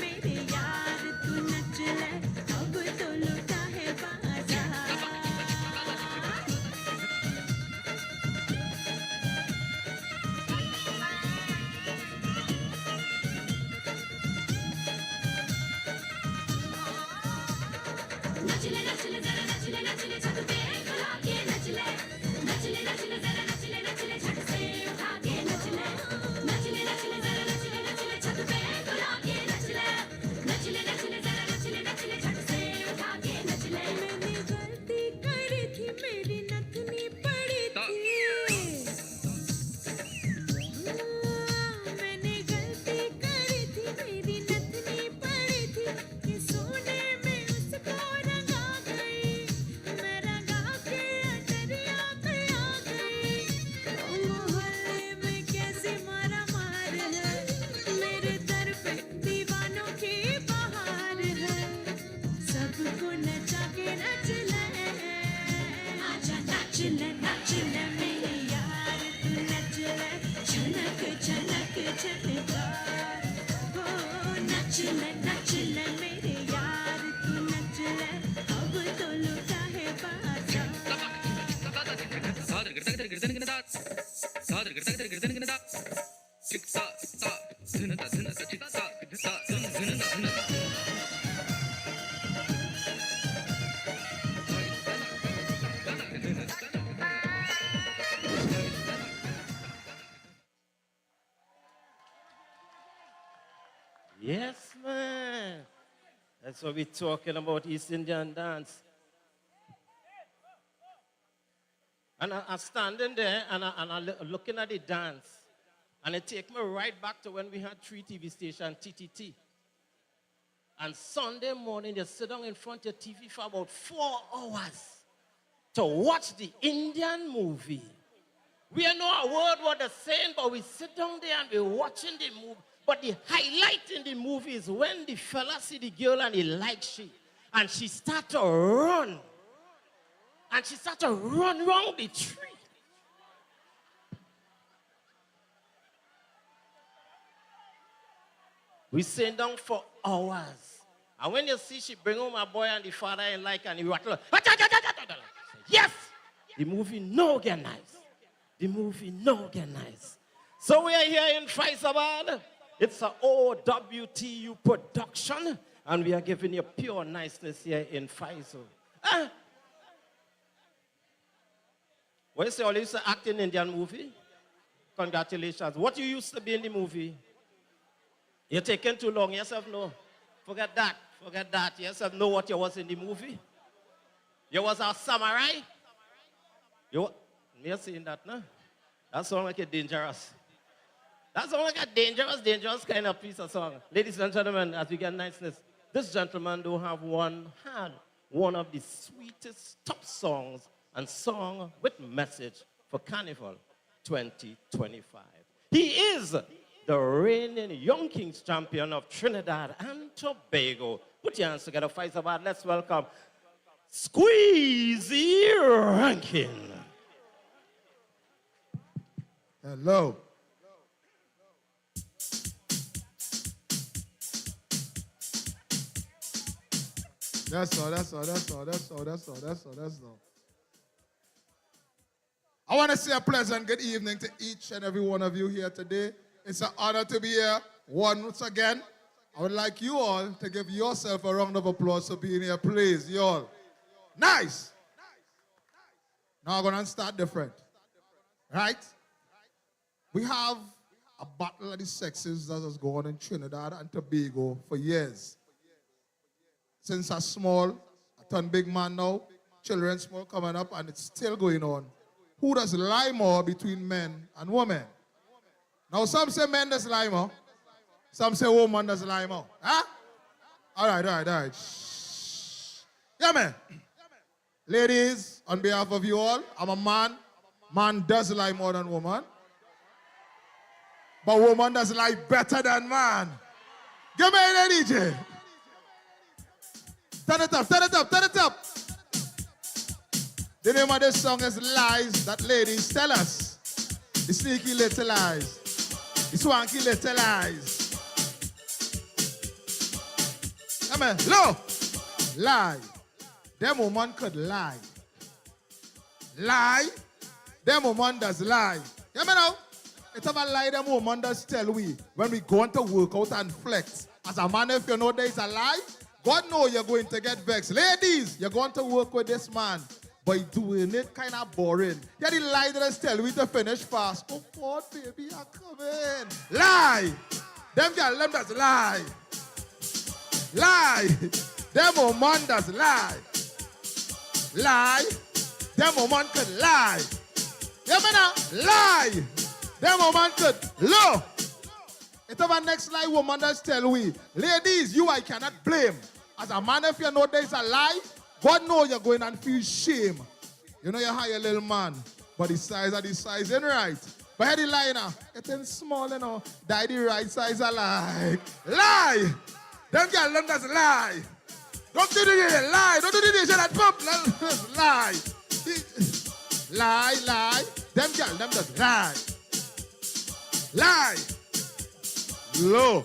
मेरे यार तू नच ले अब तो लुटा है बाजार नचले जरा नचले छत पे खुला के नचले जरा नचले छत से उठा के नचले जरा नचले छत पे खुला के नचले जरा नचले छत से उठा के नचले मैंने गलती करी थी मेरी नथनी पड़ी थी मैंने गलती करी थी मेरी नथनी पड़ी थी कि सोने में उसको रंगा गई मैं रंगा के अटरिया पे आ गई मोहल्ले में कैसी मारा मार है मेरे दर पे दीवानों की बहार है सबको नचा के नच ले आजा नच ले मेरे यार तू नच ले झनक झनक झनका हो नच ले मेरे यार तू नच ले अब तो लुटा है Yes, man. That's what we're talking about, East Indian dance. And I'm standing there and I'm looking at the dance. And it take me right back to when we had 3 TV station, TTT. And Sunday morning, you sit down in front of your TV for about 4 hours to watch the Indian movie. We don't know a word what they're saying, but we sit down there and we're watching the movie. But the highlight in the movie is when the fella see the girl and he likes she. And she start to run. And she start to run around the tree. We sit down for hours. And when you see she bring home a boy and the father ain't like and he rattle. Yes! The movie no get nice. The movie no get nice. So we are here in Faisabad. It's a OWTU production. And we are giving you pure niceness here in Faisal. What you say, all you used to act in Indian movie? Congratulations. What you used to be in the movie? You're taking too long. Yourself know. Forget that. Forget that. Yourself know what you was in the movie? You was a samurai? You're saying that, no? That sounds like a dangerous. That sounds like a dangerous kind of piece of song. Ladies and gentlemen, as we get niceness, this gentleman do have one of the sweetest top songs and song with message for Carnival 2025. He is the reigning Young Kings champion of Trinidad and Tobago. Put your hands together, Faisabad. Let's welcome Squeezy Rankin. Hello. That's all. I want to say a pleasant good evening to each and every one of you here today. It's an honor to be here once again. I would like you all to give yourself a round of applause for being here, please, you all. Nice! Now I'm going to start different. Right? We have a battle of the sexes that has gone in Trinidad and Tobago for years. Since I'm small, I turn big man now, children small coming up, and it's still going on. Who does lie more between men and women? Now, some say men does lie more. Some say woman does lie more. Huh? All right. Shh. Yeah, man. Ladies, on behalf of you all, I'm a man. Man does lie more than woman. But woman does lie better than man. Give me a DJ. Turn it up. The name of this song is Lies That Ladies Tell Us. The sneaky little lies. The swanky little lies. Come on, low. Lie. Them woman could lie. Lie. Them woman does lie. You know? It's a lie them woman does tell we when we go to work out and flex. As a man, if you know there is a lie, God know you're going to get vexed. Ladies, you're going to work with this man, but he's doing it kind of boring. Yeah, the lie that does tell we to finish fast. Oh God, baby, I'm coming. Lie. Them girl, them does lie. Lie. Them woman does lie. Lie. Them woman could lie. Yeah, man, lie. Them woman could look. It's our next lie woman does tell we. Ladies, you I cannot blame. As a man, if you know there's a lie, God know you're going and feel shame. You know you hire a little man, but the size ain't right. But head the lie now, it ain't small, you know. Die the right size alike. Lie! Them girls, them does lie. Don't do the lie. Don't do the that pump. Lie. Lie. Them girls, them does lie. Lie. Low.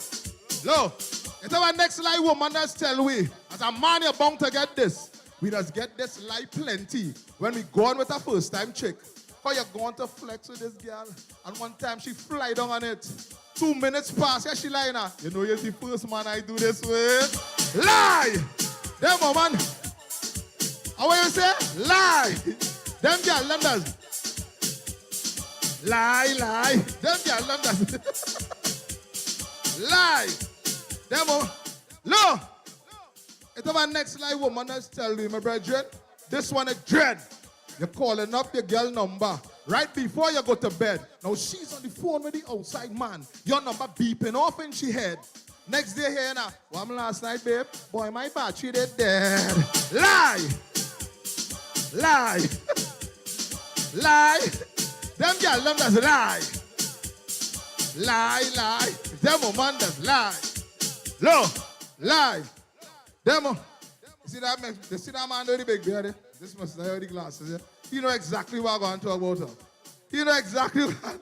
It's our next lie woman does tell we. As a man, you're bound to get this. We just get this lie plenty when we go on with a first time chick. How you going to flex with this girl? And one time she fly down on it. 2 minutes pass, yeah, she lying now. You know you're the first man I do this with. Lie! Them woman. How will you say? Lie! Them girl, them does. Lie. Them girl, them does. Lie. Them woman. Look. It's our next lie woman has tell you, my brethren. This one is dread. You're calling up your girl number right before you go to bed. Now she's on the phone with the outside man. Your number beeping off in she head. Next day here now. What happened last night, babe? Boy, my battery is dead. Lie. Them girl, them does lie. Lie. Them woman does lie. Look, lie. Them. You see that man do the big beard? This must have the glasses, yeah? You know exactly what I'm going to talk about. You know exactly what.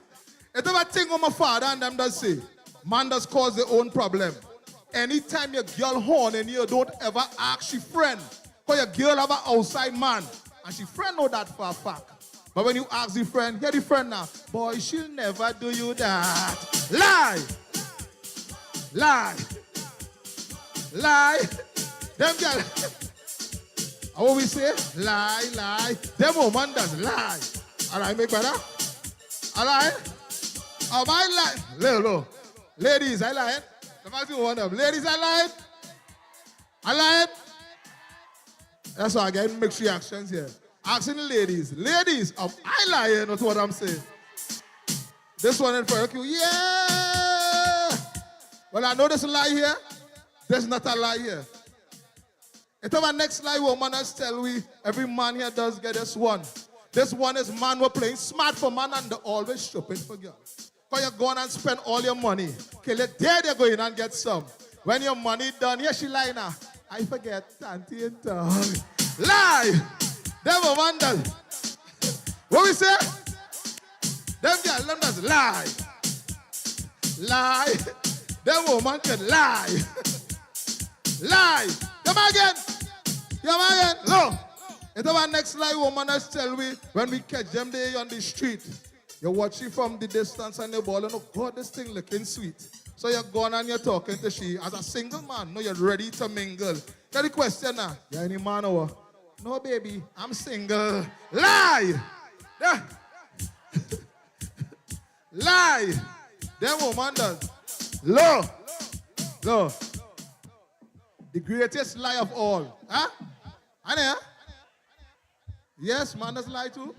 It's a thing what my father and them does say. Man does cause their own problem. Anytime your girl horn and you don't ever ask she friend. Because your girl have an outside man. And she friend know that for a fact. But when you ask the friend, hear the friend now. Boy, she'll never do you that. Lie. Them girl. And what we say? Lie. Them woman does lie. All right, make better. All right. Am I lying? Look. Ladies, I lying. The first one of them. Ladies, I lying. That's why I get mixed reactions here. Asking the ladies. Ladies, am I lying? That's what I'm saying. This one in for you. Yeah. Well, I know there's a lie here. There's not a lie here. It's our next lie woman has tell we every man here does get this one. This one is man we're playing smart for man and they're always shopping for girls. Because you're going and spend all your money. Okay, let there they go in and get some. When your money done, here she lie now. I forget Tanty and tongue. Lie! Them woman does. What we say? Them girl, them does lie. Them woman can lie. Lie. Come again. Look. It's our next lie woman has tell we when we catch them there on the street. You watch it from the distance and the ball and oh God, this thing looking sweet. So you're going and you're talking to she. As a single man, no, you're ready to mingle. Got the question now. You any man or what? No, baby, I'm single. Lie. Yeah. Lie. Them woman does. Low. Low. The greatest lie of all. Huh? Anna? Yes, man does lie too.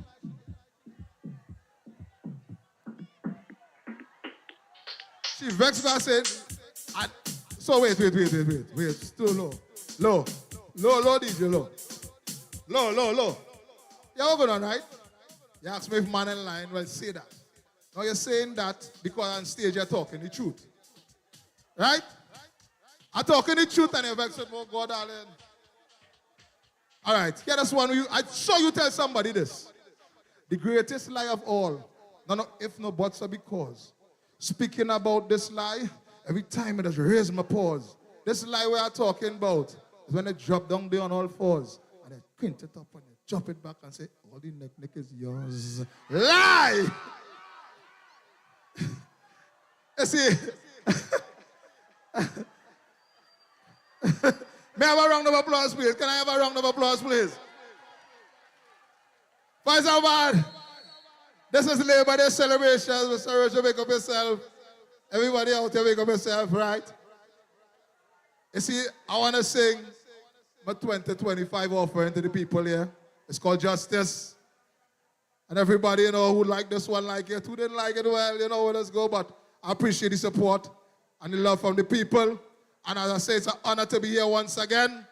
She vexed and said, so wait. Still low. Low, DJ, low. Low. Yeah, we're going on, right? You ask me if man in line, well, say that. Now you're saying that because on stage you're talking the truth. Right? I'm talking the truth and you're vexed with, oh God, darling. All right, here this one. I saw you tell somebody this. The greatest lie of all. No, if no buts or because. Speaking about this lie, every time I just raise my paws. This lie we are talking about is when they drop down there on all fours and they quint it up and they chop it back and say, all the neck is yours. Lie! You see? May I have a round of applause, please? Can I have a round of applause, please? Faisalman, this is Labor Day celebration. Mr. Roger, wake up yourself. Everybody out there, wake up yourself, right? You see, I want to sing my 2025 offering to the people here. It's called Justice. And everybody, you know, who liked this one like it, who didn't like it, well, you know where let's go. But I appreciate the support and the love from the people. And as I say, it's an honor to be here once again.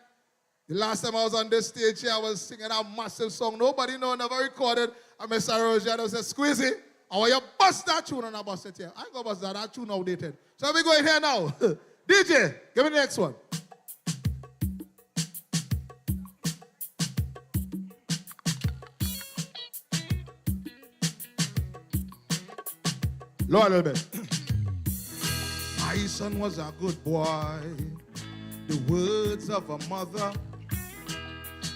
The last time I was on this stage here, I was singing a massive song. Nobody know, never recorded. And Mr. Roget, I said, Squeezy, I want you bust that tune and I bust it here. I ain't gonna bust that. That tune outdated. So we go in here now. DJ, give me the next one. Lower a little bit. My son was a good boy. The words of a mother.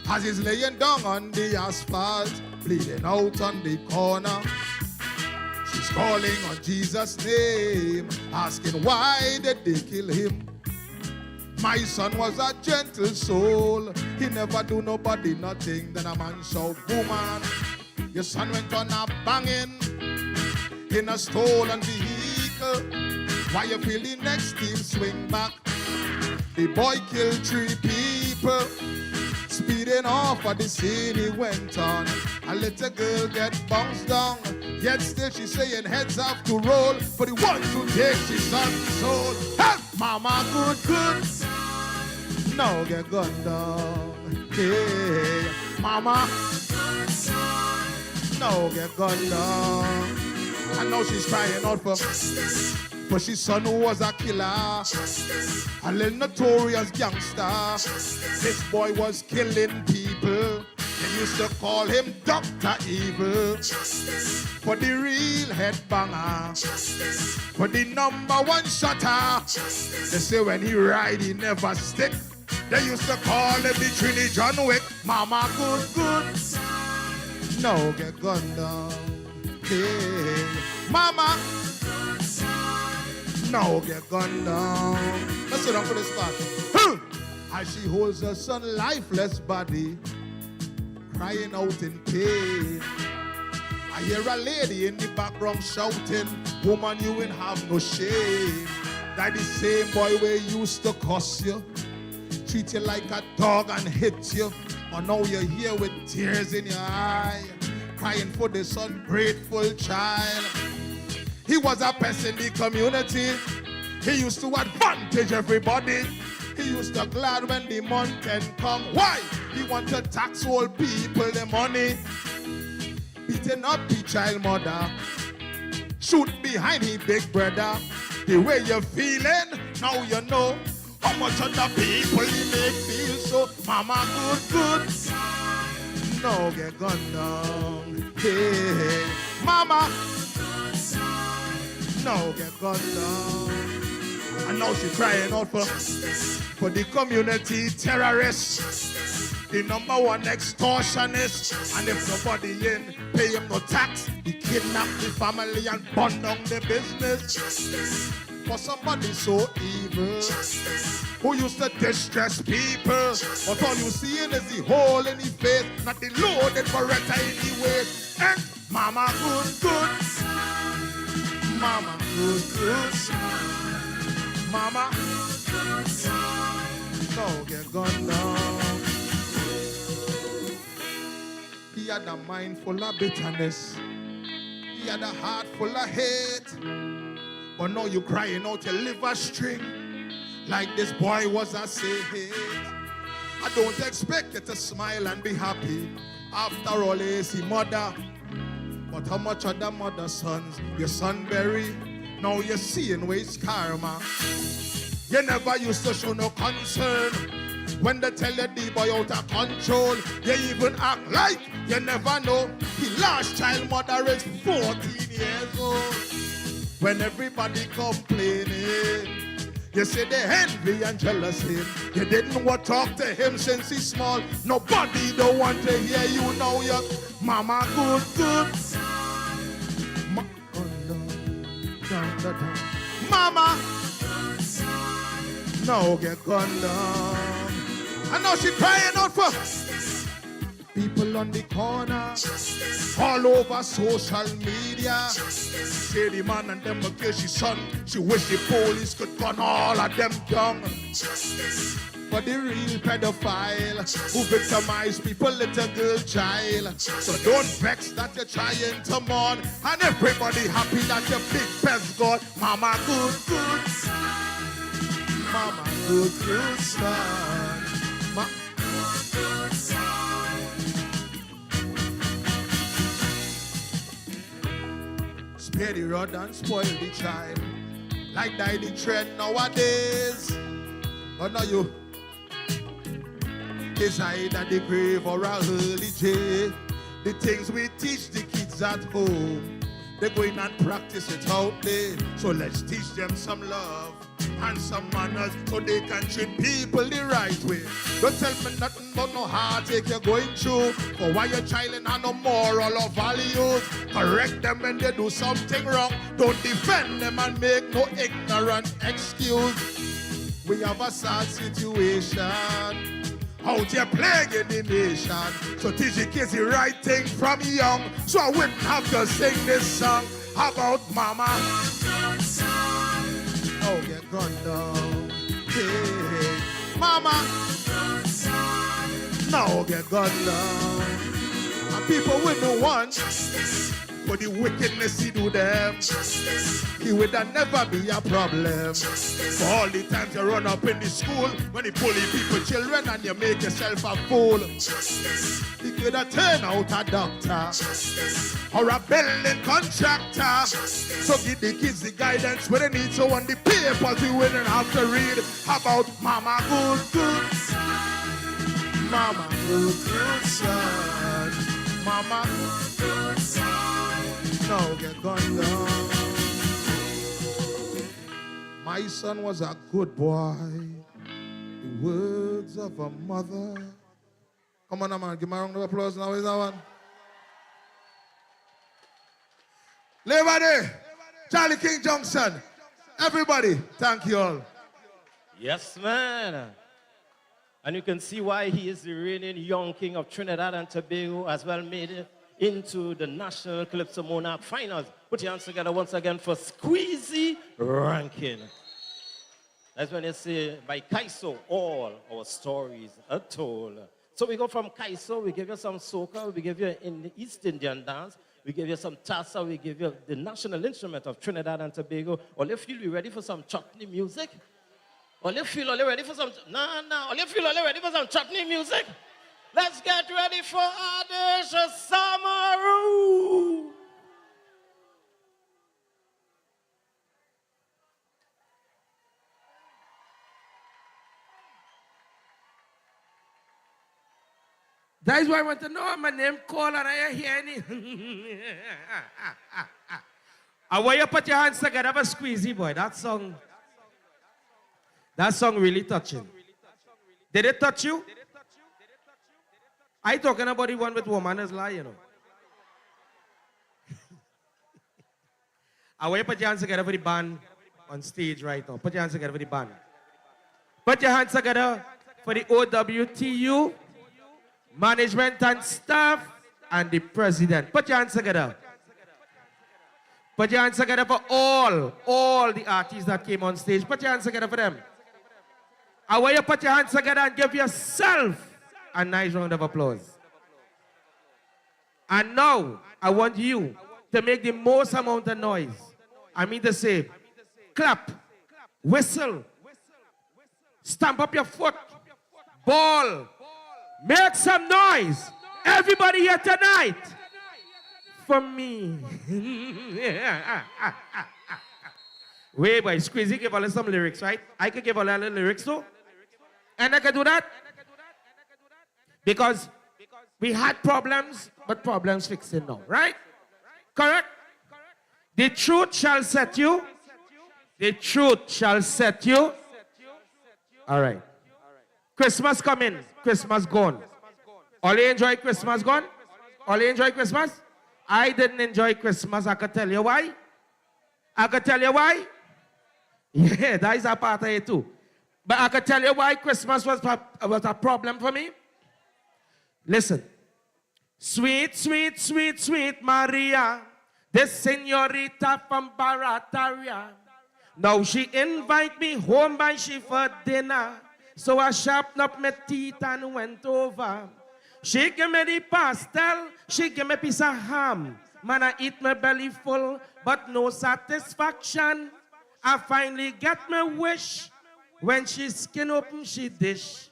As he's laying down on the asphalt, bleeding out on the corner. She's calling on Jesus' name, asking why did they kill him. My son was a gentle soul. He never do nobody nothing. Then a man shout, woman, your son went on a banging in a stolen vehicle. Why you feel the next team swing back? The boy killed 3 people. Speeding off at the scene he went on. A little girl get bounced down. Yet still she's saying heads have to roll for the one to take his son's soul. Hey! Mama good. Now get gunned down. Hey, mama. Now get gunned down. And now she's crying out for justice. For she's son who was a killer. Justice. A little notorious gangster. Justice. This boy was killing people. They used to call him Dr. Evil. Justice. For the real headbanger. Justice. For the #1 shotter. Justice. They say when he ride, he never stick. They used to call him the Trini John Wick. Mama good. Now get gunned down. Hey, mama. Now get gunned down. Let's sit down for this part. As she holds her son's lifeless body, crying out in pain. I hear a lady in the background shouting, woman, you ain't have no shame. That the same boy where used to cuss you, treat you like a dog and hit you. And now you're here with tears in your eye, crying for this ungrateful child. He was a pest in the community. He used to advantage everybody. He used to glad when the month can come. Why? He want to tax all people the money. Beating up the child mother. Shoot behind his big brother. The way you're feeling, now you know how much other people he make feel so. Mama good. Now get gunned down. Hey, mama. Now get gunned down. And now she's crying out for the community terrorists. Justice. The #1 extortionist. And if nobody in, pay him no tax. He kidnap the family and burn down the business. Justice. For somebody so evil. Justice. Who used to distress people. Justice. But all you seeing is the hole in his face, not the loaded Beretta in the waist. And mama good. Mama, good, good. Mama, no get gone down. He had a mind full of bitterness. He had a heart full of hate. But now you crying out your liver string like this boy was a saint. I don't expect you to smile and be happy. After all, is he mother. But how much of the mother sons your son bury? Now you're seeing waste karma. You never used to show no concern when they tell you the boy out of control. You even act like you never know. The last child mother is 14 years old. When everybody complaining, you say they envy and jealous him. You didn't want to talk to him since he's small. Nobody don't want to hear you now. Your mama good, good. Mama, no get gone down. I know she crying out for people on the corner, all over social media. Say the man and them will kill she son. She wish the police could gun all of them down. For the real pedophile who victimize people, little girl, child. So don't vex that you're trying to mourn, and everybody happy that your big pest God. Mama good, good. Mama good, good son. Spare the rod and spoil the child, like die the trend nowadays. But now you is either the grave or a early jail. The things we teach the kids at home, they're going and practice it out there. So let's teach them some love and some manners so they can treat people the right way. Don't tell me nothing about no heartache you're going through, for why your child ain't have no moral or values. Correct them when they do something wrong. Don't defend them and make no ignorant excuse. We have a sad situation out here plaguing the nation. So teach the kids the right thing from young, so I wouldn't have to sing this song about mama. Oh, get gone down. Hey, mama. No, get gone down. And people wouldn't want for the wickedness he do them. He would never be a problem. For all the times you run up in the school when you bully people, children, and you make yourself a fool. He could have turned out a doctor or a building contractor. So give the kids the guidance where they need. So on the papers we wouldn't have to read about mama good, good. Mama good, good son. Mama good son. No, get gone down. My son was a good boy. The words of a mother. Come on, man. Give me a round of applause now. Is that one? Labor Day. Charlie King Junction. Everybody, thank you all. Yes, man. And you can see why he is the reigning young king of Trinidad and Tobago, as well made it into the National Calypso Monarch Finals. Put your hands together once again for Squeezy Rankin. That's when they say, by Kaiso, all our stories are told. So we go from Kaiso, we give you some soca, we give you in the East Indian dance, we give you some tassa, we give you the national instrument of Trinidad and Tobago. All you feel you ready for some chutney music? All you feel all you ready for some, all you feel all you ready for some chutney music? Let's get ready for Adesh Samaru. That is why I want to know my name call and I hear any. I want you to put your hands together for Squeezy Boy. That song really touching. Did it touch you? I talking about the one with woman is lie, you know. I want you to put your hands together for the band on stage right now. Put your hands together for the band. Put your hands together for the OWTU, management and staff, and the president. Put your hands together. Put your hands together for all the artists that came on stage. Put your hands together for them. I want you to put your hands together and give yourself a nice round of applause. And now, I want you to make the most amount of noise. I mean to say, clap, whistle, stamp up your foot, ball, make some noise. Everybody here tonight, for me. Wait, boy, Squeezy give all some lyrics, right? I could give all the lyrics too. And I can do that. Because we had problems, but problems fixing now, right? Correct? The truth shall set you. The truth shall set you. All right. Christmas coming, Christmas gone. All you enjoy Christmas gone? All you enjoy Christmas? I didn't enjoy Christmas. I could tell you why. I could tell you why. Yeah, that is a part of it too. But I could tell you why Christmas was a problem for me. Listen. Sweet, sweet, sweet, sweet Maria, the senorita from Barataria. Now she invite me home by she for dinner. So I sharpened up my teeth and went over. She give me the pastel, she give me a piece of ham. Man, I eat my belly full, but no satisfaction. I finally get my wish. When she skin open, she dish.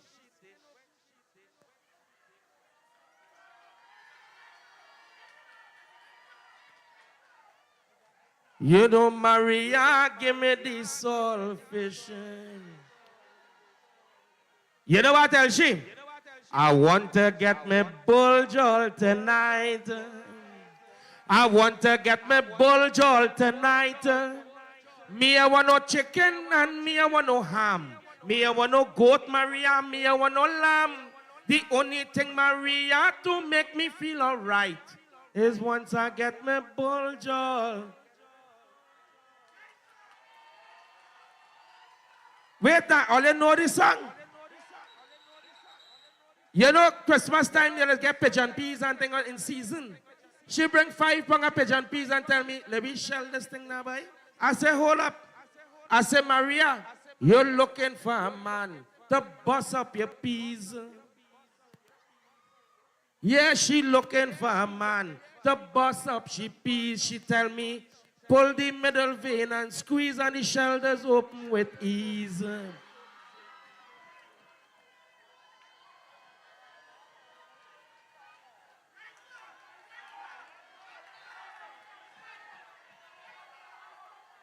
You know, Maria, give me the soul fishing. You know what else she? I want to get me bull jowl tonight. I want to get me bull jowl tonight. Me, I want no chicken and me, I want no ham. Me, I want no goat, Maria. Me, I want no lamb. The only thing, Maria, to make me feel alright is once I get me bull jowl. Wait, all you know this song? You know, Christmas time, you get pigeon peas and things in season. She bring 5 pounds of pigeon peas and tell me, let me shell this thing now, boy. I say, hold up. I say, Maria, you're looking for a man to bust up your peas. Yeah, she looking for a man to bust up she peas. She tell me, pull the middle vein and squeeze and the shoulders open with ease.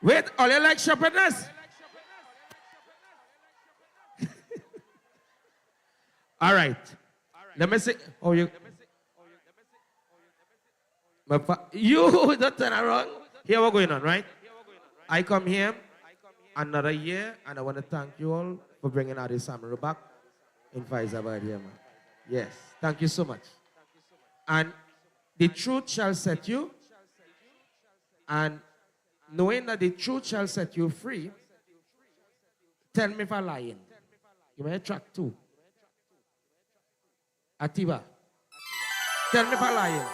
Wait, all you like shepherdess? All right. Let me see. Oh, you. You don't turn around. Here we're going on, right? I come here another year, and I want to thank you all for bringing out this Samurai back in Faizabad here, man. Yes, thank you so much. And the truth shall set you, and knowing that the truth shall set you free, tell me if I'm lying. Give me a track too. Atiba. Tell me if I'm lying.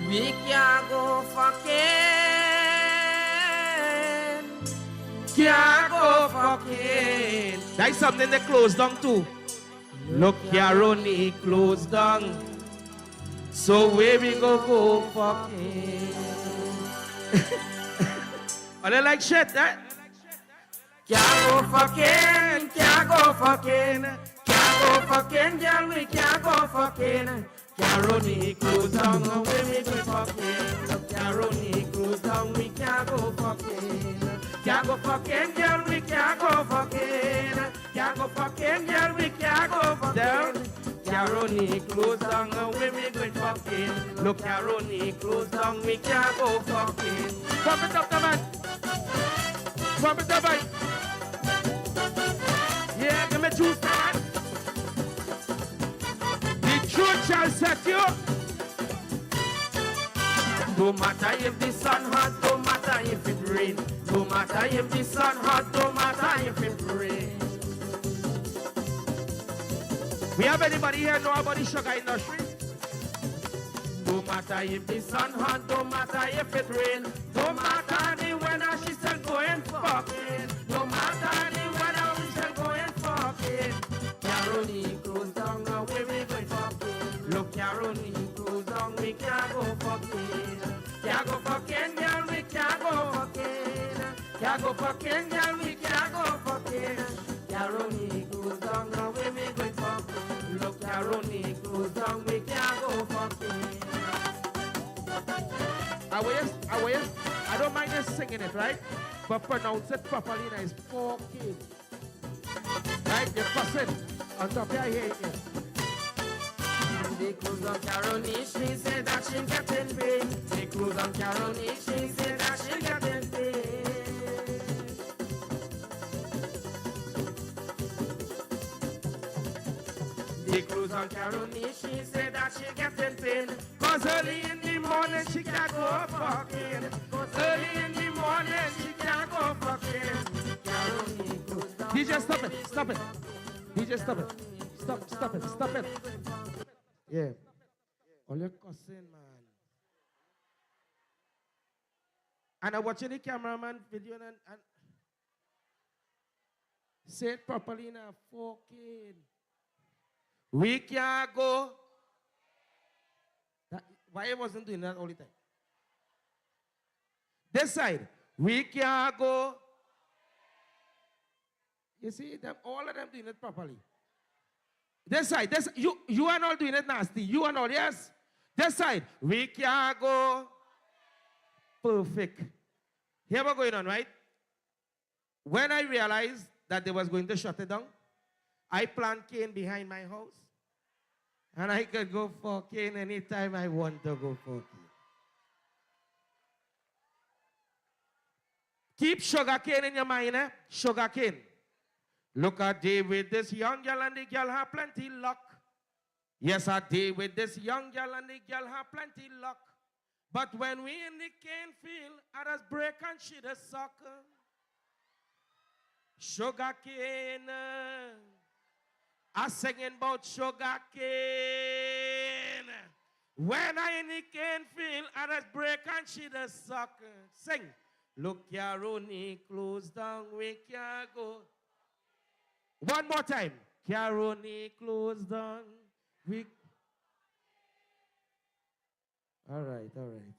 We can't go fucking. Can't go fucking. That's something they closed down too. Look here, only closed down. So where we go fucking. Are they like shit, eh? Can't go fucking, can't go fucking. Can't go fucking, girl, we can't go fucking. Caroni close down, when we go fucking. Caroni close down, we can't go fucking. Can't go fucking, girl, we can't go fucking. Can't go fucking, girl, we can't go fucking. Caroni close down, when we go fucking. Look, Caroni close down, we can't go fucking. Pump it up, the man. Pump it up, man. Yeah, give me juice, man. Truth shall set you. No matter if the sun hot, no matter if it rain. No matter if the sun hot, no matter if it rain. We have anybody here know about the sugar industry? No matter if the sun hot, don't matter if it rain, don't matter the weather, she still going fucking. No matter the weather, we still going fucking. Caroni close down, now we going fucking. Look, Caroni close down, we can't go fucking. Can't go fucking, girl, we can't go fucking. Can't go fucking, girl, we can't go fucking. Caroni close down, now we going fucking. Look, Caroni close down, we can't go fucking. I don't mind just singing it, right? But pronounce it properly now. It's fucking. Right? You're fussing on top of your head. They close on Caroni, she said that she getting paid. They close on Caroni, she said that she getting paid. They close on Caroni, she said that she getting paid. Cause early in the morning she can't go fucking. Cause early in the morning she can't go fucking. Caroni close down. DJ, stop it, stop it. DJ, stop it. Stop it, stop it. Yeah. All your cussing, man. And I'm watching the cameraman video and say it properly now. Fucking. We can't go. Why I wasn't doing that all the time? This side. We can't go. You see, them, all of them doing it properly. This side, this, you are not doing it nasty. You are not, yes? This side, we can't go. Perfect. Here we're going on, right? When I realized that they was going to shut it down, I plant cane behind my house. And I could go for cane anytime I want to go for cane. Keep sugar cane in your mind, eh? Sugar cane. Look at day with this young girl and the girl have plenty luck. Yes, I day with this young girl and the girl have plenty luck. But when we in the cane field, I just break and she the sucker. Sugar cane. I singing about sugar cane. When I in the cane field, I just break and she the sucker. Sing. Look, Caroni, close down, we can't go. One more time. Caroni, close down. We. All right, all right.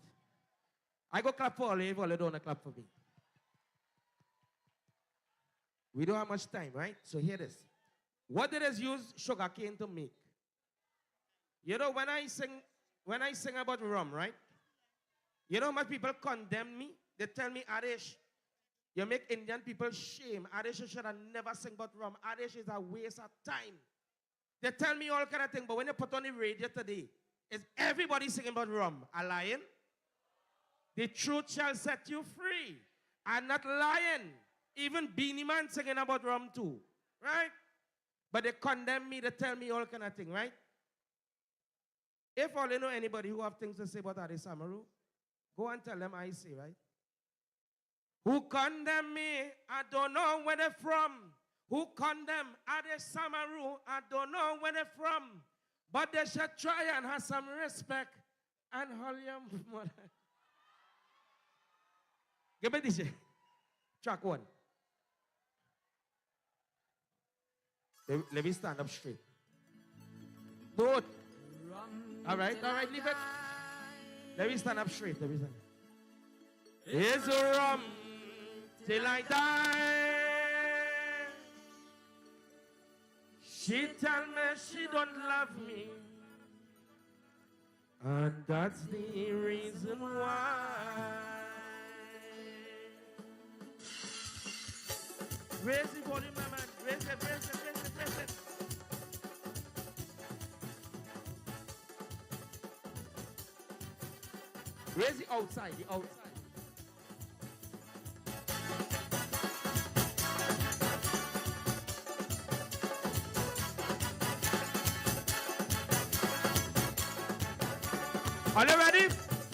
I go clap for all you don't want to clap for me. We don't have much time, right? So hear this. What did us use sugar cane to make? You know, when I sing about rum, right? You know how much people condemn me? They tell me, Arish, you make Indian people shame. Arish, you should have never sing about rum. Arish is a waste of time. They tell me all kind of things, but when you put on the radio today, is everybody singing about rum? A lion? The truth shall set you free. I'm not lying. Even Beanie Man singing about rum too. Right? But they condemn me, they tell me all kind of things, right? If all you know anybody who have things to say about Adi Samaru, go and tell them I say, right? Who condemn me, I don't know where they're from. Who condemn Adi Samaru, I don't know where they're from. But they should try and have some respect and hold your mother. Give me this. Track one. Let me stand up straight. Both. All right, leave it. Let me stand up straight. Let me stand. It's a rum till I die. She tell me she don't love me, and that's the reason why. Raise the volume, my man. Raise it, raise it, raise it, raise it. Raise the outside, the outside. Are you ready?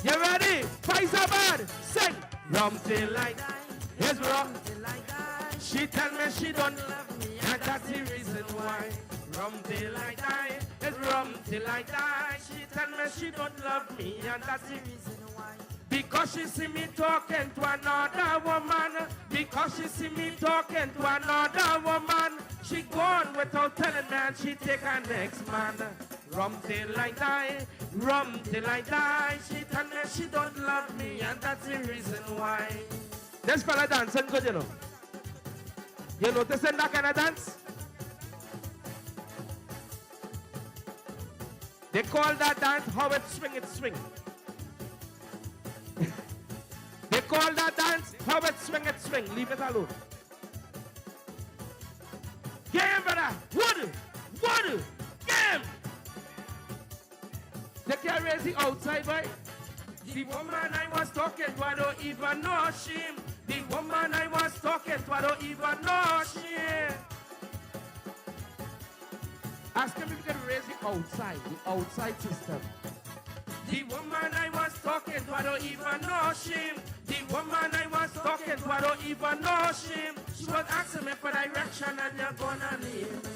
You ready? Faisabad, sing. Rum till I die. Here's rum till I die. She tell me she don't love me, and that's the reason why. rum till I die. It's rum till I die. She tell me she don't love me, and that's the reason why. Because she see me talking to another woman. Because she see me talking to another woman. She gone without telling me, and she take her next man. Rum till I die, rum till I die. She tell me she don't love me, and that's the reason why. This fella dancing good, you know. You noticing that kind of dance? They call that dance how it swing. They call that dance how it swing. Leave it alone. Game, brother. Wood. Game. They can't raise the outside, boy. The woman I was talking to, I don't even know shame. The woman I was talking to, I don't even know shame. Ask him if you can raise the outside system. The woman I was talking to, I don't even know shame. The woman I was talking to, I don't even know shame. She was asking me for direction, and you're gonna leave me.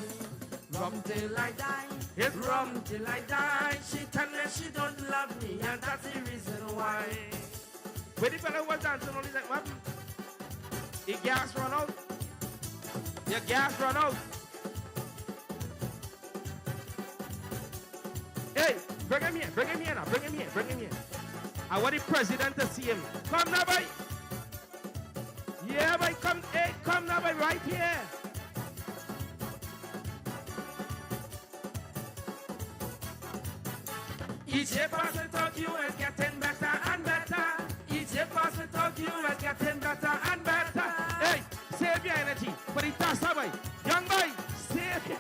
Rum till I die, it's rum till I die. She tell me she don't love me, and that's the reason why. When the fellow was dancing, only like, what? The gas run out. Your gas run out. Hey, bring him here now. Bring him here. I want the president to see him. Come now, boy. Yeah, boy, come. Hey, come now, boy, right here. Each day pass without you is getting better and better. Each day pass without you is getting better and better. Hey, save your energy for the task, boy. Young boy, save it.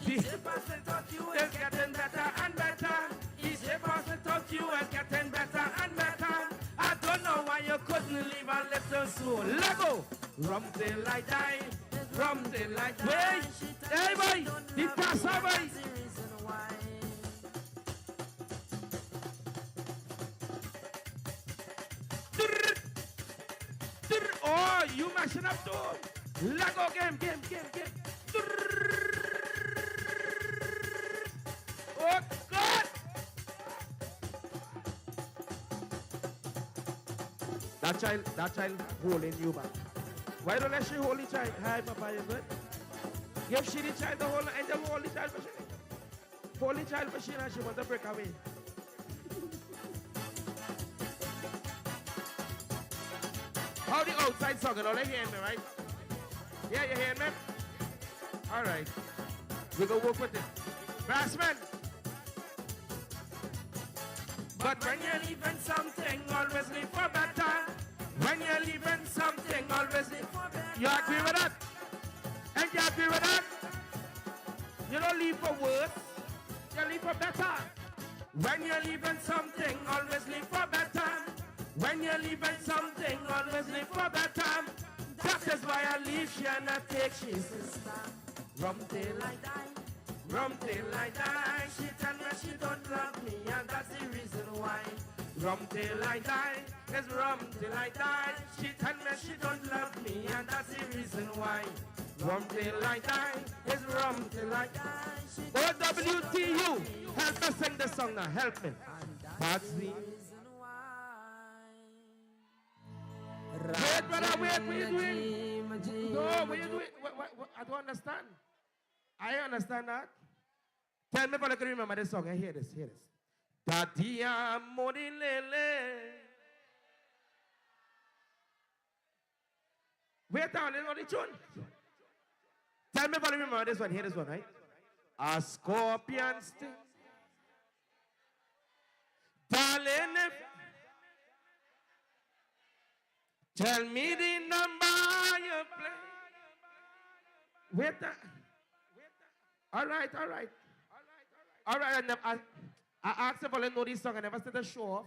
Each day pass without you is getting better and better. Each day pass without you is getting better and better. I don't know why you couldn't leave a little soul. Let go. Rum till I die. Rum till I die. Wait. Hey, boy. The task, boy. Oh, you mashing up too. Let go, game. Oh, God. That child holding you back. Why don't let she hold the child? Hi, Papa, you good? Give she the child the whole, and then hold the child for she. Hold the child for she, and she want to break away. How the outside song? You hearing me, right? Yeah, you hearing me? All right. We go work with it. Bassman. But when you're leaving something, always leave for better. When you're leaving something, always leave for better. You agree with that? And you agree with that? You don't leave for worse. You leave for better. When you're leaving something, always leave for better. When you're leaving something, always live for better. That is why I leave she and I take she sister. Rum till I die, rum till I die. She tell me she don't love me, and that's the reason why. Rum till I die, it's rum till I die. She tell me she don't love me, and that's the reason why. Rum till I die, it's rum till I die. OWTU, help us sing this song now, help me. That's the wait, brother, wait, what are you doing? No, what are you doing? What, I don't understand. I understand that. Tell me if I can remember this song. Hear this. Tadia Modilele. Wait down, you know the tune? Tell me if I remember this one. Hear this one, right? A scorpion sting. Darling, if tell me the number you play. Wait. All right. I asked if I know this song. I never said a show off.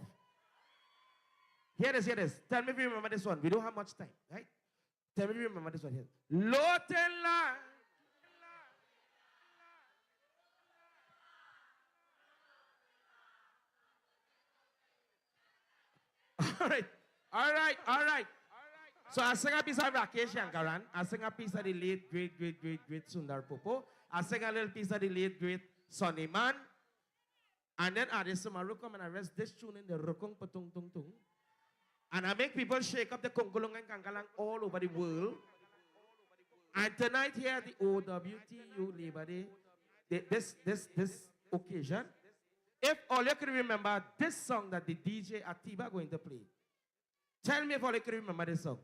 Hear this. Tell me if you remember this one. We don't have much time, right? Tell me if you remember this one here. Lotella. All right. So I sing a piece of Rakesh Shankaran. I sing a piece of the late, great Sundar Popo. I sing a little piece of the late, great Sonny Man. And then Adesamaru come and I rest this tune in the Rukung Patung Tung Tung. And I make people shake up the Kongolong and Kangalang all over the world. And tonight here at the OWTU Labor Day, this occasion, if all you can remember this song that the DJ Atiba going to play, tell me if all you can remember this song.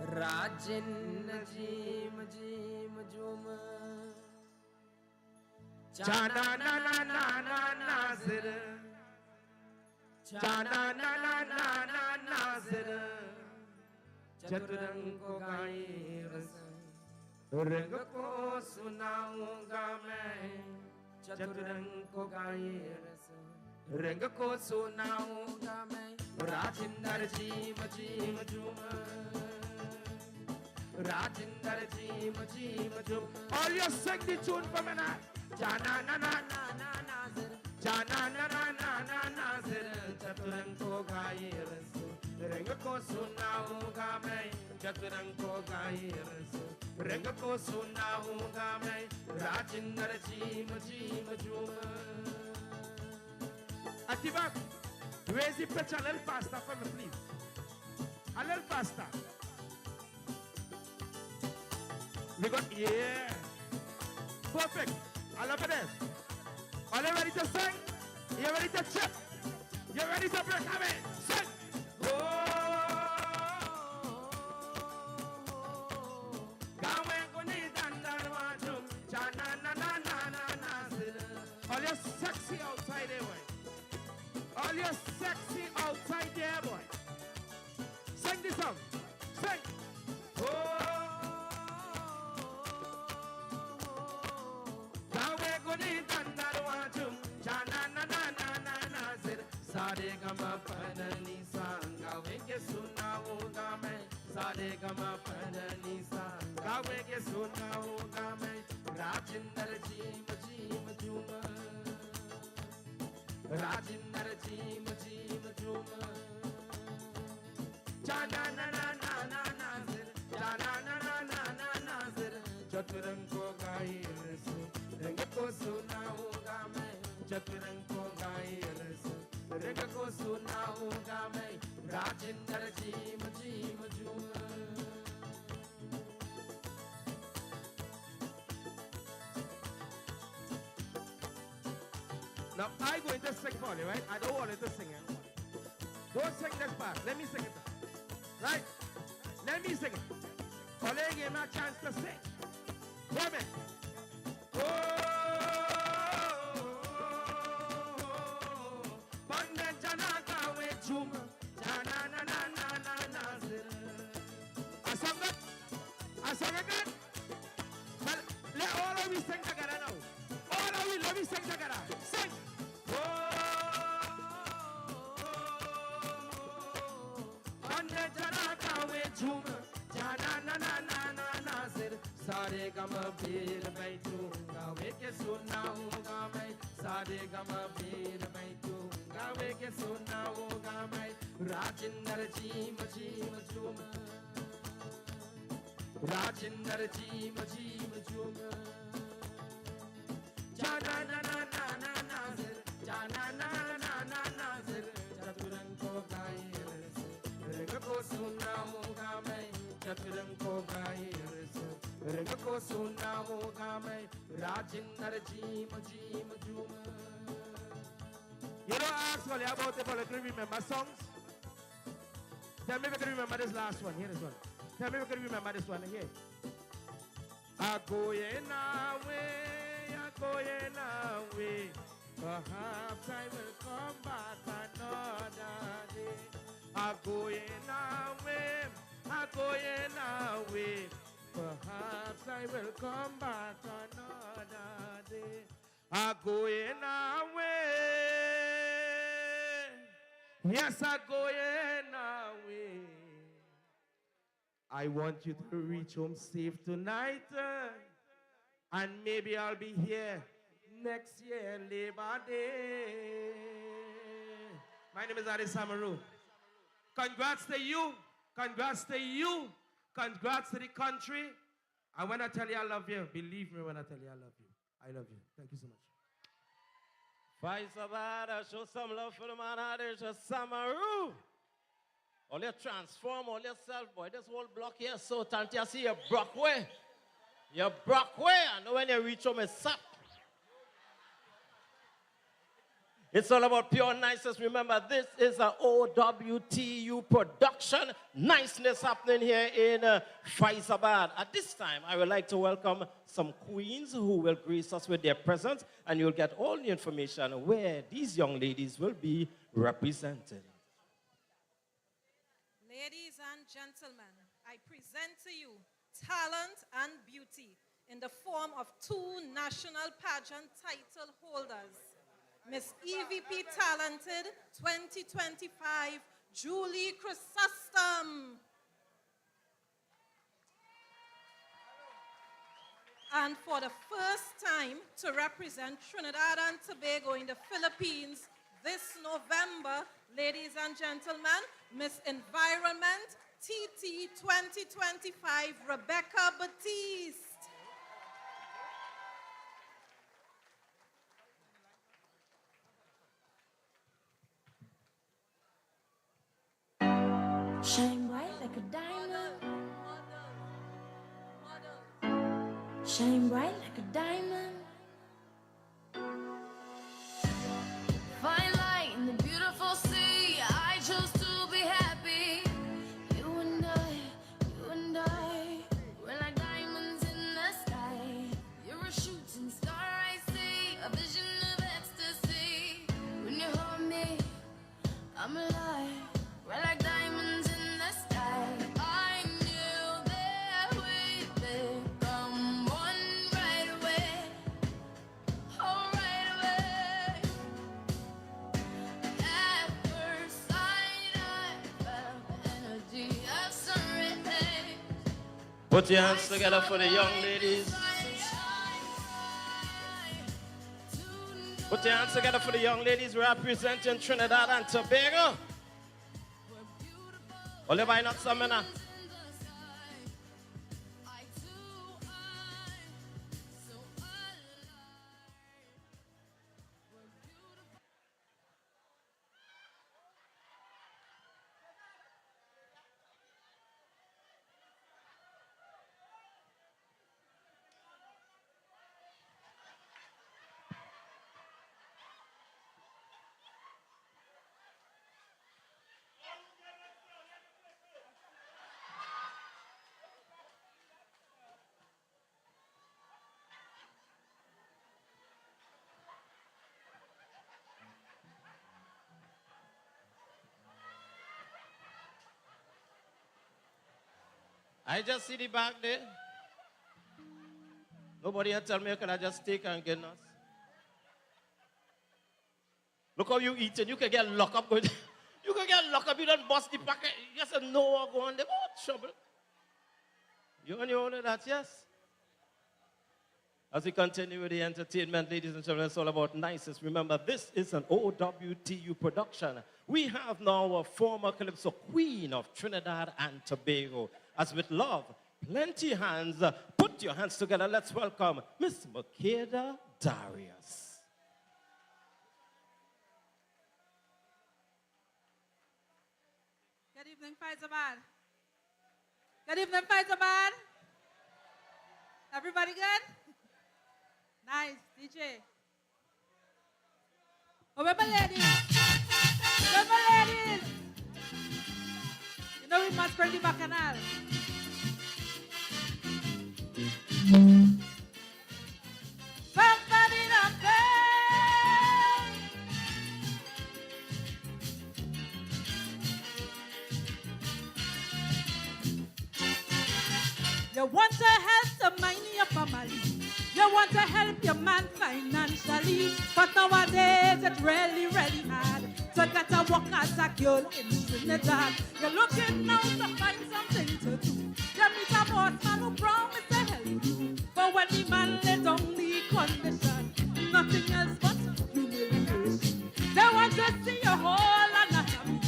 Rajin Najim Jim Juma Chana na na na na Nazir Chana na na na na Nazir Chaturang ko gaye ras Rang ko sunaunga main Chaturang ko gaye ras Rang ko sunaunga main Rajindar Jim Jim Juma Rajinder Jim Jum. All you sing the tune for me now. Jana na na na na Nazir. Jana na na na na Nazir. Chaturang ko gaye rasu. Reng ko sunaunga main. Chaturang ko gaye rasu. Reng ko sunaunga main. Rajinder Jim Jum. Atiba, raise the pitch a little faster for me, please. A little faster. We got, yeah. Perfect. I love it. Are you ready to sing? You ready to chip? You ready to break? Come in. Sing. All you sexy outside there, boy. All you sexy outside there, boy. Sing this song. Sing. Sade gama panani sanga wege suna hoga main. Sade gama panani sanga wege suna hoga main. Rajinder Jim Juma. Rajinder Jim Juma. Jana na na na na Nazir. Jana na na na na Nazir. Chaturang ko gaye rasu. Reng ko suna hoga main. Chaturang ko gaye rasu. Reng ko suna hoga main. Rajinder Jim Juma. Now I'm going to sing for you, right? I don't want you to sing it. Don't sing this part. Let me sing it. Right? Let me sing it. Only give me a chance to sing. Hear me? I sang again. But let all of you sing together now. All of you, let me sing together. Sing. Sare gama bir baitu gawe ke sunaunga mai. Sare gama bir baitu gawe ke sunaunga mai. Rajinder Jim Juma. Rajinder Jim Juma. Jana na na na na Nazir. Jana na na na Nazir. Chaturang ko gaye rasu. Reng ko sunaunga mai. Chaturang ko gaye rasu. Reng ko suna hoga main. Rajinder Jim Juma. You know, I asked earlier about people that can remember songs. Tell me if you can remember this last one. Here, this one. Tell me if you can remember this one. Here. I go away. Perhaps I will come back another day. I go away. Perhaps I will come back another day. I'm going away. Yes, I'm going away. I want you to reach home safe tonight. And maybe I'll be here next year, Labor Day. My name is Anisette. Congrats to you. Congrats to you. Congrats to the country. And when I tell you I love you, believe me when I tell you I love you. I love you. Thank you so much. Faisabad, show some love for the man out there, just Samaru. All you transform, all yourself, boy. This whole block here is so talented. I see your Brockway. Your Brockway. I know when you reach home, it's up. It's all about pure niceness. Remember, this is an OWTU production. Niceness happening here in Faisabad. At this time, I would like to welcome some queens who will grace us with their presence, and you'll get all the information where these young ladies will be represented. Ladies and gentlemen, I present to you talent and beauty in the form of two national pageant title holders. Miss EVP Talented 2025, Julie Chrysostom. And for the first time to represent Trinidad and Tobago in the Philippines this November, ladies and gentlemen, Miss Environment TT 2025, Rebecca Batiste. Shine bright like a diamond. Shine bright like a diamond. Fine light in the beautiful sea. I chose to be happy. You and I, we're like diamonds in the sky. You're a shooting star I see, a vision of ecstasy. When you hold me, I'm alive. We're like diamonds in the sky. I knew that we'd become one right away. Oh, right away. At first sight, I felt the energy of sun rays. Put your hands together for the young ladies. Put your hands together for the young ladies representing Trinidad and Tobago. Ole by not summoner. I just see the back there. Nobody can tell me can I just take and get us. Look how you eating. You can get locked up. You can get locked up. You don't bust the packet. You just know what going there. What trouble? You and all of that, yes? As we continue with the entertainment, ladies and gentlemen, it's all about niceness. Remember, this is an OWTU production. We have now a former Calypso queen of Trinidad and Tobago. As with love, plenty hands, put your hands together. Let's welcome Miss Makeda Darius. Good evening, Faisabad. Good evening, Faisabad. Everybody good? Nice, DJ. Oh, where my ladies? Where my ladies? You know we must bring the bacchanal. You want to help to mind your family. You want to help your man financially. But nowadays it's really, really hard to get a work as a girl in Trinidad. You're looking now to find something to do. You meet a boss man who promise to help you. But when the man lays on the condition, nothing else but humiliation. They want to see your whole anatomy.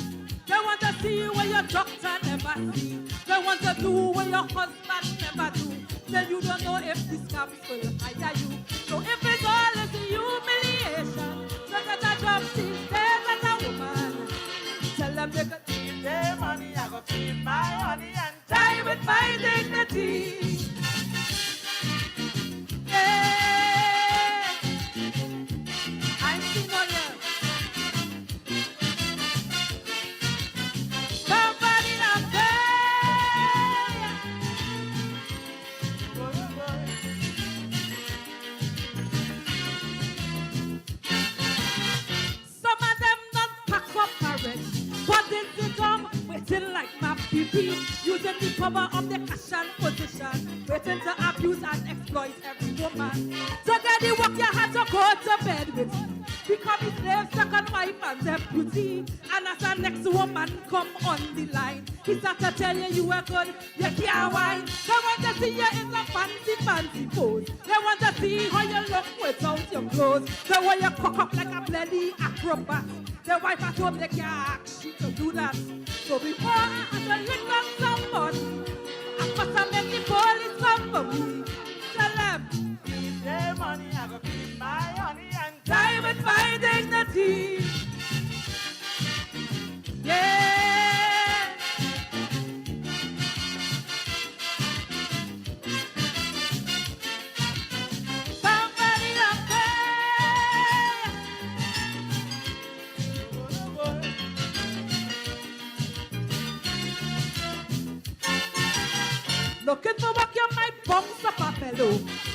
They want to see you when doctor never see. They want to do what your husband never do. Then you don't know if this camps will hire you. So if it's all is humiliation, so get a job these days as a woman. Tell them they could keep their money, I go keep my honey and die with my dignity. Yeah, I'm seeing all you. Somebody out there. Some of them not pack up already, but they sit down waiting like my PP, using the power of the cash and position, waiting to abuse and exploit every woman. So get the work you had to go to bed with, become his slave, second wife and deputy. And as the next woman come on the line, he start to tell you are good, you can't whine. They want to see you in the fancy, fancy pose. They want to see how you look without your clothes. The way you cock up like a bloody acrobat. The wife at home, they can't ask you to do that. So before I have to lick up somebody, I must have make the police come for me. Tell them, keep their money, I go keep my honey and die with my dignity. Yeah. Somebody up there. Looking for work, you might bounce up a fellow.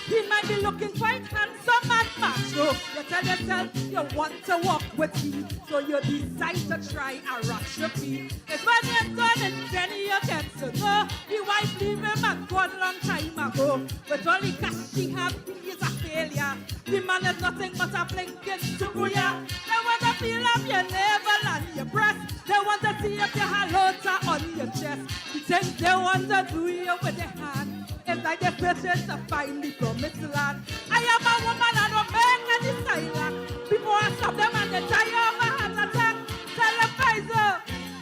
He might be looking quite handsome and macho. You tell yourself you want to walk with me, so you decide to try a recipe. If when you're done and then you get to know the wife leave him and gone long time ago. But only cash she have, he is a failure. The man is nothing but a blinking sukuya. They want to feel up your navel and your breast. They want to see if you have halota on your chest. The things they want to do you with their hand. It's like they're searching to find the promised land. I am a woman and don't make any silence. Before I stop them and they die of a heart attack. Tell them Pfizer,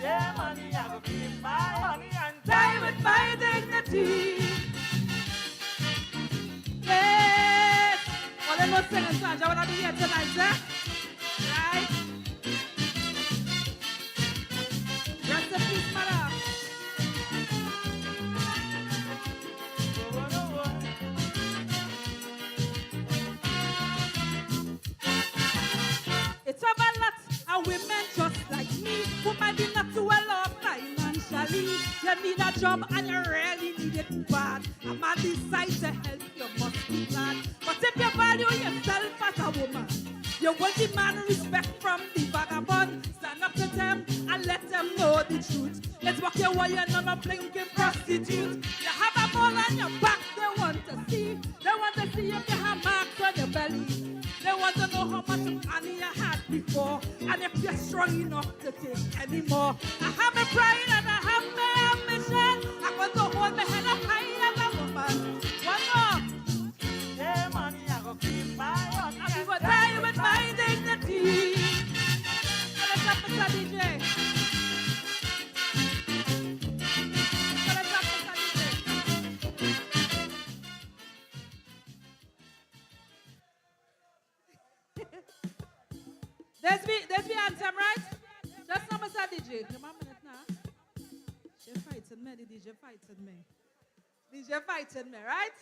yeah, money, I will keep my honey and die with my dignity. Yes. Well, they're not singing songs. I want to be here tonight, sir. Right? Rest in peace, mother. It's a lot of women just like me who might be not too well off financially. You need a job and you really need it bad. A man decide to help you must be glad. But if you value yourself as a woman, you will demand respect from the vagabond. Stand up to them and let them know the truth. Let's walk your way and not a blinking prostitute. You have a mole on your back they want to see. They want to see if you have marks on your belly. They want to know how much money you had before, and if you're strong enough to take any more. I have my pride and I have my ambition. I'm going to hold my head up high as a woman. One more. Yeah, money, I go keep my honey. I'm going to die with my dignity. Let's up, Mr. DJ. Let's up, Mr. DJ. There's the anthem, right? Just now, Mr. DJ. Come on a minute now. She fighting me, the DJ fighting me. DJ fighting me, right?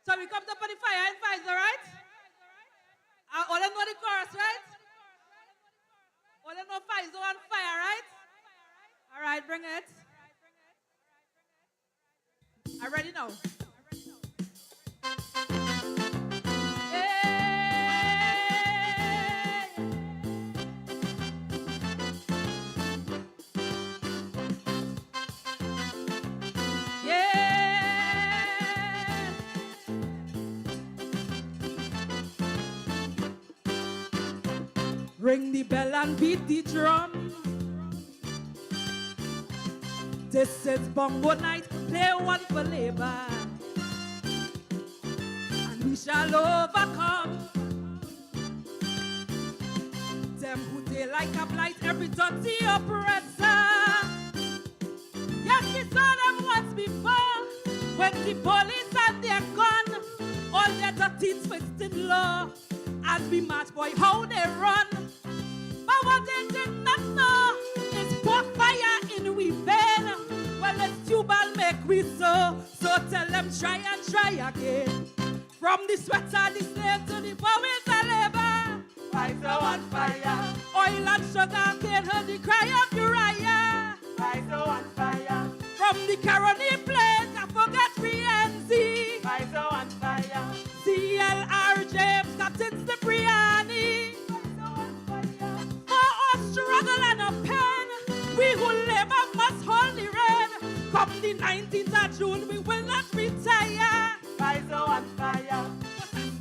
So we come to put the fire and fight, right? All them know the chorus, right? All them know fire, so on fire, right? All right, bring it. I'm ready now. Ring the bell and beat the drum. This is bongo night, play one for labor, and we shall overcome. Them who they like a blight, every dirty oppressor. the police and their gun, all their dirty twisted law. As we march, boy, how they run. But what they did not know is pour fire in we vein. Well, it's tubal make we so tell them try and try again. From the sweater, the slave to the bowels of labor. Why so on fire? Oil and sugar cane heard the cry of Uriah. Why so on fire? From the Caroni plate, I forgot Rienzi. Why so on fire? CLR James, Captain Cipriani. Why so on fire? For our struggle and a pen, we who labor must hold the rain. Come the 19th of June, we will not retire. Why so on fire?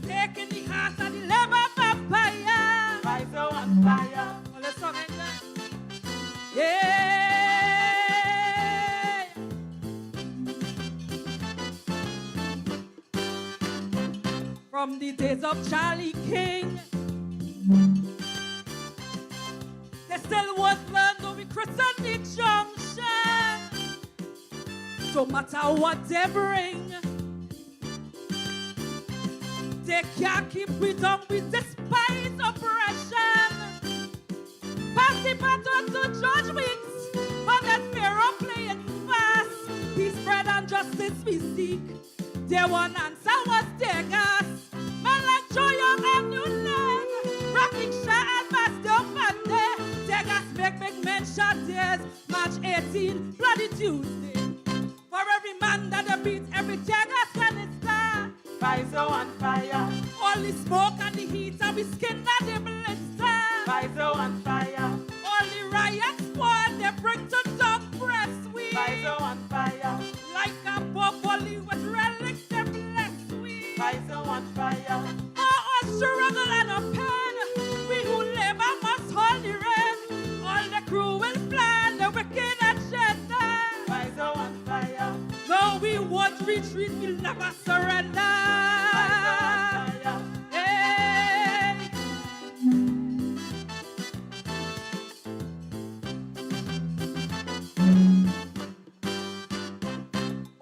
Stake in the heart of the labor vampire. Why so on fire? Well, let's song it then. Yeah. From the days of Charlie King, they still was learned to be Christian the junction. No matter what they bring, they can't keep we down, we despise oppression. Pass the baton to Judge Weeks, but that Pharaoh playing fast. Peace, bread, and justice we seek. Their one answer was their gas. Men like Joe Young and Newland, rocking shot and Master Monday. Their gas make men shot theirs. March 18, Bloody Tuesday. For every man that they beat, every tear gas canister. Why so on fire? All the smoke and the heat and we skin and the blister. Why so on fire? All the riot squad they bring to dog press we. Why so on fire? Like a bubble with relics they bless we. Why so on fire? Oh, a struggle and a pain. We who labor must hold the rain. All the crew will plan the wicked agenda. Why so on fire? No, we won't retreat, we'll never surrender.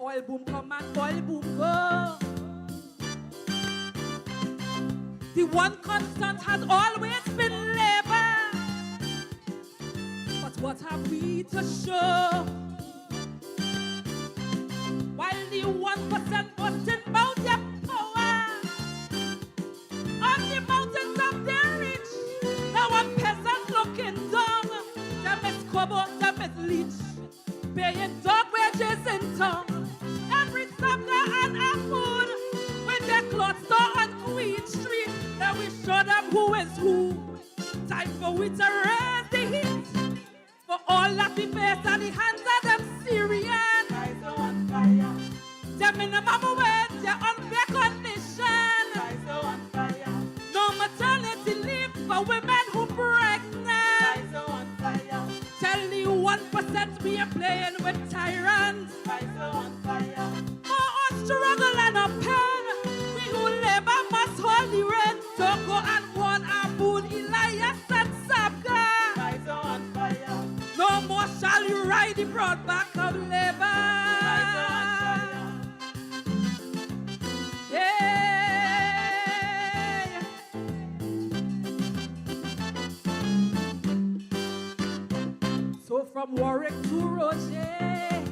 Oil boom come and oil boom go. The one constant has always been labor. But what have we to show? While the 1% boasting about their power on the mountains of their rich, now a peasant looking down. Them is Kobo, them is leech, paying dog wages in town. Every summer and a food with their clothes store on Queen Street. Then we show them who is who. Time for we to raise the heat for all that we face and the hands of them Syrian. Them minimum wage, they're on their condition. No maternity leave for women who pregnant. Tell the 1% we are playing with tyrants. For us struggle and a pain, we who labor must hold the rain. So go and warn our boon, Elias and Sabga. No more shall you ride the broad back of labor. So from Warwick to Roget,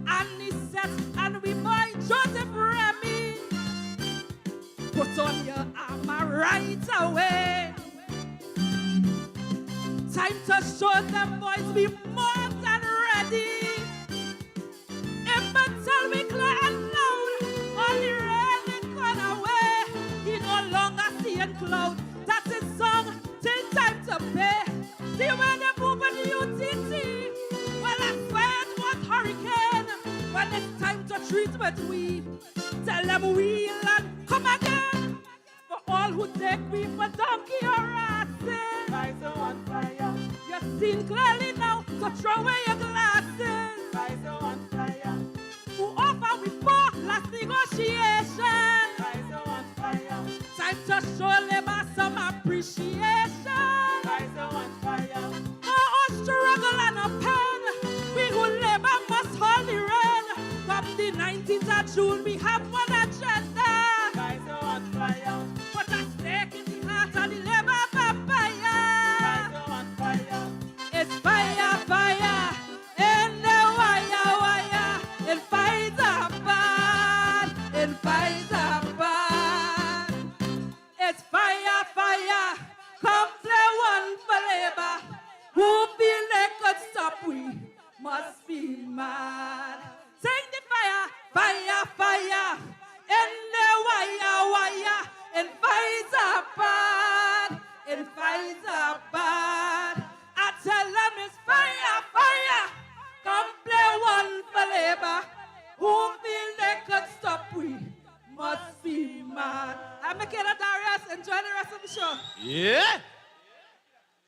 Anisette and we boy Joseph Remy, put on your armor right away. Time to show them boys we more than ready. Immortal we clear and loud, all the rain is gone away. He no longer seeing cloud, that's his song till time to pay. See when they move in the UTC, well I swear it was hurricane. When it's time to treat with we, tell them we'll and come again. For all who take me for donkey or asses. Why so on fire? You're seen clearly now, so throw away your glasses. Why so on fire? Who offer we for last negotiation? Why so on fire? Time to show labor some appreciation. Why so on fire? Oh, struggle and a pain. We who labor must hold the rain. in Faizabad. I tell them it's fire, fire. Come play one for labor. Who feel they could stop we must be mad. I'm Michaela Darius. Enjoy the rest of the show. Yeah.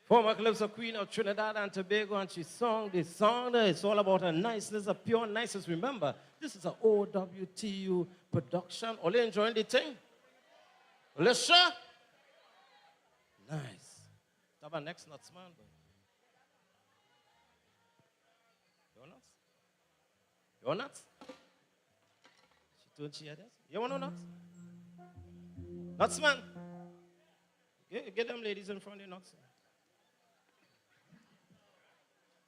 Former Calypso Queen of Trinidad and Tobago, and she sung this song. It's all about a niceness, a pure niceness. Remember, this is an OWTU production. Are you enjoying the thing? Alicia? Nice. Have a next nuts, man. Your nuts? Your nuts? She told you this? You want no nuts? Nuts, man. Get them ladies in front of you, nuts.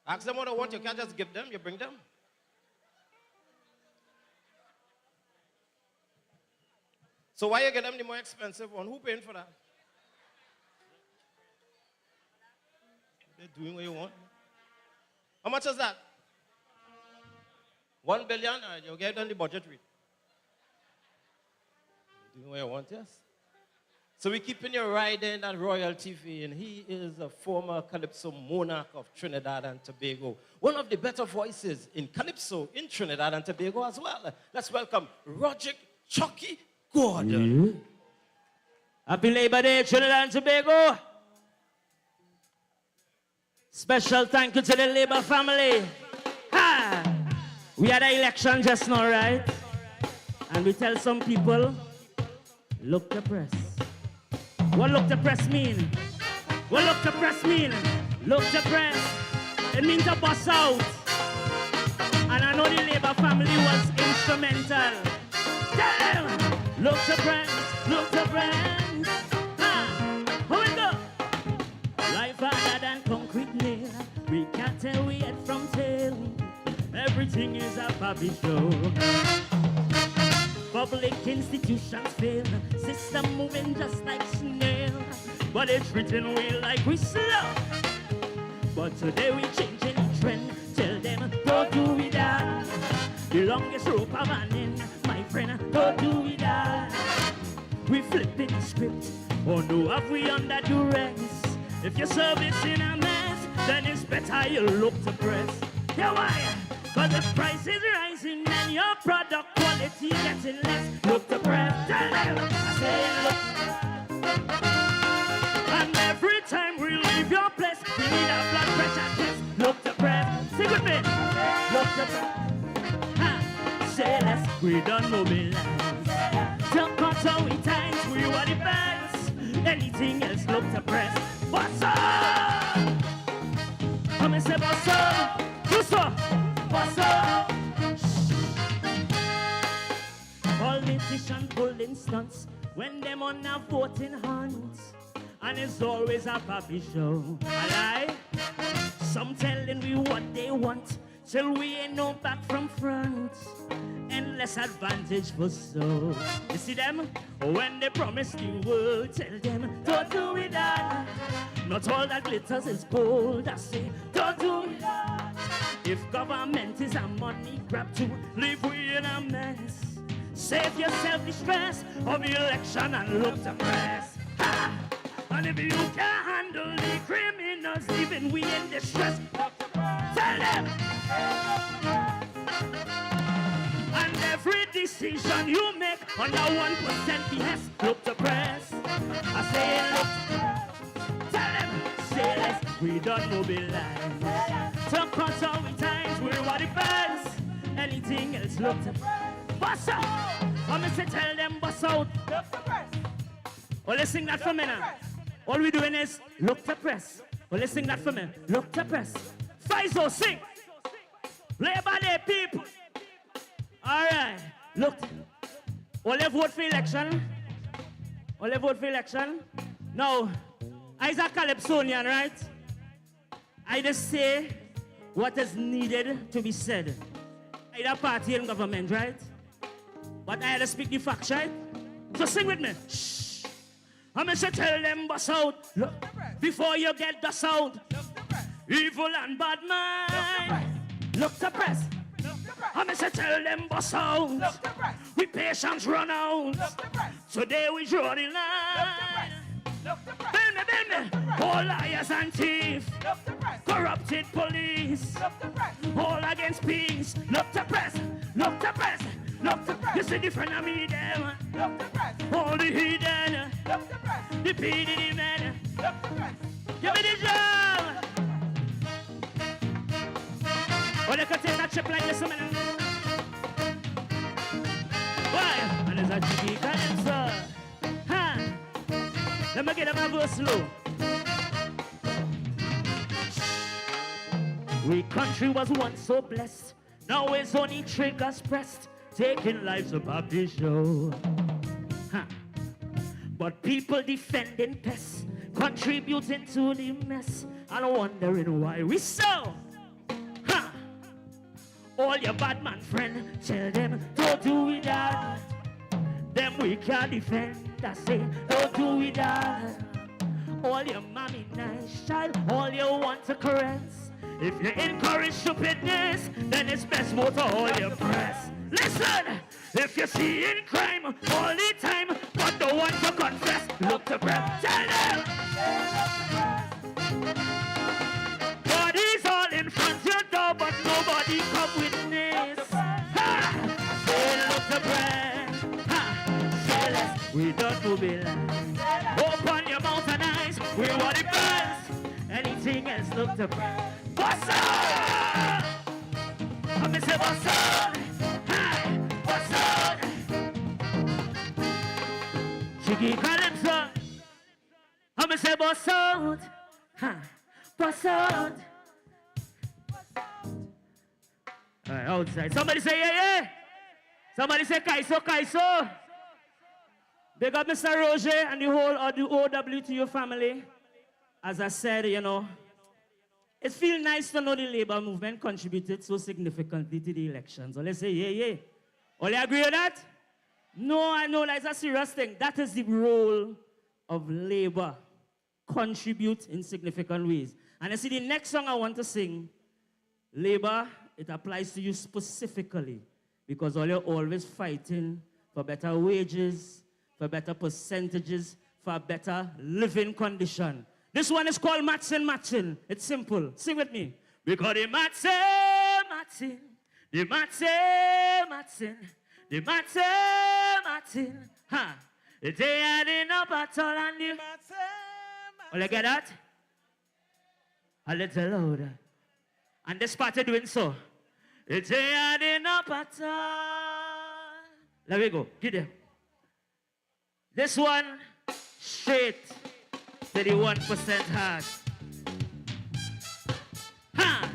Ask them what they want. You can't just give them. You bring them. So why you get them the more expensive one? Who paying for that? They're doing what you want. How much is that? 1 billion? You get them the budget rate. Doing what you want, yes? So we're keeping you riding at Royal TV, and he is a former Calypso monarch of Trinidad and Tobago. One of the better voices in Calypso in Trinidad and Tobago as well. Let's welcome Roget Chucky Gordon. Happy Labor Day, Trinidad and Tobago. Special thank you to the Labour family. Ha! We had an election just now, right? And we tell some people, look the press. What look the press mean? What look the press mean? Look the press. It means to bust out. And I know the Labour family was instrumental. Tell them, look the press, look the press. Ah, here we go. Life harder than concrete nail. We can't tell we head from tail. Everything is a puppy show. Public institutions fail, system moving just like snail. But it's written we like we slow. But today we changing the trend. Tell them, don't do it that. The longest rope of an end, my friend, don't do it that. We flipping the script, oh no, have we under duress? If your service in a mess, then it's better you look to press. Yeah, why? Cause the price is rising and your product quality getting less. Look to press, tell them, I say look. And every time we leave your place, we need a blood pressure test. Look to press, sing with me. Look to press, ha, say less, we don't mobilize. Don't cut our times, we want the best. Anything else, look to press. What's up? Come and say what's up, what's up? What's up? Politicians pulling stunts when them on a voting hunt, and it's always a puppy show. A lie? Some telling we what they want till we ain't no back from front. Endless advantage for so. You see them? When they promise the world, tell them don't do it that. Not all that glitters is gold. I say don't do it that. If government is a money grab to leave we in a mess. Save yourself the stress of the election and look to press. Ha! And if you can't handle the criminals, even we in distress, tell them. And every decision you make under 1% behest, look to press. I say look to press. Tell them, say less, we don't mobilize. Some cut all the times, we're what it best. Anything else, look to press. Bust out! I'm going to tell them bust out. Look to press. Well, let's sing that for me now. All we're doing is look to press. Well, let's sing that for me. Look to press. Faizo, sing. Labor Day people. All right. Look. All they vote for election. All they vote for election. Now, I's a Calypsonian, right? I just say what is needed to be said. I a party in government, right? But I had to speak the facts, right? So sing with me. Shh. I'm going to tell them bust out. Look, before you get the sound. Evil and bad mind. Look to press. I'm going to tell them bust out. We patience run out. Today we draw the line. Build me, build me. All liars and thieves. Corrupted police. All against peace. Look to press. Look to press. Look to press. You see the friend of me them. Look to press. All the hidden. Look to press. The PDD men. Look to press. Give me the drum. Or they can take that chip like this a minute. Why? And there's a jiggy calypso. Ha! Let me get them a go slow. We country was once so blessed. Now it's only triggers pressed. Taking lives above the show. Ha! But people defending pests. Contributing to the mess. And wondering why we so. All your bad man friend, tell them don't do it all. Them we can't defend, I say don't do it all. All your mommy nice child, all you want to caress. If you encourage stupidness, then it's best more to all your press. Listen, if you see in crime all the time, but don't want to confess, look to press. Tell them. Bodies all in front of your door, but nobody come witness. Ha! Say look to bread. Ha! Say less. We don't move it. Open your mouth and eyes. We want it first. Anything else look to bread. What's up? I'm gonna say what's up? Hi! What's up? Chicky Calypso. I'm gonna say what's up? Ha! Prasad. All right, outside. Somebody say yeah, yeah. Somebody say Kaiso, Kaiso. Big up Mr. Roget and the whole OWTU family. As I said, you know, it feels nice to know the labor movement contributed so significantly to the elections. So let's say yeah, yeah. All you agree with that? No, I know that's a serious thing. That is the role of labor. Contribute in significant ways. And you see, the next song I want to sing, labor, it applies to you specifically because all you're always fighting for better wages, for better percentages, for a better living condition. This one is called Matching, Matching. It's simple. Sing with me. Because the matching, matching, the matching, matching, the matching, matching. Ha! It ain't adding up at all on the will you get that? A little louder. And they started doing so. It's adding up at all. There we go. Get them. This one, straight to the 1% hard. Ha!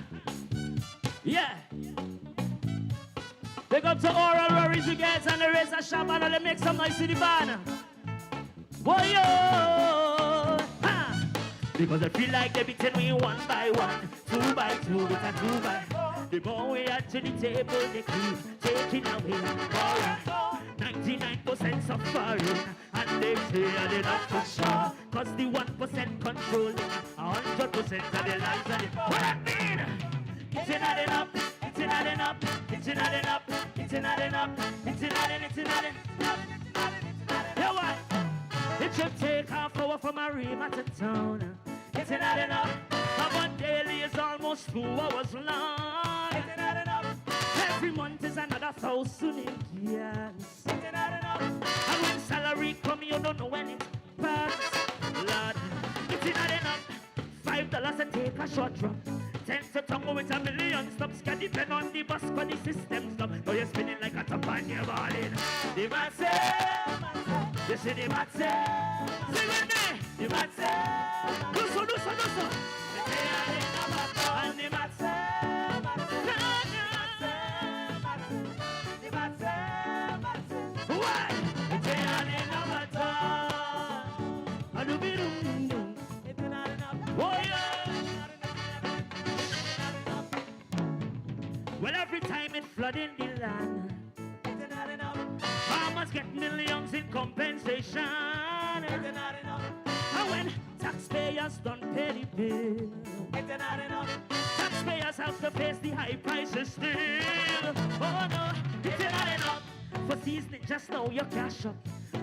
Yeah. Big up to Oral Worries, you guys, and the rest of Shabbat, and they make some noise in the band. Boy, yo! Because I feel like they're beating me 1 by 1, 2 by 2, with a 2 by. The more we add to the table, they keep taking away. 99% suffering, and they say they're not for sure. Cause the 1% controlling 100% of their lives. What I mean? It's not enough, it's not enough, it's not enough, it's not enough, it's not enough, it's not enough. Hear what? It should take half hour from Arima to town. It's not enough. Our daily is almost 2 hours long. It's not enough. Every month is another 1,000 in gas. It's not enough. And when salary come, you don't know when it passes. Lord, it's not enough. $5 to take a short drop. 10 to tongue with $1 million stops. Can depend on the bus, cause the system stop. Now you're spinning like a top and you're balling. The man say, you see the man say, sing with me. The man say, do so, do so, do so. And the man say, why? It's not enough. I do be doing. It's not enough. Oh yeah. Well, every time it flooding the land, it's not enough. Farmers get millions in compensation. It's not enough. And when taxpayers don't pay the bill, it's not enough. Taxpayers have to face the high prices still. Oh no, it's not enough. For seasoning just now your cash up.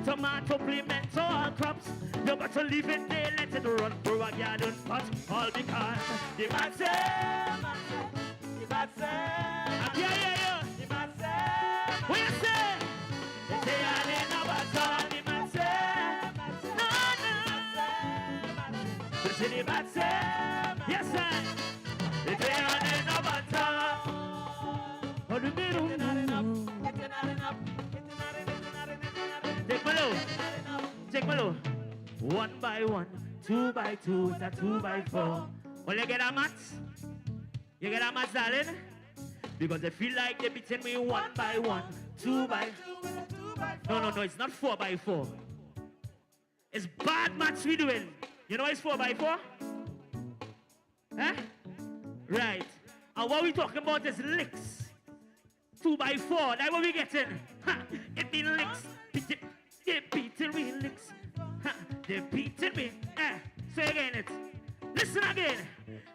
Tomato, pimento, all crops. You got to leave it there, let it run through a garden pot. All because the man say, the man say, yeah. The man say, what you say? They say I ain't no bad. The man say, no. They say the man say, yes sir. They say I ain't no bad. How do they do? Take my load. 1 by 1, 2 by 2, it's a 2 by 4. Well, you get a maths? You get a maths, darling? Because they feel like they're beating me 1 by 1, 2 by... No, it's not 4 by 4. It's bad maths we doing. You know it's 4 by 4? Huh? Right. And what we talking about is licks. 2 by 4, that's what we getting. Ha! It means licks. They beating me licks. Ha! They beating me. Say again it. Listen again.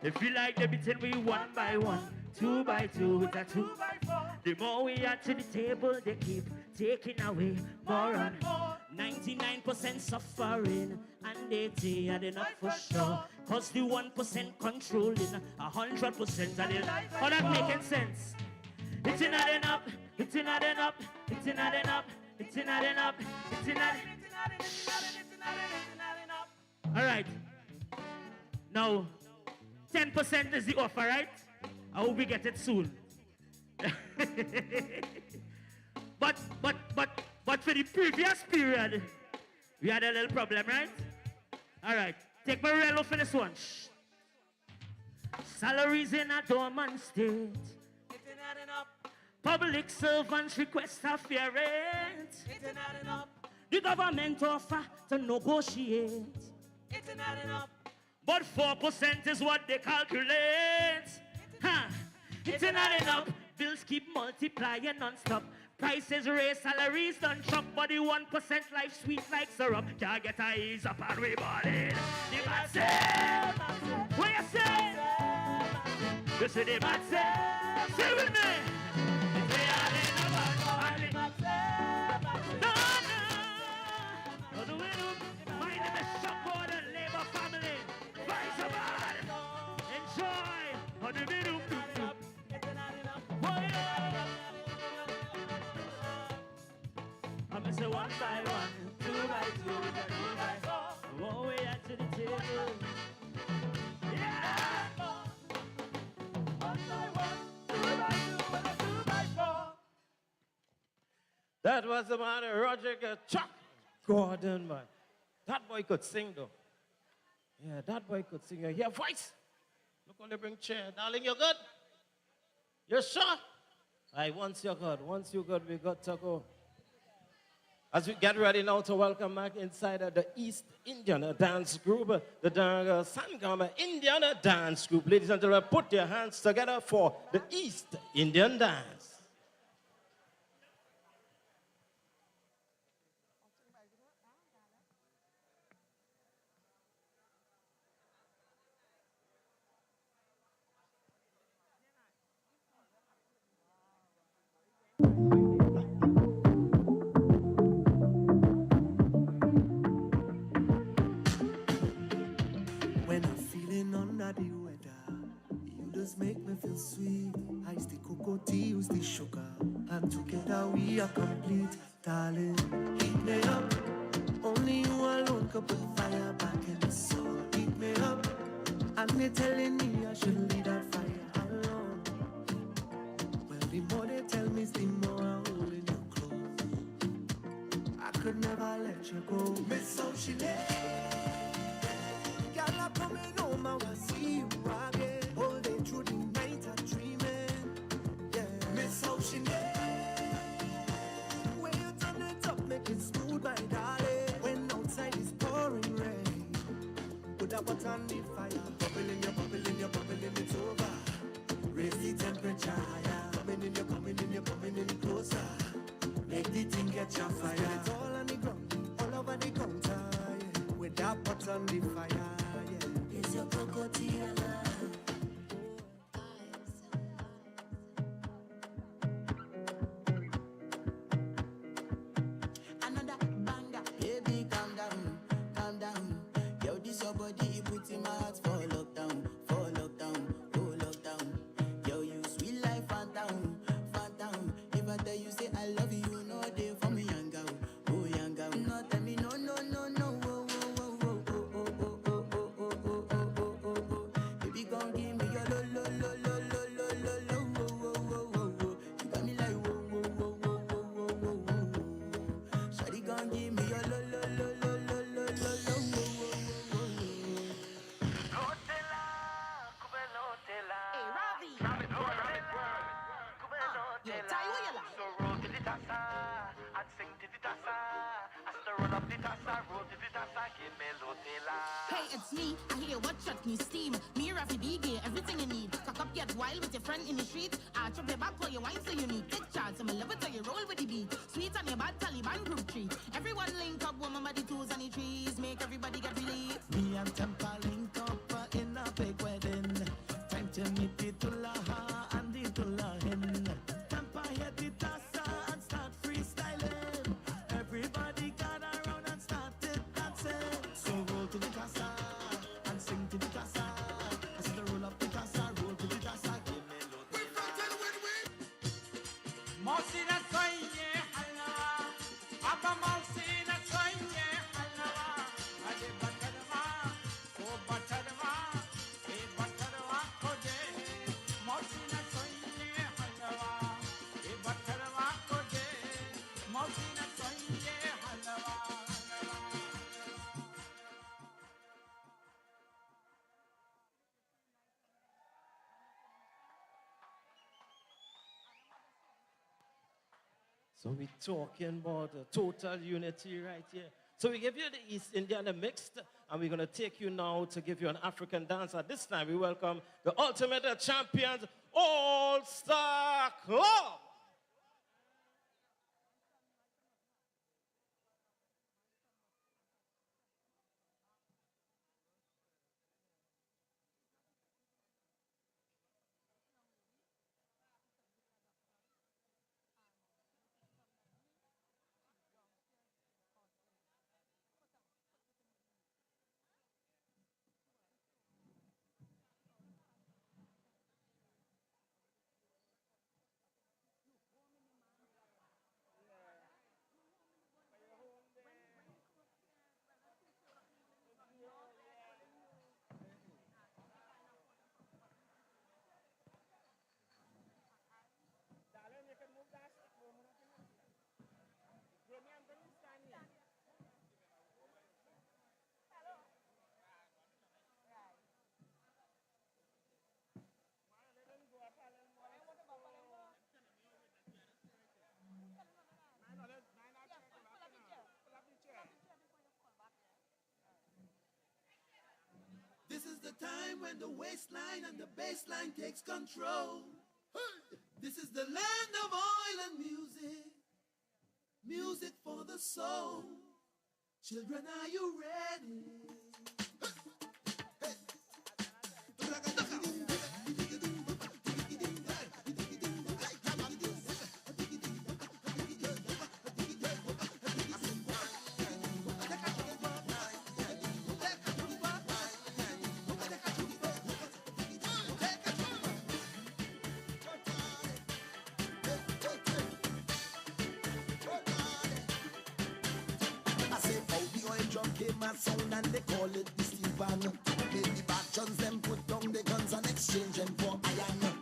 They feel like they beating me 1 by 1, 2 by 2, it's a 2 by 4. The more we add to the table, they keep taking away more and more. 99% suffering, and they had enough for sure. Cause the 1% controlling 100% of the life. Oh, that making sense. It's not enough. It's not enough. It's not enough. It's not enough. It's not enough. All right. Now, 10% is the offer, right? I hope we get it soon. but for the previous period, we had a little problem, right? All right. Take my relo for this one. Shh. Salaries in a dormant state. Public servants request a fair rate. It's not enough. The government offer to negotiate. It's not enough. But 4% is what they calculate. It's not enough. Bills keep multiplying non-stop. Prices raise, salaries don't chop. But the 1% life sweet like syrup. Can't get a ease up and we ballin'. The man say, what you say? You say the man say, say with me. I'm say 1 by 1, 2 by 2, 3 by 4. One way out to the table. Yeah! 1 by 1, 2 by 2, and a 2 by 4. That was the man, Roger Chuck Gordon, man. That boy could sing, though. Yeah, that boy could sing. You hear voice? Look on the bring chair. Darling, you good? You sure? Aye, once you're good, we got to go. As we get ready now to welcome back inside the East Indian Dance Group, the Sangam Indian Dance Group. Ladies and gentlemen, put your hands together for the East Indian Dance. When I'm feeling under the weather, you just make me feel sweet. Ice the cocoa tea, use the sugar, and together we are complete. Darling, heat me up. Only you alone can put fire back in the soul. Heat me up, and they telling me I should leave that fire alone. Well, the more they tell me, the more I'm holding you close. I could never let you go. Miss so she girl, I'm coming home, I will see you again. All day through the night, I'm dreaming. Yeah, Miss Ocean, when you turn it up, make it smooth, my darling. When outside is pouring rain, put a pot on the fire. Bubbling, it's over. Raise the temperature higher. Coming in closer. Make the thing catch a fire. It's all on the ground, all over the counter. Yeah. With that pot on the fire. It's your crocodile. Another bang put in my heart for lockdown, oh lockdown. Yo, you sweet life, phantom, phantom. If I tell you say I love you, no day for me, young girl, oh young girl. No tell me no, no, no, no, oh, oh, oh, oh, oh, oh, oh, oh, oh, oh, oh, oh, oh, oh, oh. Baby, gon' give me your lo, lo, lo, lo, lo, lo, lo, lo, oh, oh, oh, oh, oh. You got me like whoa, whoa, whoa, whoa, whoa, whoa, whoa, whoa. Shawty gon' give me your lo, lo, lo, lo, lo, lo, lo, lo, oh, oh, oh, oh, oh. So roll to the tassa and sing to the tassa. I still run up the tassa, roll to the tassa, give me Lotella. Hey, it's me. I hear what shot me steam. Me, Rafi DJ, everything you need. Cock up, get wild with your friend in the street. Arch up your back for your wine so you need. Take charge, I'm love it how you roll with the beat. Sweet on your bad Taliban group treat. Everyone link up, woman by the tools and the trees. Make everybody get relief. Me and Tempa link up in a big wedding. Time to meet the Tulaha and the Tulahin. Tempa hit the tassa and start freestyling. Everybody gather around and started dancing. So roll to the tassa and sing to the tassa. I said roll up the tassa, roll to the tassa. Give me Mosina soye halawa, Abba Mosina soye halawa. Ade batarwa, o batarwa, e batarwa koje. Mosina soye halawa, e batarwa koje. Mosina soye halawa. So we're talking about total unity right here. So we give you the East Indian mixed, and we're going to take you now to give you an African dance. At this time, we welcome the ultimate champions, All-Star Club. This is the time when the waistline and the bassline takes control. This is the land of oil and music. Music for the soul. Children, are you ready? My sound and they call it the steel pan. Make the batons them put down the guns and exchange them for iron.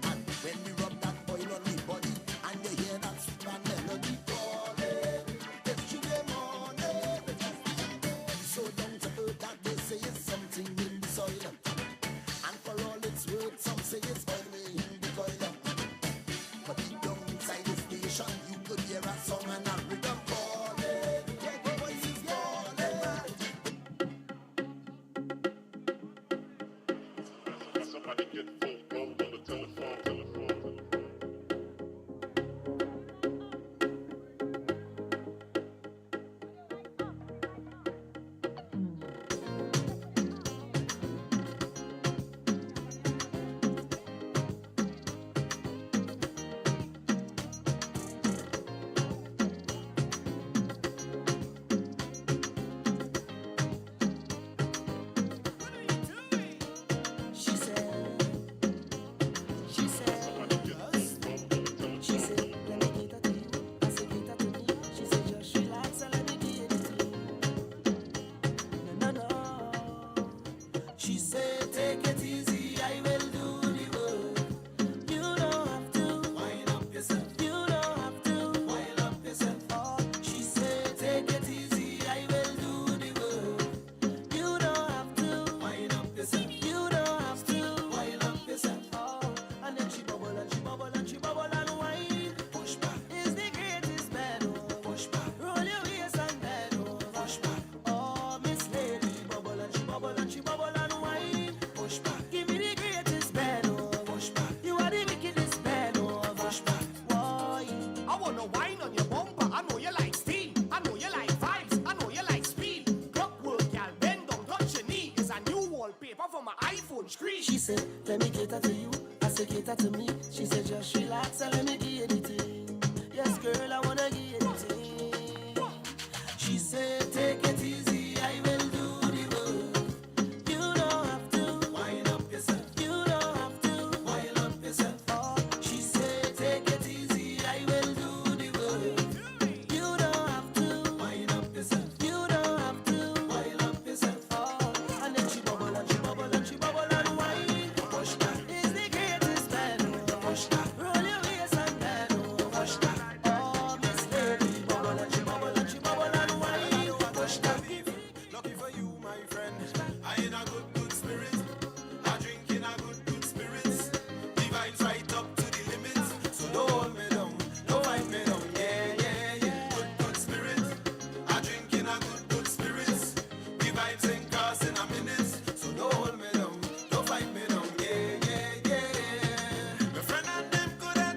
And when we rub that oil on the body and you hear that sweet man melody calling, it's Tuesday morning. So down to earth that they say it's something in the soil. And for all its worth, some say it's oil in the coil. But deep down inside the station, you could hear a song and a rhythm calling. Yeah, the voice is calling. Somebody get phone call on the telephone. She said, take it easy, I will do the work. You don't have to wind up yourself. You don't have to wind up yourself. Oh, she said, take it easy, I will do the work. You don't have to wind up yourself. You don't have to wind up yourself. Oh, and then she bubble and she bubble and she bubble and wine. Push back is the greatest bed. Oh, push back. Roll your waist and bend over. Push back. Oh, Miss Lady, bubble and she bubble and she bubble and wine. Push back. Give me the greatest bed. Oh, push back. You are the wickedest bed. Oh, push back. Why? I wanna wine on your bumper. I know you like steel. I know you like vibes. I know you like speed. Clockwork, y'all bend down, touch your knee. It's a new wallpaper for my iPhone screen. She said, let me cater to you. I said, cater to me. She said, just relax and let me give you anything. Yes, girl, I wanna give you anything. She said, take it easy, I will do the work. You don't have to wind up yourself. You don't have to wind up yourself. Oh, she said, take it easy, I will do the work. You don't have to wind up yourself. You don't have to wind up yourself. Oh, and then she bubble and she bubble and she bubble and wine. Push back is the greatest man. Push back, roll your waist and bend over. Push back. Oh, Miss Lady, bubble and she bubble and she bubble and wine. Push back. Lucky for you, my friend. I in a good spirit. I drink in a good spirits. The vibes right up to the limits. So don't hold me down, don't fight me down. Yeah. Good spirit. I drink in a good spirits. The vibes ain't cast in a minute. So don't hold me down, don't fight me down. Yeah. My friend and them good at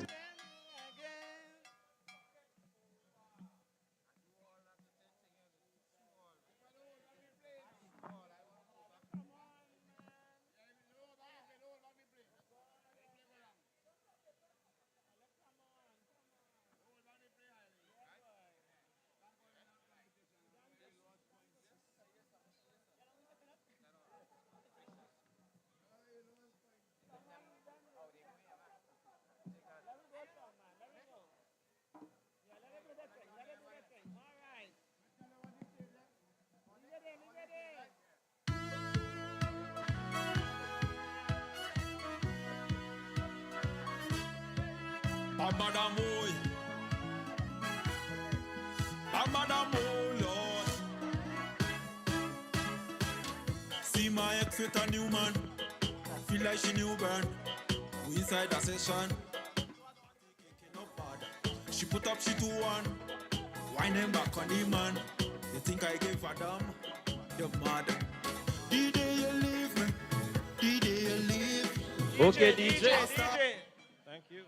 Bamadamoy, Lord. See my ex with a new man. Feel like she new burn. We inside a session. She put up, she 2-1. Whining back on the man. You think I gave a damn? You're mad. The day you leave me, the day you leave. Okay, DJ. Thank you.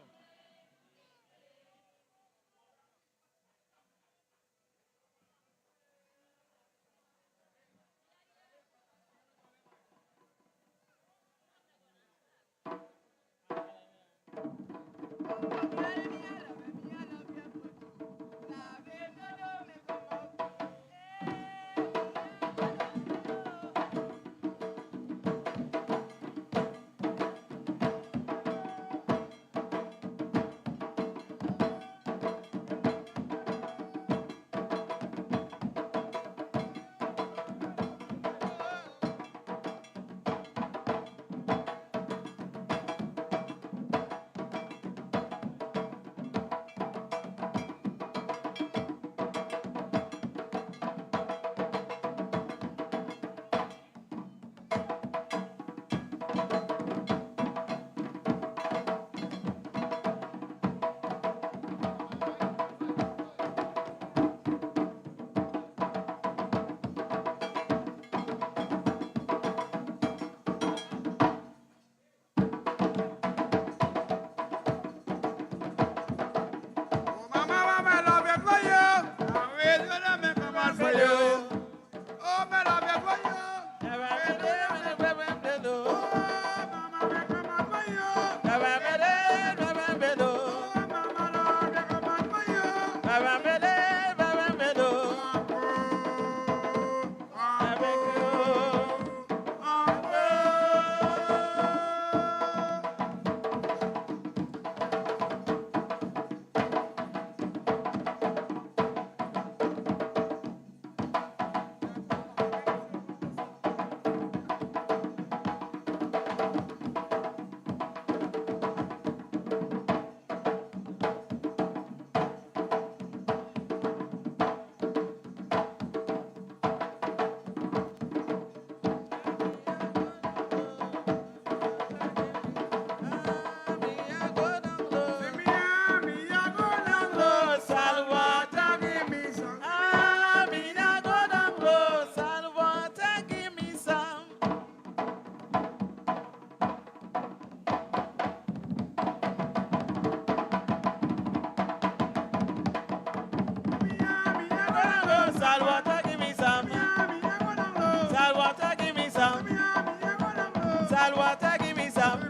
Sal water, give me some.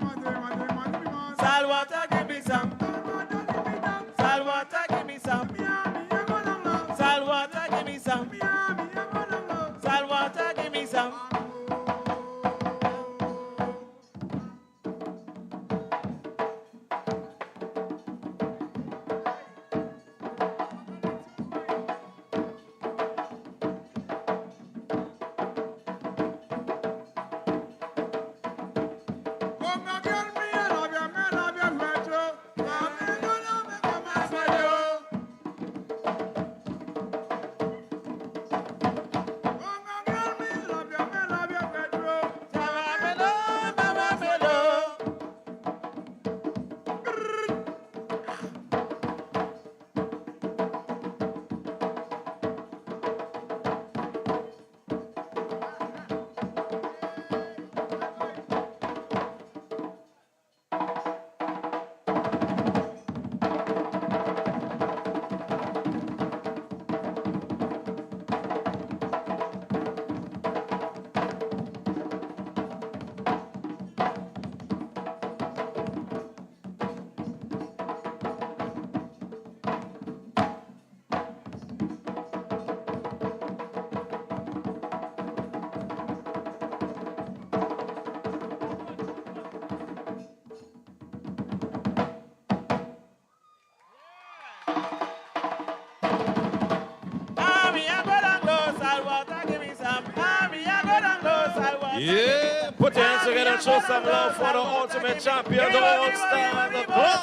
Sal water, give me some. Sal water, give me some. Sal water, give me some. Sal water, give me some. Yeah, put your hands together and show some love for the ultimate champion, the all-star of the club.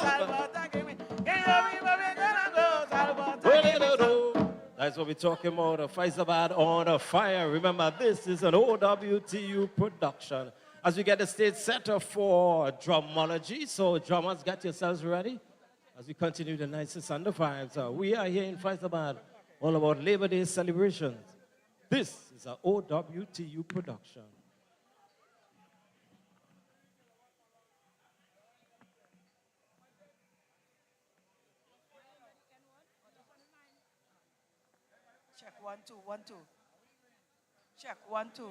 That's what we're talking about, a Faizabad on a fire. Remember, this is an OWTU production. As we get the stage set up for drumology, so drummers, get yourselves ready. As we continue the nicest and the vibes. We are here in Faizabad, all about Labor Day celebrations. This is an OWTU production. Check 1 2 1 2. Check 1 2.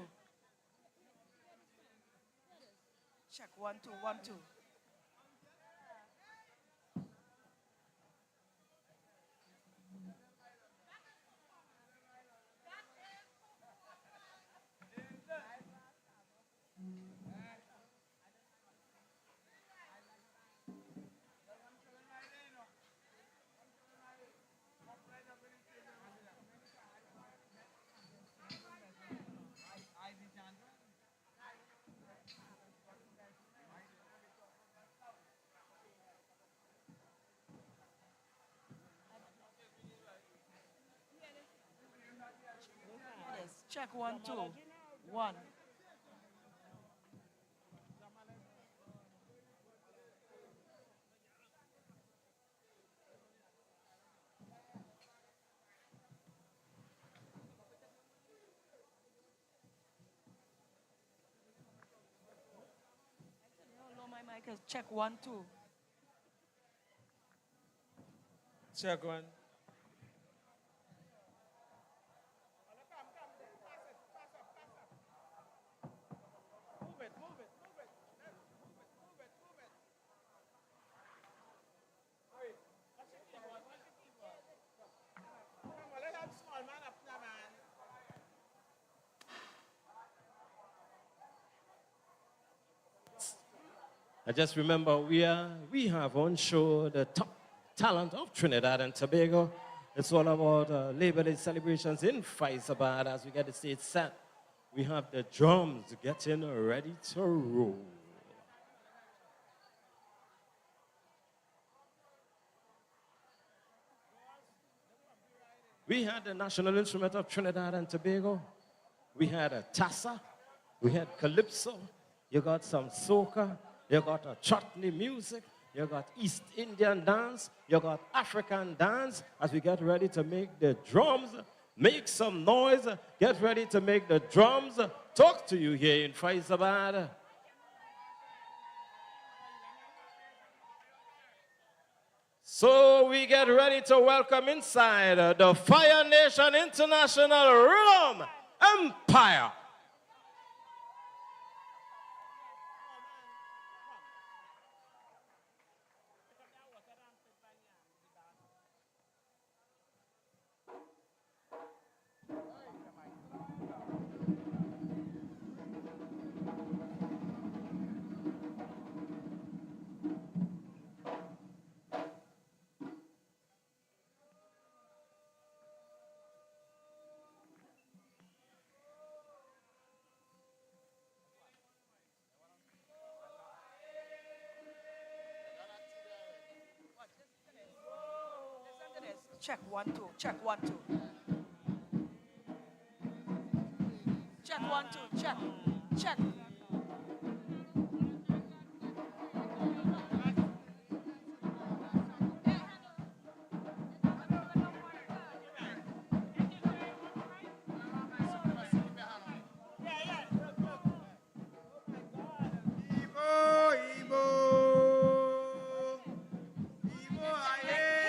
Check 1 2 1 2. Check 1 2 1. Hello, my mic is check 1 2. Check 1. I just remember we have on show the top talent of Trinidad and Tobago. It's all about Labor Day celebrations in Faizabad. As we get the stage set, we have the drums getting ready to roll. We had the national instrument of Trinidad and Tobago. We had a tassa. We had calypso. You got some soca. You got a chutney music. You got East Indian dance. You got African dance. As we get ready to make the drums, make some noise. Get ready to make the drums talk to you here in Faizabad. So we get ready to welcome inside the Fire Nation International Rhythm Empire. Check 1 2. Check 1 2. Check 1 2. Check. Check.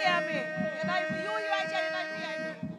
Hear me. You're not, you right here, you're not hearing me.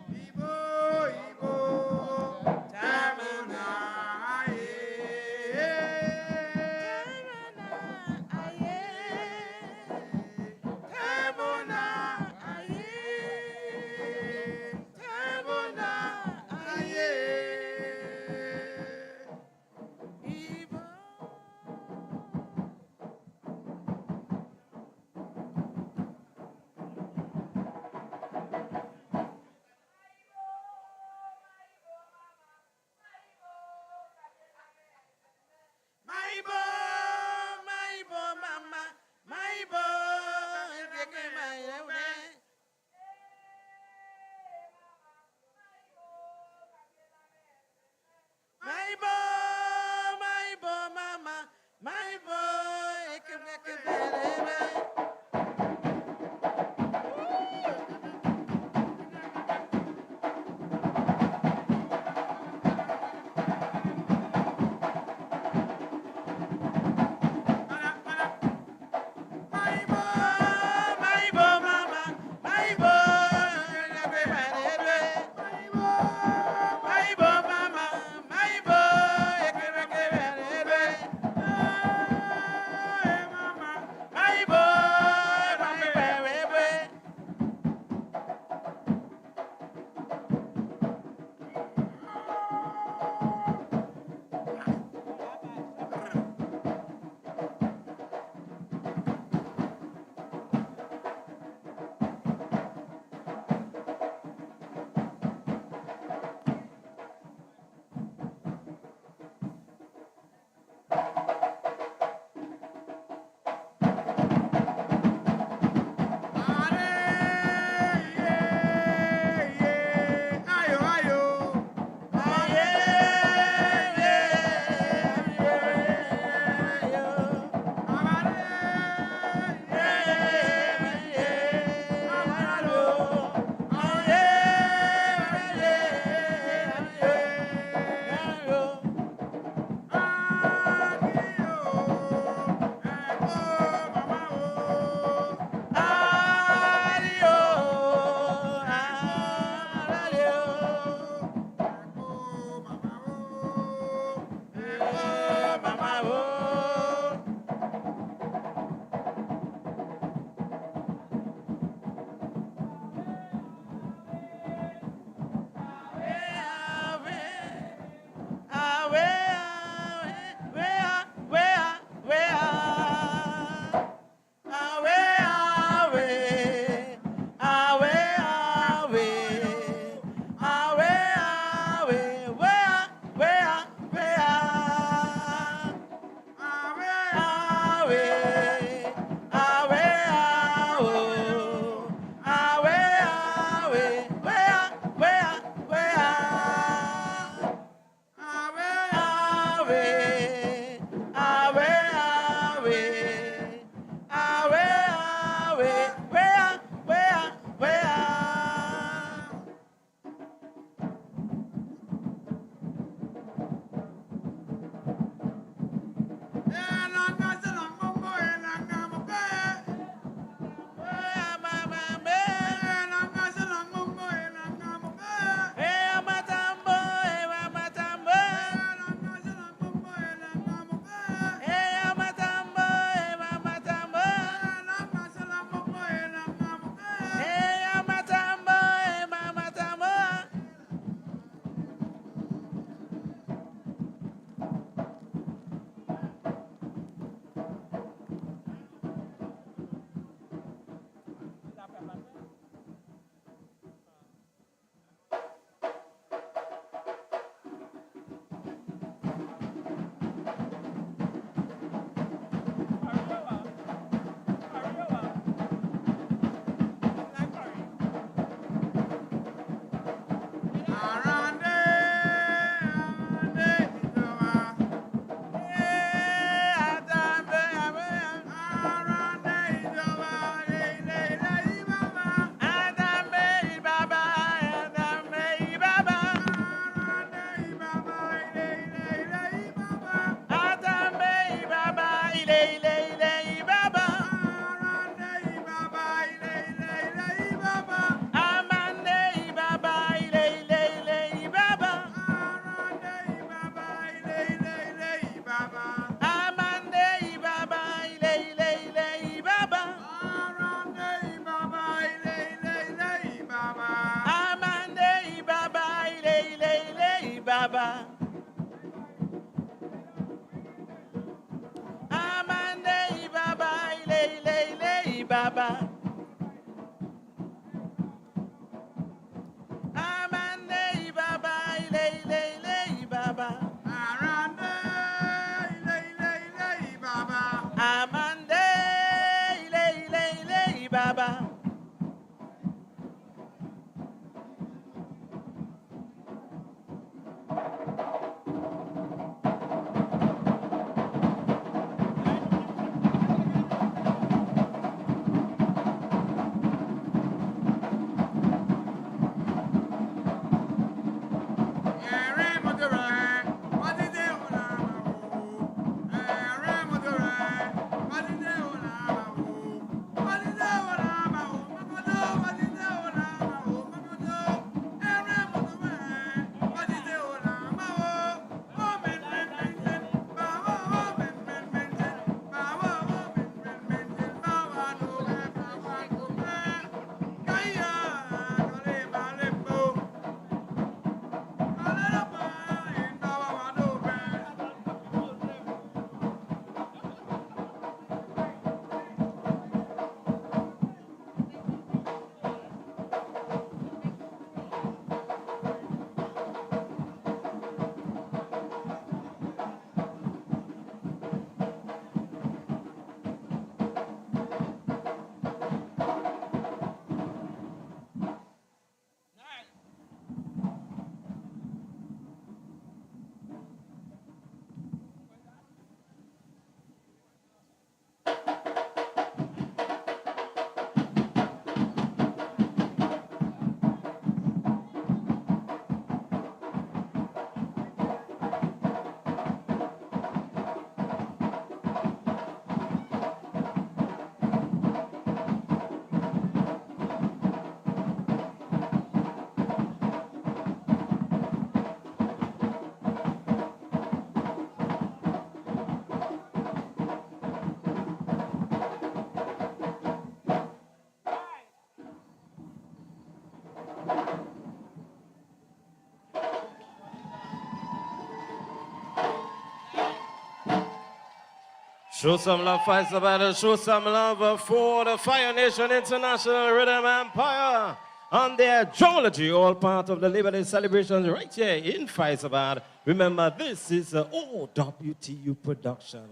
Show some love, fight about show some love for the Fire Nation International Rhythm Empire and their geology, all part of the Labor Day celebrations right here in Faizabad. Remember, this is a OWTU production.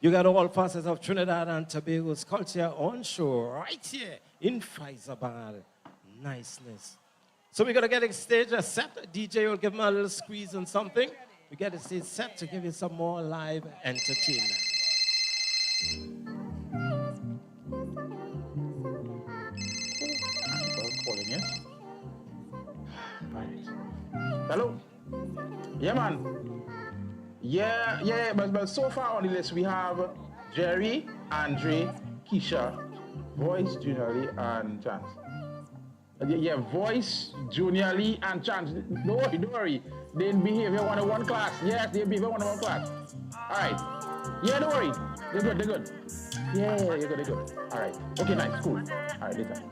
You got all facets of Trinidad and Tobago's culture on show right here in Faizabad. Niceness. So we got to get a stage set. DJ will give me a little squeeze and something. We get a stage set to give you some more live entertainment. Hello? Yeah, man. Yeah, but so far on the list we have Jerry, Andre, Keisha, Voice, Junior Lee, and Chance. Yeah, Voice, Junior Lee, and Chance. Don't worry. They behave in 101 class. Yes, they behave in 101 class. All right. Yeah, don't worry. They're good. Yeah, you're good. All right. Okay, nice, cool. All right, later.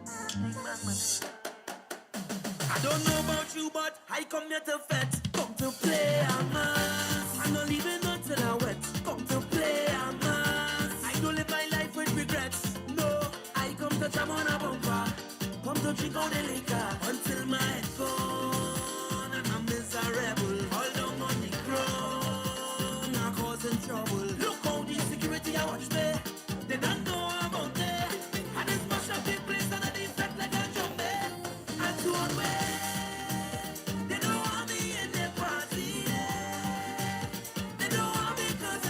I don't know about you, but I come here to fetch. Come to play a mass. I'm not leaving until I wet. Come to play a mass. I don't live my life with regrets. No, I come to jam on a bumper. Come to drink all the liquor until my head gone and I'm miserable. All down on the ground, I'm causing trouble. Look how the security I watch me. They don't know about me. And it's much of the place and I defect like a zombie. And to one way. They don't want me in their party. They don't want me 'cause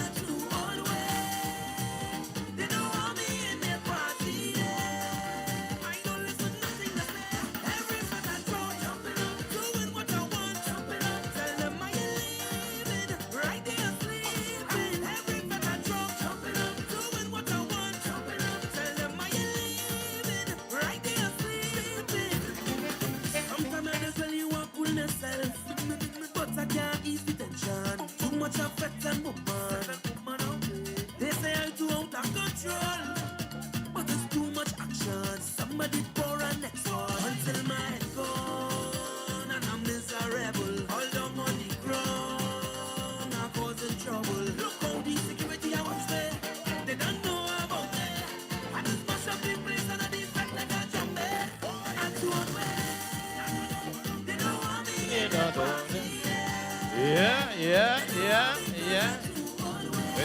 Where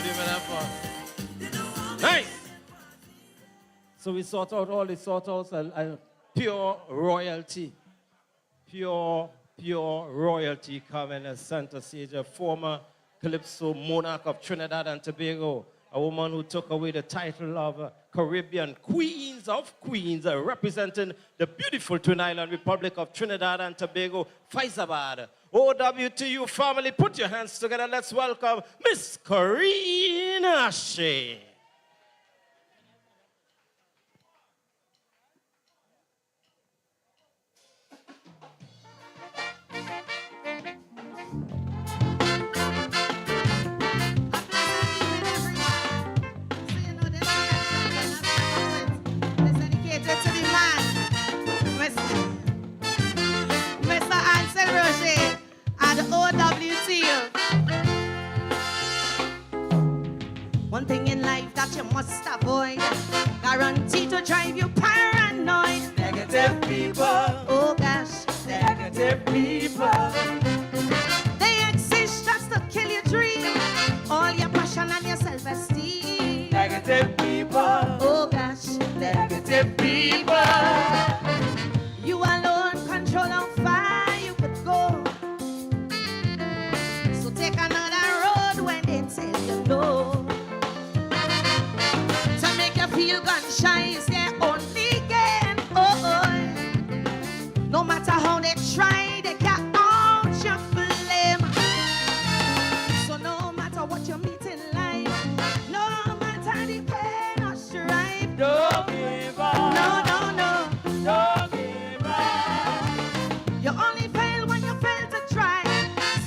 do you mean that for? Nice! So we sort out all the sort outs and pure royalty. Pure royalty coming as center stage, a former Calypso monarch of Trinidad and Tobago, a woman who took away the title of Caribbean Queens of Queens, representing the beautiful Twin Island Republic of Trinidad and Tobago, Faizabad. OWTU family, put your hands together. Let's welcome Miss Karina Shea. Mr. Ancel Roget and OWTU. One thing in life that you must avoid, guaranteed to drive you paranoid. Negative people. Oh gosh, negative people. They exist just to kill your dream, all your passion and your self-esteem. Negative people. Oh gosh, negative people. You alone control how far you could go. So take another road when they tell you no. To make you feel gun shy is their only game. No matter how they try, they can't out your flame. So no matter what you meet in life, no matter the pain or strife, don't give up. No. Don't give up. You only fail when you fail to try.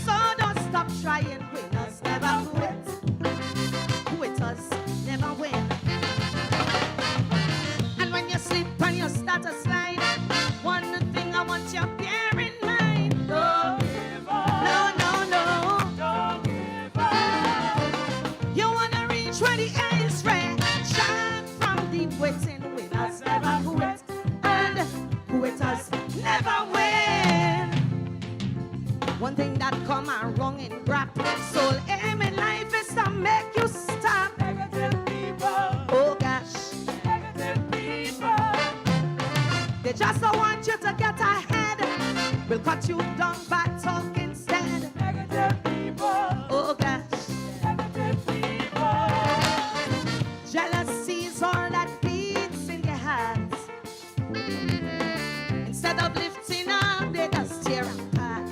So don't stop trying. Winners never quit. Quitters never win. And when you slip and you start to slide, one thing I want you to bear in mind. Don't give up. No. Don't give up. You want to reach where the air is red. Shine from deep within. Winners never quit. And quitters never win. One thing that come out wrong in rap, soul aim in life is to make you stop. Negative people. Oh gosh. Negative people. They just don't want you to get ahead. Will cut you down by talk instead. Negative people. Oh gosh. Negative people. Jealousy is all that beats in their hearts. Instead of lifting up, they just tear apart.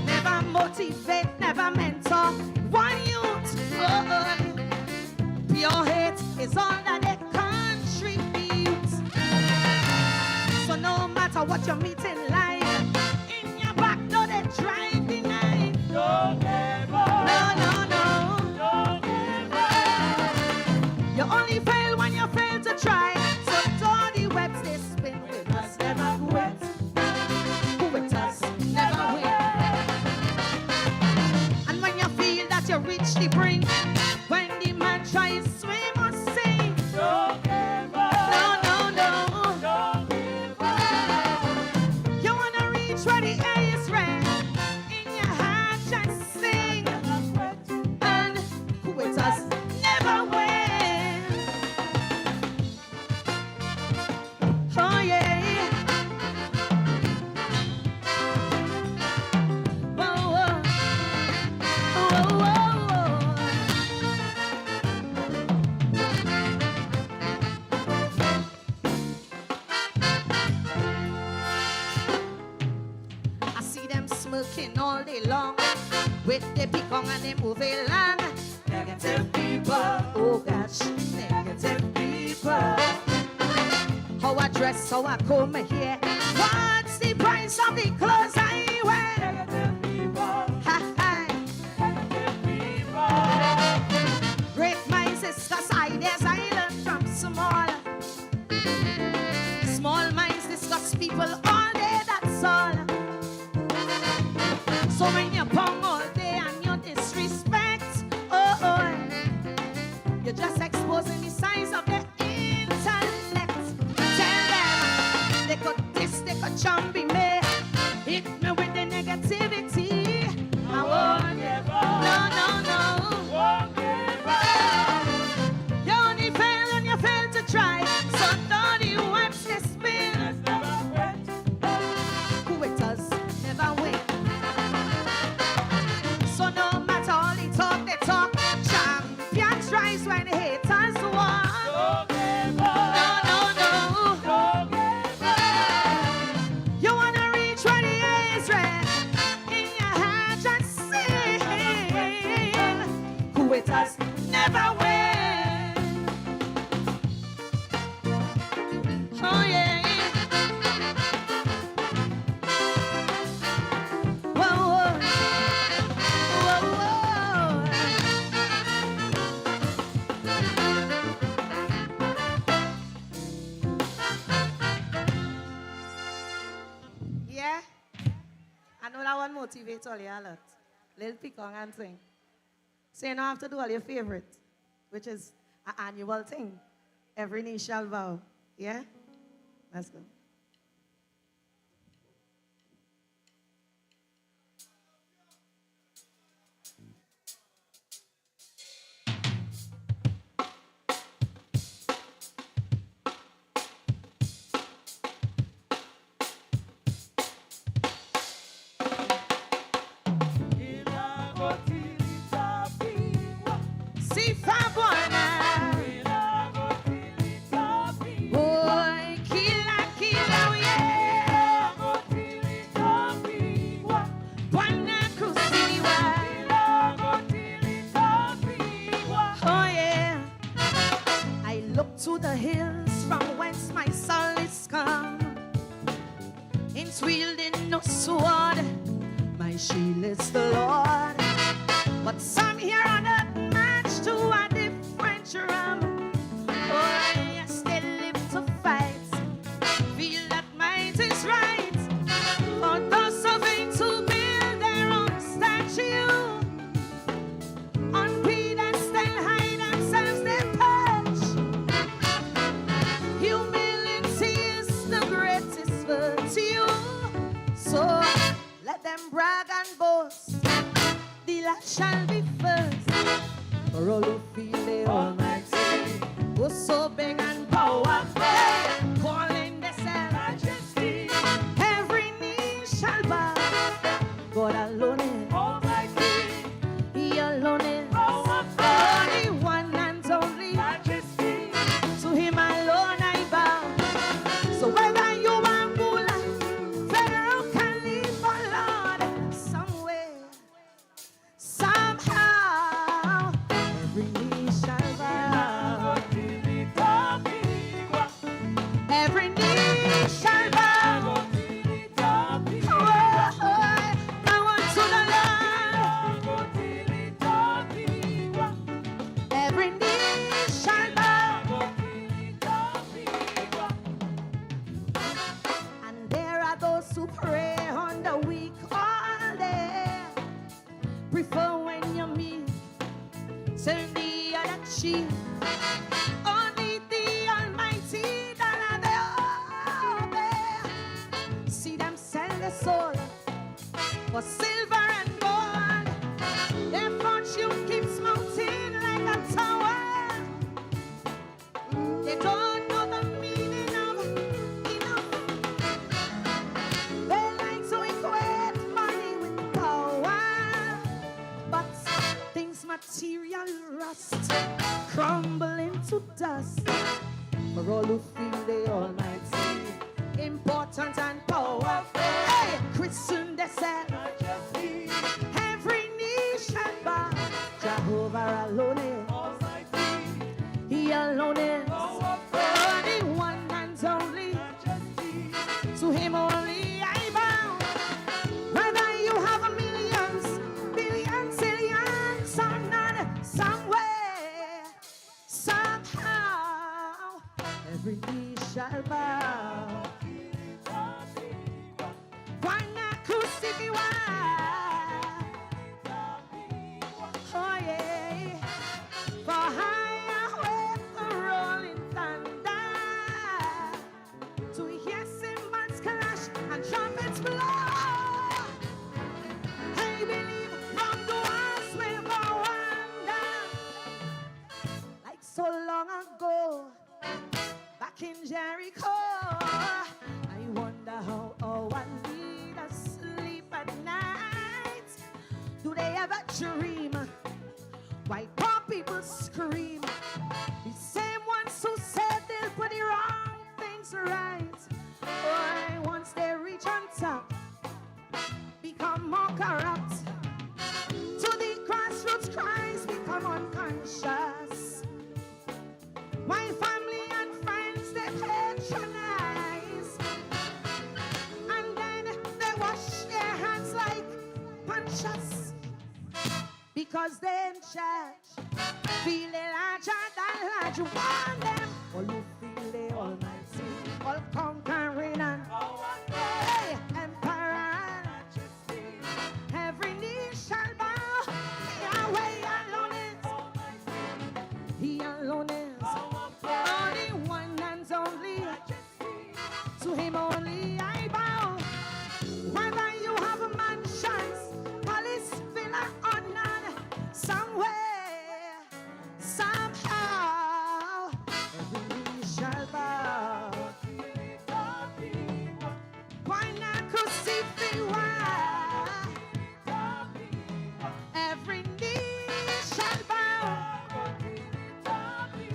Never motivate, never mentor one youth. Pure hate is all that they contribute. So no matter what you meet in life, in your back door they drive the night. Don't give up. No. Don't give up. You only fail when you fail to try. So all the webs they spin, winners never quit. Quitters never win. And when you feel that you reach the brink, when the man tries swim or sink, don't give up. No. Don't give up. You wanna reach where the air is red. In your heart just sing. And quitters never win. Oh yeah. Whoa. I see them smirking all day long with the big on and they move along. Negative people. Oh gosh, negative people. How I dress, how I comb my hair. What's the price of the clothes I wear? Negative people. Negative people. Great minds discuss ideas I learned from small. Small minds discuss people all day, that's all. So when you bum all day and you disrespect, you're just exposing the size of their intellect. Tell them they could diss, they could chump me, hit me with the negativity. rise when the haters walk. Don't give up. No, no, no. Don't give up. You wanna reach where the air is red. In your heart, just sing. Quitters never win. Oh yeah. Whoa, whoa. Whoa, whoa. Yeah, I know that one motivates all you a lot. Little pick on and sing. So you don't have to do all your favorite, which is an annual thing. Every knee shall bow. Yeah? Let's go. Si fa buona. Boy, kila kila yeah. Buona kusiwa. Oh yeah. I look to the hills from whence my soul is come. In wielding no sword, my shield is the Lord. But some here on earth match to a different drum. Oh yes, they live to fight. Feel that might is right. For those surveying to build their own statue. On pedestal high themselves they perch. Humility is the greatest virtue. So let them brag and boast. The last shall be first. For all who feel the Almighty, who's so big and powerful, calling themselves Majesty. Every knee shall bow. God alone is Almighty. He alone is powerful. Only one and only Majesty. To Him alone I bow. So whether you are ruler, federal, caliph, or Lord, somewhere, somehow, every knee shall bow. Every knee shall bow. Now unto the Lord. Every knee shall bow. And there are those who pray on the weak all day. Prefer when you meet, turn the other cheek. Only the Almighty that are there. See them sell their soul for silver and gold. Their fortune keeps mounting like a tower. They don't know the meaning of enough. They like to equate money with power. But things material rust, crumble into dust. For all who feel the Almighty, important and powerful. Hey, Christian they said, every knee shall bow. Jehovah alone is Almighty. He alone is only one and only. To Him only I bow. Whether you have a millions, billions, zillions, or none, somewhere, somehow, every knee shall bow. Why not crucify? Oh yeah, for higher with the rolling thunder, to hear cymbals clash and trumpets blow. I believe from the walls will go under, like so long ago, back in Jericho. I wonder how our leaders sleep at night. Do they ever dream? White poppy people scream. The same ones who said they'll put the wrong things right. Boy, once they reach on top, become more corrupt. To the grassroots cries, become unconscious. While family and friends they patronize, and then they wash their hands like punches, because they in charge, feel they larger than large. You want them, all you feel they almighty, all conquering and hey, emperor. Every knee shall bow, Yahweh alone is, He alone is. Only one and only, to Him only I bow. Whether you have mansions, palace, villa or none, somewhere, somehow, every knee shall bow. Why not crucify? Every knee shall bow.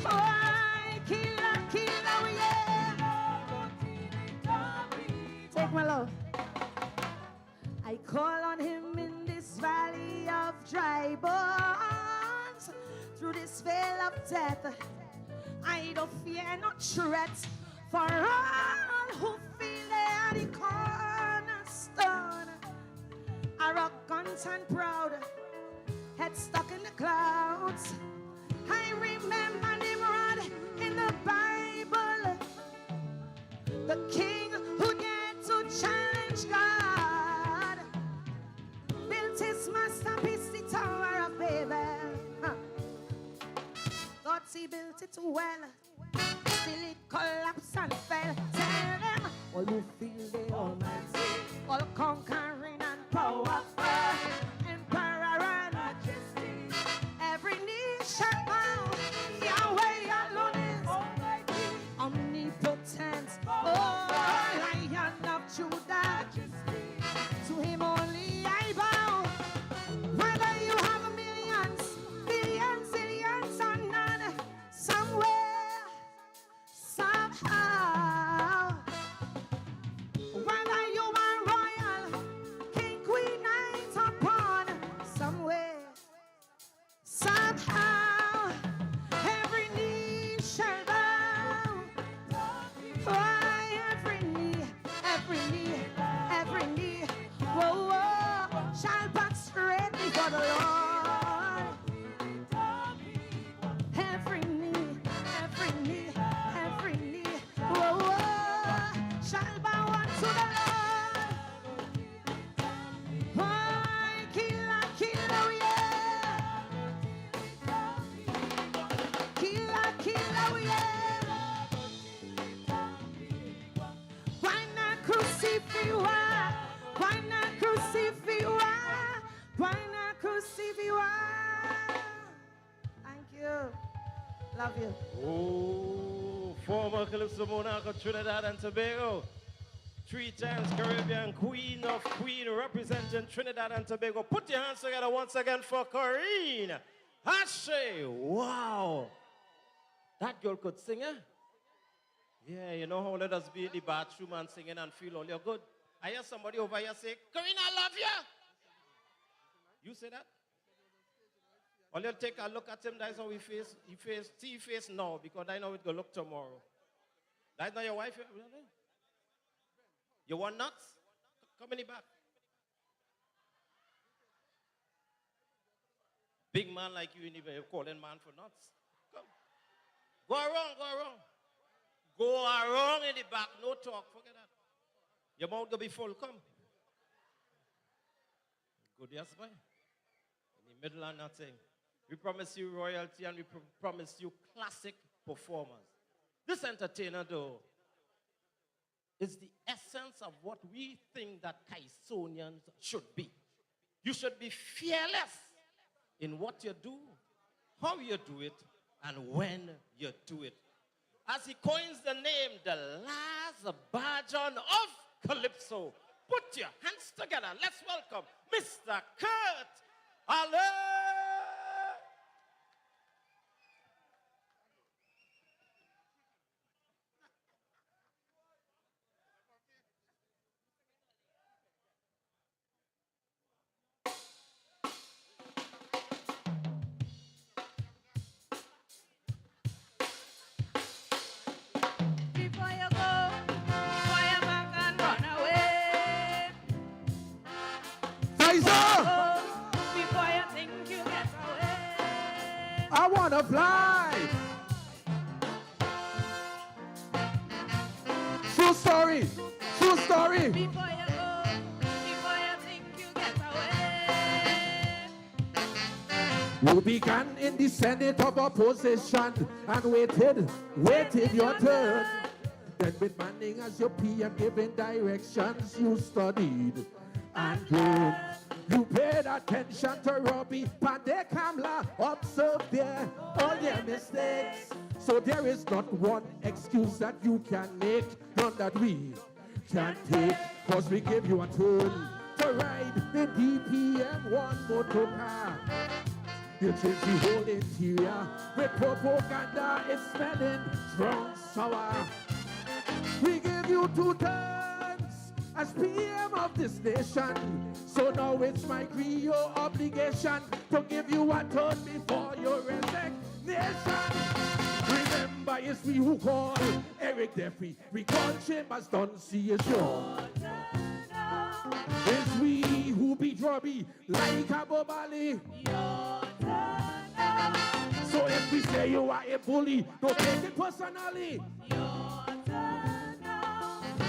Why killer, yeah. Take my love. I call on Him in this valley of dry bones, through this veil of death. I don't fear no threat, for all who feel they are the cornerstone, arrogant and proud, head stuck in the clouds. I remember Nimrod in the Bible, the king who dared to challenge God, built his masterpiece, the Tower of Babel. Thought he built it well, till it collapsed and fell. Tell them, all who feel the almighty, all conquering and powerful, emperor and majesty, every knee shall bow. Yahweh alone is omnipotent. Oh, Lion of Judah, to Him only I bow. Whether you have millions, billions, zillions or none, somewhere, somehow. Whether you are royal, king, queen, knight or pawn, somewhere, somehow, every knee shall bow. Why every knee, whoa, whoa, shall bow straight before the Lord. Every knee, whoa, whoa, shall bow unto the Lord. Why killer, yeah. Killer, yeah. Why not crucify? Why not crucify? Why not crucify? Thank you. Love you. Oh, former Calypso monarch of Trinidad and Tobago. 3 times Caribbean Queen of Queen representing Trinidad and Tobago. Put your hands together once again for Corinne Ashe. Wow. That girl could sing, eh? Yeah, you know how let us be in the bathroom and singing and feel all you're good. I hear somebody over here say, Corinne, I love you. You say that? Or you'll take a look at him, that's how he face now, because I know it will look tomorrow. That's not your wife? You want nuts? Come in the back. Big man like you, even calling man for nuts. Come. Go around. Go around in the back, no talk, forget that. Your mouth will be full, come. Good, yes, boy. In the middle and nothing. We promise you royalty and we promise you classic performance. This entertainer, though, is the essence of what we think that Kaisonians should be. You should be fearless in what you do, how you do it, and when you do it. As he coins the name, the last Bajan of Calypso. Put your hands together. Let's welcome Mr. Kurt Ale. I wanna fly. True story. True story. Before you go, before you think you get away. You began in the Senate of opposition and waited your turn. Then with Manning as your PM giving directions, you studied and learned. You paid attention to Robbie, Pande, Kamla, observed all their mistakes. So there is not one excuse that you can make, none that we can take, cause we give you a turn to ride the DPM1 motor car. You change the whole interior with propaganda, it's smelling strong sour. We give you 2 turns as PM of this nation. So now it's my Creole obligation to give you a turn before your resignation. Remember, it's we who call Eric Duffy. We call Chambers, don't see a show. It's we who beat Robbie like a Bobali. So if we say you are a bully, don't take it personally.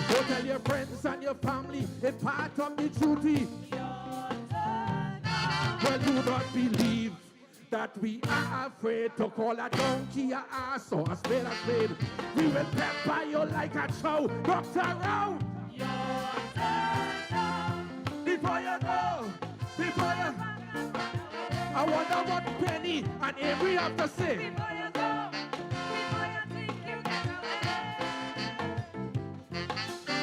Go tell your friends and your family it's part of the duty. Well, do not believe that we are afraid to call a donkey a ass or a spade a spade. We will pepper you like a chow. Dr. Round. Before you go, before you, I wonder what Penny and Avery have to say. Before you go, before you think you get away.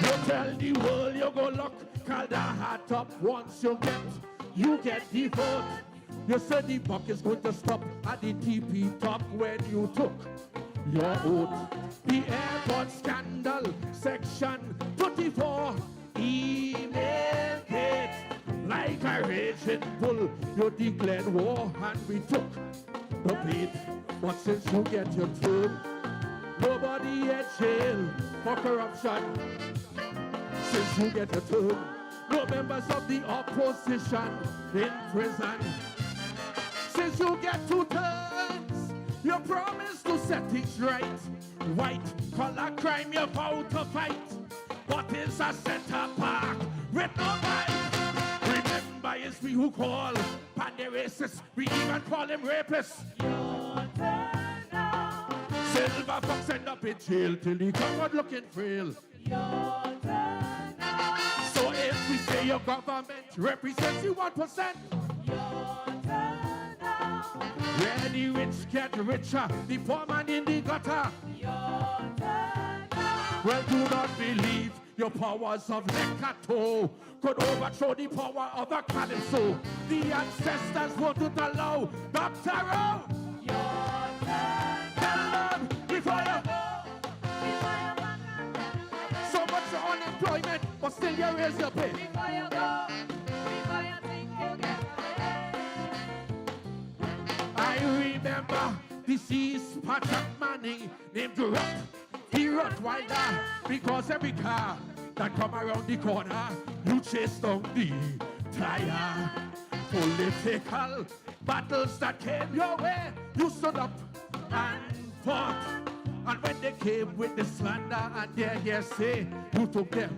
You tell the world you go lock, call the heart up once you get the vote. You said the buck is going to stop at the TP top when you took your oath. The airport scandal, section 24, email it. Like a raging bull, you declared war and we took the bait. But since you get your turn, nobody at jail for corruption. Since you get your turn, no members of the opposition in prison. Since you get 2 turns, you promise to set things right. White collar crime you vow to fight. What is a center park with no light? Remember, it's we who call Pande racist. We even call him rapists. Silver Fox end up in jail till he come out looking frail. So if we say your government represents you 1%, where the rich get richer, the poor man in the gutter. Well, do not believe your powers of Nekato could overthrow the power of a Calypso. The ancestors wouldn't allow Dr. O. Tell them before you go. So much unemployment, but still you raise your pay. Before you go, before you think you get away. I remember deceased Patrick Manning named Rut, the Rottweiler, because every car that come around the corner, you chase down the tire. Political battles that came your way, you stood up and fought. And when they came with the slander and their hearsay, you took them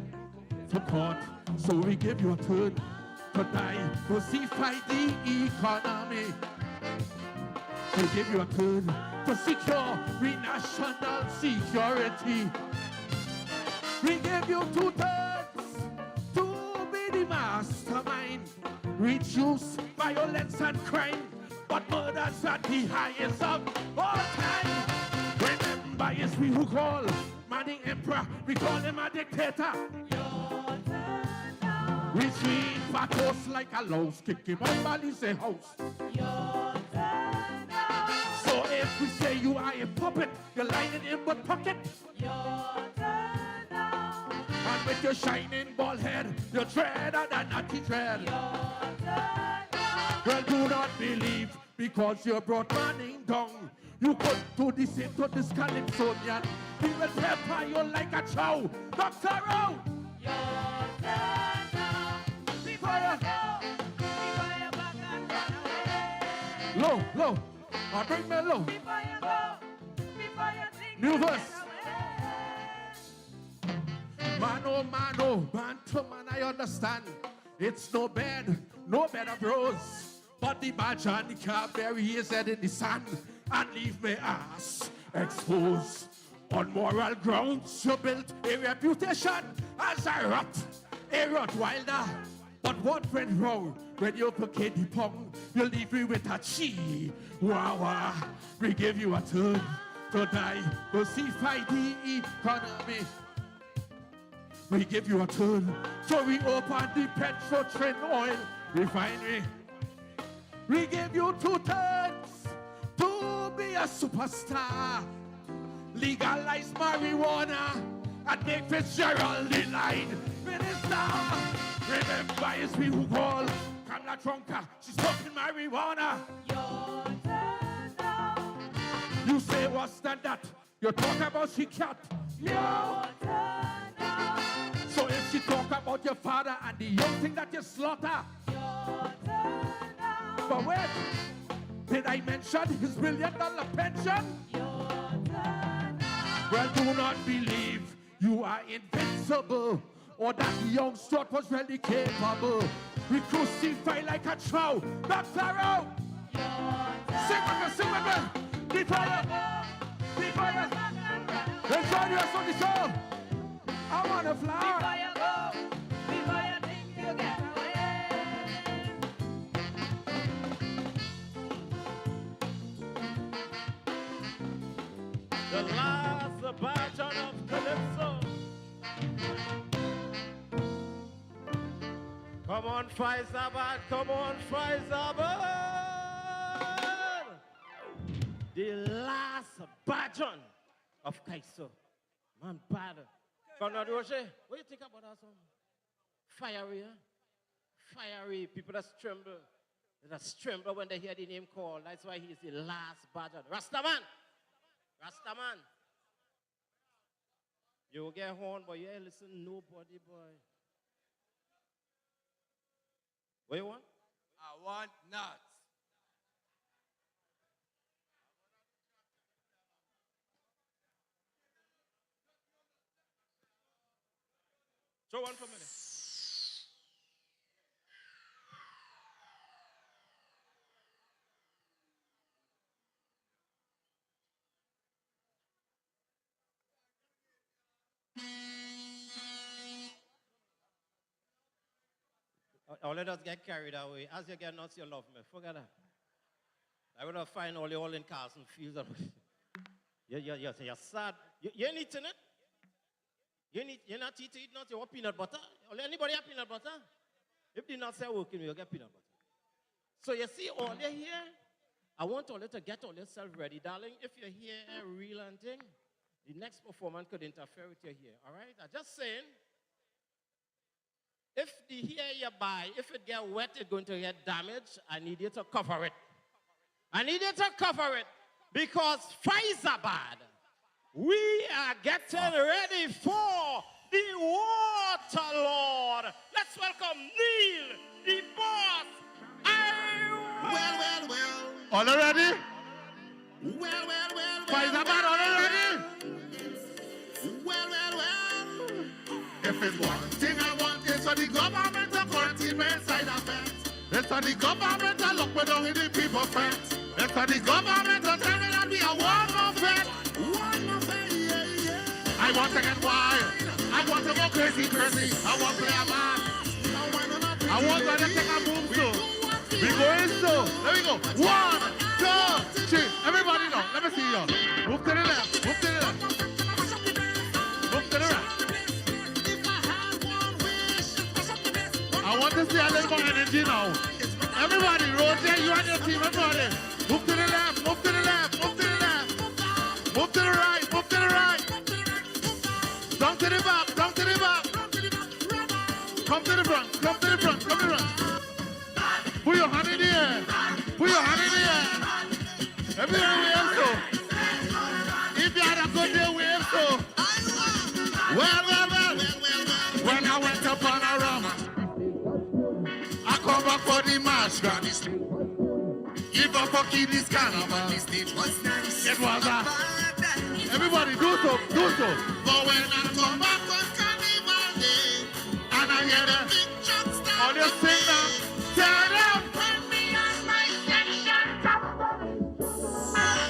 to court. So we give you a turn to die to see fight the economy. We give you a turn to secure the national security. We give you 2 turns to be the mastermind. Reduce violence and crime, but murder's at the highest of all time. Remember, it's we who call Manning Emperor, we call him a dictator. We treat Fatos like a louse, kick him out while he's a house. So if we say you are a puppet, you're lying in but pocket. And with your shining bald head, you're dreader than natty dread. Well, do not believe because you brought Manning down. You could do the same to this Calypsonian. He will pepper you like a chow. Dr. O! Before you go, low. Or bring me low. Before you go, before you think New you verse. get away. Man, man to man, I understand. It's no bed of rose. But the badger and the car bury his head in the sand and leave me ass exposed. On moral grounds, you built a reputation as a Rottweiler. But what went wrong when you took the pong? You leave me with a chihuahua. We give you a turn to die. We'll see fight the economy. We give you a turn, so we open the petrol oil refinery. We give you 2 turns to be a superstar. Legalize marijuana and make Fitzgerald the line minister. Remember, it's me who call Kamla Trunka. She's smoking marijuana. Your turn now. You say what's that? You talk about she cat. Your turn now. So if she talk about your father and the young thing that you slaughter. Your turn now. But wait, did I mention his $1 million pension? Your turn now. Well, do not believe you are invincible or that the young sort was really capable. We crucify like a trow, not Pharaoh. Sing with me, sing with me. The fire, the fire. Let's join us on the show. I want to fly. Before you go, before you think you get away. The last battle of Calypso. Come on, Faizabad, come on, Faizabad. The last battle of Kaiso. Man, bad. Conrad Roger, what do you think about that song? Fiery, huh? Fiery. People that tremble when they hear the name called. That's why he's the last battle. Rastaman. Rastaman. You will get horn, but you ain't listen nobody, boy. What you want? I want nuts. Show one for me. Let us get carried away. As you get nuts, you love me. Forget that. I would have find all in Carson Fields. You're sad. You ain't eating it? You're not eating nuts, you want peanut butter? Anybody have peanut butter? If the nuts are working, you'll get peanut butter. So you see, all you here, I want all you to get all yourself ready, darling. If you're here real and thing, the next performance could interfere with your hair, all right? I'm just saying, if the hair you buy, if it get wet, it's going to get damaged. I need you to cover it. I need you to cover it because Faizabad, we are getting ready for the Water Lord. Let's welcome Neil, the boss. Well. All ready? Well. Faizabad, all ready? Well. If it's one thing I want, it's for the government to quarantine me inside a fence. It's for the government to lock me down in the people fence. It's for the government to tell me that we are one more fence. I want to get wild. I want to go crazy. I want to play a man. I want to take a move too. We going so. There we go. 1, 2, 3. Everybody now. Let me see you. Move to the left. Move to the left. Move to the right. I want to see a little more energy now. Everybody, Roger, you and your team, everybody. Move to the left, move to the left, move to the left. Move to the right, move to the right. Down to the back, down to the back. Come to the front, come to the front, come to the front. Put your hand in the air. Put your hand in the air. Everybody wave so. If you had a good day, wave so. Well. When I went to Panorama, I come back for the mask. If Fever for Kiddies Carnival. The stage was nice. It was a... Everybody do so, do so. But when I come back on Carnival Day, and I hear the big trucks start all you sing now, turn it up. Put me on my section.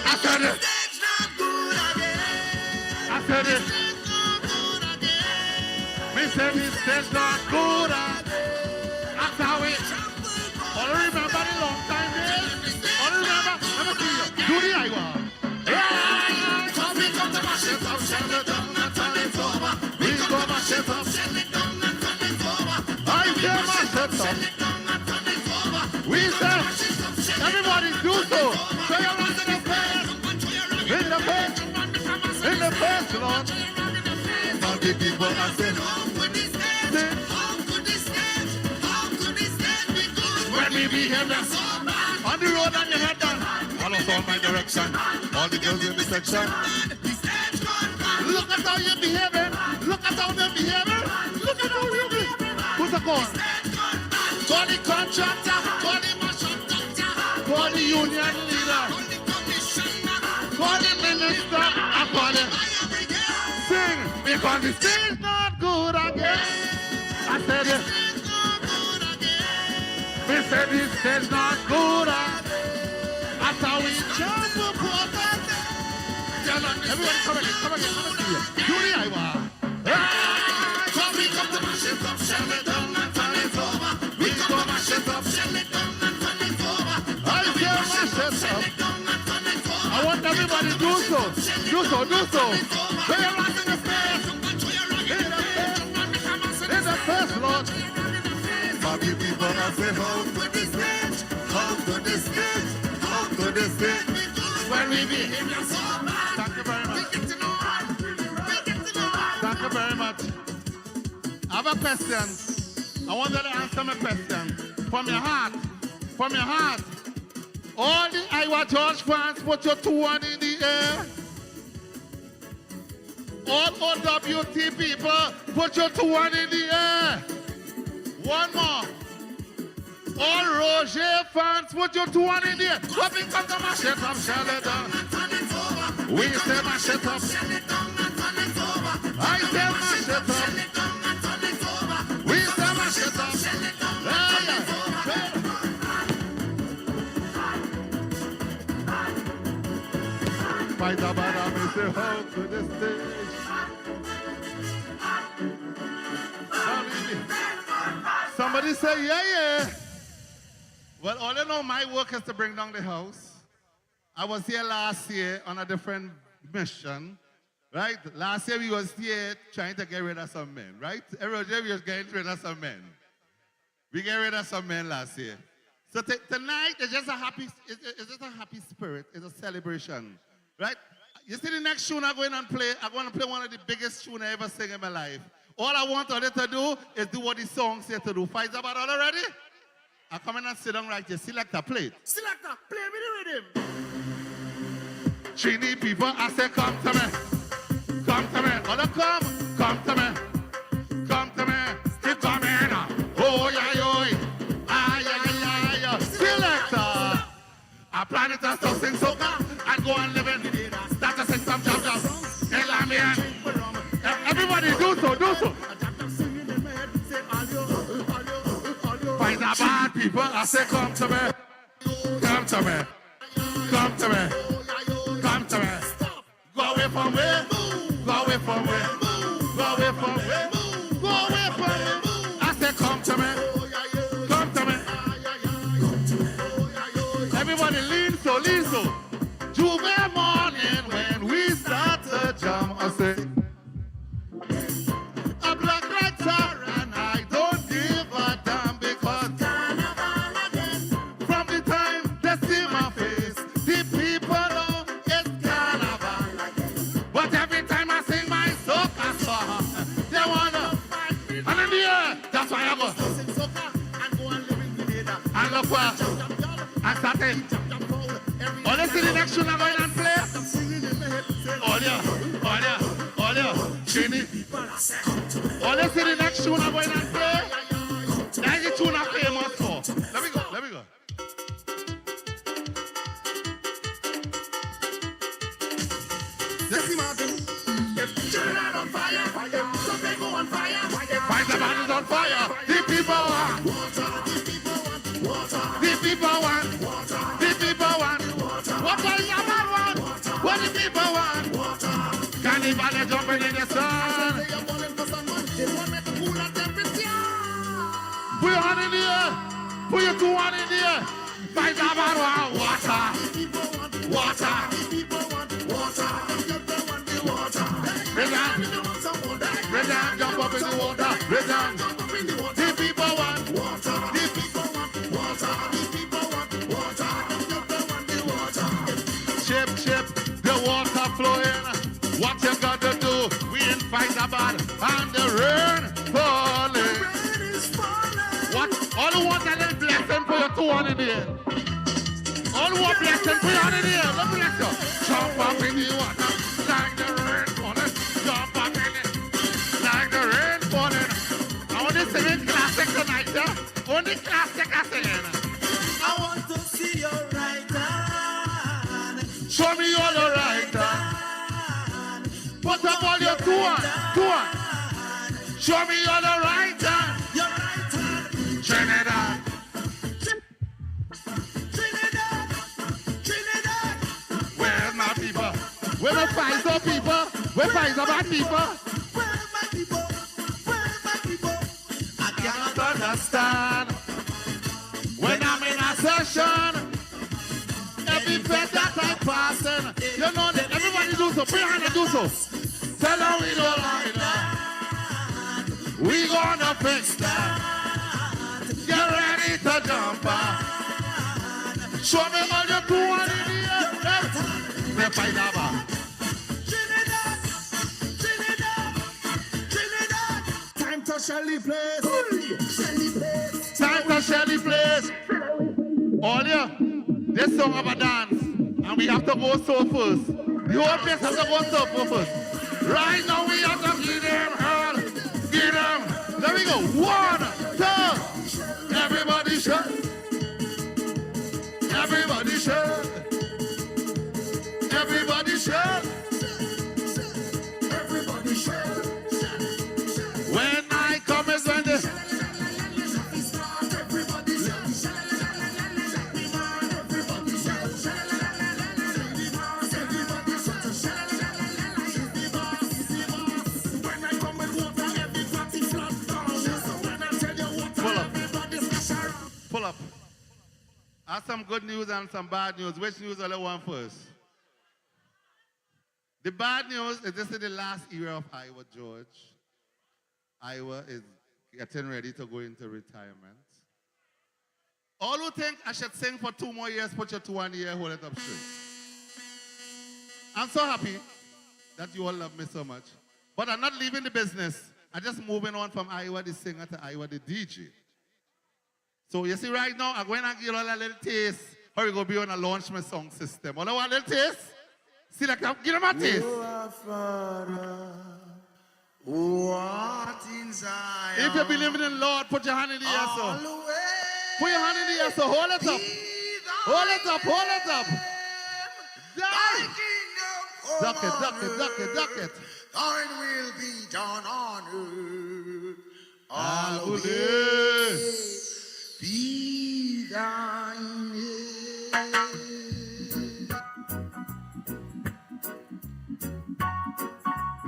I said it. Stage not good again. I said it. Stage not good again. Me say this stage not good again. That's how it. All I remember the long time days. All I remember, let me see you. Do the Iowa. Come we come to mash it up, shell it down and turn it over. We come to mash it up, shell it down and turn it over. I say mash it up. We say, everybody do so. Show your hands in the face. In the face. In the face, Lord. All the people are saying, how could this stage? How could this stage? How could this stage be good? When we behave so bad. On the road and your head down. Follow all my direction. All the girls in the section. Look at how you're behaving. Look at how they're behaving. Look at how you're behaving. Who's the call? Call the contractor. Call the machine doctor. Call the union leader. Call the commissioner. Call the minister. I call the... Sing. Because the stage not good again. I said it. We said this stage not good again. That's how we jump the water. Everybody come again, come again, come again. Do the Iowa. Come we come to mash it up, shell it down and turn it over. We come to mash it up, shell it down and turn it over. I say mash it up. I want everybody to do so. Do so, do so. Put your hands in the face. In the face. In the face, Lord. Bobby people are saying, how could this stage? How could this stage? How could this stage be good? When we behave so bad. Thank you very much. We get to know her. We get to know her. Thank you very much. I have a question. I want you to answer my question. From your heart. From your heart. All the Iowa George fans, put your 2-1 in the air. All OWT people, put your 2-1 in the air. One more. All Roget fans, put your 2-1 in the air. Come in, come to mash it up, shell it down. We say mash it up. I say mash it up. We say mash it up. Fight about a Mr. Hope to the stage. Somebody say, yeah, yeah. Well, all you know, my work is to bring down the house. I was here last year on a different mission, right? Last year we was here trying to get rid of some men, right? Every day we was getting rid of some men. We get rid of some men last year. So tonight is just a happy, it's just a happy spirit. It's a celebration, right? You see the next tune I'm going to play. I'm going to play one of the biggest tunes I ever sing in my life. All I want all to do is do what the song says to do. Fight about all already? I come in and sit down right here. Selector, play it. Selector, play with the rhythm. Trini people, I say, come to me. Come to me. All come to me. Come to me. Keep coming. Oh, yeah, oh, ay, ay, ay, ay. Selector. I plan it to stop sing soca and go and live in. Start to sing some jam. Hey, Lambian. Everybody do so, do so. Find the bad people, I say come to me. Come to me. Come to me. Come to me. Go away from me. Go away from me. Go away from me. Go away from me. I say come to me. Come to me. Everybody lean so, lean so. Juve morning when we start to jam, I say. A black rector and I don't give a damn because from the time they see my face, the people know it's carnival. But every time I sing my soca song, they wanna fight me. And in the air, that's why I go. And look where I started. All you see the next tune I'm going and play? All you, Trini. All you see the next tune I'm going and play? That's the tune I'm famous for. Let me go. Jesse Martin. If Trinidad on fire, if Tobago on fire, Fight the man is on fire. The people want water. The people want water. The people want water. The people want water. What does the man want? What the people want? Water. Carnival is jumping in the sun. They are balling for someone. They want me to cool at temperature. Put your hand in the air. Put your two hand in the air. Fight the man want water. The people want Water. The people want water. They want the water. Redan. Redan, jump up in the water. Redan. The people want water. The people want water. The people want water. They want the water. Chip, chip, the water flowing. What you gotta do? We in fight about and the rain falling. What? All who want a little blessing for your two hand in the air. All who want blessing for your hand in the air. Let me bless you. Jump up in the water like the rain falling. Jump up in it like the rain falling. I want to sing it classic tonight, yeah? Only classic I sing. I want to see your right hand. Show me all your right hand. Put up all your two hand. Show me all your right hand. Your right hand. Trinidad. Trinidad. Trinidad. Where's my people? Where my Pfizer people? Where Pfizer bad people? Where's my people? Where's my people? I cannot understand. When I'm in a session, every fed that I'm passing, you know that everybody do so. Put your hand and do so. Tell her we don't like that. We gonna fix that. Get ready to jump on. Show me all your two one in the air. Let's fight about. Trinidad. Trinidad. Trinidad. Time to Shelly place. Shelly place. Time to Shelly place. All you, this song of a dance, and we have to go so first. The whole place has to go so first. Right now we have to give them hell. Give them. There we go. 1, 2. Everybody shut. Everybody shut. Everybody shut. Everybody shut. When I come is when the pull up. I have some good news and some bad news. Which news will I want first? The bad news is this is the last era of Iowa, George. Iowa is getting ready to go into retirement. All who think I should sing for 2 more years, put your 2 1 year, hold it up straight. I'm so happy that you all love me so much. But I'm not leaving the business. I'm just moving on from Iowa the singer to Iowa the DJ. So you see right now, I'm going to give you all a little taste how we going to be on a launch my song system. All I want a little taste? See, like, give them a taste. You are Father, what in Zion? If you believe in the Lord, put your hand in the air, so. Put your hand in the air, so hold it up. Hold it up, hold it up. Duck it, duck it, duck it, duck it. Thine will be done on earth. Always be thine name.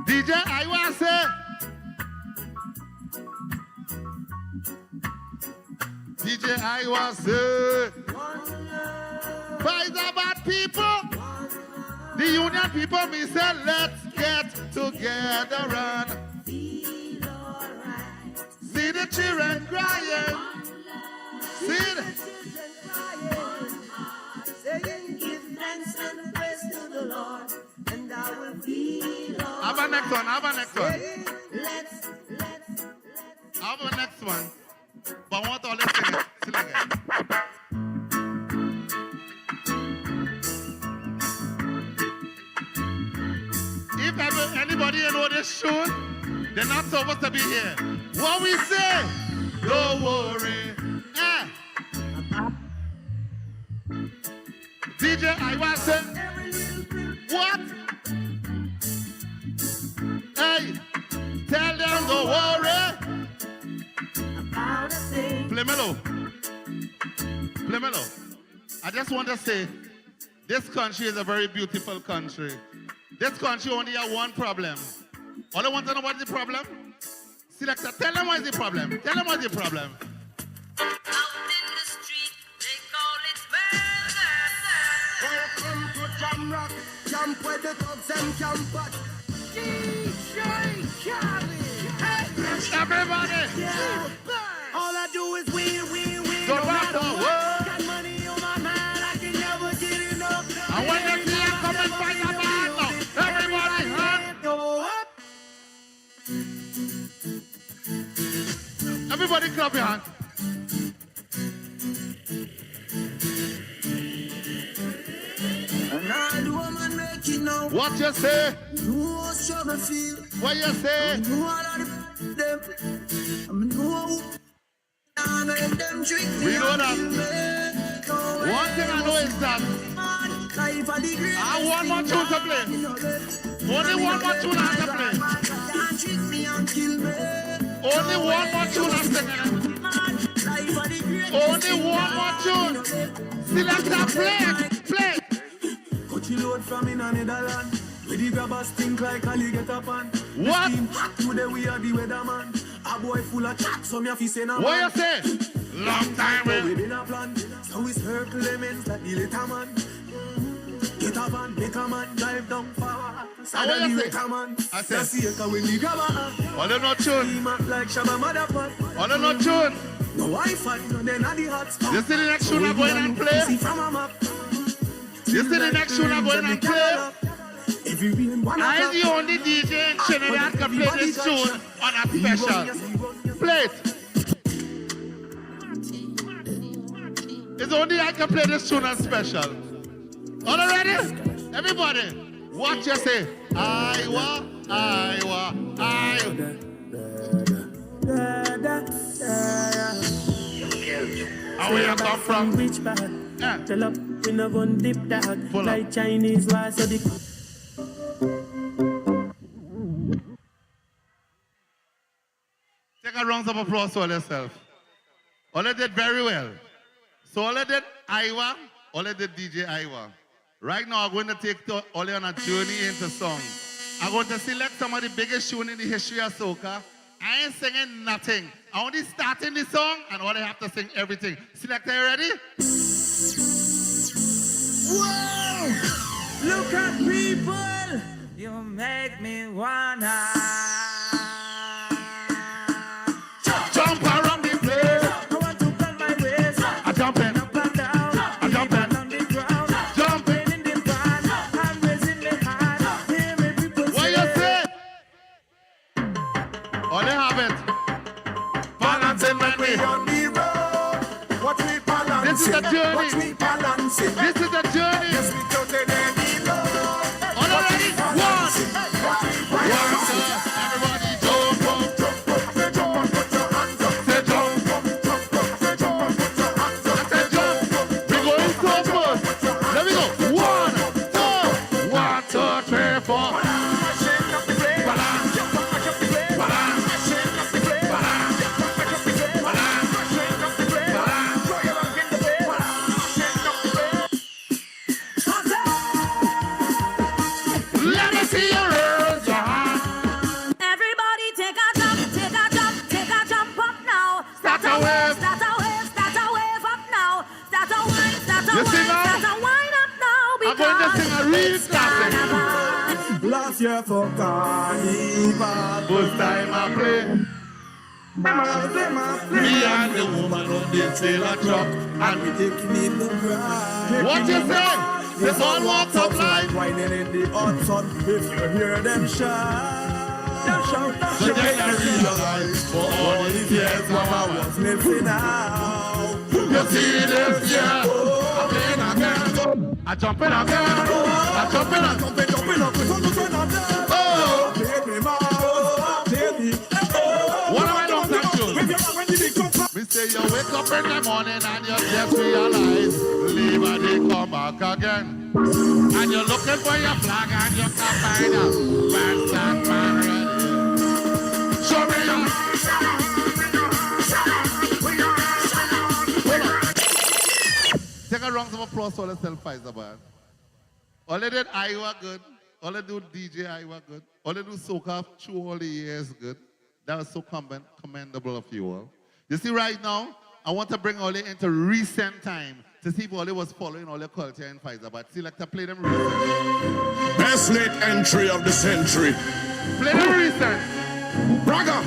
DJ, I want to say. DJ, I want to say. By the bad people, the union people, me say, let's get together and see the children crying. See the saying, give thanks and praise to the Lord, and I will feel all have a next one, have a next one. Let's Have a next one. But I want all this thing. Sing again. If anybody know this tune, they're not supposed to be here. What we say? Don't worry. DJ, I want to say, what? just want to say, this country is a very beautiful country. This country only has one problem. All I want to know what is the problem? Selector, tell them what is the problem. Tell them what is the problem. Welcome to Jamrock, camp where the dogs and camp at DJ Charlie. Hey, everybody! Yeah. All I do is win. Go No back matter now, what. Got money on my mind, I can never get enough. I want to see you come and fight the band now. Everybody, hand. Everybody clap your hand. What you say? What you say? We know that. One thing I know is that I want one tune to play. Only one more tune I have to play. Only one more tune I'm singing. Only one more tune. Selector, play. Coachy load from in Netherlands. Where the grabbers think like Ali get up on. What? Today we are the weatherman. A boy full of chat, so me a fi say no. What you say? Long time we been a plan. So we circle lemons like the little man. Get a van, make a man drive down far. What you say? I said. When we grab a all no tune. Like Shabba Motherfucker. All no tune. No Wi-Fi, no then at the hot spot. You see the next tune I'm going and play? You see the next tune I'm going and play? I'm the only DJ in Trinidad that can play this tune on a special. Play it. It's only I can play this tune on special. All ready? Everybody, what you say? I. And where you come from? Which bag? Tell up, we no gun dip dog. Like Chinese war, so the... Take a round of applause for yourself. All did very well. So all did Iowa, all did DJ Iowa. Right now I'm going to take all on a journey into song. I'm going to select some of the biggest tunes in the history of soca. I ain't singing nothing. I only starting the song and all I have to sing everything. Selector, you ready? Whoa! Look at people! You make me wanna jump around the place. I want to burn my waist. I jump in. Up and down. I jump in. On the ground. Jumping in the pan. I'm raising the hand. Hear me people what you say? All they have it. Balancing my way. on the road. Watch me balancing. This is a journey. Watch me balancing. This is a journey. Yes, we don't take any load. All ready? One. Everybody jump up. Say jump, put your hands up. Say jump. I said jump. We going so fast. Let me go. 1, 2. 1, 2, 3, 4. Let me see you raise your hand. Everybody take a jump up now. Start a wave. Start a wave up now. Start a wine, You see now? start a wine up now. I'm going to sing a real classic. Last year for Carnival. First time I play. Me and the woman on the sailor truck. And we taking in the ground. What you say? They all walk up like whining in the hot sun. If you hear them shout, so then I realize for all these years Mama was missing out. You see this year I'm playing again. I jump in again. I jump in again. Oh, what am I long time to? We say you wake up in the morning and you just realize Leave they come back again. And you're looking for your flag and you can't find a bandstand man ready. Show me your Take a round of applause for yourself, Fyzabad. All they did Iowa good. All they do DJ Iowa good. All they do soca through all the years good. That was so commendable of you all. You see, right now, I want to bring all you into recent time to see if all was following all your culture in Fyzabad. See, like to play them recent. Best late entry of the century. Play them recent. Braga.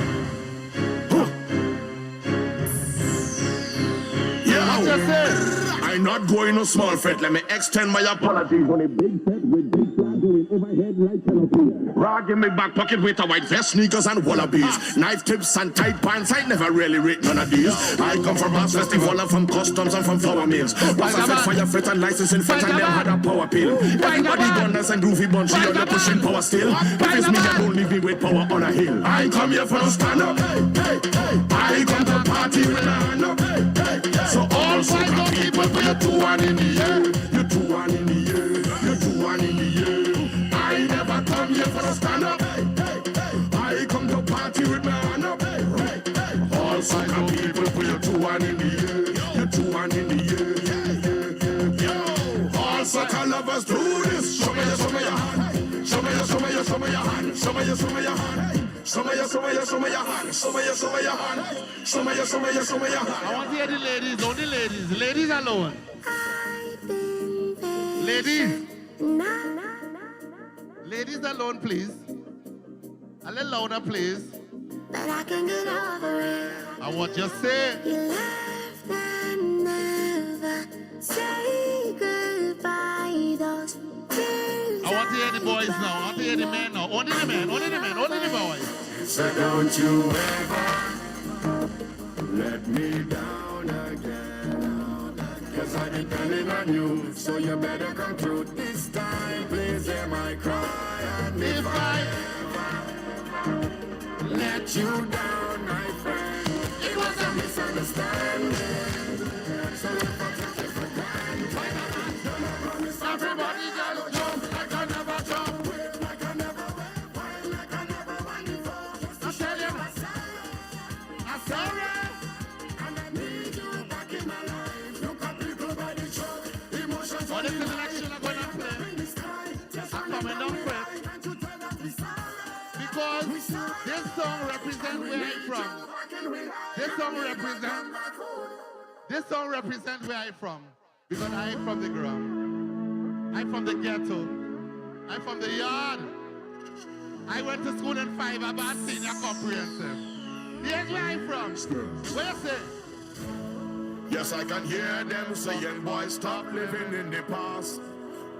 I'm not going no small fete. Let me extend my apologies on a big set with big flag going overhead like canopy. Rag in my back pocket with a white vest, sneakers and wallabies. Knife tips and tight pants. I never really rate none of these. I come from Bass Festival and from customs and from flour mills. Was a fet fire fet and licensing fet and them had a power pill. Everybody gunners and groovy bunchy on the pushing power still. If it's me, you don't leave me with power on a hill. I come here for no stand up. I come to party with a hand up. So all soca people put your 2-1 in the air. You 2-1 in the air. You 2-1 in the air. I never come here for a stand up. I come to party with my hand up. All soca people put your 2-1 in the air. You 2-1 in the air. All soca lovers do this. Show me your hand. Show me your hand. Show me your hand. Show me your hand. Show me your hand. Show me your hand. I want to hear the ladies, only ladies. Ladies alone. Ladies. Ladies alone, please. A little louder, please. But I can get over it. I want you to say. You left and never say goodbye. Those tears. I want to hear the boys now. I want to hear the men now. Only the men, only the men, only the boys. So don't you ever let me down again. Cause I'm depending on you. So you better come through this time. Please hear my cry. And if I ever let you down, my friend, it was a misunderstanding. So if I take it for granted, everybody just jump like I never jump. Like I never went, like I never went before. I tell you, I'm sorry. And I need you back in my life. Look at people by the truck. Emotions What is the selection I'm going to play? I'm coming down quick. Because this song represents where I'm from. This song represents where I'm from. Because I'm from the ground. I'm from the ghetto. I'm from the yard. I went to school in Fyzabad Senior Comprehensive. Here's where I'm from. What you say? Yes, I can hear them saying, boys, stop living in the past.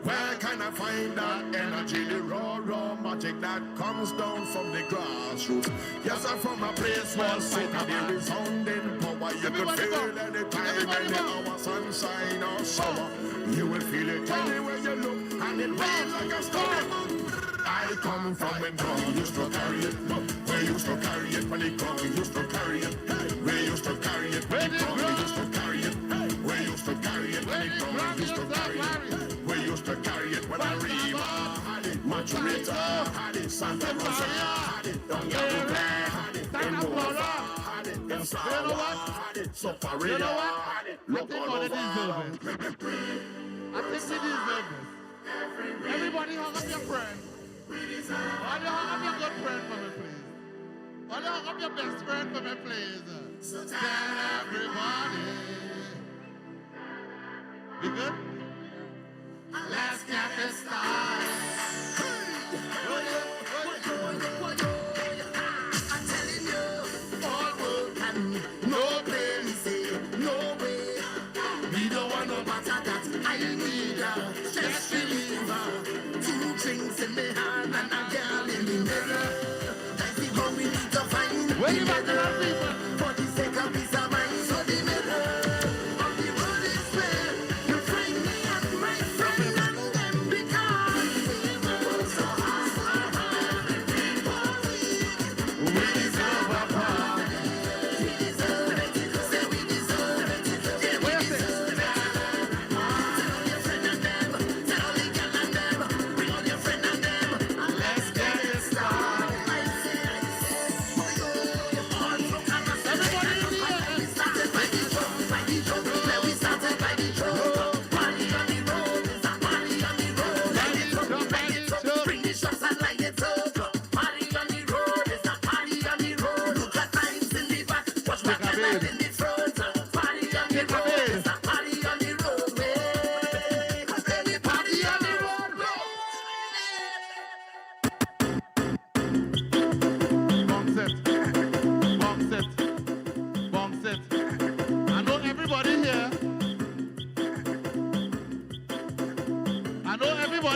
Where can I find that energy, the raw magic that comes down from the grassroots? Yes, I'm from a place where soca there is resounding power. You can feel anytime, any hour, sunshine or shower. You will feel it anywhere you look, and it rains like a storm. I come from when God used to carry it. We used to carry it when the God used to carry it. We used to carry it when the God used to carry it. We used to carry it when the God used to carry it. We used to carry it when Arriba had it. Maturita had it. Santa Rosa had it. Dongabuble had it. Emora had it. Emsawa had it. Soparia had it. Look all over. I think we deserve this. Everybody hug up your friend. All you hug up your good friend for me, please. All you hug up your best friend for me, please. So tell everybody. You good? Let's get this started. I'm telling you, all work and no play, no way. We don't want no matter that. I need a stress reliever. 2 drinks in my hand and a girl in the mirror. That's the one we need to find. Where you back to that people? For the sake of peace of mind, so the mirror of the world is where you find me and my friend and them because we work so hard. We deserve a party. We deserve it. Say we deserve it. Yeah, we deserve it. Tell all your friend and them. Tell all the girl and them. Bring all your friend and them. Let's get it started. I say, all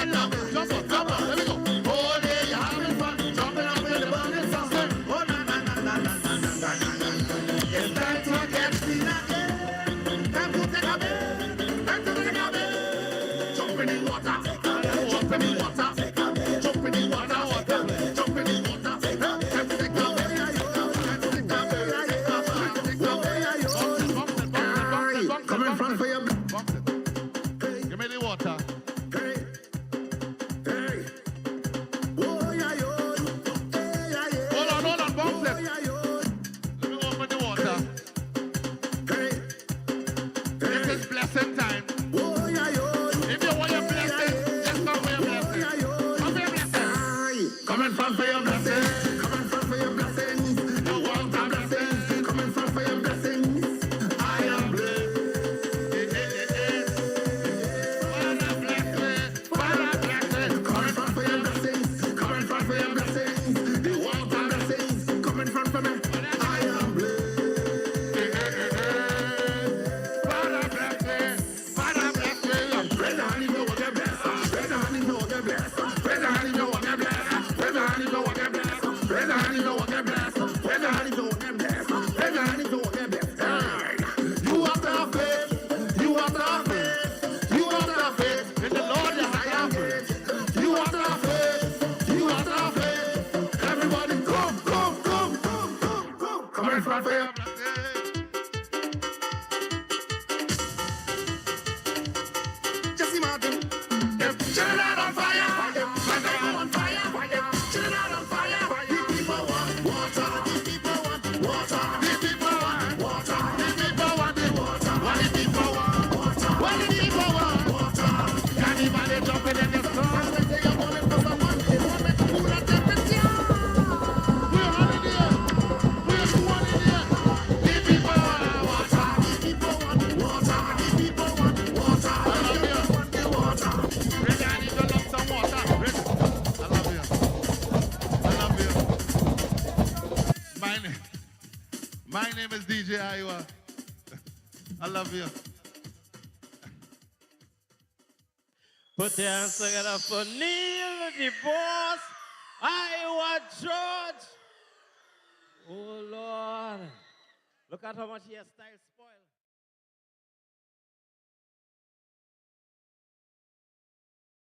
Jump up, jump up, jump up. Let me go. All day you're having fun, jumping up with the burning sun. Oh na na na na na na na na. It's time to get seen again. Time to take a bit. Time to take a bit. Jump in the water, jump in the water, jump in the water, jump in the water. Time to take a bit. Come in front for your. Give me the water. Hey, hey. Oh, yeah, yo. Hey, yeah, yeah. Hold on, bounce it. Let me open the water. Hey, this is blessing time. Oh, yeah, yo. If you want your blessing, just come for your blessing. Come for your blessing. Come in front for your blessing. Come in front for your blessings. You want a blessing. Come in front for your blessings. I am blessed. My name is DJ Iowa. I love you. Put your hands together for Neil, the boss, Iowa George. Oh, Lord. Look at how much he has style.